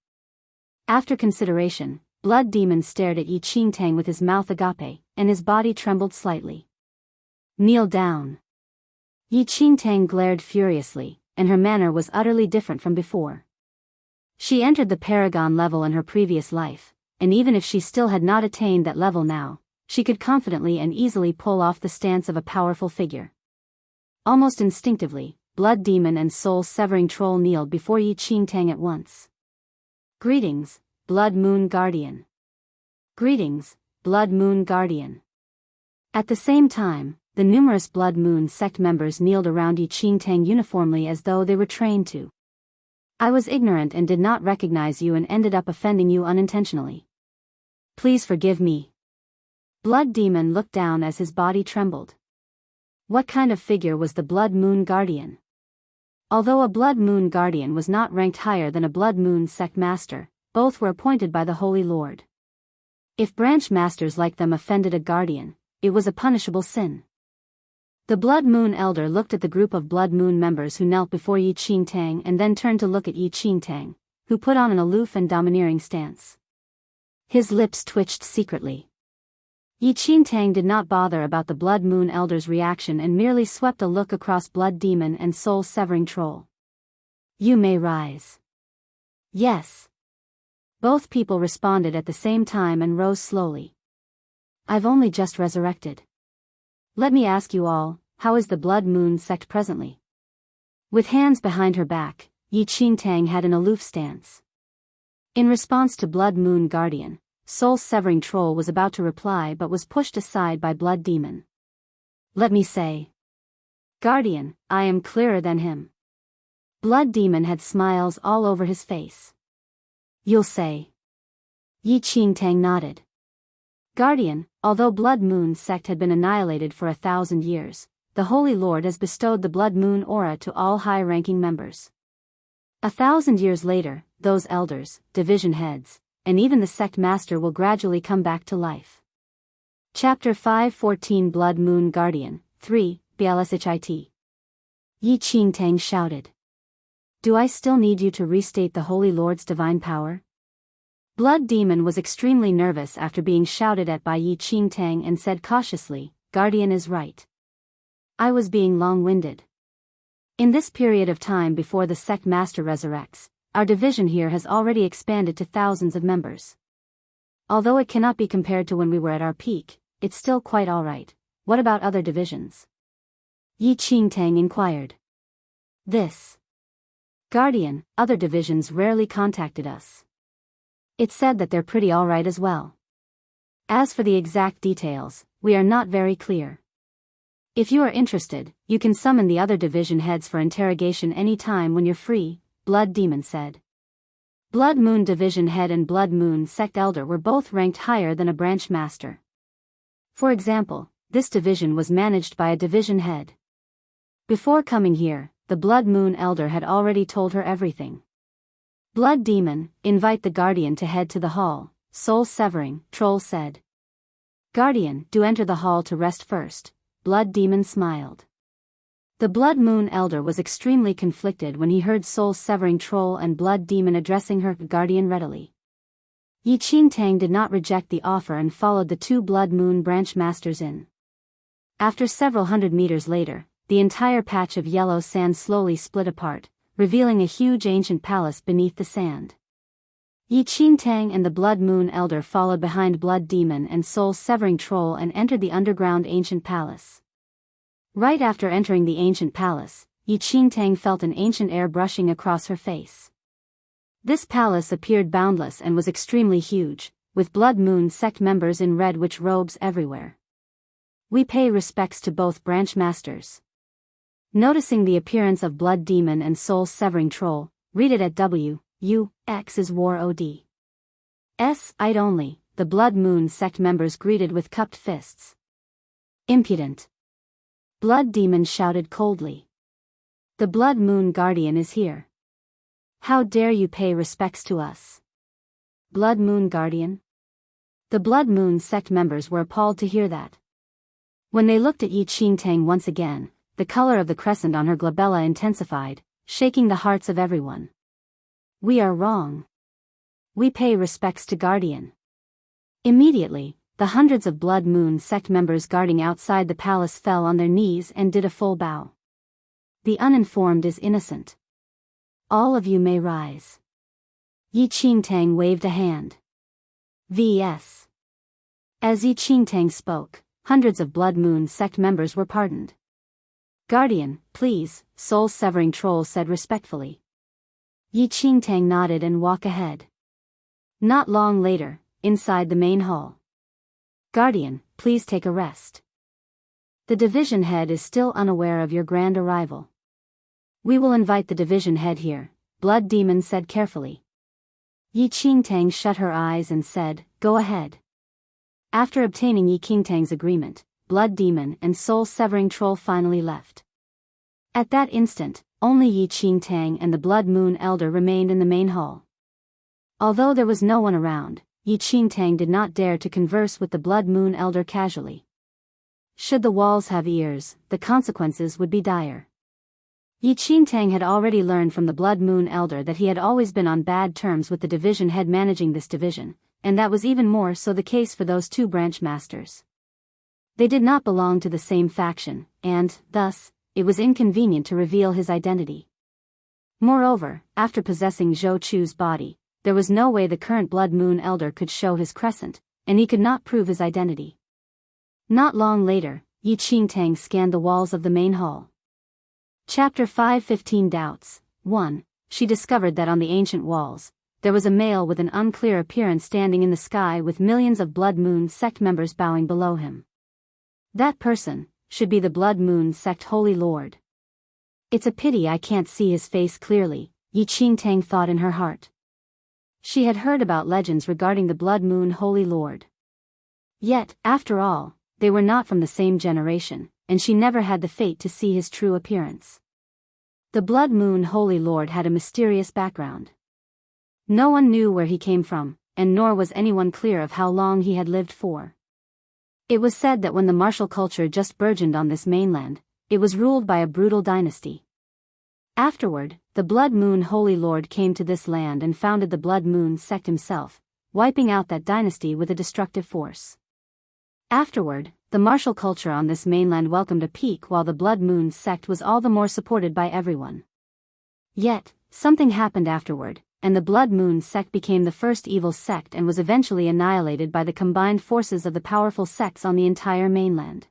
After consideration, Blood Demon stared at Yi Qingtang with his mouth agape, and his body trembled slightly. Kneel down. Yi Qingtang glared furiously, and her manner was utterly different from before. She entered the Paragon level in her previous life, and even if she still had not attained that level now, she could confidently and easily pull off the stance of a powerful figure. Almost instinctively, Blood Demon and soul-severing Troll kneeled before Yi Qingtang at once. Greetings, Blood Moon Guardian. Greetings, Blood Moon Guardian. At the same time, the numerous Blood Moon sect members kneeled around Yi Qingtang uniformly as though they were trained to. I was ignorant and did not recognize you and ended up offending you unintentionally. Please forgive me. Blood Demon looked down as his body trembled. What kind of figure was the Blood Moon Guardian? Although a Blood Moon Guardian was not ranked higher than a Blood Moon sect master, both were appointed by the Holy Lord. If branch masters like them offended a guardian, it was a punishable sin. The Blood Moon Elder looked at the group of Blood Moon members who knelt before Yi Qingtang and then turned to look at Yi Qingtang, who put on an aloof and domineering stance. His lips twitched secretly. Yi Qingtang did not bother about the Blood Moon Elder's reaction and merely swept a look across Blood Demon and soul-severing Troll. You may rise. Yes. Both people responded at the same time and rose slowly. I've only just resurrected. Let me ask you all, how is the Blood Moon sect presently? With hands behind her back, Yi Qingtang had an aloof stance. In response to Blood Moon Guardian, soul-severing Troll was about to reply but was pushed aside by Blood Demon. Let me say. Guardian, I am clearer than him. Blood Demon had smiles all over his face. You'll say. Yi Qingtang nodded. Guardian, although Blood Moon sect had been annihilated for 1,000 years, the Holy Lord has bestowed the Blood Moon aura to all high-ranking members. 1,000 years later, those elders, division heads, and even the sect master will gradually come back to life. Chapter 5:14 Blood Moon Guardian, 3, Blshit. Yi Qingtang shouted. Do I still need you to restate the Holy Lord's divine power? Blood Demon was extremely nervous after being shouted at by Yi Qingtang and said cautiously, Guardian is right. I was being long-winded. In this period of time before the sect master resurrects, our division here has already expanded to thousands of members. Although it cannot be compared to when we were at our peak, it's still quite alright. What about other divisions? Yi Qingtang inquired. This Guardian, other divisions rarely contacted us. It said that they're pretty alright as well. As for the exact details, we are not very clear. If you are interested, you can summon the other division heads for interrogation any time when you're free, Blood Demon said. Blood Moon Division Head and Blood Moon Sect Elder were both ranked higher than a branch master. For example, this division was managed by a division head. Before coming here, the Blood Moon Elder had already told her everything. Blood Demon, invite the Guardian to head to the hall, Soul Severing, Troll said. Guardian, do enter the hall to rest first, Blood Demon smiled. The Blood Moon Elder was extremely conflicted when he heard Soul Severing Troll and Blood Demon addressing her Guardian readily. Yi Qingtang did not reject the offer and followed the two Blood Moon branch masters in. After several hundred meters later, the entire patch of yellow sand slowly split apart, revealing a huge ancient palace beneath the sand. Yi Qingtang and the Blood Moon Elder followed behind Blood Demon and Soul Severing Troll and entered the underground ancient palace. Right after entering the ancient palace, Yi Qingtang felt an ancient air brushing across her face. This palace appeared boundless and was extremely huge, with Blood Moon sect members in red witch robes everywhere. We pay respects to both branch masters. Noticing the appearance of Blood Demon and Soul Severing Troll, read it at W.U.X is War O.D. S.I'd only, the Blood Moon sect members greeted with cupped fists. Impudent. Blood Demon shouted coldly. The Blood Moon Guardian is here. How dare you pay respects to us? Blood Moon Guardian? The Blood Moon sect members were appalled to hear that. When they looked at Yi Qingtang once again, the color of the crescent on her glabella intensified, shaking the hearts of everyone. We are wrong. We pay respects to Guardian. Immediately, the hundreds of Blood Moon sect members guarding outside the palace fell on their knees and did a full bow. The uninformed is innocent. All of you may rise. Yi Qingtang waved a hand. V.S. As Yi Qingtang spoke, hundreds of Blood Moon sect members were pardoned. Guardian, please, Soul Severing Troll said respectfully. Yi Qingtang nodded and walked ahead. Not long later, inside the main hall. Guardian, please take a rest. The division head is still unaware of your grand arrival. We will invite the division head here, Blood Demon said carefully. Yi Qingtang shut her eyes and said, go ahead. After obtaining Yi Qingtang's agreement, Blood Demon and Soul Severing Troll finally left. At that instant, only Yi Qingtang and the Blood Moon Elder remained in the main hall. Although there was no one around, Yi Qingtang did not dare to converse with the Blood Moon Elder casually. Should the walls have ears, the consequences would be dire. Yi Qingtang had already learned from the Blood Moon Elder that he had always been on bad terms with the division head managing this division, and that was even more so the case for those two branch masters. They did not belong to the same faction, and, thus, it was inconvenient to reveal his identity. Moreover, after possessing Zhou Chu's body, there was no way the current Blood Moon Elder could show his crescent, and he could not prove his identity. Not long later, Yi Qingtang scanned the walls of the main hall. Chapter 5:15 Doubts. 1. She discovered that on the ancient walls, there was a male with an unclear appearance standing in the sky with millions of Blood Moon sect members bowing below him. That person should be the Blood Moon sect Holy Lord. It's a pity I can't see his face clearly, Yi Qingtang thought in her heart. She had heard about legends regarding the Blood Moon Holy Lord. Yet, after all, they were not from the same generation, and she never had the fate to see his true appearance. The Blood Moon Holy Lord had a mysterious background. No one knew where he came from, and nor was anyone clear of how long he had lived for. It was said that when the martial culture just burgeoned on this mainland, it was ruled by a brutal dynasty. Afterward, the Blood Moon Holy Lord came to this land and founded the Blood Moon sect himself, wiping out that dynasty with a destructive force. Afterward, the martial culture on this mainland welcomed a peak while the Blood Moon sect was all the more supported by everyone. Yet, something happened afterward, and the Blood Moon sect became the first evil sect and was eventually annihilated by the combined forces of the powerful sects on the entire mainland.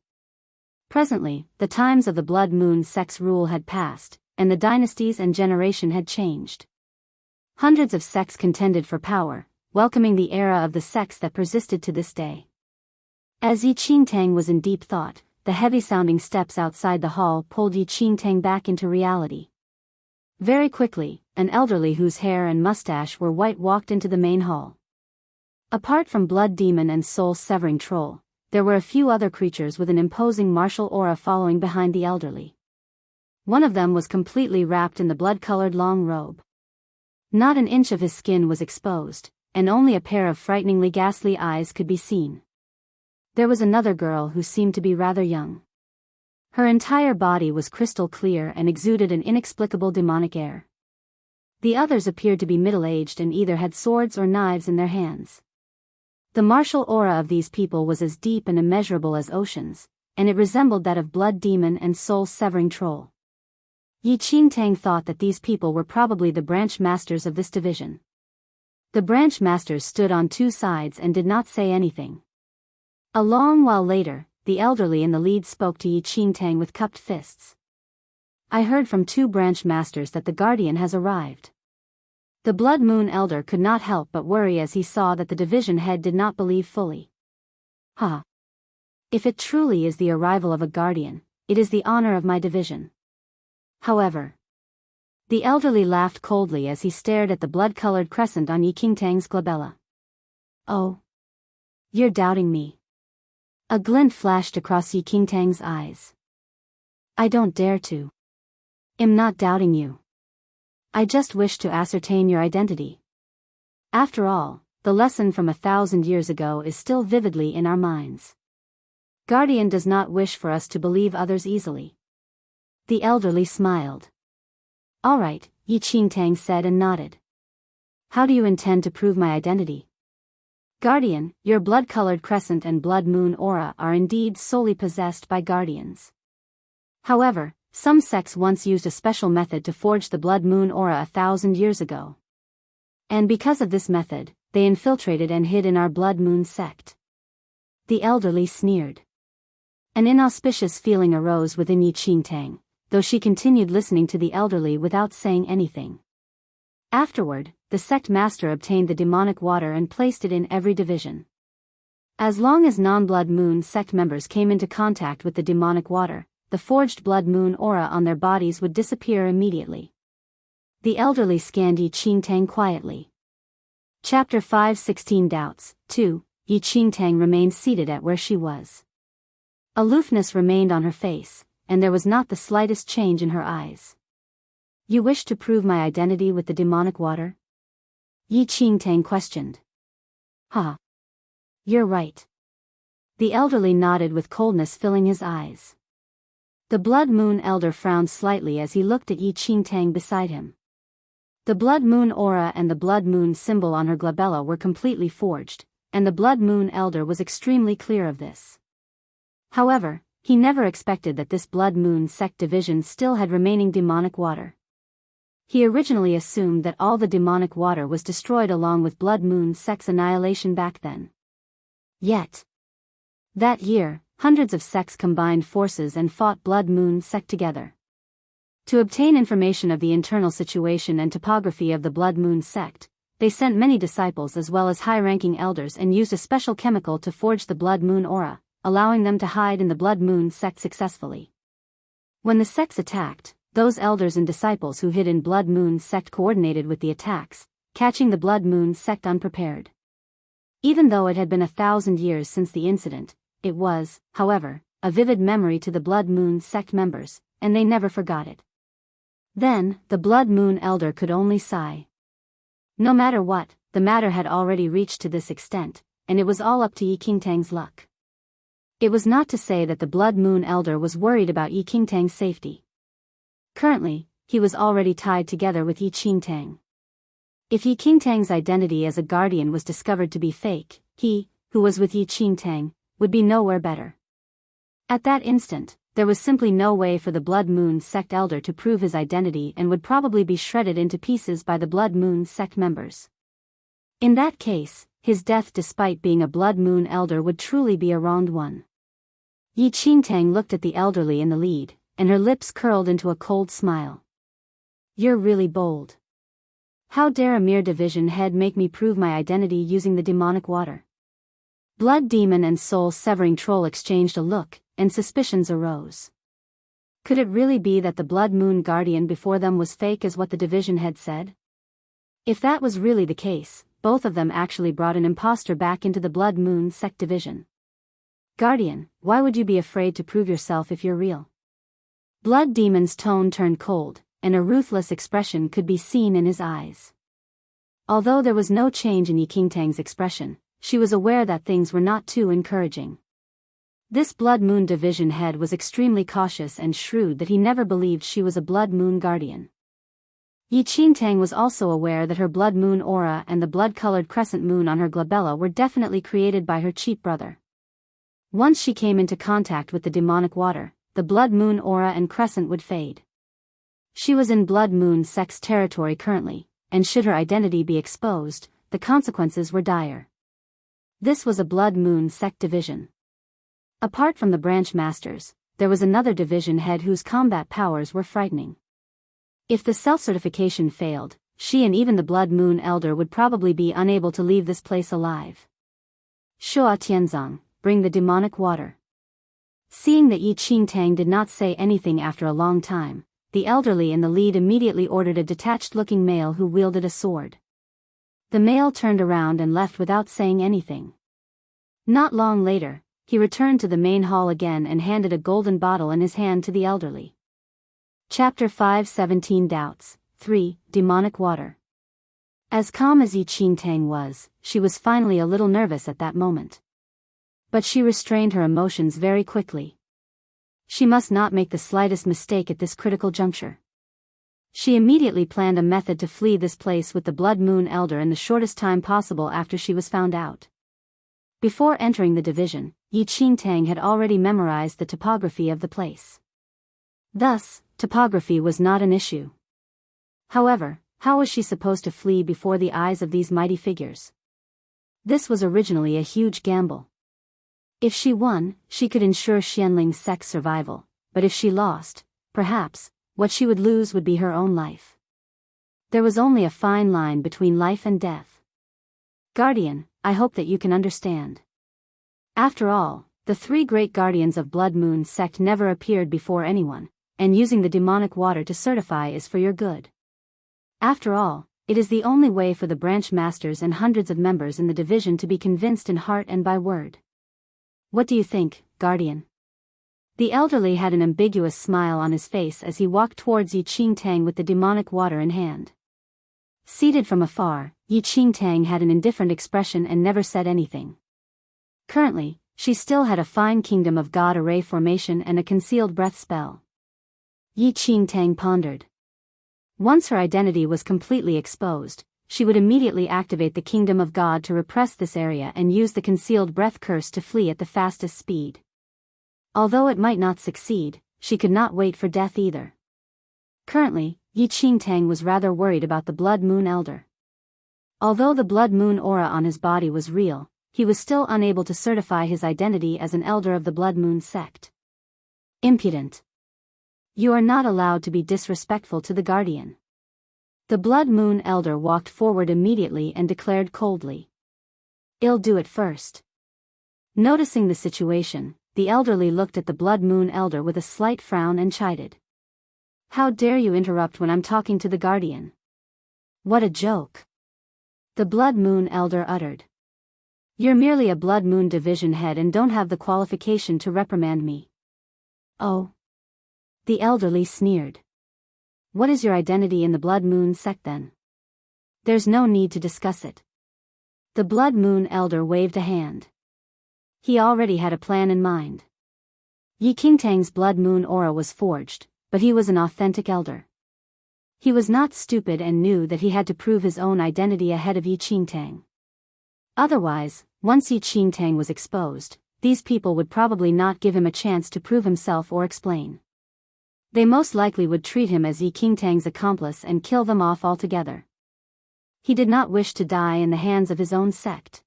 Presently, the times of the Blood Moon sect's rule had passed, and the dynasties and generation had changed. Hundreds of sects contended for power, welcoming the era of the sects that persisted to this day. As Yi Qingtang was in deep thought, the heavy-sounding steps outside the hall pulled Yi Qingtang back into reality. Very quickly, an elderly whose hair and mustache were white walked into the main hall. Apart from Blood Demon and Soul-Severing Troll, there were a few other creatures with an imposing martial aura following behind the elderly. One of them was completely wrapped in the blood-colored long robe. Not an inch of his skin was exposed, and only a pair of frighteningly ghastly eyes could be seen. There was another girl who seemed to be rather young. Her entire body was crystal clear and exuded an inexplicable demonic air. The others appeared to be middle-aged and either had swords or knives in their hands. The martial aura of these people was as deep and immeasurable as oceans, and it resembled that of Blood Demon and Soul-Severing Troll. Yi Qingtang thought that these people were probably the branch masters of this division. The branch masters stood on two sides and did not say anything. A long while later, the elderly in the lead spoke to Yi Qingtang with cupped fists. I heard from two branch masters that the Guardian has arrived. The Blood Moon Elder could not help but worry as he saw that the division head did not believe fully. Ha! If it truly is the arrival of a Guardian, it is the honor of my division. However, the elderly laughed coldly as he stared at the blood-colored crescent on Yi Qingtang's glabella. Oh! You're doubting me. A glint flashed across Yi Qingtang's eyes. I don't dare to. I'm not doubting you. I just wish to ascertain your identity. After all, the lesson from 1,000 years ago is still vividly in our minds. Guardian does not wish for us to believe others easily. The elderly smiled. All right, Yi Qingtang said and nodded. How do you intend to prove my identity? Guardian, your blood-colored crescent and Blood Moon aura are indeed solely possessed by Guardians. However, some sects once used a special method to forge the Blood Moon aura 1,000 years ago. And because of this method, they infiltrated and hid in our Blood Moon sect. The elderly sneered. An inauspicious feeling arose within Yi Qingtang, though she continued listening to the elderly without saying anything. Afterward, the sect master obtained the demonic water and placed it in every division. As long as non-Blood Moon sect members came into contact with the demonic water, the forged Blood Moon aura on their bodies would disappear immediately. The elderly scanned Yi Qingtang quietly. Chapter 5:16 Doubts. 2. Yi Qingtang remained seated at where she was. Aloofness remained on her face, and there was not the slightest change in her eyes. You wish to prove my identity with the demonic water? Yi Qingtang questioned. Ha! You're right. The elderly nodded with coldness filling his eyes. The Blood Moon Elder frowned slightly as he looked at Yi Qingtang beside him. The Blood Moon aura and the Blood Moon symbol on her glabella were completely forged, and the Blood Moon Elder was extremely clear of this. However, he never expected that this Blood Moon sect division still had remaining demonic water. He originally assumed that all the demonic water was destroyed along with Blood Moon sect's annihilation back then. Yet, that year, hundreds of sects combined forces and fought Blood Moon sect together. To obtain information of the internal situation and topography of the Blood Moon sect, they sent many disciples as well as high-ranking elders and used a special chemical to forge the Blood Moon aura, allowing them to hide in the Blood Moon sect successfully. When the sects attacked, those elders and disciples who hid in Blood Moon sect coordinated with the attacks, catching the Blood Moon sect unprepared. Even though it had been 1,000 years since the incident, it was, however, a vivid memory to the Blood Moon sect members, and they never forgot it. Then, the Blood Moon Elder could only sigh. No matter what, the matter had already reached to this extent, and it was all up to Yi Qingtang's luck. It was not to say that the Blood Moon Elder was worried about Yi Qingtang's safety. Currently, he was already tied together with Yi Qingtang. If Yi Qingtang's identity as a guardian was discovered to be fake, he, who was with Yi Qingtang, would be nowhere better. At that instant, there was simply no way for the Blood Moon Sect Elder to prove his identity and would probably be shredded into pieces by the Blood Moon Sect members. In that case, his death despite being a Blood Moon Elder would truly be a wronged one. Yi Qingtang looked at the elderly in the lead, and her lips curled into a cold smile. "You're really bold. How dare a mere division head make me prove my identity using the demonic water?" Blood Demon and Soul Severing Troll exchanged a look, and suspicions arose. Could it really be that the Blood Moon Guardian before them was fake as what the division head said? If that was really the case, both of them actually brought an imposter back into the Blood Moon Sect division. "Guardian, why would you be afraid to prove yourself if you're real?" Blood Demon's tone turned cold, and a ruthless expression could be seen in his eyes. Although there was no change in Yi Qingtang's expression, she was aware that things were not too encouraging. This Blood Moon division head was extremely cautious and shrewd that he never believed she was a Blood Moon Guardian. Yi Qingtang was also aware that her Blood Moon aura and the blood-colored crescent moon on her glabella were definitely created by her cheap brother. Once she came into contact with the demonic water, the Blood Moon aura and crescent would fade. She was in Blood Moon Sect's territory currently, and should her identity be exposed, the consequences were dire. This was a Blood Moon Sect division. Apart from the branch masters, there was another division head whose combat powers were frightening. If the self-certification failed, she and even the Blood Moon Elder would probably be unable to leave this place alive. "Shua Tianzang, bring the demonic water." Seeing that Yi Qingtang did not say anything after a long time, the elderly in the lead immediately ordered a detached-looking male who wielded a sword. The male turned around and left without saying anything. Not long later, he returned to the main hall again and handed a golden bottle in his hand to the elderly. Chapter 5:17 Doubts 3. Demonic Water. As calm as Yi Qingtang was, she was finally a little nervous at that moment. But she restrained her emotions very quickly. She must not make the slightest mistake at this critical juncture. She immediately planned a method to flee this place with the Blood Moon Elder in the shortest time possible after she was found out. Before entering the division, Yi Qingtang had already memorized the topography of the place. Thus, topography was not an issue. However, how was she supposed to flee before the eyes of these mighty figures? This was originally a huge gamble. If she won, she could ensure Xianling's sect's survival, but if she lost, perhaps, what she would lose would be her own life. There was only a fine line between life and death. "Guardian, I hope that you can understand. After all, the three great guardians of Blood Moon Sect never appeared before anyone, and using the demonic water to certify is for your good. After all, it is the only way for the branch masters and hundreds of members in the division to be convinced in heart and by word. What do you think, Guardian?" The elderly had an ambiguous smile on his face as he walked towards Yi Qingtang with the demonic water in hand. Seated from afar, Yi Qingtang had an indifferent expression and never said anything. Currently, she still had a fine Kingdom of God array formation and a concealed breath spell. Yi Qingtang pondered. Once her identity was completely exposed, she would immediately activate the Kingdom of God to repress this area and use the concealed breath curse to flee at the fastest speed. Although it might not succeed, she could not wait for death either. Currently, Yi Qingtang was rather worried about the Blood Moon Elder. Although the Blood Moon aura on his body was real, he was still unable to certify his identity as an elder of the Blood Moon Sect. "Impudent. You are not allowed to be disrespectful to the Guardian." The Blood Moon Elder walked forward immediately and declared coldly. "I'll do it first." Noticing the situation, the elderly looked at the Blood Moon Elder with a slight frown and chided. "How dare you interrupt when I'm talking to the Guardian? What a joke!" The Blood Moon Elder uttered. "You're merely a Blood Moon division head and don't have the qualification to reprimand me." "Oh." The elderly sneered. "What is your identity in the Blood Moon Sect then?" "There's no need to discuss it. The Blood Moon Elder waved a hand. He already had a plan in mind. Yi Qingtang's Blood Moon aura was forged, but he was an authentic elder. He was not stupid and knew that he had to prove his own identity ahead of Yi Qingtang. Otherwise, once Yi Qingtang was exposed, these people would probably not give him a chance to prove himself or explain. They most likely would treat him as Yi Qingtang's accomplice and kill them off altogether. He did not wish to die in the hands of his own sect.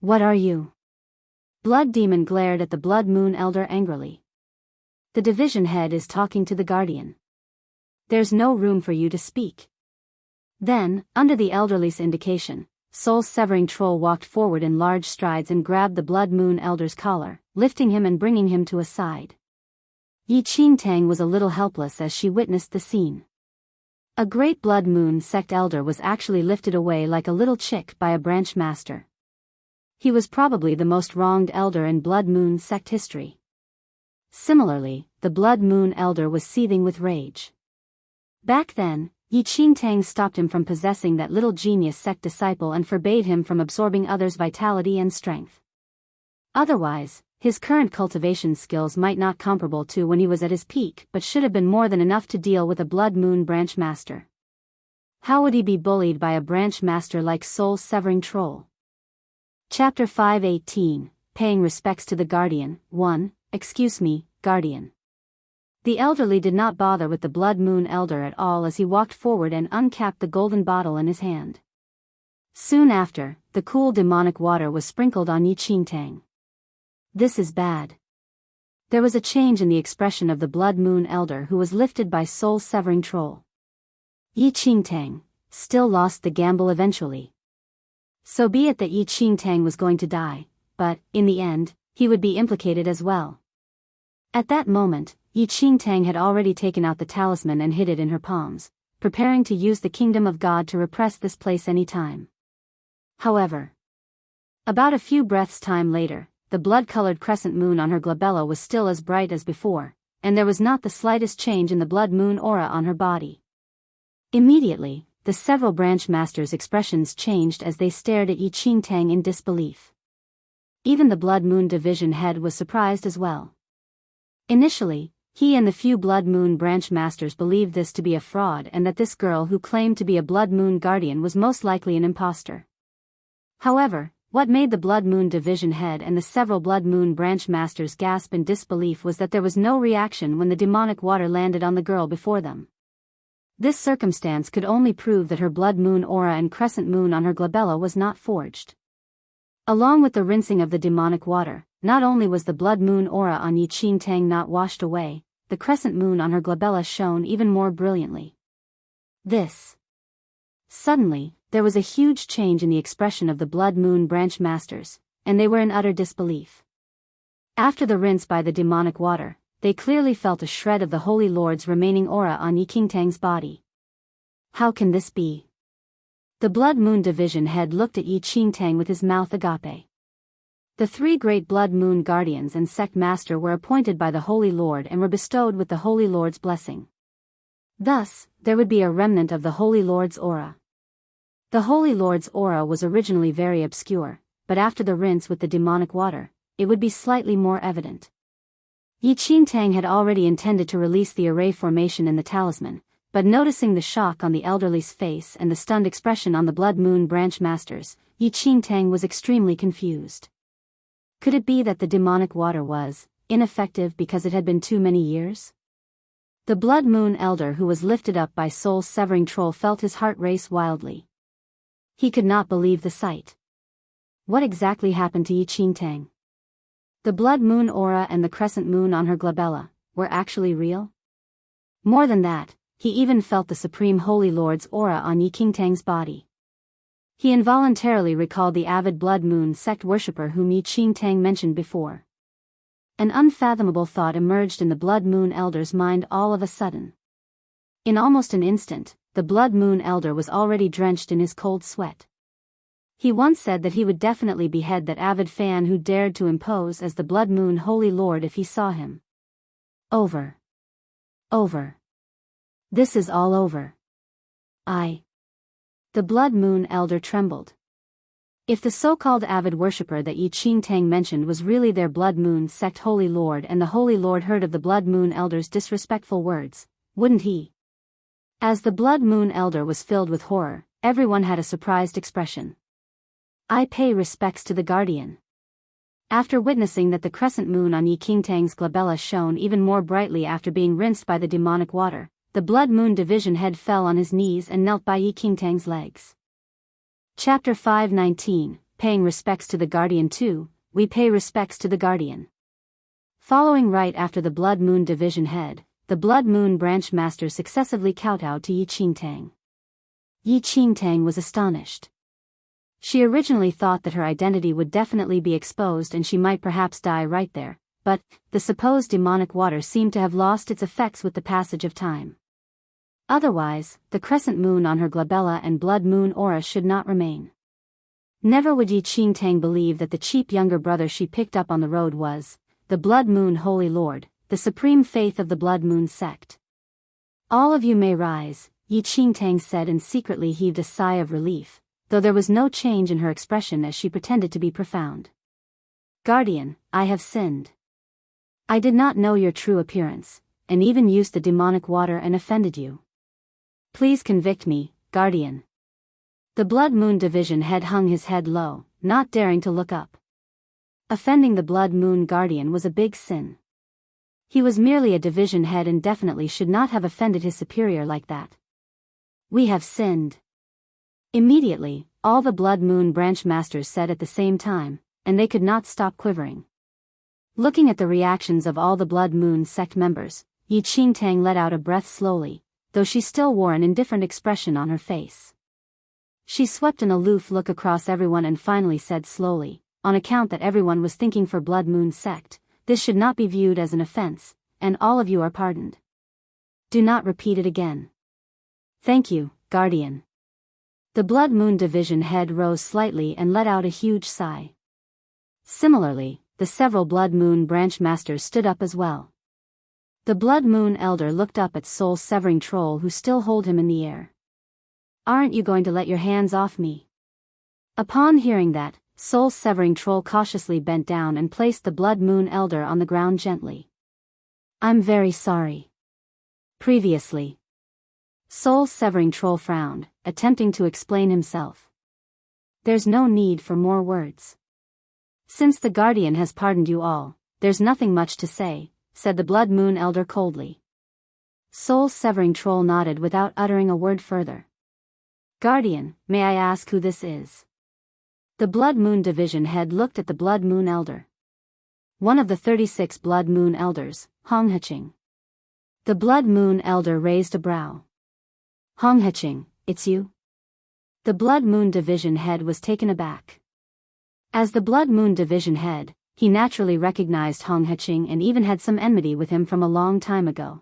What are you? Blood Demon glared at the Blood Moon Elder angrily. The division head is talking to the Guardian. There's no room for you to speak. Then, under the elderly's indication, Soul-Severing Troll walked forward in large strides and grabbed the Blood Moon Elder's collar, lifting him and bringing him to a side. Yi Qingtang was a little helpless as she witnessed the scene. A great Blood Moon sect elder was actually lifted away like a little chick by a branch master. He was probably the most wronged elder in Blood Moon sect history. Similarly, the Blood Moon Elder was seething with rage. Back then, Yi Qingtang stopped him from possessing that little genius sect disciple and forbade him from absorbing others' vitality and strength. Otherwise, his current cultivation skills might not comparable to when he was at his peak but should have been more than enough to deal with a Blood Moon branch master. How would he be bullied by a branch master like Soul-Severing Troll? Chapter 518, Paying Respects to the Guardian. 1. Excuse me, Guardian. The elderly did not bother with the Blood Moon Elder at all as he walked forward and uncapped the golden bottle in his hand. Soon after, the cool demonic water was sprinkled on Yi Qingtang. This is bad. There was a change in the expression of the Blood Moon Elder who was lifted by Soul-Severing Troll. Yi Qingtang still lost the gamble eventually. So be it that Yi Qingtang was going to die, but, in the end, he would be implicated as well. At that moment, Yi Qingtang had already taken out the talisman and hid it in her palms, preparing to use the kingdom of God to repress this place any time. However, about a few breaths' time later, the blood-colored crescent moon on her glabella was still as bright as before, and there was not the slightest change in the Blood Moon aura on her body. Immediately, the several branch masters' expressions changed as they stared at Yi Qingtang in disbelief. Even the Blood Moon division head was surprised as well. Initially, he and the few Blood Moon branch masters believed this to be a fraud and that this girl who claimed to be a Blood Moon guardian was most likely an imposter. However, what made the Blood Moon division head and the several Blood Moon branch masters gasp in disbelief was that there was no reaction when the demonic water landed on the girl before them. This circumstance could only prove that her Blood Moon aura and crescent moon on her glabella was not forged. Along with the rinsing of the demonic water, not only was the Blood Moon aura on Yi Qingtang not washed away, the crescent moon on her glabella shone even more brilliantly. Suddenly, there was a huge change in the expression of the Blood Moon branch masters, and they were in utter disbelief. After the rinse by the demonic water, they clearly felt a shred of the Holy Lord's remaining aura on Yi Qingtang's body. How can this be? The Blood Moon division head looked at Yi Qingtang with his mouth agape. The three great Blood Moon guardians and sect master were appointed by the Holy Lord and were bestowed with the Holy Lord's blessing. Thus, there would be a remnant of the Holy Lord's aura. The Holy Lord's aura was originally very obscure, but after the rinse with the demonic water, it would be slightly more evident. Yi Qingtang had already intended to release the array formation in the talisman, but noticing the shock on the elderly's face and the stunned expression on the Blood Moon branch masters, Yi Qingtang was extremely confused. Could it be that the demonic water was ineffective because it had been too many years? The Blood Moon Elder who was lifted up by Soul-Severing Troll felt his heart race wildly. He could not believe the sight. What exactly happened to Yi Qingtang? The Blood Moon aura and the crescent moon on her glabella were actually real? More than that, he even felt the Supreme Holy Lord's aura on Yi Qingtang's body. He involuntarily recalled the avid Blood Moon sect worshipper whom Yi Qingtang mentioned before. An unfathomable thought emerged in the Blood Moon Elder's mind all of a sudden. In almost an instant, the Blood Moon Elder was already drenched in his cold sweat. He once said that he would definitely behead that avid fan who dared to impose as the Blood Moon Holy Lord if he saw him. Over. This is all over. The Blood Moon Elder trembled. If the so-called avid worshipper that Yi Qingtang mentioned was really their Blood Moon sect Holy Lord and the Holy Lord heard of the Blood Moon Elder's disrespectful words, wouldn't he? As the Blood Moon Elder was filled with horror, everyone had a surprised expression. I pay respects to the Guardian. After witnessing that the crescent moon on Yi Qingtang's glabella shone even more brightly after being rinsed by the demonic water, the Blood Moon Division head fell on his knees and knelt by Yi Qingtang's legs. Chapter 519, Paying Respects to the Guardian 2, We Pay Respects to the Guardian. Following right after the Blood Moon Division head, the Blood Moon Branch Master successively kowtowed to Yi Qingtang. Yi Qingtang was astonished. She originally thought that her identity would definitely be exposed and she might perhaps die right there, but the supposed demonic water seemed to have lost its effects with the passage of time. Otherwise, the crescent moon on her glabella and blood moon aura should not remain. Never would Yi Qingtang believe that the cheap younger brother she picked up on the road was the Blood Moon Holy Lord, the supreme faith of the Blood Moon sect. All of you may rise, Yi Qingtang said and secretly heaved a sigh of relief, though there was no change in her expression as she pretended to be profound. Guardian, I have sinned. I did not know your true appearance, and even used the demonic water and offended you. Please convict me, Guardian. The Blood Moon Division head hung his head low, not daring to look up. Offending the Blood Moon Guardian was a big sin. He was merely a division head and definitely should not have offended his superior like that. We have sinned. Immediately, all the Blood Moon Branch Masters said at the same time, and they could not stop quivering. Looking at the reactions of all the Blood Moon sect members, Yi Qingtang let out a breath slowly, though she still wore an indifferent expression on her face. She swept an aloof look across everyone and finally said slowly, on account that everyone was thinking for Blood Moon sect, this should not be viewed as an offense, and all of you are pardoned. Do not repeat it again. Thank you, Guardian. The Blood Moon Division head rose slightly and let out a huge sigh. Similarly, the several Blood Moon Branch Masters stood up as well. The Blood Moon Elder looked up at soul-severing troll who still hold him in the air. Aren't you going to let your hands off me? Upon hearing that, soul-severing troll cautiously bent down and placed the Blood Moon Elder on the ground gently. I'm very sorry. Previously. Soul-severing troll frowned, attempting to explain himself. There's no need for more words. Since the Guardian has pardoned you all, there's nothing much to say, said the Blood Moon Elder coldly. Soul-severing troll nodded without uttering a word further. Guardian, may I ask who this is? The Blood Moon Division head looked at the Blood Moon Elder. One of the 36 Blood Moon Elders, Hongheqing. The Blood Moon Elder raised a brow. Hongheqing, it's you? The Blood Moon Division head was taken aback. As the Blood Moon Division head, he naturally recognized Hongheqing and even had some enmity with him from a long time ago.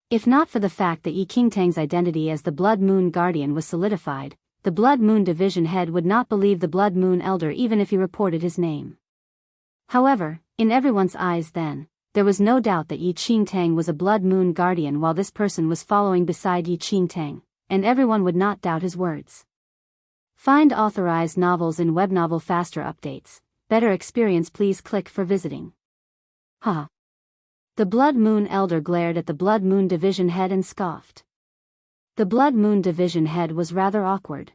If not for the fact that Yi Qingtang's identity as the Blood Moon Guardian was solidified, the Blood Moon Division head would not believe the Blood Moon Elder even if he reported his name. However, in everyone's eyes then, there was no doubt that Yi Qingtang was a Blood Moon Guardian while this person was following beside Yi Qingtang, and everyone would not doubt his words. Find authorized novels in Webnovel Faster Updates. Better experience, please click for visiting. Ha! The Blood Moon Elder glared at the Blood Moon Division head and scoffed. The Blood Moon Division head was rather awkward.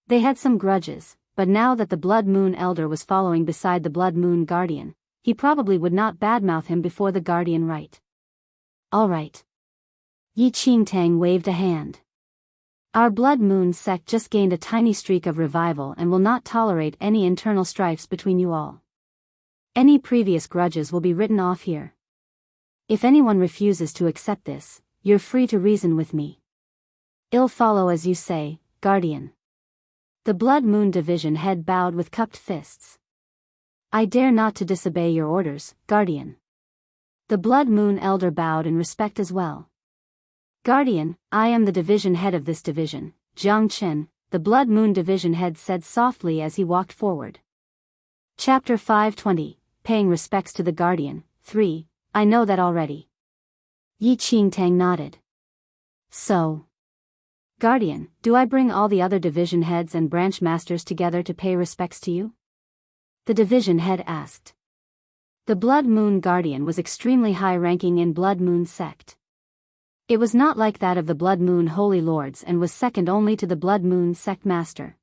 They had some grudges, but now that the Blood Moon Elder was following beside the Blood Moon Guardian, he probably would not badmouth him before the Guardian, right? All right. Yi Qingtang waved a hand. Our Blood Moon sect just gained a tiny streak of revival and will not tolerate any internal strifes between you all. Any previous grudges will be written off here. If anyone refuses to accept this, you're free to reason with me. I'll follow as you say, Guardian. The Blood Moon Division head bowed with cupped fists. I dare not to disobey your orders, Guardian. The Blood Moon Elder bowed in respect as well. Guardian, I am the division head of this division, Jiang Chen, the Blood Moon Division head said softly as he walked forward. Chapter 520, Paying Respects to the Guardian, 3, I know that already. Yi Qingtang nodded. So. Guardian, do I bring all the other division heads and branch masters together to pay respects to you? The division head asked. The Blood Moon Guardian was extremely high-ranking in Blood Moon sect. It was not like that of the Blood Moon Holy Lords and was second only to the Blood Moon sect master.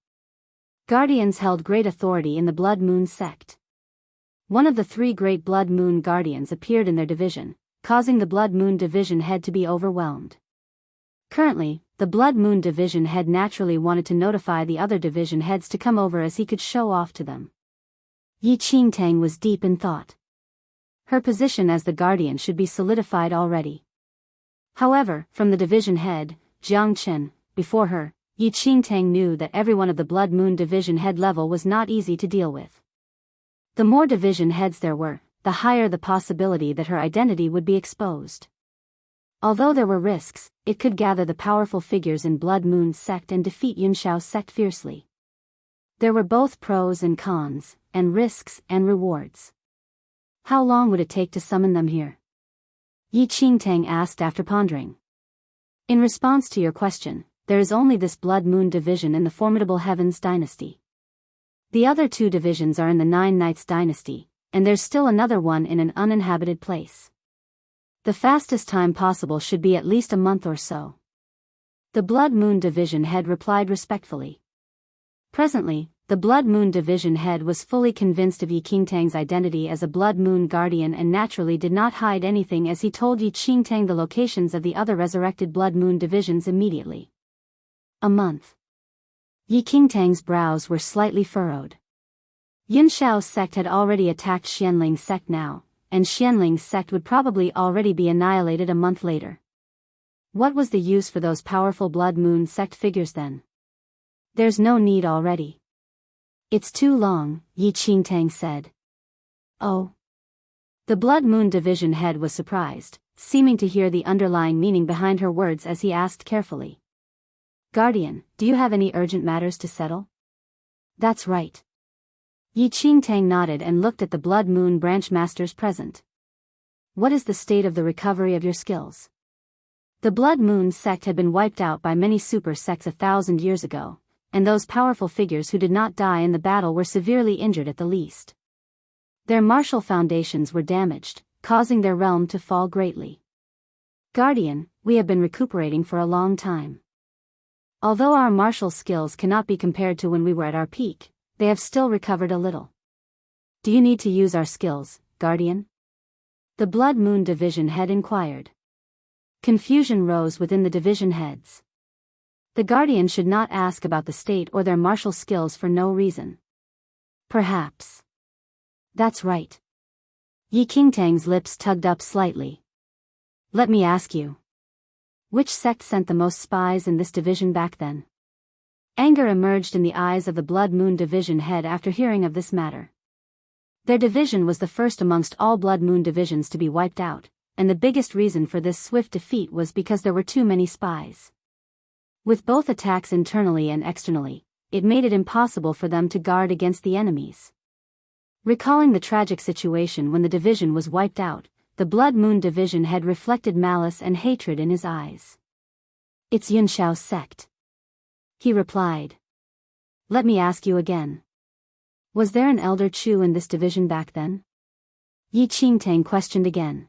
Guardians held great authority in the Blood Moon sect. One of the 3 great Blood Moon Guardians appeared in their division, causing the Blood Moon division head to be overwhelmed. Currently, the Blood Moon division head naturally wanted to notify the other division heads to come over as he could show off to them. Yi Qingtang was deep in thought. Her position as the Guardian should be solidified already. However, from the division head, Jiang Chen, before her, Yi Qingtang knew that everyone of the Blood Moon division head level was not easy to deal with. The more division heads there were, the higher the possibility that her identity would be exposed. Although there were risks, it could gather the powerful figures in Blood Moon sect and defeat Yunshao sect fiercely. There were both pros and cons, and risks and rewards. How long would it take to summon them here? Yi Qingtang asked after pondering. In response to your question, there is only this Blood Moon division in the formidable Heavens dynasty. The other 2 divisions are in the Nine Knights dynasty, and there's still another one in an uninhabited place. The fastest time possible should be at least a month or so. The Blood Moon division head replied respectfully. Presently, the Blood Moon division head was fully convinced of Yi Qingtang's identity as a Blood Moon Guardian and naturally did not hide anything as he told Yi Qingtang the locations of the other resurrected Blood Moon divisions immediately. A month. Yi Qingtang's brows were slightly furrowed. Yunshao's sect had already attacked Xianling's sect now, and Xianling's sect would probably already be annihilated a month later. What was the use for those powerful Blood Moon sect figures then? There's no need already. It's too long, Yi Qingtang said. Oh. The Blood Moon division head was surprised, seeming to hear the underlying meaning behind her words as he asked carefully. Guardian, do you have any urgent matters to settle? That's right. Yi Qingtang nodded and looked at the Blood Moon branch masters present. What is the state of the recovery of your skills? The Blood Moon sect had been wiped out by many super sects 1,000 years ago, and those powerful figures who did not die in the battle were severely injured at the least. Their martial foundations were damaged, causing their realm to fall greatly. Guardian, we have been recuperating for a long time. Although our martial skills cannot be compared to when we were at our peak, they have still recovered a little. Do you need to use our skills, Guardian? The Blood Moon division head inquired. Confusion rose within the division heads. The Guardian should not ask about the state or their martial skills for no reason. Perhaps. That's right. Yi Qingtang's lips tugged up slightly. Let me ask you. Which sect sent the most spies in this division back then? Anger emerged in the eyes of the Blood Moon division head after hearing of this matter. Their division was the first amongst all Blood Moon divisions to be wiped out, and the biggest reason for this swift defeat was because there were too many spies. With both attacks internally and externally, it made it impossible for them to guard against the enemies. Recalling the tragic situation when the division was wiped out, the Blood Moon division head reflected malice and hatred in his eyes. It's Yunshao's sect. He replied. Let me ask you again. Was there an Elder Chu in this division back then? Yi Qingtang questioned again.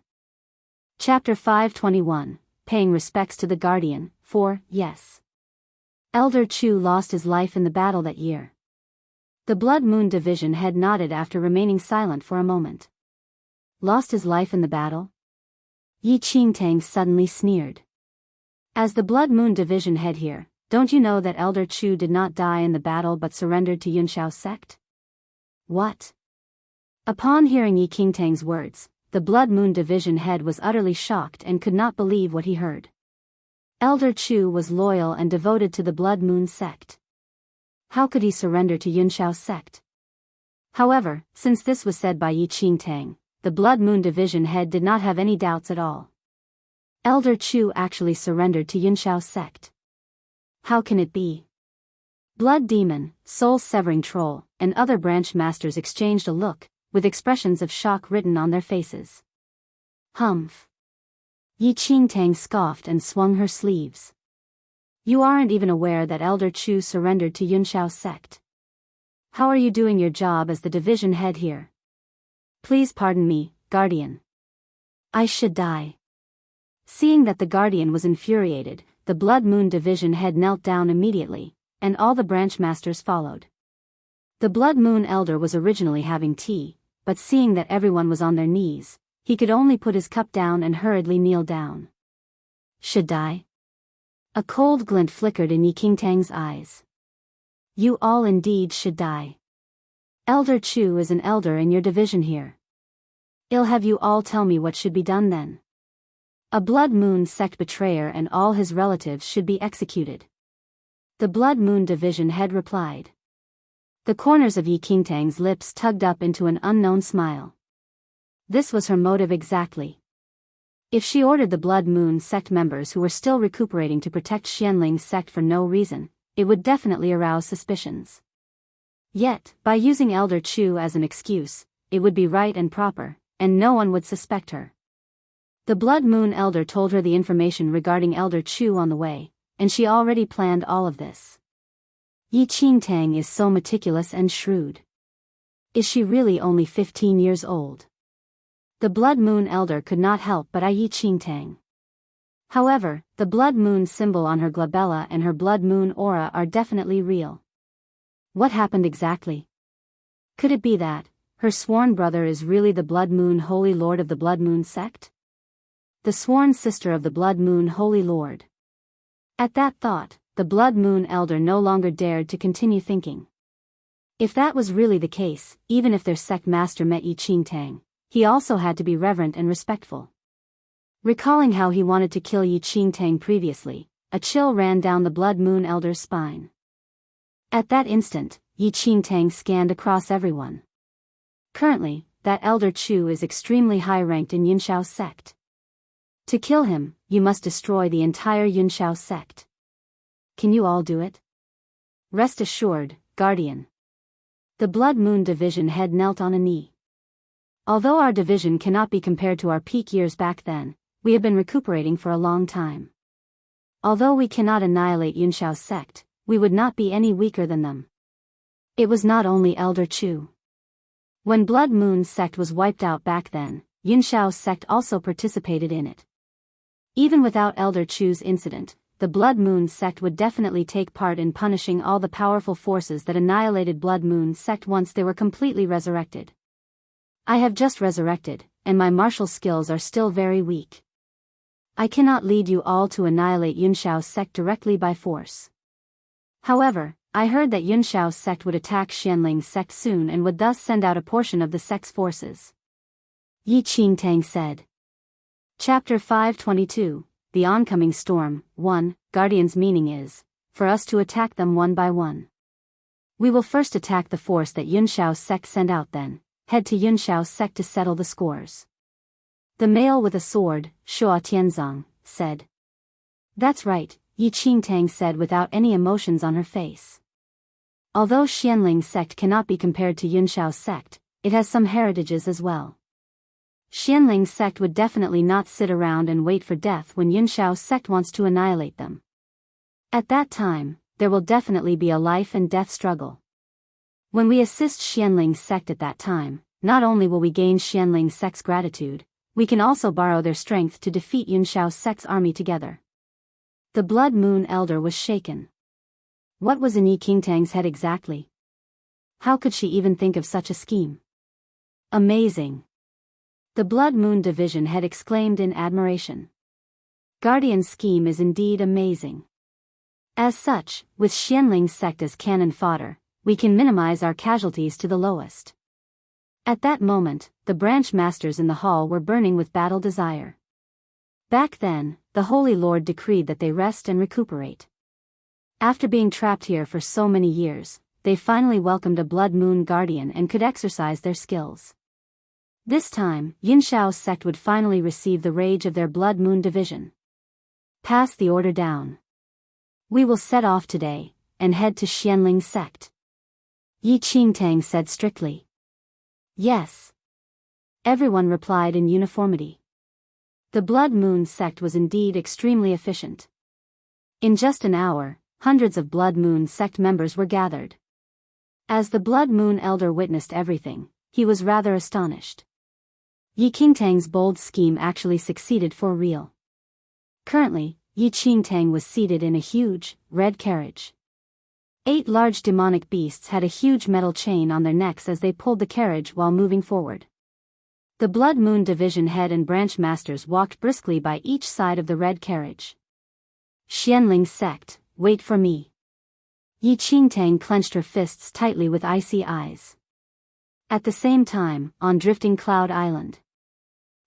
Chapter 521, Paying Respects to the Guardian, 4, Yes. Elder Chu lost his life in the battle that year. The Blood Moon division head nodded after remaining silent for a moment. Lost his life in the battle? Yi Qingtang suddenly sneered. As the Blood Moon division head here, don't you know that Elder Chu did not die in the battle but surrendered to Yunshao's sect? What? Upon hearing Yi Qingtang's words, the Blood Moon division head was utterly shocked and could not believe what he heard. Elder Chu was loyal and devoted to the Blood Moon sect. How could he surrender to Yunshao's sect? However, since this was said by Yi Qingtang, the Blood Moon division head did not have any doubts at all. Elder Chu actually surrendered to Yunshao's sect. How can it be? Blood Demon, Soul-Severing Troll, and other branch masters exchanged a look, with expressions of shock written on their faces. Humph. Yi Qingtang scoffed and swung her sleeves. You aren't even aware that Elder Chu surrendered to Yunshao's sect. How are you doing your job as the division head here? Please pardon me, Guardian. I should die. Seeing that the Guardian was infuriated, the Blood Moon division head knelt down immediately, and all the branch masters followed. The Blood Moon elder was originally having tea, but seeing that everyone was on their knees, he could only put his cup down and hurriedly kneel down. Should die? A cold glint flickered in Yi Qingtang's eyes. You all indeed should die. Elder Chu is an elder in your division here. I'll have you all tell me what should be done then. A Blood Moon sect betrayer and all his relatives should be executed. The Blood Moon division head replied. The corners of Yi Qingtang's lips tugged up into an unknown smile. This was her motive exactly. If she ordered the Blood Moon sect members who were still recuperating to protect Xianling's sect for no reason, it would definitely arouse suspicions. Yet, by using Elder Chu as an excuse, it would be right and proper, and no one would suspect her. The Blood Moon elder told her the information regarding Elder Chu on the way, and she already planned all of this. Yi Qingtang is so meticulous and shrewd. Is she really only 15 years old? The Blood Moon elder could not help but eye Yi Qingtang. However, the Blood Moon symbol on her glabella and her Blood Moon aura are definitely real. What happened exactly? Could it be that her sworn brother is really the Blood Moon Holy Lord of the Blood Moon sect? The sworn sister of the Blood Moon Holy Lord. At that thought, the Blood Moon elder no longer dared to continue thinking. If that was really the case, even if their sect master met Yi Qingtang, he also had to be reverent and respectful. Recalling how he wanted to kill Yi Qingtang previously, a chill ran down the Blood Moon elder's spine. At that instant, Yi Qingtang scanned across everyone. Currently, that Elder Chu is extremely high-ranked in Yunshao's sect. To kill him, you must destroy the entire Yunshao sect. Can you all do it? Rest assured, Guardian. The Blood Moon division head knelt on a knee. Although our division cannot be compared to our peak years back then, we have been recuperating for a long time. Although we cannot annihilate Yunshao's sect, we would not be any weaker than them. It was not only Elder Chu. When Blood Moon's sect was wiped out back then, Yunshao's sect also participated in it. Even without Elder Chu's incident, the Blood Moon sect would definitely take part in punishing all the powerful forces that annihilated Blood Moon sect once they were completely resurrected. I have just resurrected, and my martial skills are still very weak. I cannot lead you all to annihilate Yunshao's sect directly by force. However, I heard that Yunshao's sect would attack Xianling's sect soon and would thus send out a portion of the sect's forces. Yi Qingtang said. Chapter 522, The Oncoming Storm, 1, Guardian's meaning is, for us to attack them one by one. We will first attack the force that Yunshao's sect sent out then, head to Yunshao's sect to settle the scores. The male with a sword, Shuo Tianzong, said. That's right, Yi Qingtang said without any emotions on her face. Although Xianling's sect cannot be compared to Yunshao's sect, it has some heritages as well. Xianling's sect would definitely not sit around and wait for death when Yunshao's sect wants to annihilate them. At that time, there will definitely be a life and death struggle. When we assist Xianling's sect at that time, not only will we gain Xianling's sect's gratitude, we can also borrow their strength to defeat Yunshao's sect's army together. The Blood Moon elder was shaken. What was in Yi Qingtang's head exactly? How could she even think of such a scheme? Amazing! The Blood Moon division head exclaimed in admiration. Guardian's scheme is indeed amazing. As such, with Xianling's sect as cannon fodder, we can minimize our casualties to the lowest. At that moment, the branch masters in the hall were burning with battle desire. Back then, the Holy Lord decreed that they rest and recuperate. After being trapped here for so many years, they finally welcomed a Blood Moon Guardian and could exercise their skills. This time, Yunshao's sect would finally receive the rage of their Blood Moon division. Pass the order down. We will set off today, and head to Xianling's sect. Yi Qingtang said strictly. Yes. Everyone replied in uniformity. The Blood Moon sect was indeed extremely efficient. In just an hour, hundreds of Blood Moon sect members were gathered. As the Blood Moon elder witnessed everything, he was rather astonished. Yi Qingtang's bold scheme actually succeeded for real. Currently, Yi Qingtang was seated in a huge, red carriage. 8 large demonic beasts had a huge metal chain on their necks as they pulled the carriage while moving forward. The Blood Moon division head and branch masters walked briskly by each side of the red carriage. Xianling sect, wait for me. Yi Qingtang clenched her fists tightly with icy eyes. At the same time, on Drifting Cloud Island,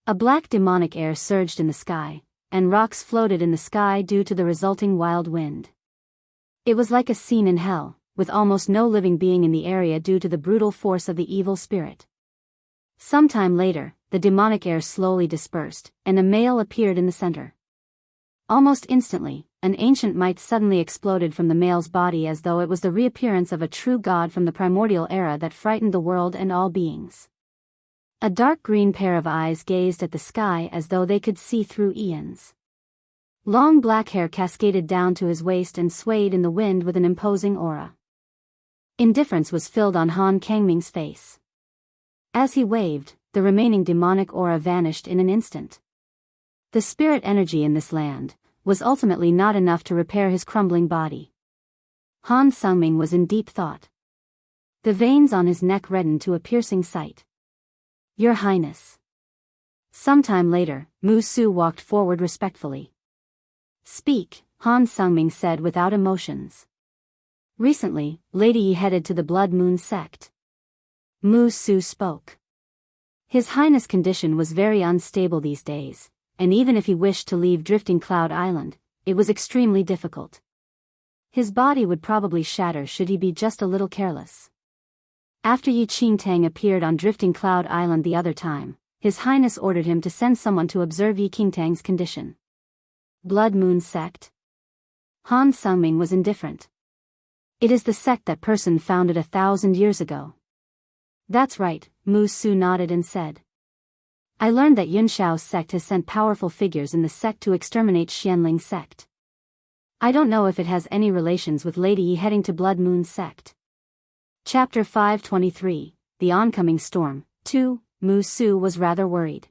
a black demonic air surged in the sky, and rocks floated in the sky due to the resulting wild wind. It was like a scene in hell, with almost no living being in the area due to the brutal force of the evil spirit. Sometime later, the demonic air slowly dispersed, and a male appeared in the center. Almost instantly, an ancient might suddenly exploded from the male's body as though it was the reappearance of a true god from the primordial era that frightened the world and all beings. A dark green pair of eyes gazed at the sky as though they could see through eons. Long black hair cascaded down to his waist and swayed in the wind with an imposing aura. Indifference was filled on Han Kangming's face. As he waved, the remaining demonic aura vanished in an instant. The spirit energy in this land was ultimately not enough to repair his crumbling body. Han Sungming was in deep thought. The veins on his neck reddened to a piercing sight. Your Highness. Sometime later, Mu Su walked forward respectfully. Speak, Han Sungming said without emotions. Recently, Lady Yi headed to the Blood Moon sect. Mu Su spoke. His Highness' condition was very unstable these days, and even if he wished to leave Drifting Cloud Island, it was extremely difficult. His body would probably shatter should he be just a little careless. After Yi Qingtang appeared on Drifting Cloud Island the other time, His Highness ordered him to send someone to observe Yi Qingtang's condition. Blood Moon sect? Han Sungming was indifferent. It is the sect that person founded 1,000 years ago. That's right, Mu Su nodded and said. I learned that Yunshao's sect has sent powerful figures in the sect to exterminate Xianling sect. I don't know if it has any relations with Lady Yi heading to Blood Moon sect. Chapter 523, The Oncoming Storm, 2, Mu Su was rather worried.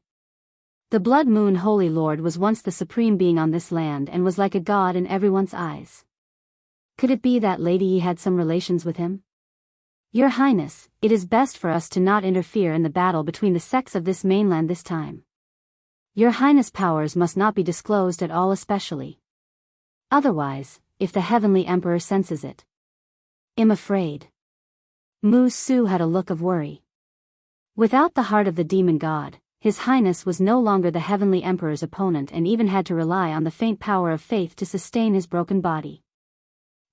The Blood Moon Holy Lord was once the supreme being on this land and was like a god in everyone's eyes. Could it be that Lady Yi had some relations with him? Your Highness, it is best for us to not interfere in the battle between the sects of this mainland this time. Your Highness' powers must not be disclosed at all, especially. Otherwise, if the Heavenly Emperor senses it. I'm afraid. Mu Su had a look of worry. Without the heart of the demon god, His Highness was no longer the Heavenly Emperor's opponent and even had to rely on the faint power of faith to sustain his broken body.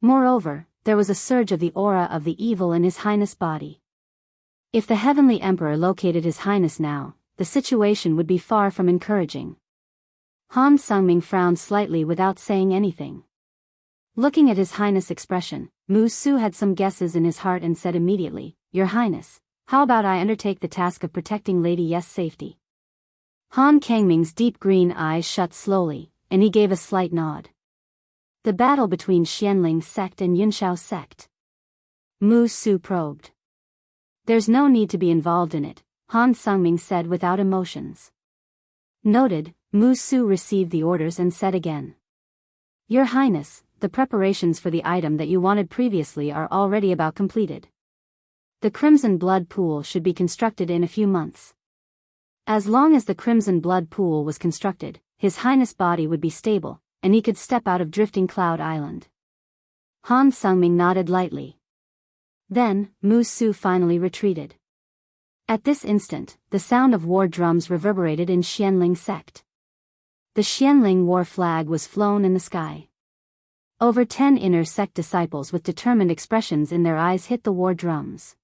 Moreover, there was a surge of the aura of the evil in His Highness' body. If the Heavenly Emperor located His Highness now, the situation would be far from encouraging. Han Sungming frowned slightly without saying anything. Looking at His Highness' expression, Mu Su had some guesses in his heart and said immediately, Your Highness, how about I undertake the task of protecting Lady Yi's safety? Han Kangming's deep green eyes shut slowly, and he gave a slight nod. The battle between Xianling sect and Yunshao sect. Mu Su probed. There's no need to be involved in it, Han Sungming said without emotions. Noted, Mu Su received the orders and said again. Your Highness, the preparations for the item that you wanted previously are already about completed. The Crimson Blood Pool should be constructed in a few months. As long as the Crimson Blood Pool was constructed, His Highness' body would be stable, and he could step out of Drifting Cloud Island. Han Sungming nodded lightly. Then, Mu Su finally retreated. At this instant, the sound of war drums reverberated in Xianling sect. The Xianling war flag was flown in the sky. Over 10 inner sect disciples with determined expressions in their eyes hit the war drums.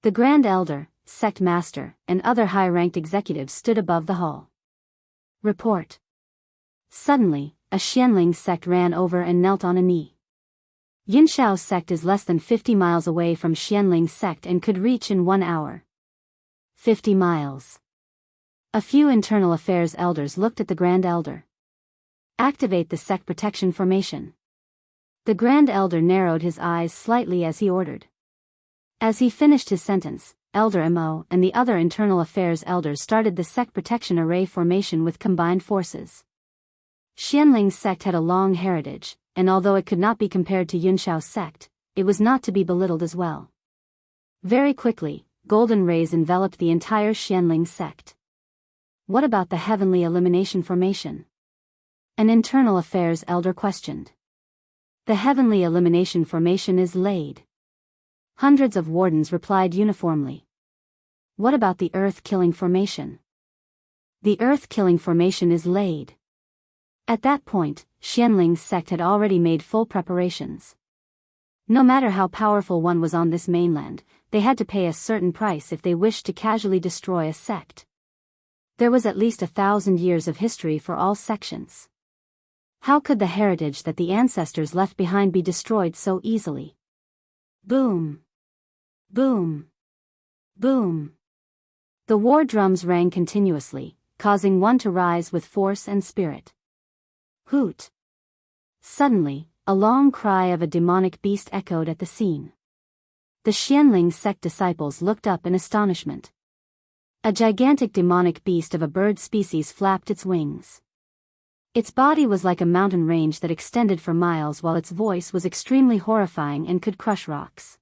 The Grand Elder, Sect Master, and other high-ranked executives stood above the hall. Report. Suddenly, a Xianling sect ran over and knelt on a knee. Yunshao sect is less than 50 miles away from Xianling sect and could reach in 1 hour. 50 miles. A few internal affairs elders looked at the Grand Elder. Activate the sect protection formation. The Grand Elder narrowed his eyes slightly as he ordered. As he finished his sentence, Elder Mo and the other internal affairs elders started the sect protection array formation with combined forces. Xianling's sect had a long heritage, and although it could not be compared to Yunshao's sect, it was not to be belittled as well. Very quickly, golden rays enveloped the entire Xianling sect. What about the heavenly elimination formation? An internal affairs elder questioned. The heavenly elimination formation is laid. Hundreds of wardens replied uniformly. What about the earth-killing formation? The earth-killing formation is laid. At that point, Xianling's sect had already made full preparations. No matter how powerful one was on this mainland, they had to pay a certain price if they wished to casually destroy a sect. There was at least 1,000 years of history for all sections. How could the heritage that the ancestors left behind be destroyed so easily? Boom! Boom! Boom! The war drums rang continuously, causing one to rise with force and spirit. Hoot! Suddenly, a long cry of a demonic beast echoed at the scene. The Xianling sect disciples looked up in astonishment. A gigantic demonic beast of a bird species flapped its wings. Its body was like a mountain range that extended for miles, while its voice was extremely horrifying and could crush rocks.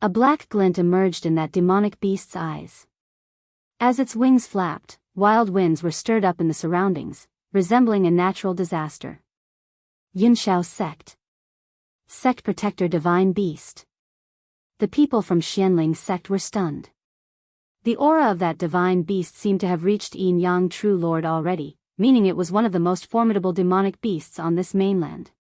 A black glint emerged in that demonic beast's eyes. As its wings flapped, wild winds were stirred up in the surroundings, resembling a natural disaster. Yunshao Sect. Sect Protector Divine Beast. The people from Xianling's sect were stunned. The aura of that divine beast seemed to have reached Yin Yang True Lord already, meaning it was one of the most formidable demonic beasts on this mainland.